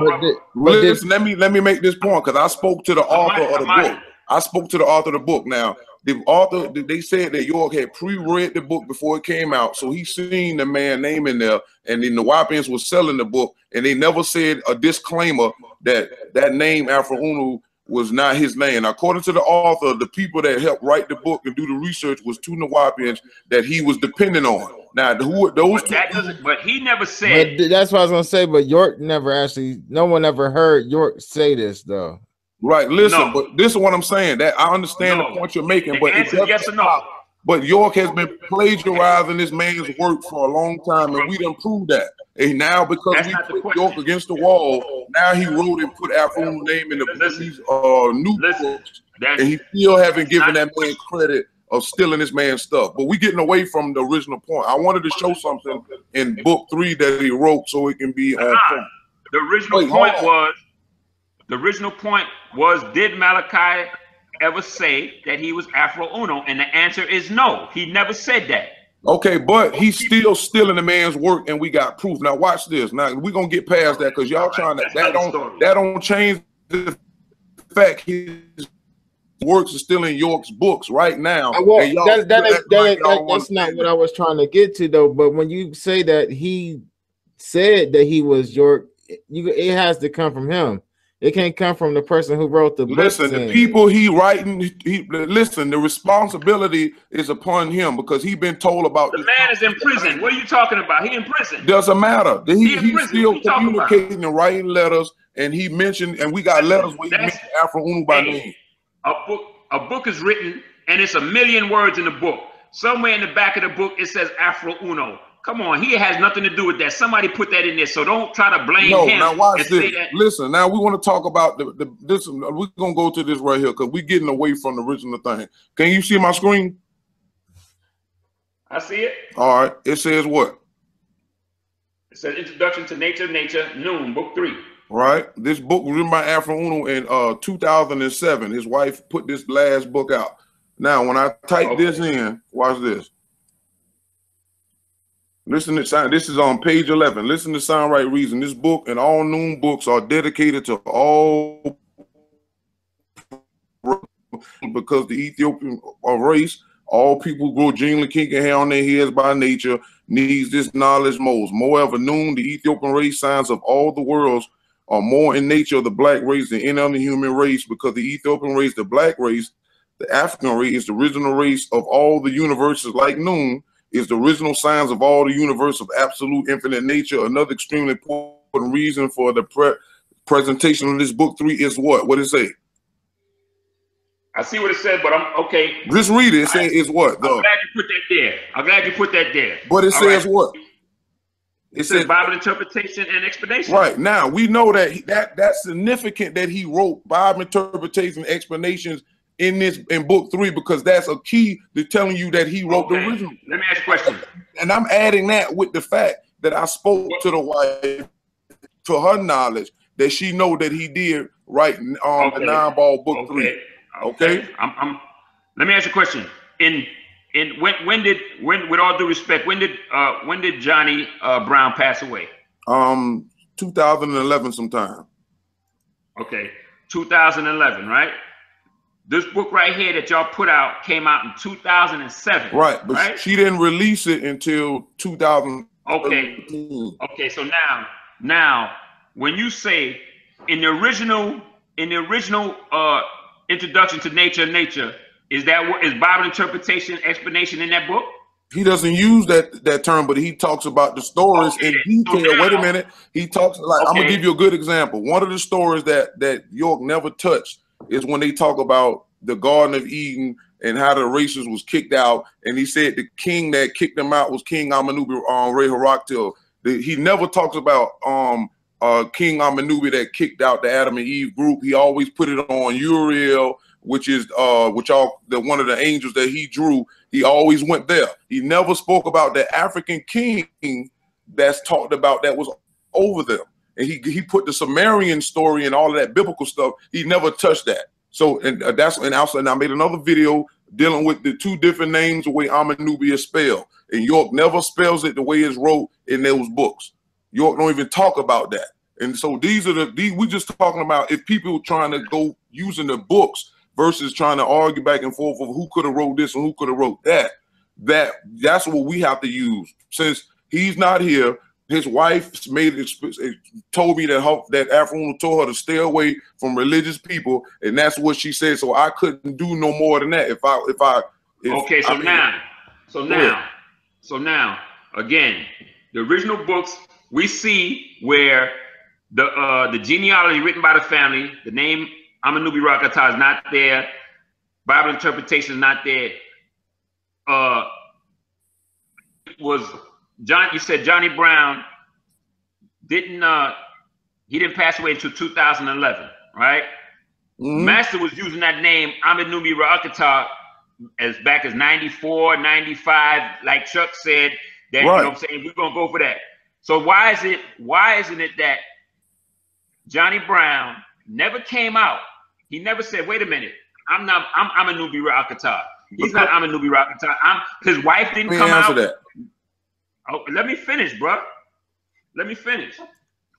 let me make this point, because I spoke to the author of the book. I spoke to the author of the book. Now, the author, they said that York had pre-read the book before it came out, so he seen the man name in there, and the Nuwaupians was selling the book, and they never said a disclaimer that name Afro Uno was not his name. According to the author, the people that helped write the book and do the research was 2 Nuwaupians that he was depending on. Now, but he never said. But that's what I was gonna say. But York no one ever heard York say this though. Right. Listen, but this is what I'm saying. That I understand the point you're making, but it doesn't yes or no. But York has been plagiarizing this man's work for a long time, and we didn't prove that. And now, because we put York against the wall, now he wrote and put Afro name in these new books, and he still haven't given that man credit of stealing this man's stuff. But we're getting away from the original point. I wanted to show something in book 3 that he wrote so it can be on point. The original point was, did Malachi ever say that he was Afro Uno? And the answer is no. He never said that. Okay, but he's still stealing the man's work, and we got proof. Now watch this. Now we're gonna get past that because y'all trying to that don't change the fact his works are still in York's books right now. Well, that's not what I was trying to get to though. But when you say that he said that he was York, it has to come from him. It can't come from the person who wrote the book. Listen, the people he writing, listen, the responsibility is upon him because he been told about the man is in prison. What are you talking about? He in prison. Doesn't matter. He's still communicating and writing letters, and he mentioned, and we got letters where he mentioned Afro Uno by name. A book is written, and it's 1,000,000 words in the book. Somewhere in the back of the book, it says Afro Uno. Come on, he has nothing to do with that. Somebody put that in there, so don't try to blame him. Now watch this. Listen, now we want to talk about this. We're gonna go to this right here because we're getting away from the original thing. Can you see my screen? I see it. All right. It says what? It says Introduction to Nature, Noon, Book 3. Right. This book was written by Afro Uno in 2007. His wife put this last book out. Now, when I type this in, watch this. Listen to sound. This is on page 11. Listen to Sound Right Reason. This book and all Noon books are dedicated to all because the Ethiopian race, all people who grow genuinely kinky hair on their heads by nature, needs this knowledge most. Moreover, Noon, the Ethiopian race, signs of all the worlds are more in nature of the black race than any other human race because the Ethiopian race, the black race, the African race is the original race of all the universes like Noon. Is the original signs of all the universe of absolute infinite nature. Another extremely important reason for the presentation of this book 3 is what? What does it say? I see what it said, but I'm okay. Just read it. It says is what? I'm glad you put that there. I'm glad you put that there. But it says what? It says Bible interpretation and explanation. Right. Now we know that's significant that he wrote Bible interpretation and explanations in book 3 because that's a key to telling you that he wrote the original. Let me ask you a question. And I'm adding that with the fact that I spoke to the wife, to her knowledge, that she know that he did write the 9-ball book 3. Okay. Let me ask you a question. When with all due respect, when did Johnny Brown pass away? 2011 sometime. Okay, 2011, right? This book right here that y'all put out came out in 2007. Right, but she didn't release it until 2000. Okay, so now when you say in the original Introduction to Nature, is Bible interpretation explanation in that book? He doesn't use that term, but he talks about the stories in detail. So wait a minute. He talks I'm gonna give you a good example. One of the stories that York never touched is when they talk about the Garden of Eden and how the races was kicked out, and he said the king that kicked them out was King Amenubi Reharaktil. He never talks about King Amenubi that kicked out the Adam and Eve group. He always put it on Uriel, which is one of the angels that he drew. He always went there. He never spoke about the African king that's talked about that was over them. And he put the Sumerian story and all of that biblical stuff. He never touched that. So and I made another video dealing with the 2 different names the way Amenubi is spelled. And York never spells it the way it's wrote in those books. York don't even talk about that. And so we just talking about if people trying to go using the books versus trying to argue back and forth of who could have wrote this and who could have wrote that. That's what we have to use. Since he's not here, his wife told me that Afro told her to stay away from religious people, and that's what she said. So I couldn't do no more than that. So now, again, the original books we see where the genealogy written by the family, the name Amenubi Rakata is not there, Bible interpretation is not there. You said Johnny Brown didn't pass away until 2011, right? Mm-hmm. Master was using that name Amenubi Rakata as back as 94, 95, like Chuck said, that you know what I'm saying, we're gonna go for that. So why isn't it that Johnny Brown never came out. He never said, wait a minute, I'm a Nuwaupian. He's not I'm a Nuwaupian. His wife didn't come out. That. Oh, let me finish, bro. Let me finish.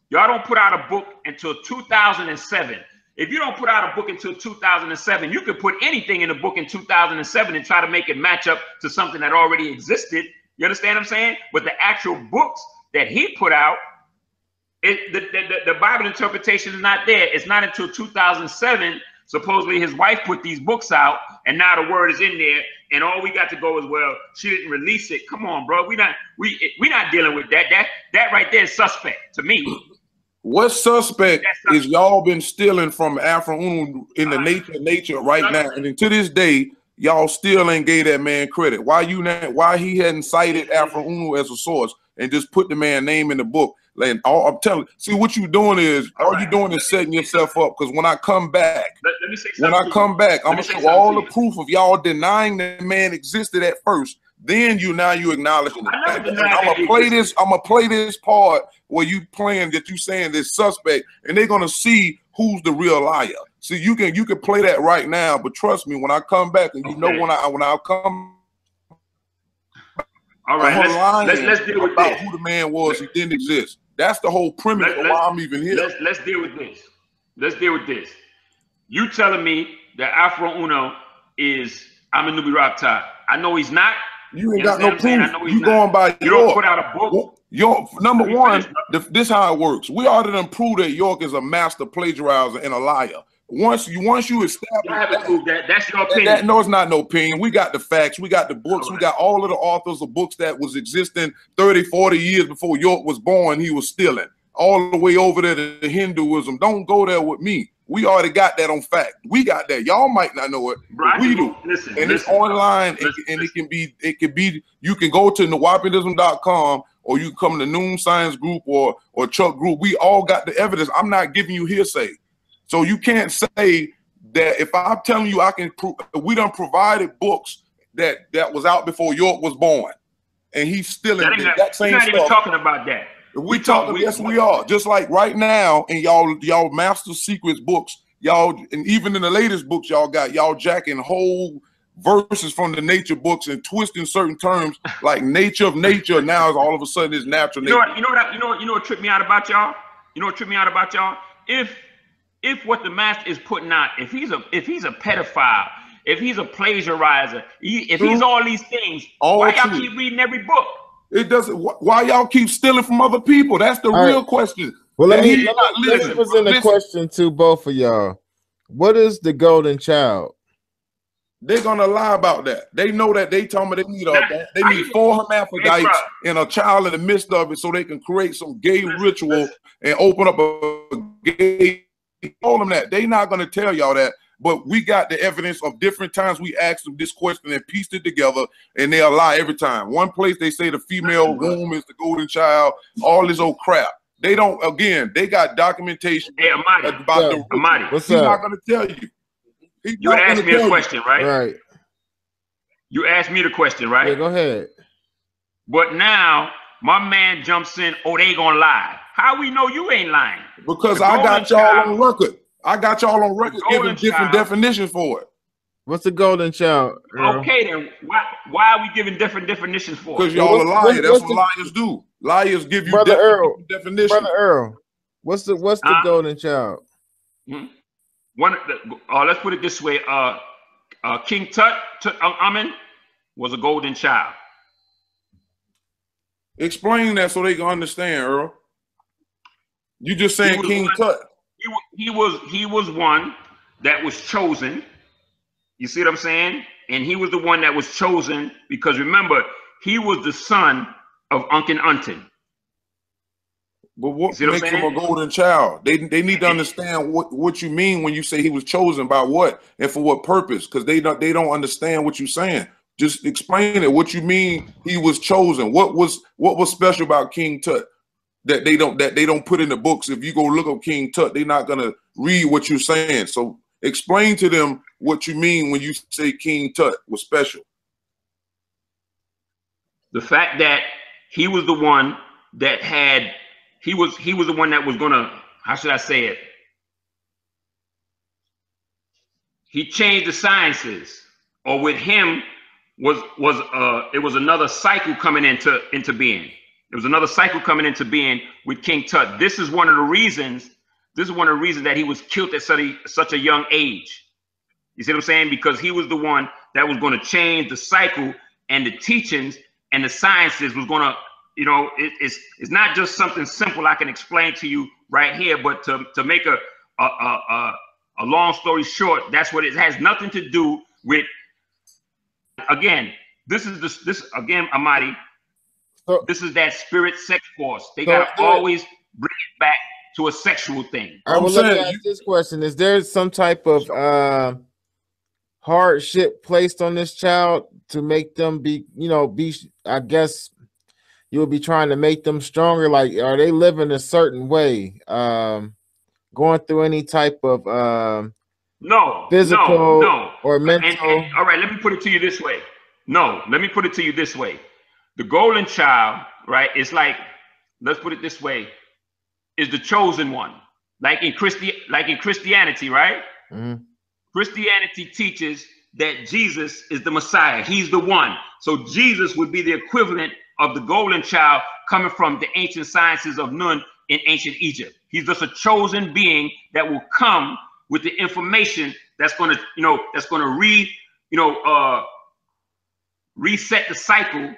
Y'all don't put out a book until 2007. If you don't put out a book until 2007, you could put anything in a book in 2007 and try to make it match up to something that already existed. You understand what I'm saying? But the actual books that he put out, the Bible interpretation is not there. It's not until 2007. Supposedly his wife put these books out, and now the word is in there, and all we got to go is, well, she didn't release it. Come on, bro. We not dealing with that. That right there is suspect to me. What suspect is y'all been stealing from Afro-Unu in the nature right now, and then to this day, y'all still ain't gave that man credit. Why he hadn't cited Afro-Unu as a source and just put the man's name in the book? Like, I'm telling you, see what you doing is all you doing is setting yourself up. Because when I come back, let me say something. When I come back, I'm gonna show all the proof of y'all denying that man existed at first. Then you acknowledging it. I'm gonna play this part where you playing that you saying this suspect, and they're gonna see who's the real liar. See, you can play that right now, but trust me, when I come back, and when I come. All right, let's deal with about who the man was. He didn't exist. That's the whole premise of why I'm even here. Let's deal with this. Let's deal with this. You telling me that Afro-Unu is I'm a Nuwaupian? I know he's not. You ain't got no proof. You going by you don't put out a book. Number one, this is how it works. We ought to prove that York is a master plagiarizer and a liar. Once you establish that, that's your opinion. No, it's not no opinion. We got the facts. We got the books. Right. We got all of the authors of books that was existing 30, 40 years before York was born. He was stealing all the way over there to Hinduism. Don't go there with me. We already got that on fact. We got that. Y'all might not know it, but we do. It's online, and it can be. You can go to Nuwaupianism.com, or you can come to Noon Science Group or Chuck Group. We all got the evidence. I'm not giving you hearsay. So you can't say that if I'm telling you I can prove, we done provided books that was out before York was born, and he's still in that same stuff. We're not even talking about that. We talking, yes, we are. Just like right now in y'all Master Secrets books, y'all, and even in the latest books y'all got, y'all jacking whole verses from the nature books and twisting certain terms like nature of nature. Now is all of a sudden is natural nature. You know what tripped me out about y'all? You know what tripped me out about y'all? If what the master is putting out, if he's a pedophile, if he's a plagiarizer, if he's all these things, why y'all keep reading every book? It doesn't. Why y'all keep stealing from other people? That's the real question. Well, let me present a question to both of y'all. What is the golden child? They're gonna lie about that. They know that they told me they need 4 hermaphrodites and a child in the midst of it so they can create some gay ritual and open up a gay. Told them that they're not going to tell y'all that, but we got the evidence of different times we asked them this question and pieced it together, and they'll lie every time. One place they say the female womb is the golden child, all this old crap. They don't. Again, they got documentation about the. Amadi, he's not going to tell you. You asked me a question, right? Right. You asked me the question, right? Yeah, go ahead. But now my man jumps in. Oh, they gonna lie. How we know you ain't lying? Because I got y'all on record. I got y'all on record giving different definitions for it. What's the golden child? Okay, then why are we giving different definitions for it? Because y'all are lying. That's what liars do. Liars give you different definitions. Brother Earl, what's the golden child? Let's put it this way. King Tut Amen was a golden child. Explain that so they can understand, Earl. You just saying King Tut. He was one that was chosen. You see what I'm saying? And he was the one that was chosen because remember, he was the son of Uncle Unton. But what makes him a golden child? They need to understand what you mean when you say he was chosen by what and for what purpose, because they don't understand what you're saying. Just explain it. What you mean he was chosen? What was special about King Tut that they don't put in the books? If you go look up King Tut, they're not gonna read what you're saying. So explain to them what you mean when you say King Tut was special. The fact that he was the one that had he was the one that was gonna how should I say it? He changed the sciences, or with him it was another cycle coming into being. There was another cycle coming into being with King Tut. This is one of the reasons. This is one of the reasons that he was killed at such a young age. You see what I'm saying? Because he was the one that was going to change the cycle, and the teachings and the sciences was going to, you know, it's not just something simple I can explain to you right here, but to make a long story short, that's what it has nothing to do with. Again, this again, Amadi. So, this is that spirit sex force. They gotta always bring it back to a sexual thing. I will ask this question: is there some type of hardship placed on this child to make them be, I guess you would be trying to make them stronger? Like, are they living a certain way? Going through any type of physical or mental? And, all right, let me put it to you this way. No, let me put it to you this way. The golden child, right? It's like, let's put it this way, is the chosen one. Like in Christianity, right? Mm-hmm. Christianity teaches that Jesus is the Messiah. He's the one. So Jesus would be the equivalent of the golden child coming from the ancient sciences of Nun in ancient Egypt. He's just a chosen being that will come with the information that's going to, that's going to reset the cycle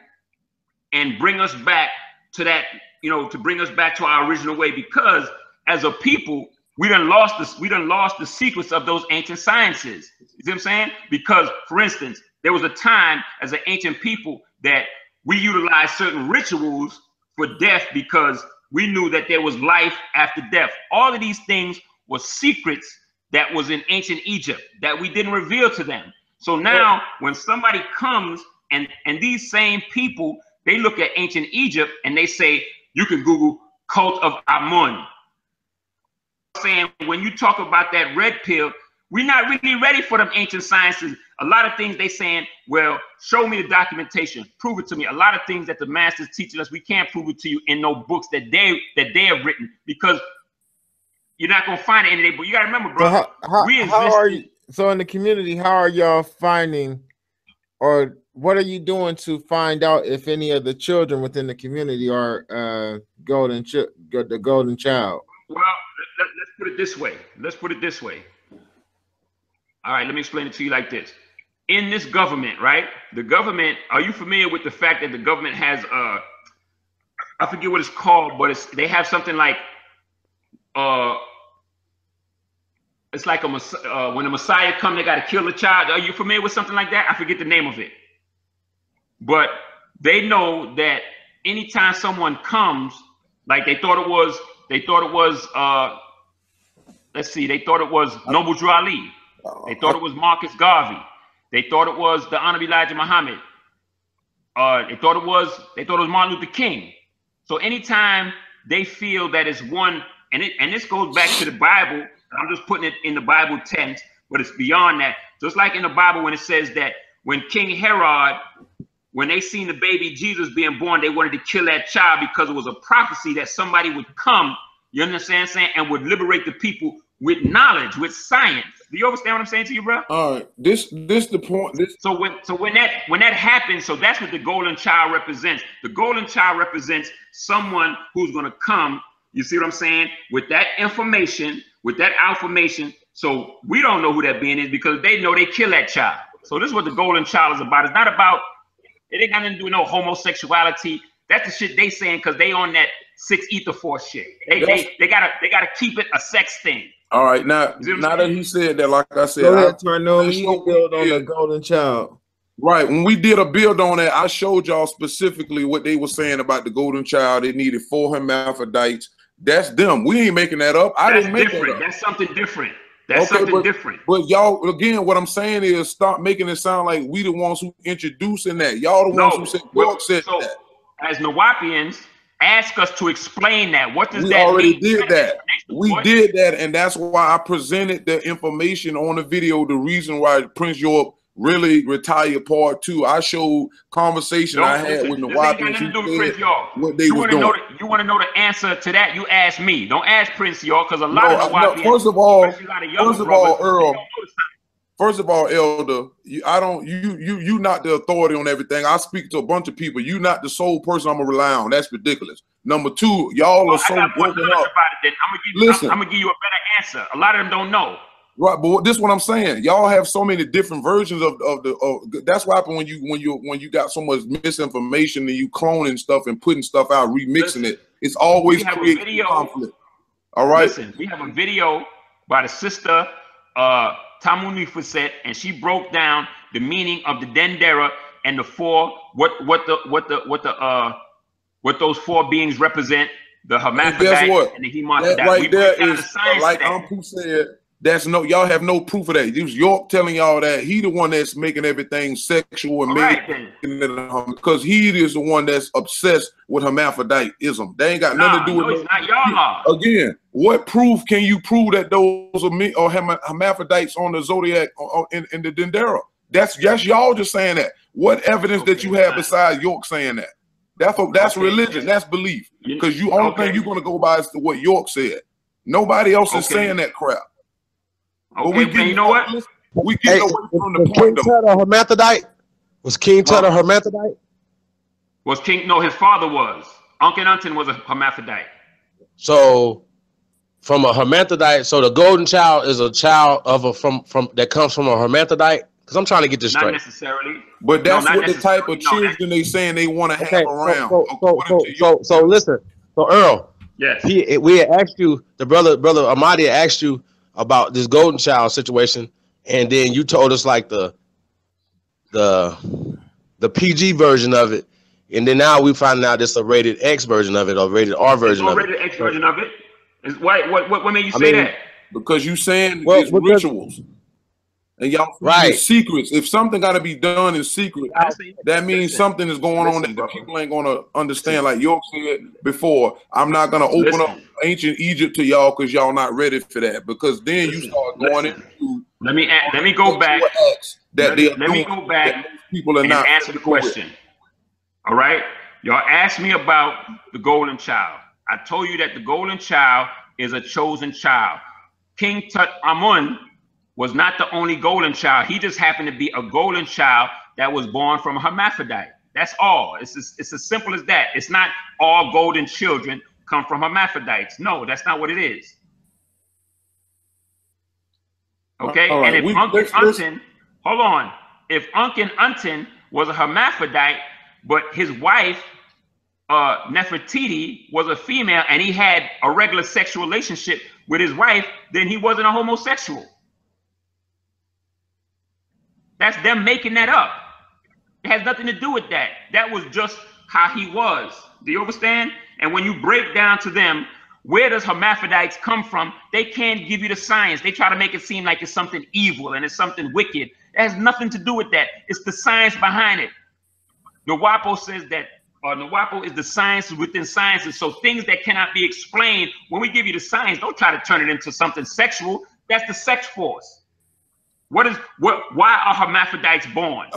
and bring us back to that, to bring us back to our original way. Because as a people, we done lost the secrets of those ancient sciences. You see what I'm saying? Because, for instance, there was a time as an ancient people that we utilized certain rituals for death because we knew that there was life after death. All of these things were secrets that was in ancient Egypt that we didn't reveal to them. So now when somebody comes and these same people, they look at ancient Egypt and they say, you can Google cult of Amun. Saying when you talk about that red pill, we're not really ready for them ancient sciences. A lot of things they saying, well, show me the documentation, prove it to me. A lot of things that the masters teaching us, we can't prove it to you in no books that they have written, because you're not gonna find it in there. But you gotta remember, bro. So how are you? So in the community, how are y'all finding, or what are you doing to find out if any of the children within the community are the golden child? Well, let's put it this way. Let's put it this way. All right, let me explain it to you like this. In this government, right? The government, are you familiar with the fact that the government has, I forget what it's called, but they have something like, it's like when a Messiah comes, they got to kill the child. Are you familiar with something like that? I forget the name of it. But they know that anytime someone comes, like they thought it was, let's see, they thought it was Noble Drew Ali. They thought it was Marcus Garvey. They thought it was the Honorable Elijah Muhammad. They thought it was Martin Luther King. So anytime they feel that it's one, and this goes back to the Bible. I'm just putting it in the Bible tense, but it's beyond that. Just like in the Bible when it says that when King Herod, when they seen the baby Jesus being born, they wanted to kill that child because it was a prophecy that somebody would come, you understand what I'm saying, and would liberate the people with knowledge, with science. Do you understand what I'm saying to you, bro? All right, this the point. So when that happens, so that's what the golden child represents. The golden child represents someone who's going to come. You see what I'm saying? With that information, with that affirmation. So we don't know who that being is because they know they kill that child. So this is what the golden child is about. It's not about, it ain't got nothing to do with no homosexuality. That's the shit they saying because they on that 6 ether force shit. They gotta keep it a sex thing. All right, now that he said that, like I said, you build on the golden child. Right, when we did a build on that, I showed y'all specifically what they were saying about the golden child. They needed 4 hermaphrodites. That's them. We ain't making that up. I didn't make that up. That's something different. That's something different. But y'all, again, what I'm saying is stop making it sound like we the ones who introducing that. Y'all the ones who said York said that. As Nuwaupians, ask us to explain that. What does that mean? We already did that. We did that, and that's why I presented the information on the video. The reason why Prince York really retire part 2. I showed conversation I had with Nuwaupians who said what they was doing. You want to know the answer to that? You ask me. Don't ask Prince York, because a lot of Nuwaupians, first of all, Earl. First of all, Elder, you not the authority on everything. I speak to a bunch of people. You not the sole person I'm gonna rely on. That's ridiculous. Number 2, y'all are so broken up. I'm gonna give you a better answer. A lot of them don't know. Right, but this is what I'm saying. Y'all have so many different versions of that's what happens when you got so much misinformation and you cloning stuff and putting stuff out, remixing it. It's always creating conflict. All right. Listen, we have a video by the sister Nuwaupian, and she broke down the meaning of the Dendera and the 4 what those 4 beings represent, the hermaphrodite and the hermaphrodite. That right there is like Ampu said. That's y'all have no proof of that. It was York telling y'all that he the one that's making everything sexual and because he is the one that's obsessed with hermaphroditism. They ain't got nothing to do with it. Not y'all. Again, what proof can you prove that those are hermaphrodites on the zodiac in the Dendera? That's y'all just saying that. What evidence that you have besides York saying that? That's religion. That's belief. Because you only thing you're gonna go by is what York said. Nobody else is saying that crap. Okay, you know what? We get away from the point. King Tut a hermaphrodite? Was King Tut a hermaphrodite? No, his father was. Uncle Unton was a hermaphrodite. So, from a hermaphrodite, so the golden child is a child of that comes from a hermaphrodite? Because I'm trying to get this straight. Not necessarily. But that's what the type of children they saying they want to have around. So listen. So Earl. Yes. We had asked you, the brother Ahmadi asked you about this golden child situation, and then you told us like the PG version of it, and then now we find out it's a rated X version of it or rated R version of it. Rated X version of it. What made you say that? Because you saying it's rituals, and y'all secrets. If something got to be done in secret, that means something is going on that the people ain't gonna understand. Like York said before, I'm not gonna open up ancient Egypt to y'all because y'all not ready for that. Because then you start going into. Let me go back. Let me go back. People are not answer the question. All right, y'all asked me about the golden child. I told you that the golden child is a chosen child. King Tut Amun was not the only golden child. He just happened to be a golden child that was born from a hermaphrodite. That's all. It's as simple as that. It's not all golden children come from hermaphrodites. No, that's not what it is. Okay, and if Uncle Unton, hold on. If Uncle Unton was a hermaphrodite, but his wife, Nefertiti, was a female, and he had a regular sexual relationship with his wife, then he wasn't a homosexual. That's them making that up. It has nothing to do with that. That was just how he was. Do you understand? And when you break down to them, where does hermaphrodites come from? They can't give you the science. They try to make it seem like it's something evil and it's something wicked. It has nothing to do with that. It's the science behind it. Nuwaup says that Nuwaup is the science within sciences. So things that cannot be explained, when we give you the science, don't try to turn it into something sexual. That's the sex force. Why are hermaphrodites born?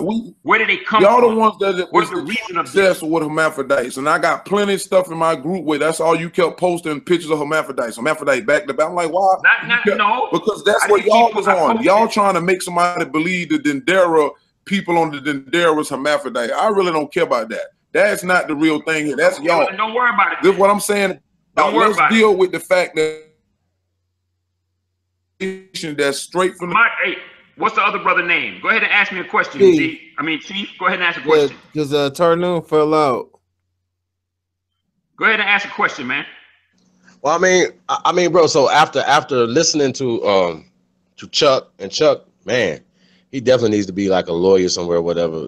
Where did they come from? Y'all the ones that what's the reason of this? With hermaphrodites, and I got plenty of stuff in my group where that's all you kept posting pictures of hermaphrodites, back to back. I'm like, why? No, because that's what y'all was on. Y'all trying to make somebody believe the Dendera people on the Dendera's hermaphrodite. I really don't care about that. That's not the real thing here. That's y'all. Don't worry about it. This is what I'm saying. Let's deal with the fact that that's straight from the. Hey, what's the other brother name? Go ahead and ask me a question, Chief. Go ahead and ask a question. Because Tarnoon fell out. Go ahead and ask a question, man. Well, I mean, bro. So after listening to Chuck, man, he definitely needs to be like a lawyer somewhere, or whatever,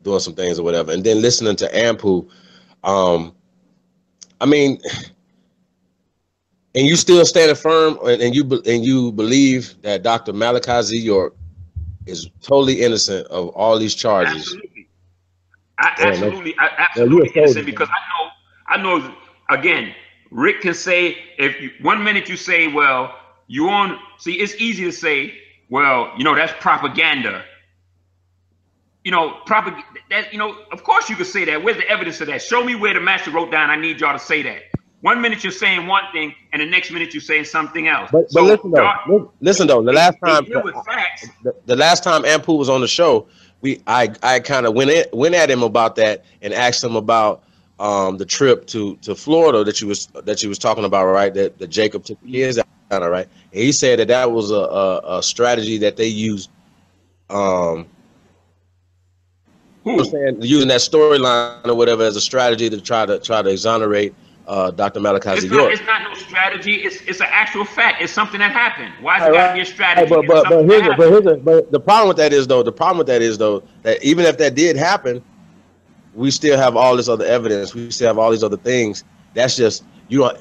doing some things or whatever. And then listening to Ampu, I mean, and you still standing firm, and you believe that Dr. Malachi York is totally innocent of all these charges. Absolutely. I absolutely innocent, because I know. Again, Rick can say, if you, 1 minute you say, well, see, it's easy to say, well, that's propaganda. you know, propagate that, you know, of course you could say that. Where's the evidence of that? Show me where the master wrote down, I need y'all to say that. 1 minute you're saying one thing, and the next minute you're saying something else. But So, listen though. The last time, deal with facts. the last time Ampu was on the show, I kind of went at him about that and asked him about the trip to Florida that you was talking about, right? That Jacob took the kids out, right? And he said that was a strategy that they used. I'm saying using that storyline or whatever as a strategy to try to exonerate Dr. Malachi York. It's not no strategy. It's an actual fact. It's something that happened. Why is it got to be a strategy? But the problem with that is though that even if that did happen, we still have all this other evidence. We still have all these other things. That's just you don't.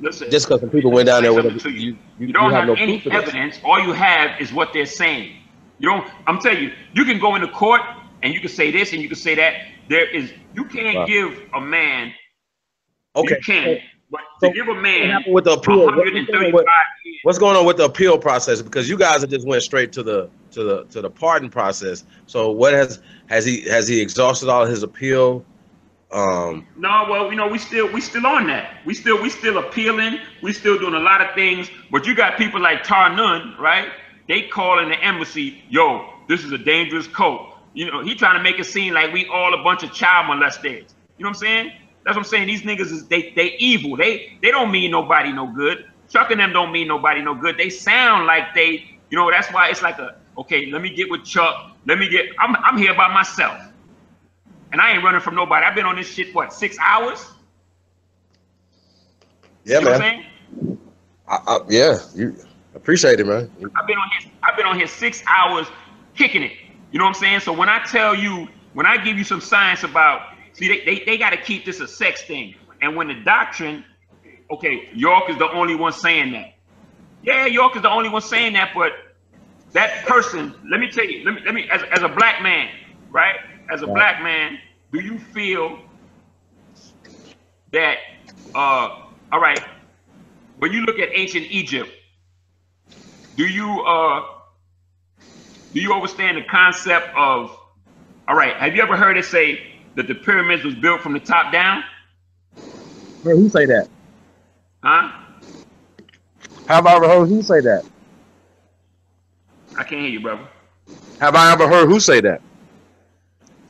Listen, just because some people went down there with you don't have no any evidence. All you have is what they're saying. You don't. I'm telling you, you can go into court and you can say this and you can say that. You can't give a man. Okay. You can, but to give a man with the appeal, 135 years. What's going on with the appeal process? Because you guys have just went straight to the pardon process. So what has he exhausted all of his appeal? No, well, you know, we still on that. We still appealing. We still doing a lot of things. But you got people like Tarnun, right? They call in the embassy, yo, this is a dangerous cult. You know, he trying to make it seem like we all a bunch of child molesters. You know what I'm saying? That's what I'm saying. These niggas is they evil. They don't mean nobody no good. Chuck and them don't mean nobody no good. They sound like they, you know, that's why it's like okay, let me get with Chuck. I'm here by myself. And I ain't running from nobody. I've been on this shit, what, 6 hours? Yeah, you know man. Yeah, you appreciate it, man. I've been on here 6 hours kicking it. You know what I'm saying? So when I tell you, when I give you some science about, see, they got to keep this a sex thing. And when the doctrine, okay, York is the only one saying that. Yeah, York is the only one saying that, but that person, let me tell you, let me as a black man, right? As a black man, do you feel that, all right, when you look at ancient Egypt, do you understand the concept of, all right, have you ever heard it say that the pyramids was built from the top down? Bro, who say that? Huh? Have I ever heard who say that? I can't hear you, brother. Have I ever heard who say that?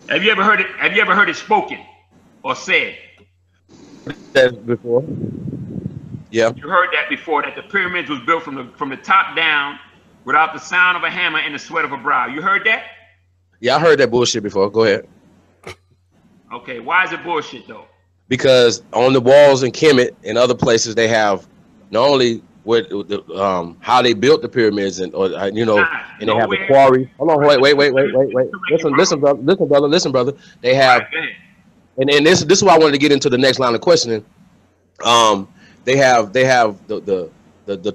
Have you ever heard it? Have you ever heard it spoken or said? That before. Yeah. You heard that before, that the pyramids was built from the top down without the sound of a hammer and the sweat of a brow. You heard that? Yeah, I heard that bullshit before. Go ahead. Okay, why is it bullshit though? Because on the walls in Kemet and other places, they have not only what how they built the pyramids and you know, and they have the quarry. Hold on, wait. Listen, brother. They have, and this is why I wanted to get into the next line of questioning. They have the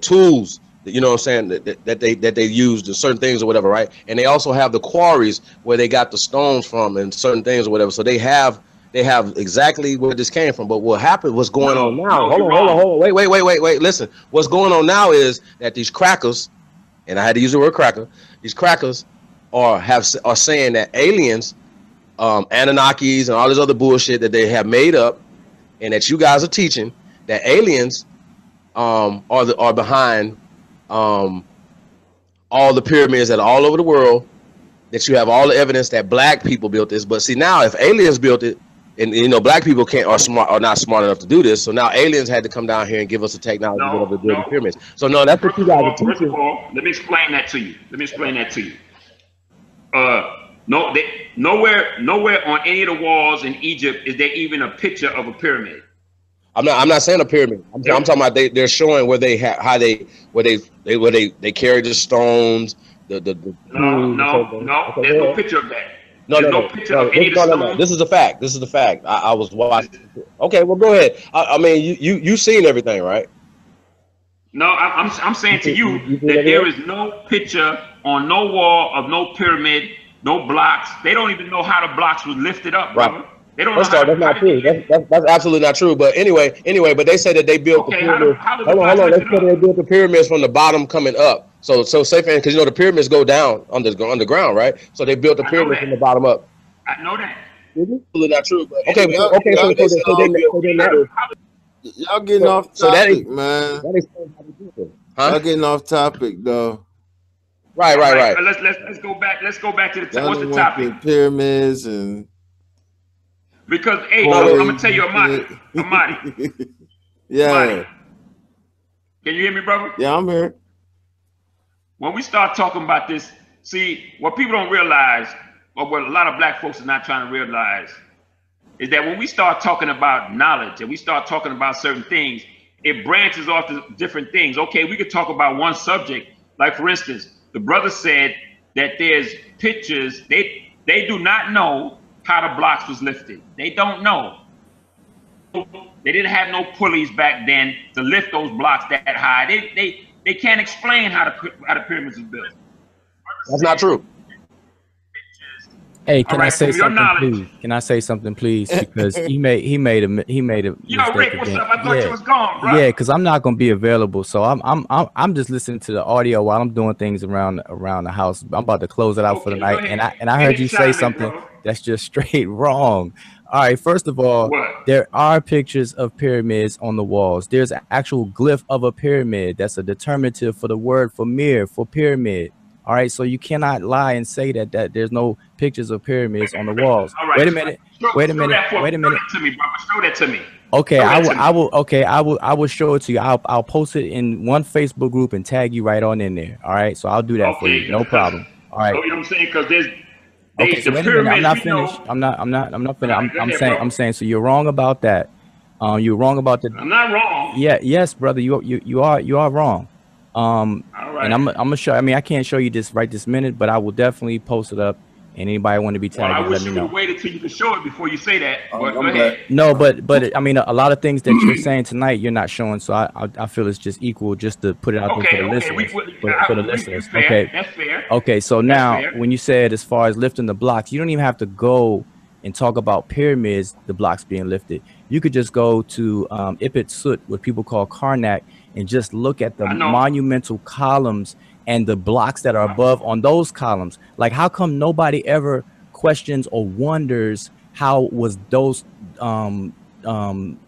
tools, you know what I'm saying, that they used in certain things or whatever, right? And they also have the quarries where they got the stones from and certain things or whatever. So they have exactly where this came from. But what happened, what's going on now? Hold on. Wait. Listen, what's going on now is that these crackers, and I had to use the word cracker, these crackers are saying that aliens, Anunnakis and all this other bullshit that they have made up, and that you guys are teaching that aliens are behind all the pyramids that are all over the world, that you have all the evidence that black people built this. But see, now if aliens built it, and you know, black people are not smart enough to do this, so now aliens had to come down here and give us the technology to build the pyramids. So no, that's what you guys are teaching. First of all, let me explain that to you. Nowhere on any of the walls in Egypt is there even a picture of a pyramid. I'm not saying a pyramid. I'm talking about they're showing where they carry the stones. No, there's no picture of that. No picture of any of the stones. This is the fact. I was watching. Okay, well, go ahead. I mean, you seen everything, right? No, I'm saying to you that there is no picture on no wall of no pyramid, no blocks. They don't even know how the blocks was lifted up, brother. Right. They don't know that's not true. That's absolutely not true. But anyway, but they said that they built the pyramids. Hold on. They said they built the pyramids from the bottom coming up. So say, because you know the pyramids go down underground, right? So they built the pyramids from the bottom up. I know that. Really not true, but Okay, anyway, y'all getting off topic, so that is, man. That explains how they do it. Huh? Y'all getting off topic though. Right. But let's go back. Let's go back to the what's the topic? Pyramids and because I'm gonna tell you, Amadi. Yeah. Amadi. Can you hear me, brother? Yeah, I'm here. When we start talking about this, see, what people don't realize, or what a lot of black folks are not trying to realize, is that when we start talking about knowledge and we start talking about certain things, it branches off to different things. Okay, we could talk about one subject. Like, for instance, the brother said that there's pictures. They do not know how the blocks was lifted. They don't know. They didn't have no pulleys back then to lift those blocks that high. They can't explain how the pyramids was built. That's not true. Hey, can I say something, please? Can I say something, please? Because he made a Yo, Rick, what's up? I thought you was gone, bro. Yeah, because I'm not gonna be available, so I'm just listening to the audio while I'm doing things around the house. I'm about to close it out for the night, and I heard you say something that's just straight wrong. All right, first of all, there are pictures of pyramids on the walls. There's an actual glyph of a pyramid. That's a determinative for the word for pyramid. All right, so you cannot lie and say that there's no pictures of pyramids on the walls. Right. Wait a minute. Wait a minute. Show that to me, brother. Show that to me. Okay, I will show it to you. I'll post it in one Facebook group and tag you right on in there. All right, so I'll do that for you. No problem. All right. You know what I'm saying? Because there's okay, so wait a minute. I'm not finished. I'm not finished. I'm saying. So you're wrong about that. You're wrong about that. I'm not wrong. Yeah. Yes, brother. You are wrong. All right. And I'm gonna show. I mean, I can't show you this right this minute, but I will definitely post it up. And anybody want to be tagged, I wish let me you know. would wait until you can show it before you say that. But go ahead. No, but I mean, a lot of things that you're saying tonight, you're not showing. So I feel it's just equal just to put it out there for the listeners. For the listeners. Okay. That's fair. Okay. So now, when you said as far as lifting the blocks, you don't even have to go and talk about pyramids, the blocks being lifted. You could just go to Ipit Sut, what people call Karnak, and just look at the monumental columns and the blocks that are above on those columns. Like, how come nobody ever questions or wonders how was those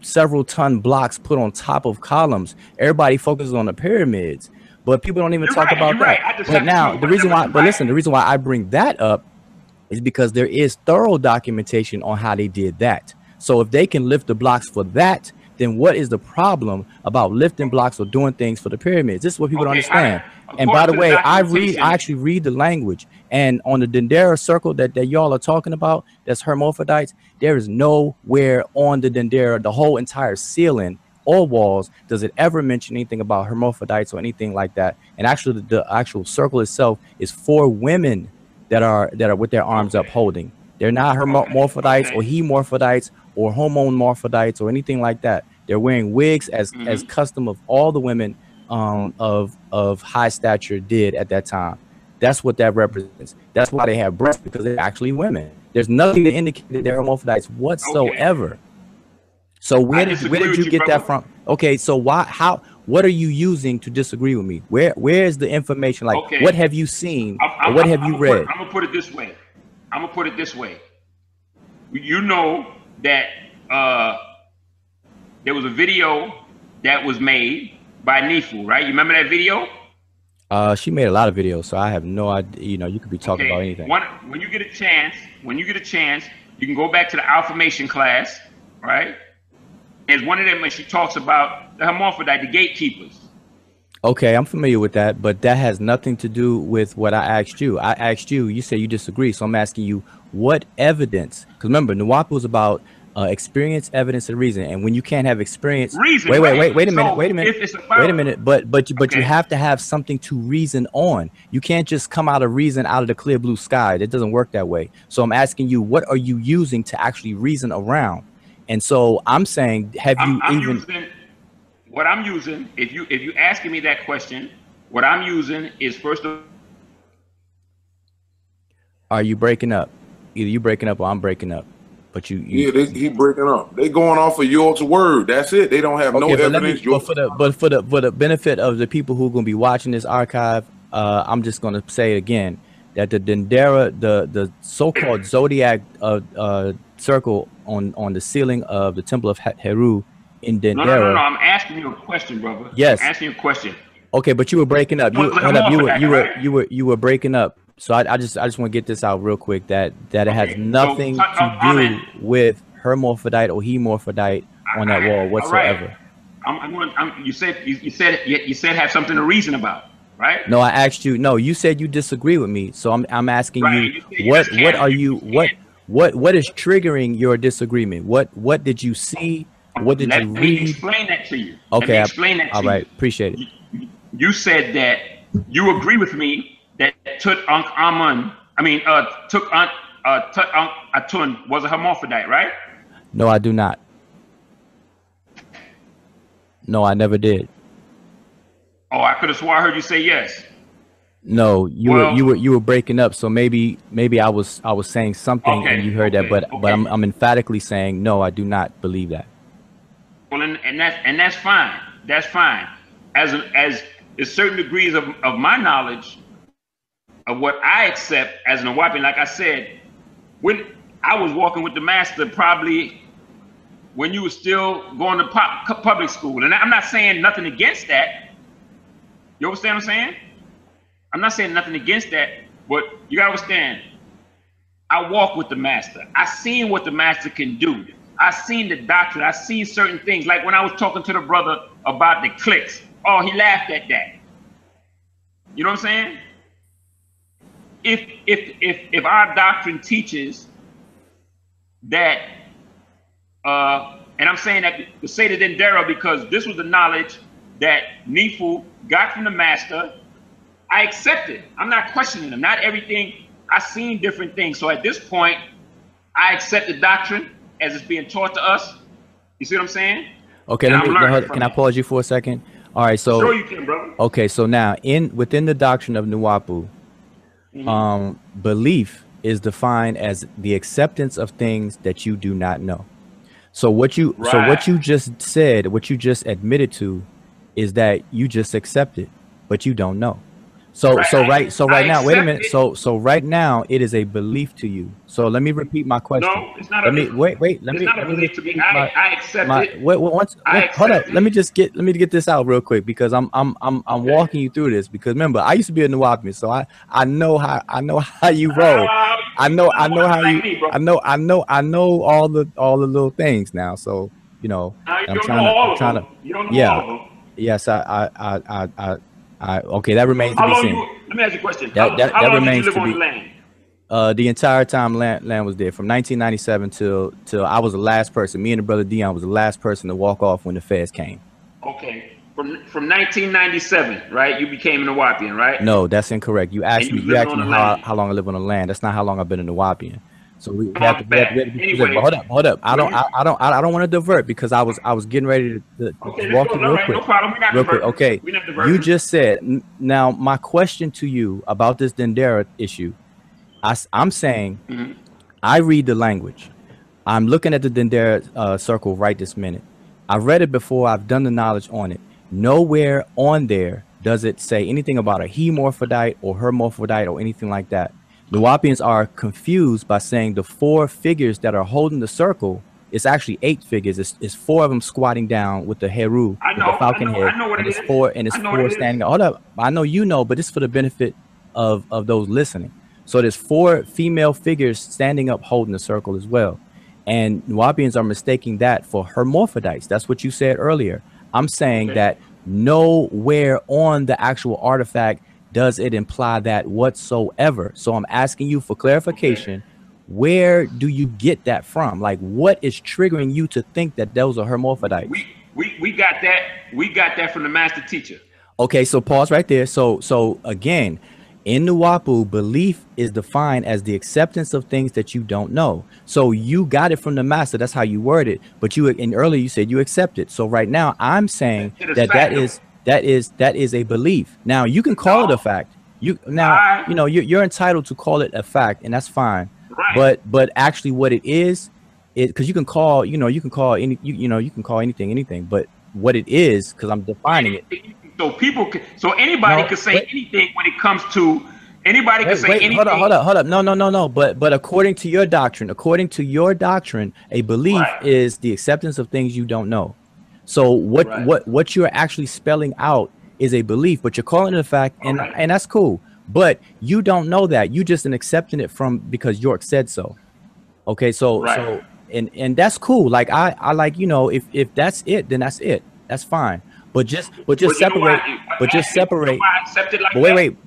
several ton blocks put on top of columns? Everybody focuses on the pyramids, but people don't even talk about that. But now the reason why I bring that up is because there is thorough documentation on how they did that. So if they can lift the blocks for that, then what is the problem about lifting blocks or doing things for the pyramids? This is what people don't understand. And by the way, I actually read the language. And on the Dendera circle that y'all are talking about, that's hermaphrodites, there is nowhere on the Dendera, the whole entire ceiling or walls, does it ever mention anything about hermaphrodites or anything like that. And actually, the actual circle itself is 4 women that are with their arms up holding. They're not hermaphrodites or hemorphodites or homomorphodites or anything like that. They're wearing wigs as custom of all the women of high stature did at that time. That's what that represents. That's why they have breasts, because they're actually women. There's nothing to indicate that they're hermaphrodites whatsoever. So where did you get that from? Okay, so what are you using to disagree with me? Where is the information? Like, what have you seen or what have you read? I'm gonna put it this way. You know that there was a video that was made by Nefu, right? You remember that video? She made a lot of videos, so I have no idea. You know, you could be talking about anything. When you get a chance, you can go back to the Alphamation class, right? There's one of them when she talks about the hermaphrodite, the gatekeepers. Okay, I'm familiar with that, but that has nothing to do with what I asked you. I asked you, you say you disagree, so I'm asking you what evidence, because remember, Nuwaup was about experience, evidence, and reason. And when you can't have experience, reason, wait a minute, but you have to have something to reason on. You can't just come out of reason out of the clear blue sky. It doesn't work that way. So I'm asking you, what are you using to actually reason around? And so I'm saying, what I'm using, if you asking me that question, what I'm using is first of. Are you breaking up? Either you breaking up or I'm breaking up. But he breaking up. They going off of York's word. That's it. They don't have no evidence. But for the benefit of the people who are going to be watching this archive, I'm just going to say it again, that the Dendera, the so-called zodiac circle on the ceiling of the temple of Heru in Dendera. No. I'm asking you a question, brother. Yes. I'm asking you a question. Okay, but you were breaking up. You were breaking up. So I just want to get this out real quick, that it has nothing to do with hermaphrodite or hemorphodite on that wall whatsoever. Right. You said have something to reason about, right? No, I asked you. No, you said you disagree with me. So I'm asking you what is triggering your disagreement? What did you see? What did you read? Let me explain that to you. Okay, all right, appreciate it. You said that you agree with me that Tutankhamun Atun was a hermaphrodite, right? No, I do not. No, I never did. Oh, I could have swore I heard you say yes. No, you were breaking up. So maybe I was saying something and you heard that, but I'm emphatically saying no, I do not believe that. Well, and that's fine. That's fine. As certain degrees of my knowledge of what I accept as an Nuwaupian, like I said, when I was walking with the master, probably when you were still going to public school, and I'm not saying nothing against that. You understand what I'm saying? I'm not saying nothing against that, but you gotta understand, I walk with the master. I seen what the master can do. I seen the doctrine. I seen certain things. Like when I was talking to the brother about the cliques. Oh, he laughed at that. You know what I'm saying? If our doctrine teaches that, and I'm saying that to say to Dendera because this was the knowledge that Nefu got from the master, I accept it. I'm not questioning him. Not everything. I've seen different things. So at this point, I accept the doctrine as it's being taught to us. You see what I'm saying? Okay, can I pause you for a second? All right, so sure you can, brother. Okay, so now within the doctrine of Nuwaupu, belief is defined as the acceptance of things that you do not know. So what you just said, what you just admitted to, is that you just accept it, but you don't know. So right now, wait a minute. So right now, it is a belief to you. So let me repeat my question. No, it's not. Let me accept it. Hold up. Let me get this out real quick because I'm walking you through this because remember I used to be a Nuwaupian, so I know how you roll. I know all the little things now. So you know I'm trying to. You don't know all of them. Yes, okay, that remains to be seen. Let me ask you a question. That remains did you live to on be. The land? The entire time land was there from 1997 till I was the last person. Me and the brother Dion was the last person to walk off when the feds came. Okay, from 1997, right? You became a Nuwaupian, right? No, that's incorrect. You asked me how long I live on the land. That's not how long I've been a Nuwaupian. So we have to anyway, hold up. I don't want to divert because I was getting ready to walk you real quick. No problem. We're not diverting. Okay. You just said now my question to you about this Dendera issue. I'm saying I read the language. I'm looking at the Dendera circle right this minute. I've read it before. I've done the knowledge on it. Nowhere on there does it say anything about a hemorphodite or hermaphrodite or anything like that. Nuwaupians are confused by saying the 4 figures that are holding the circle, it's actually 8 figures. It's 4 of them squatting down with the Heru, with the falcon head, and it's 4 standing. Hold up, I know you know, but it's for the benefit of those listening. So there's 4 female figures standing up holding the circle as well. And Nuwaupians are mistaking that for hermaphrodites. That's what you said earlier. I'm saying that nowhere on the actual artifact does it imply that whatsoever. So I'm asking you for clarification. Where do you get that from? Like, what is triggering you to think that those are hermaphrodites? We got that. We got that from the master teacher. Okay, so pause right there. So again, in Nuwaupu, belief is defined as the acceptance of things that you don't know. So you got it from the master. That's how you word it. But earlier you said you accept it. So right now I'm saying that is a belief. Now you can call it a fact. You're entitled to call it a fact, and that's fine. Right. But actually, what it is, because you can call anything anything. But what it is, because I'm defining it. So people can, so anybody could say anything when it comes to anybody can say anything. Hold up. No. But according to your doctrine, a belief is the acceptance of things you don't know. So what you're actually spelling out is a belief, but you're calling it a fact, and that's cool. But you don't know that. You just accepting it from because York said so. Okay, so and that's cool. Like I like, you know, if that's it, then that's it. That's fine. But just separate. But just separate.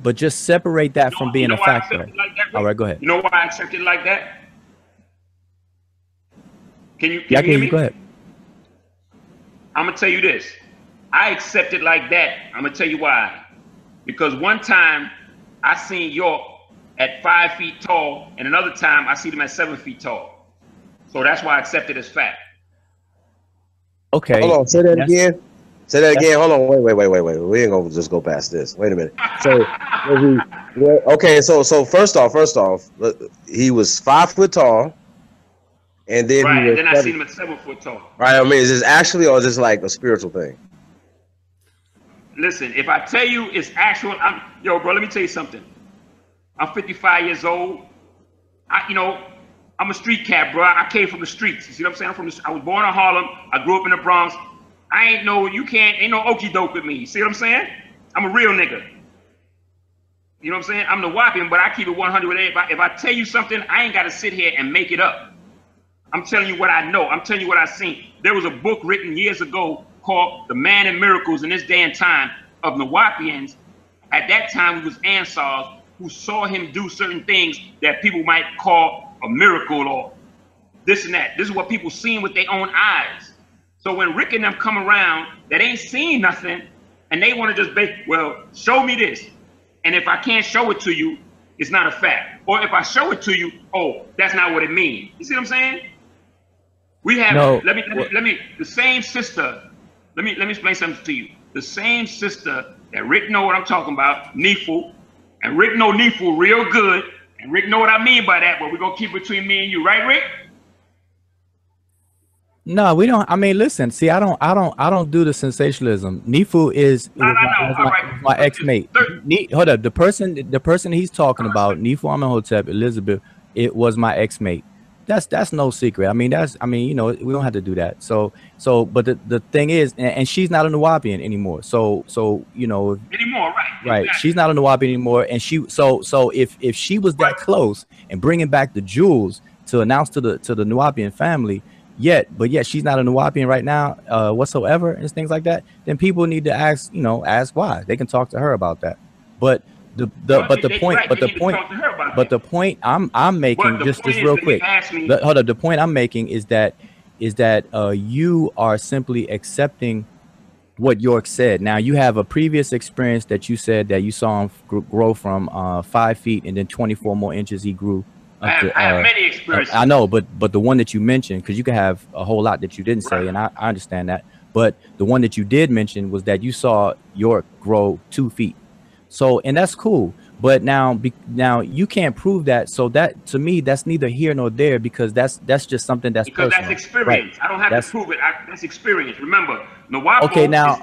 But just separate that from being a factor. All right, go ahead. You know why I accept it like that? Can you hear me? Go ahead. I'm gonna tell you this. I accept it like that. I'm gonna tell you why. Because one time I seen York at 5 feet tall, and another time I see them at 7 feet tall. So that's why I accept it as fact. Okay. Hold on. Say that again. Say that again. Hold on. Wait. We ain't gonna just go past this. Wait a minute. So, okay. So first off, he was 5 foot tall, and then and then I seen him at 7 foot tall. Right. I mean, is this actually or is this like a spiritual thing? Listen, if I tell you it's actual, yo, bro, let me tell you something. I'm 55 years old. I'm a street cat, bro. I came from the streets. You see what I'm saying? I was born in Harlem. I grew up in the Bronx. Ain't no okey doke with me. You see what I'm saying? I'm a real nigga. You know what I'm saying? I'm Nuwaupian, but I keep it 100 with everybody. If I tell you something, I ain't got to sit here and make it up. I'm telling you what I know. I'm telling you what I've seen. There was a book written years ago called The Man in Miracles in This Day and Time of Nuwaupians. At that time, it was Ansars who saw him do certain things that people might call a miracle or this and that. This is what people seen with their own eyes. So when Rick and them come around that ain't seen nothing and they want to just well, show me this. And if I can't show it to you, it's not a fact. Or if I show it to you, oh, that's not what it means. You see what I'm saying? We have, let me, the same sister, let me explain something to you. The same sister that Rick know what I'm talking about, Nefu, and Rick know Nefu real good, and Rick know what I mean by that, but we're gonna keep between me and you, right, Rick? No, we don't. I mean, listen, see, I don't do the sensationalism. Nefu is my ex-mate. Hold up, the person he's talking about, Nefu Amenhotep, Elizabeth, it was my ex-mate. That's no secret. I mean, you know, we don't have to do that. So, but the thing is, and she's not a Nuwaupian anymore. So, you know, anymore, right? Exactly. She's not a Nuwaupian anymore, and so if she was that close and bringing back the jewels to announce to the Nuwaupian family, yet she's not a Nuwaupian right now whatsoever, and things like that, then people need to ask why. They can talk to her about that. But the point I'm making, just real quick. Hold up. The point I'm making is that you are simply accepting what York said. Now you have a previous experience that you said that you saw him grow from 5 feet and then 24 more inches he grew. I have many experiences. I know, but the one that you mentioned, because you can have a whole lot that you didn't say, and I understand that. But the one that you did mention was that you saw York grow 2 feet. So, and that's cool. But now you can't prove that. So that, to me, that's neither here nor there, because that's just something that's personal. That's experience. Right. I don't have to prove it. That's experience. Remember, Nuwaup. Okay, now,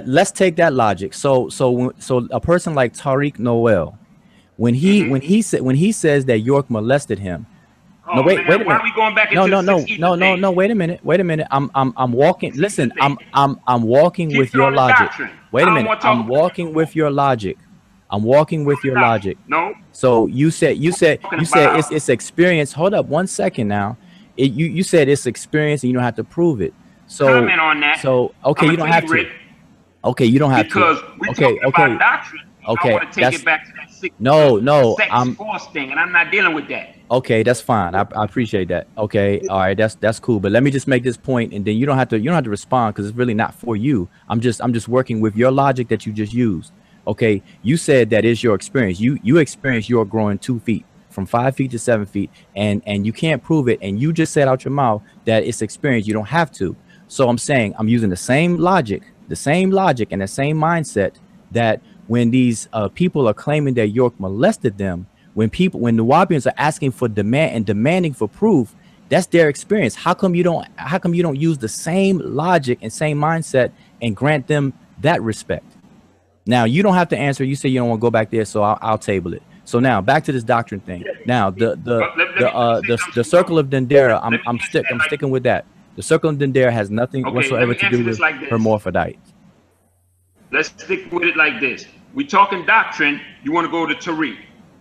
let's take that logic. So a person like Tariq Noel, when he says that York molested him. Oh, no, wait a minute. Why are we going back into no, wait a minute. I'm walking. Listen, I'm walking with your logic. Wait a minute. I'm walking with your logic. No. So you said it's experience. Hold up 1 second now. You said it's experience and you don't have to prove it. So comment on that. So okay, you don't have to. Okay, you don't have to. Because we're talking about doctrine. Okay, I want to take it back to that sex force thing, and I'm not dealing with that. Okay, that's fine. I appreciate that. Okay, all right, that's cool. But let me just make this point, and then you don't have to respond, because it's really not for you. I'm just working with your logic that you just used. Okay, you said that is your experience. You experienced your growing 2 feet from 5 feet to 7 feet, and you can't prove it. And you just said out your mouth that it's experience. You don't have to. So I'm saying I'm using the same logic and the same mindset that when these people are claiming that York molested them, when Nuwaupians are asking for demanding for proof, that's their experience. How come you don't use the same logic and same mindset and grant them that respect. Now, you don't have to answer. You say you don't want to go back there, so I'll table it. So now back to this doctrine thing. Now the circle of Dendera, I'm sticking with that. The circle of Dendera has nothing whatsoever to do with hermaphrodites. Let's stick with it like this. We talking doctrine. You want to go to Tariq?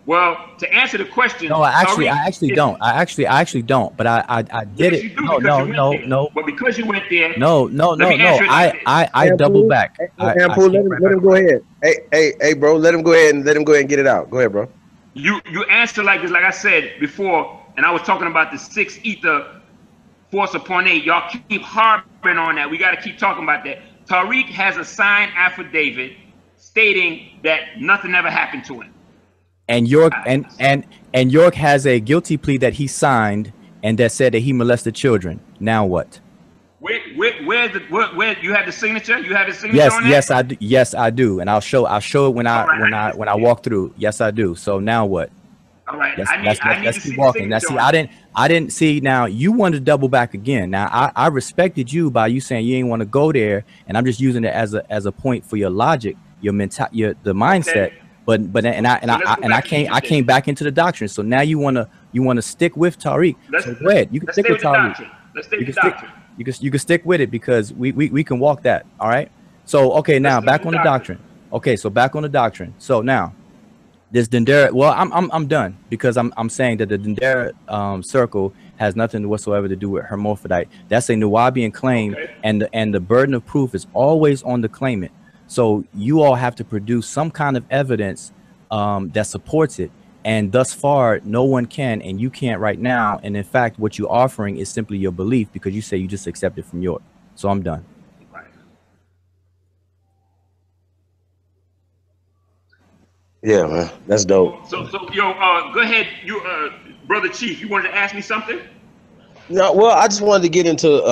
Well, to answer the question, no, I actually don't. I actually don't. But I did it. No. But because you went there, no. I double back. Let him go ahead. Hey, bro, let him go ahead and get it out. Go ahead, bro. You answer like this, like I said before, and I was talking about the 6 ether force upon 8. Y'all keep harping on that. We got to keep talking about that. Tariq has a signed affidavit stating that nothing ever happened to him. And York and York has a guilty plea that he signed and that said that he molested children. Now what? Where you have the signature? You have the signature on that? Yes, I do. And I'll show it when I walk through. Yes, I do. So now what? All right. Let's keep walking. Now see, I didn't see. Now you wanted to double back again. Now I respected you by you saying you ain't want to go there, and I'm just using it as a point for your logic, the mindset. Okay. But I came back into the doctrine. So now you wanna stick with Tariq. So go ahead. You can stick with Tariq. You can stick with it because we can walk that. All right. So okay, now back on the doctrine. Okay, so back on the doctrine. So now this Dendera. Well, I'm done because I'm saying that the Dendera circle has nothing whatsoever to do with hermaphrodite. That's a Nuwaupian claim, okay. and the burden of proof is always on the claimant. So you all have to produce some kind of evidence that supports it. And thus far, no one can, and you can't right now. And in fact, what you're offering is simply your belief because you say you just accept it from York. So I'm done. Right. Yeah, man, that's dope. So yo, go ahead, you brother Chief. You wanted to ask me something? No, well, I just wanted to get into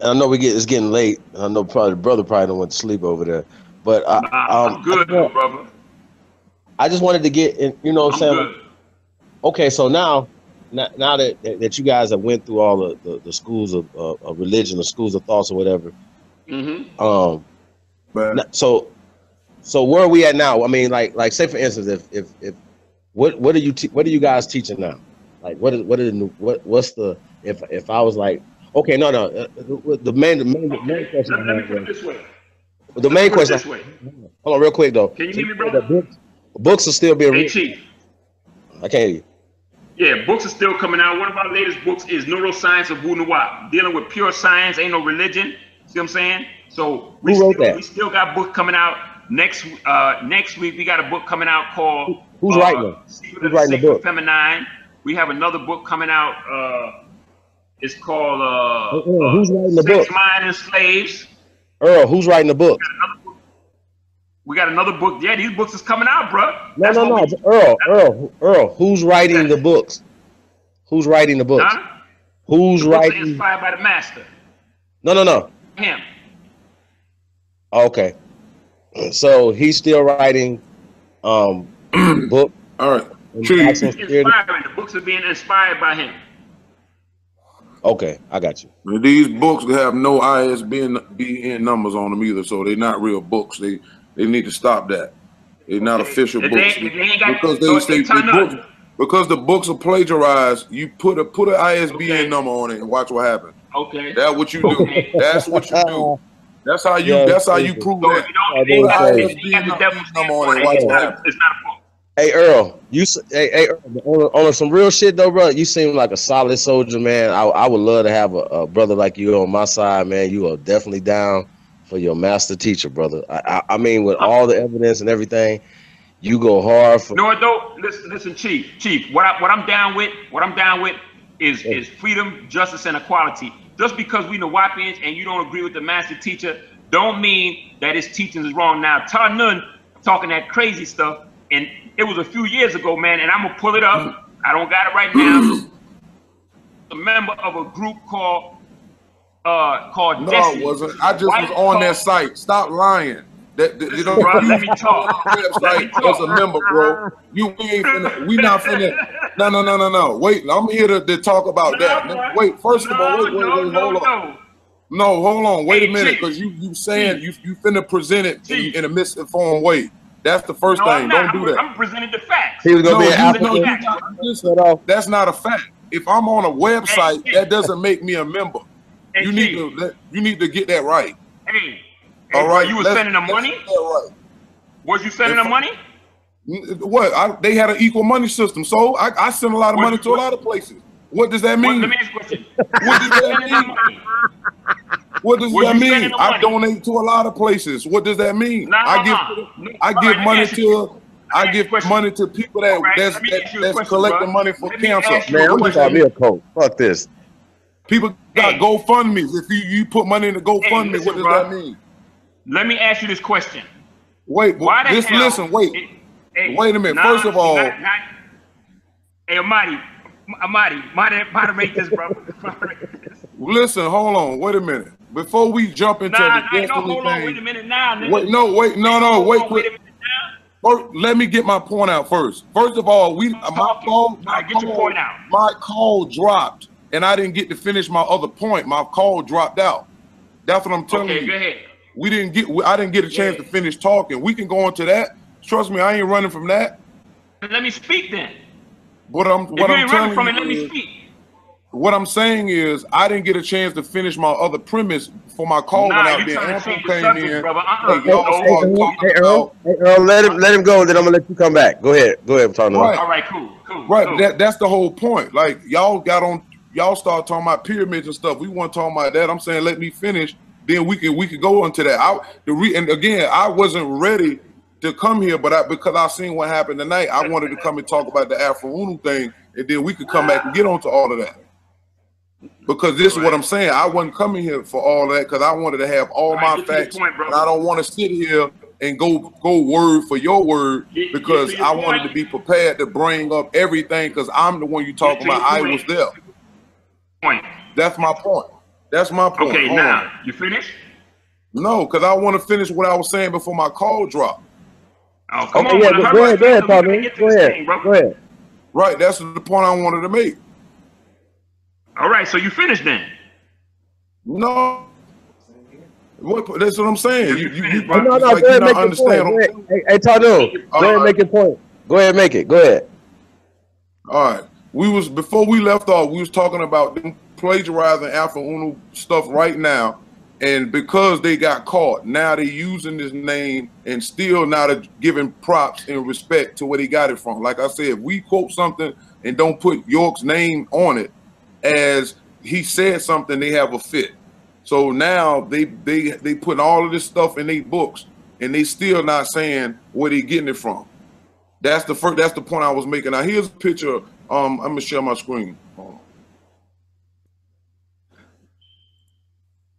I know it's getting late. I know probably the brother don't want to sleep over there, but I'm good, brother. I just wanted to get in, you know what I'm saying? Good. Okay, so now that you guys have went through all the schools of religion, the schools of thoughts or whatever, so where are we at now? I mean, like say for instance, if what are you guys teaching now? Like what's the if I was like, okay, no, the main question. Let me put it this way. The main question. Hold on, real quick though. Can you hear me, brother? Books are still being written. Hey, Chief. I can't hear you. Yeah, books are still coming out. One of our latest books is Neuroscience of Wu-Nuwaup, dealing with pure science, ain't no religion. See what I'm saying? So we still got books coming out next week. We got a book coming out called Who's writing the book? Feminine. We have another book coming out. It's called who's writing the book? Sex, Mind, and Slaves. Earl, who's writing the book? We got another book. Yeah, these books is coming out, bro. No. Earl, who's writing the books? Who's writing the books? Huh? Who's writing? Inspired by the master. No. Him. Okay. So he's still writing book. All right. The books are being inspired by him. Okay, I got you. These books have no ISBN numbers on them either, so they're not real books. They need to stop that. They're not official books because the books are plagiarized. You put an ISBN number on it and watch what happens. Okay, that's what you do. That's what you do. That's how you prove that. Put ISBN number on it and watch what happens. It's not a book. Hey Earl, Earl, on some real shit though, bro. You seem like a solid soldier, man. I would love to have a brother like you on my side, man. You are definitely down for your master teacher, brother. I mean, with all the evidence and everything, you go hard for. No, listen, Chief. What I'm down with is freedom, justice, and equality. Just because we Nuwaupians and you don't agree with the master teacher, don't mean that his teachings is wrong. Now, Nun talking that crazy stuff. And it was a few years ago, man, and I'm gonna pull it up. I don't got it right now. A member of a group called No, Destiny. I wasn't. I just was on that site. Stop lying. You know, bro, let me talk. As a member, bro. We not finna. No. Wait, I'm here to talk about that. Wait, first of all, wait, hold on. No, hold on. Wait Hey, a minute, Chief. because you saying Chief. you finna present it Chief. in a misinformed way. That's the first No, I'm thing. not. Don't do that. I'm presenting the facts. He was gonna No, be an you applicant. not, that's not a fact. If I'm on a website, Hey, that doesn't make me a member. Hey, You Chief. need to get that right. Hey, All bro, right. you was sending them money? Get that right. Was you sending them money? What? They had an equal money system, so I send a lot of money to a lot of places. What does that mean? Let me ask you a question. What does that mean? What does that mean? I donate to a lot of places. What does that mean? I give money to people that's collecting money for cancer. Man, I'm gonna be a coach. Fuck this. People got GoFundMes. If you put money in the GoFundMe, what does that mean? Let me ask you this question. Wait, listen, wait. Wait a minute. First of all, hey, Amadi, moderate this, bro. Listen, hold on. Wait a minute. Before we jump into the destiny hold on. thing, Wait a minute now. Nigga. Wait quick. First, let me get my point out first. First of all, my call dropped, and I didn't get to finish my other point. My call dropped out. That's what I'm telling you. Go ahead. I didn't get a chance to finish talking. We can go into that. Trust me, I ain't running from that. Let me speak then. What I'm telling you let me speak. What I'm saying is, I didn't get a chance to finish my other premise for my call went out there. Ample came in. Hey, Earl, let him go, then I'm gonna let you come back. Go ahead, Tony. Right. All right, cool. Right, cool. That's the whole point. Like y'all start talking about pyramids and stuff. We weren't talking about that. I'm saying let me finish, then we could go into that. And again, I wasn't ready to come here, but because I seen what happened tonight, I wanted to come and talk about the Afro-Unu thing, and then we could come back and get onto all of that. Because this is what I'm saying. I wasn't coming here for all that because I wanted to have all my facts, and I don't want to sit here and go word for your word because I wanted to be prepared to bring up everything because I'm the one you talking about. I was there. That's my point. That's my point. Okay, now you finished? No, because I want to finish what I was saying before my call dropped. Oh, come on. Yeah, go ahead, Tommy. Go ahead. Right, that's the point I wanted to make. All right, so you finished then? No. That's what I'm saying. No, go ahead, make your point. Hey, Tanu, go ahead, make your point. Go ahead, make it. Go ahead. All right. Before we left off, we was talking about them plagiarizing Afro-Unu stuff right now, and because they got caught, now they're using this name and still not giving props and respect to where they got it from. Like I said, if we quote something and don't put York's name on it, as he said something, they have a fit. So now they putting all of this stuff in their books, and they still not saying where they getting it from. That's the point I was making. Now here's a picture. I'm gonna share my screen.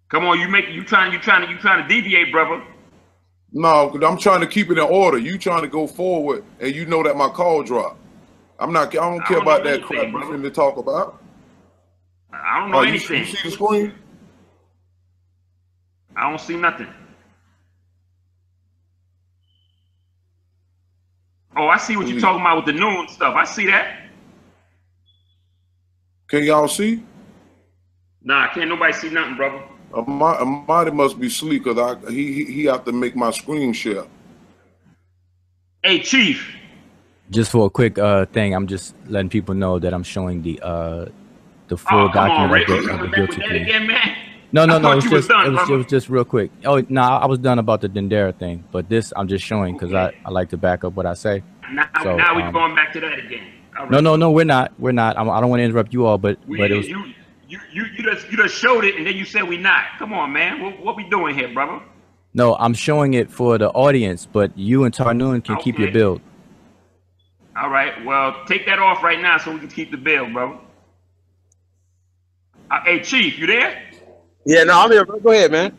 Come on, you trying to deviate, brother. No, because I'm trying to keep it in order. You trying to go forward, and you know that my call dropped. I don't care about that crap you're finna talk about. I don't know anything. You see the screen? I don't see nothing. Oh, I see what you're talking about with the noon stuff. I see that. Can y'all see? Nah, can't nobody see nothing, brother. Amadi must be asleep because he have to make my screen share. Hey, Chief. Just for a quick thing, I'm just letting people know that I'm showing the full document of the guilty plea. No, it was just real quick. Oh, no, I was done about the Dendera thing, but this I'm just showing because I like to back up what I say. Now we're going back to that again. Right. No, we're not. I don't want to interrupt you all, but it was. You just showed it and then you said we not. Come on, man. What we doing here, brother? No, I'm showing it for the audience, but you and Tarnoon can keep your build. All right. Well, take that off right now so we can keep the build, bro. Hey, Chief, you there? Yeah, no, I'm here. Go ahead, man.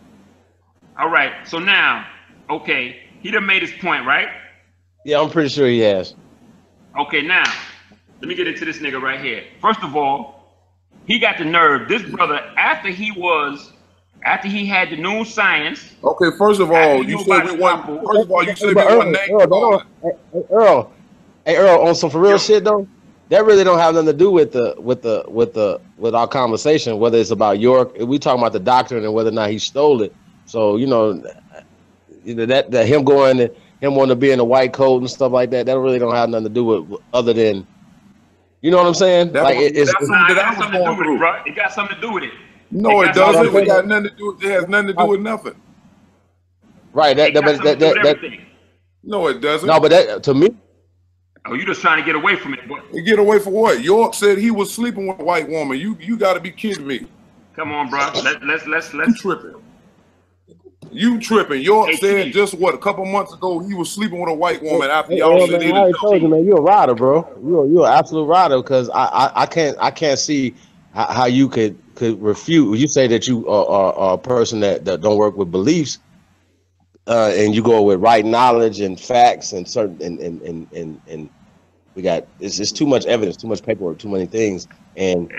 All right. So now, okay, he done made his point, right? Yeah, I'm pretty sure he has. Okay, now, let me get into this nigga right here. First of all, he got the nerve. This brother, after he had the new science. Okay, first of all, you said we want. First of all, you said we want name. Hey, Earl, on some for real shit though. that really don't have nothing to do with our conversation, whether it's about York. We talking about the doctrine and whether or not he stole it. So that him wanting to be in a white coat and stuff like that, that really don't have nothing to do with other than, you know what I'm saying? That Like was, it's that's something that I was going through. Bro. It got something to do with it. No, it doesn't. It got nothing to do. It has nothing to do with nothing. Right. No, it doesn't. No, but that to me. Oh, you just trying to get away from it. Boy. Get away from what? York said he was sleeping with a white woman. You got to be kidding me. Come on, bro. Let's. You tripping. You tripping. York said just what, a couple months ago he was sleeping with a white woman after y'all said he I told you, man, you're a rider, bro. You're an absolute rider, because I can't see how you could refute. You say that you are a person that don't work with beliefs, and you go with right knowledge and facts and certain and we got it's too much evidence, too much paperwork, too many things. And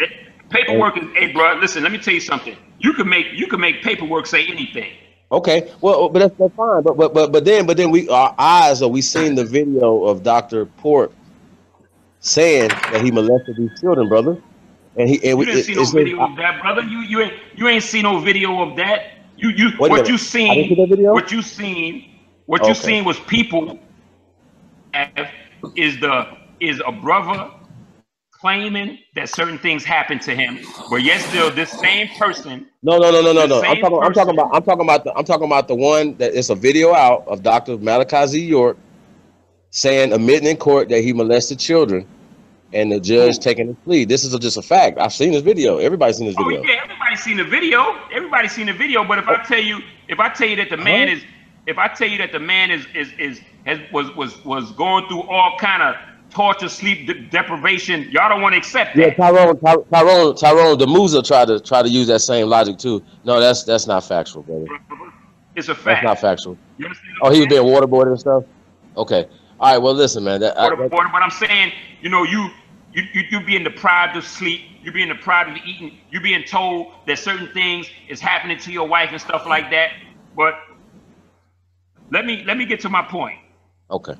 paperwork is, hey, bro, listen, let me tell you something. You can make paperwork say anything. Okay, well, but that's fine. But then we seen the video of Dr. Pork saying that he molested these children, brother. And you didn't see no video of that, brother. You ain't seen no video of that. What you seen was people is a brother claiming that certain things happened to him, but yet still this same person. No. I'm talking about the one that it's a video out of Dr. Malachi York admitting in court that he molested children, and the judge taking his plea. This is just a fact. I've seen this video. Everybody's seen this video. Oh yeah, everybody's seen the video. Everybody's seen the video. But if I tell you that the man was going through all kind of torture, sleep deprivation, y'all don't want to accept that. Yeah, Tyrone the Musa tried to use that same logic too. No, that's not factual, brother. It's a fact. That's not factual. Oh, he was being waterboarded and stuff. Okay. All right. Well, listen, man. But I'm saying, you being deprived of sleep, you being deprived of eating, you being told that certain things is happening to your wife and stuff like that. But let me get to my point. Okay.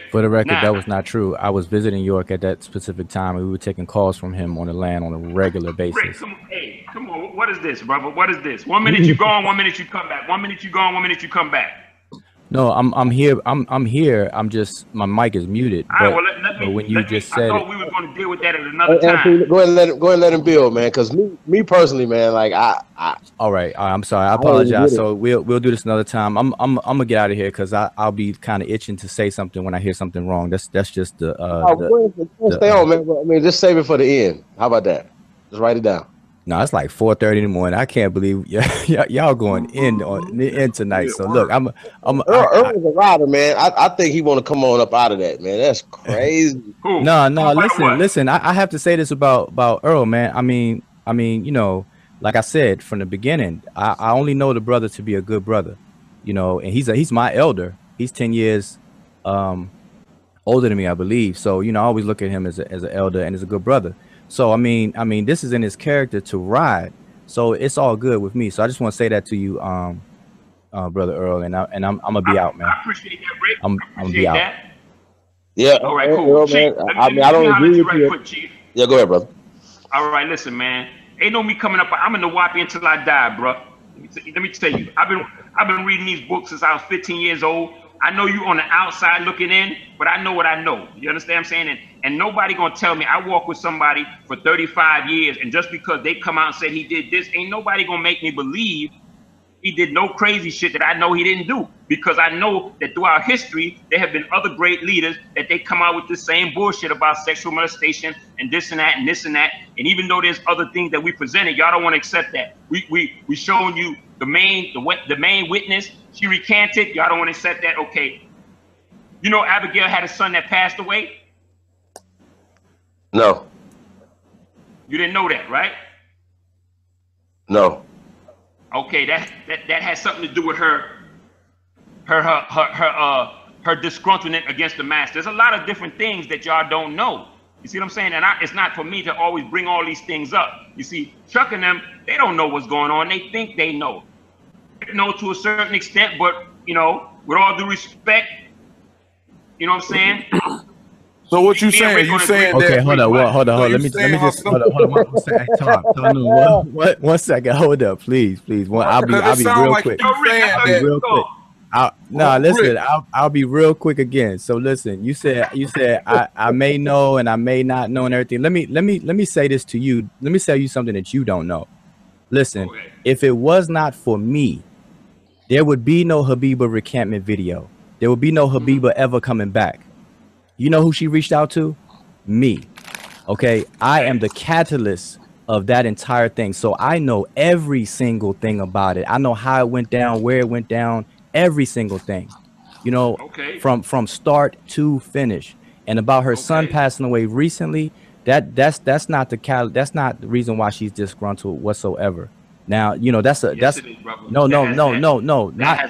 For the record, that was not true. I was visiting York at that specific time, and we were taking calls from him on the land on a regular basis. Rick, come on. What is this, brother? What is this? 1 minute you gone, 1 minute you come back. 1 minute you gone, 1 minute you come back. No, I'm here. I'm here. I'm just, my mic is muted. All right, well, when you just said, I thought we were going to deal with that at another time. Go ahead and let him build, man. Because me personally, man, like all right. I'm sorry. I apologize. So we'll do this another time. I'm gonna get out of here because I'll be kind of itching to say something when I hear something wrong. That's just the. Stay on, man. I mean, just save it for the end. How about that? Just write it down. No, it's like 4:30 in the morning. I can't believe y'all going in tonight. So look, Earl is a rider, man. I think he want to come on up out of that, man. That's crazy. No. Listen. I have to say this about Earl, man. I mean, like I said from the beginning, I only know the brother to be a good brother, and he's my elder. He's 10 years older than me, I believe. So I always look at him as an elder and as a good brother. So I mean, this is in his character to ride, so it's all good with me. So I just want to say that to you, brother Earl, and I'm gonna be out, man. I appreciate that, Rick. I'm gonna be out. That. Yeah. All right, cool. Earl, Chief, I don't agree with you. Quick, Chief. Yeah, go ahead, brother. All right, listen, man. Ain't no me coming up. I'm a Nuwaupian until I die, bro. Let me tell you. I've been reading these books since I was 15 years old. I know you on the outside looking in, but I know what I know. You understand what I'm saying? And nobody gonna tell me. I walk with somebody for 35 years, and just because they come out and said he did this, ain't nobody gonna make me believe he did no crazy shit that I know he didn't do. Because I know that throughout history, there have been other great leaders that they come out with the same bullshit about sexual molestation and this and that and this and that. And even though there's other things that we presented, y'all don't want to accept that. We showing you the main witness. She recanted. Y'all don't want to accept that. Okay. Abigail had a son that passed away? No. You didn't know that, right? No. Okay, that has something to do with her disgruntlement against the master. There's a lot of different things that y'all don't know. You see what I'm saying? And it's not for me to always bring all these things up. You see, Chuck and them, they don't know what's going on. They think they know. They know to a certain extent, but with all due respect, you know what I'm saying? So what you saying? You saying okay, that? hold on. Hold on. Let me just hold on. One second. One second. Hold up, please. I'll be real quick. Listen. I'll be real quick again. So listen, you said I may know and I may not know and everything. Let me say this to you. Let me tell you something that you don't know. Listen, if it was not for me, there would be no Habiba recantment video. There would be no Habiba ever coming back. You know who she reached out to? Me. Okay, I am the catalyst of that entire thing. So I know every single thing about it. I know how it went down, where it went down, every single thing. You know, from start to finish. And about her son passing away recently, that's not the reason why she's disgruntled whatsoever. Now, you know, that has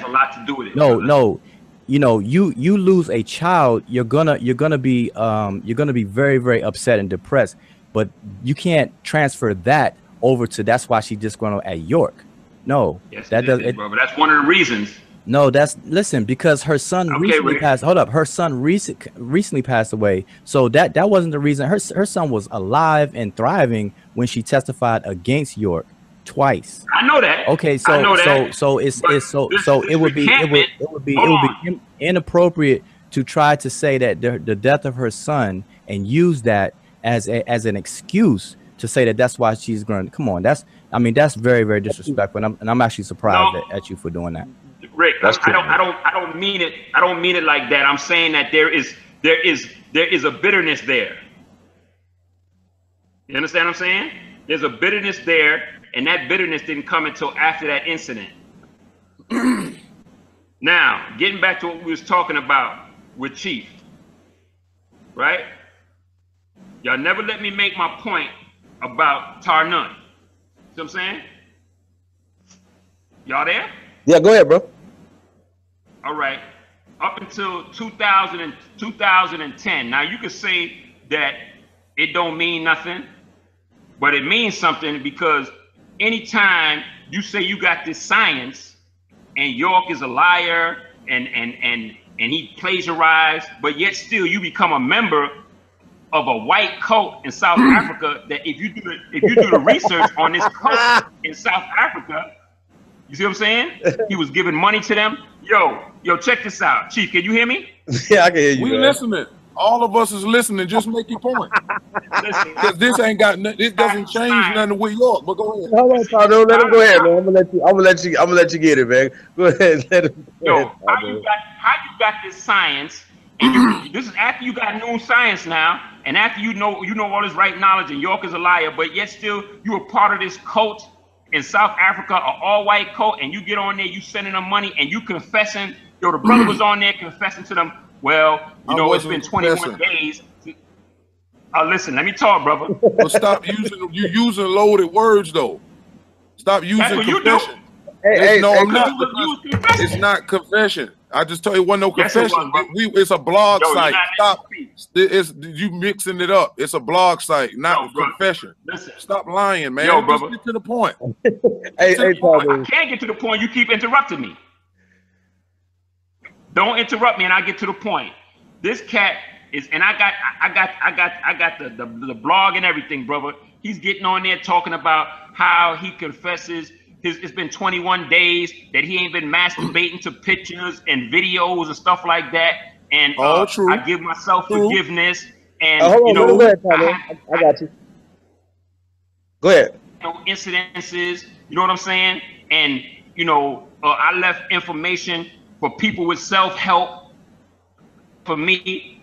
a lot to do with it. No. You know, you lose a child, you're gonna be very, very upset and depressed, but you can't transfer that over to that's why she disgruntled at York. No, that doesn't. But that's one of the reasons. No, listen, because her son recently passed. Hold up, her son recently passed away. So that wasn't the reason. Her son was alive and thriving when she testified against York twice. I know that. Okay, so it would be inappropriate to try to say that the death of her son and use that as an excuse to say that that's why she's going. Come on, that's very, very disrespectful, and I'm actually surprised at you for doing that. Rick, I don't mean it. I don't mean it like that. I'm saying that there is a bitterness there. You understand what I'm saying? There's a bitterness there. And that bitterness didn't come until after that incident. Now, getting back to what we was talking about with Chief, right? Y'all never let me make my point about Tarnun. See what I'm saying? Y'all there? Yeah, go ahead, bro. All right. Up until 2010. Now, you could say that it don't mean nothing, but it means something because anytime you say you got this science and York is a liar and he plagiarized, but yet still you become a member of a white cult in South Africa, that if you do the research on this cult in South Africa, you see what I'm saying? He was giving money to them. Yo, check this out. Chief, can you hear me? Yeah, I can hear you. We listening. All of us is listening. Just make your point. Because this ain't got this doesn't change nothing with York. But go ahead. Hold on, Pablo. Let him go ahead, man. I'm gonna let you get it, man. Go ahead. How you got this science? And this is after you got new science now, and after you know all this right knowledge, and York is a liar, but yet still you are part of this cult in South Africa, an all-white cult, and you get on there, you sending them money, and you confessing. The brother was on there confessing to them. Well, it's been 21 days. Listen, let me talk, brother. But stop using loaded words, though. Stop using confession. I'm not. It's not confession. I just tell you, wasn't no confession. It's a blog site. Stop. You mixing it up. It's a blog site, not confession. Listen. Stop lying, man. Just get to the point. I can't get to the point. You keep interrupting me. Don't interrupt me, and I get to the point. This cat is, and I got the blog and everything, brother. He's getting on there talking about how he confesses it's been 21 days that he ain't been masturbating to pictures and videos and stuff like that. And I give myself forgiveness. And go ahead, I got you. Go ahead. Incidences, you know what I'm saying? And I left information for people with self-help for me.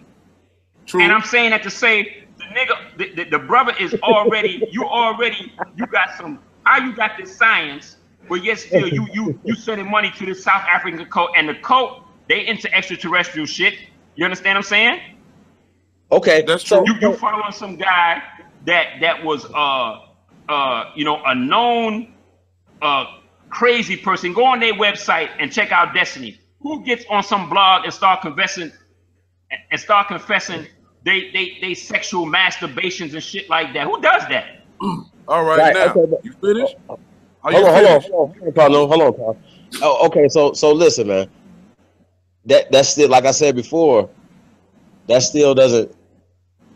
True. And I'm saying that to say the nigga, the brother is already, you got some, how you got this science, but yet still you sending money to the South African cult, and the cult, they into extraterrestrial shit. You understand what I'm saying? Okay. That's true. You following some guy that was a known crazy person. Go on their website and check out Destiny. Who gets on some blog and start confessing they sexual masturbations and shit like that? Who does that? All right, now you finished? Hold on, Paul. Oh, okay. So listen, man. That's still, like I said before, that still doesn't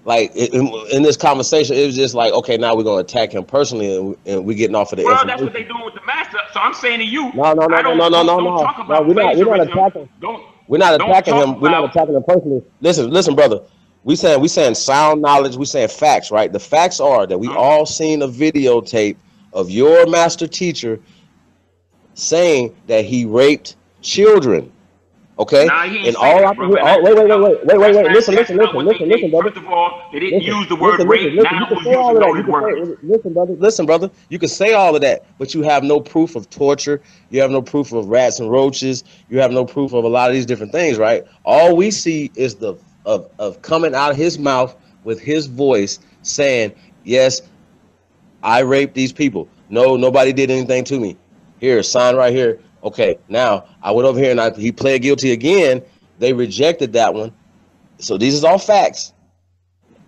like in this conversation, it was just like, okay, now we're gonna attack him personally, and we getting off of the Well, information. that's what they doing with the master. So I'm saying to you, No. Don't talk about We're not attacking. We're not attacking him. We're not attacking him personally. Listen, brother. We saying sound knowledge. We saying facts, right? The facts are that we all seen a videotape of your master teacher saying that he raped children. Okay, nah, he ain't and say all that, I can brother. Wait. Listen, brother. First of all, they didn't use the word rape. Now who's using loaded words? Listen, brother. You can say all of that, but you have no proof of torture. You have no proof of rats and roaches. You have no proof of a lot of these different things, right? All we see is the of coming out of his mouth with his voice saying, "Yes, I raped these people. No, nobody did anything to me. Here, sign right here." Okay, now I went over here and he pled guilty again. They rejected that one. So these is all facts.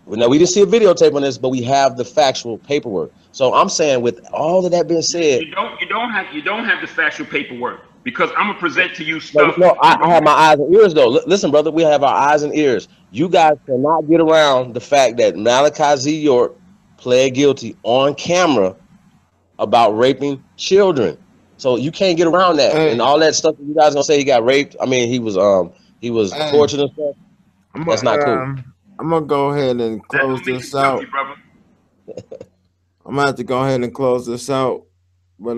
Now we didn't see a videotape on this, but we have the factual paperwork. So I'm saying, with all of that being said, you don't have the factual paperwork, because I'm gonna present to you stuff. No, I have my eyes and ears though. Listen, brother, we have our eyes and ears. You guys cannot get around the fact that Malachi York pled guilty on camera about raping children. So you can't get around that, and all that stuff that you guys gonna say he got raped. I mean, he was tortured and stuff. That's not cool. I'm gonna go ahead and close this out. I'm gonna have to go ahead and close this out. But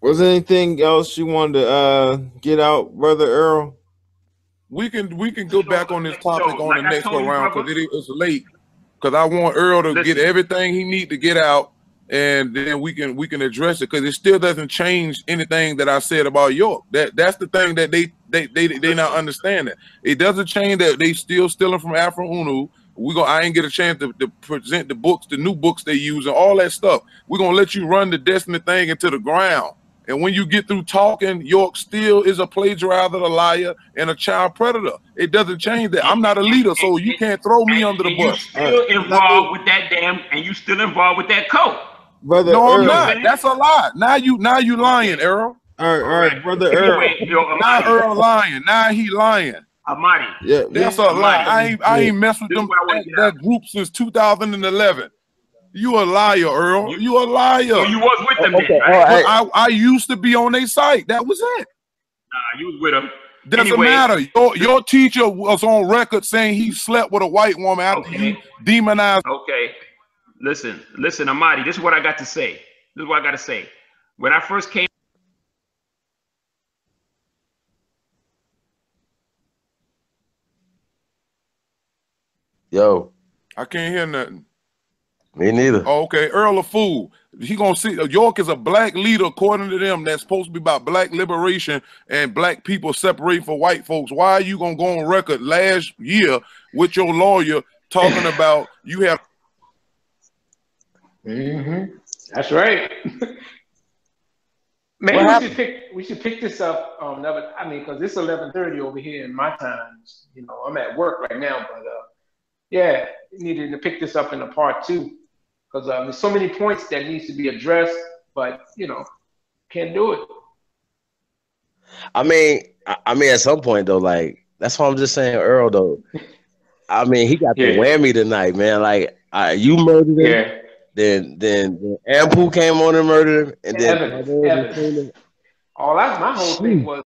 was there anything else you wanted to get out, Brother Earl? We can go back on this topic on the next go round, because it's late. Because I want Earl to get everything he need to get out, and then we can address it, because it still doesn't change anything that I said about York. That's the thing that they not understanding. It doesn't change that they still stealing from Afro Unu. I ain't get a chance to present the books, the new books they use, and all that stuff. We're gonna let you run the Destiny thing into the ground. And when you get through talking, York still is a plagiarizer, a liar, and a child predator. It doesn't change that. I'm not a leader, so you can't throw me under the bus. You still involved with that and you still involved with that code. Brother no, Earl, I'm not. That's a lie. Now you lying, Earl. All right, Brother Earl. Now Earl lying. Now he lying. Amadi. Yeah, that's a lie. I ain't messed with them that group since 2011. You a liar, Earl. You a liar. So you was with them then, right? I used to be on their site. That was it. Nah, you was with them. Doesn't matter. Your teacher was on record saying he slept with a white woman after you demonized. Okay. Listen, Amadi, this is what I got to say. When I first came, yo, I can't hear nothing. Me neither. Oh, okay, Earl a fool. He gonna see York is a black leader according to them. That's supposed to be about black liberation and black people separating for white folks. Why are you gonna go on record last year with your lawyer talking about you have? That's right. Maybe we should pick this up. Because it's 11:30 over here in my time. You know, I'm at work right now, but yeah, needed to pick this up in a part 2. Because there's so many points that needs to be addressed, but can't do it. I mean, at some point though, like that's why I'm just saying, Earl though. I mean, he got the whammy tonight, man. Like, you murdered him, then Ampu came on and murdered him, and then Evan. All that my whole thing was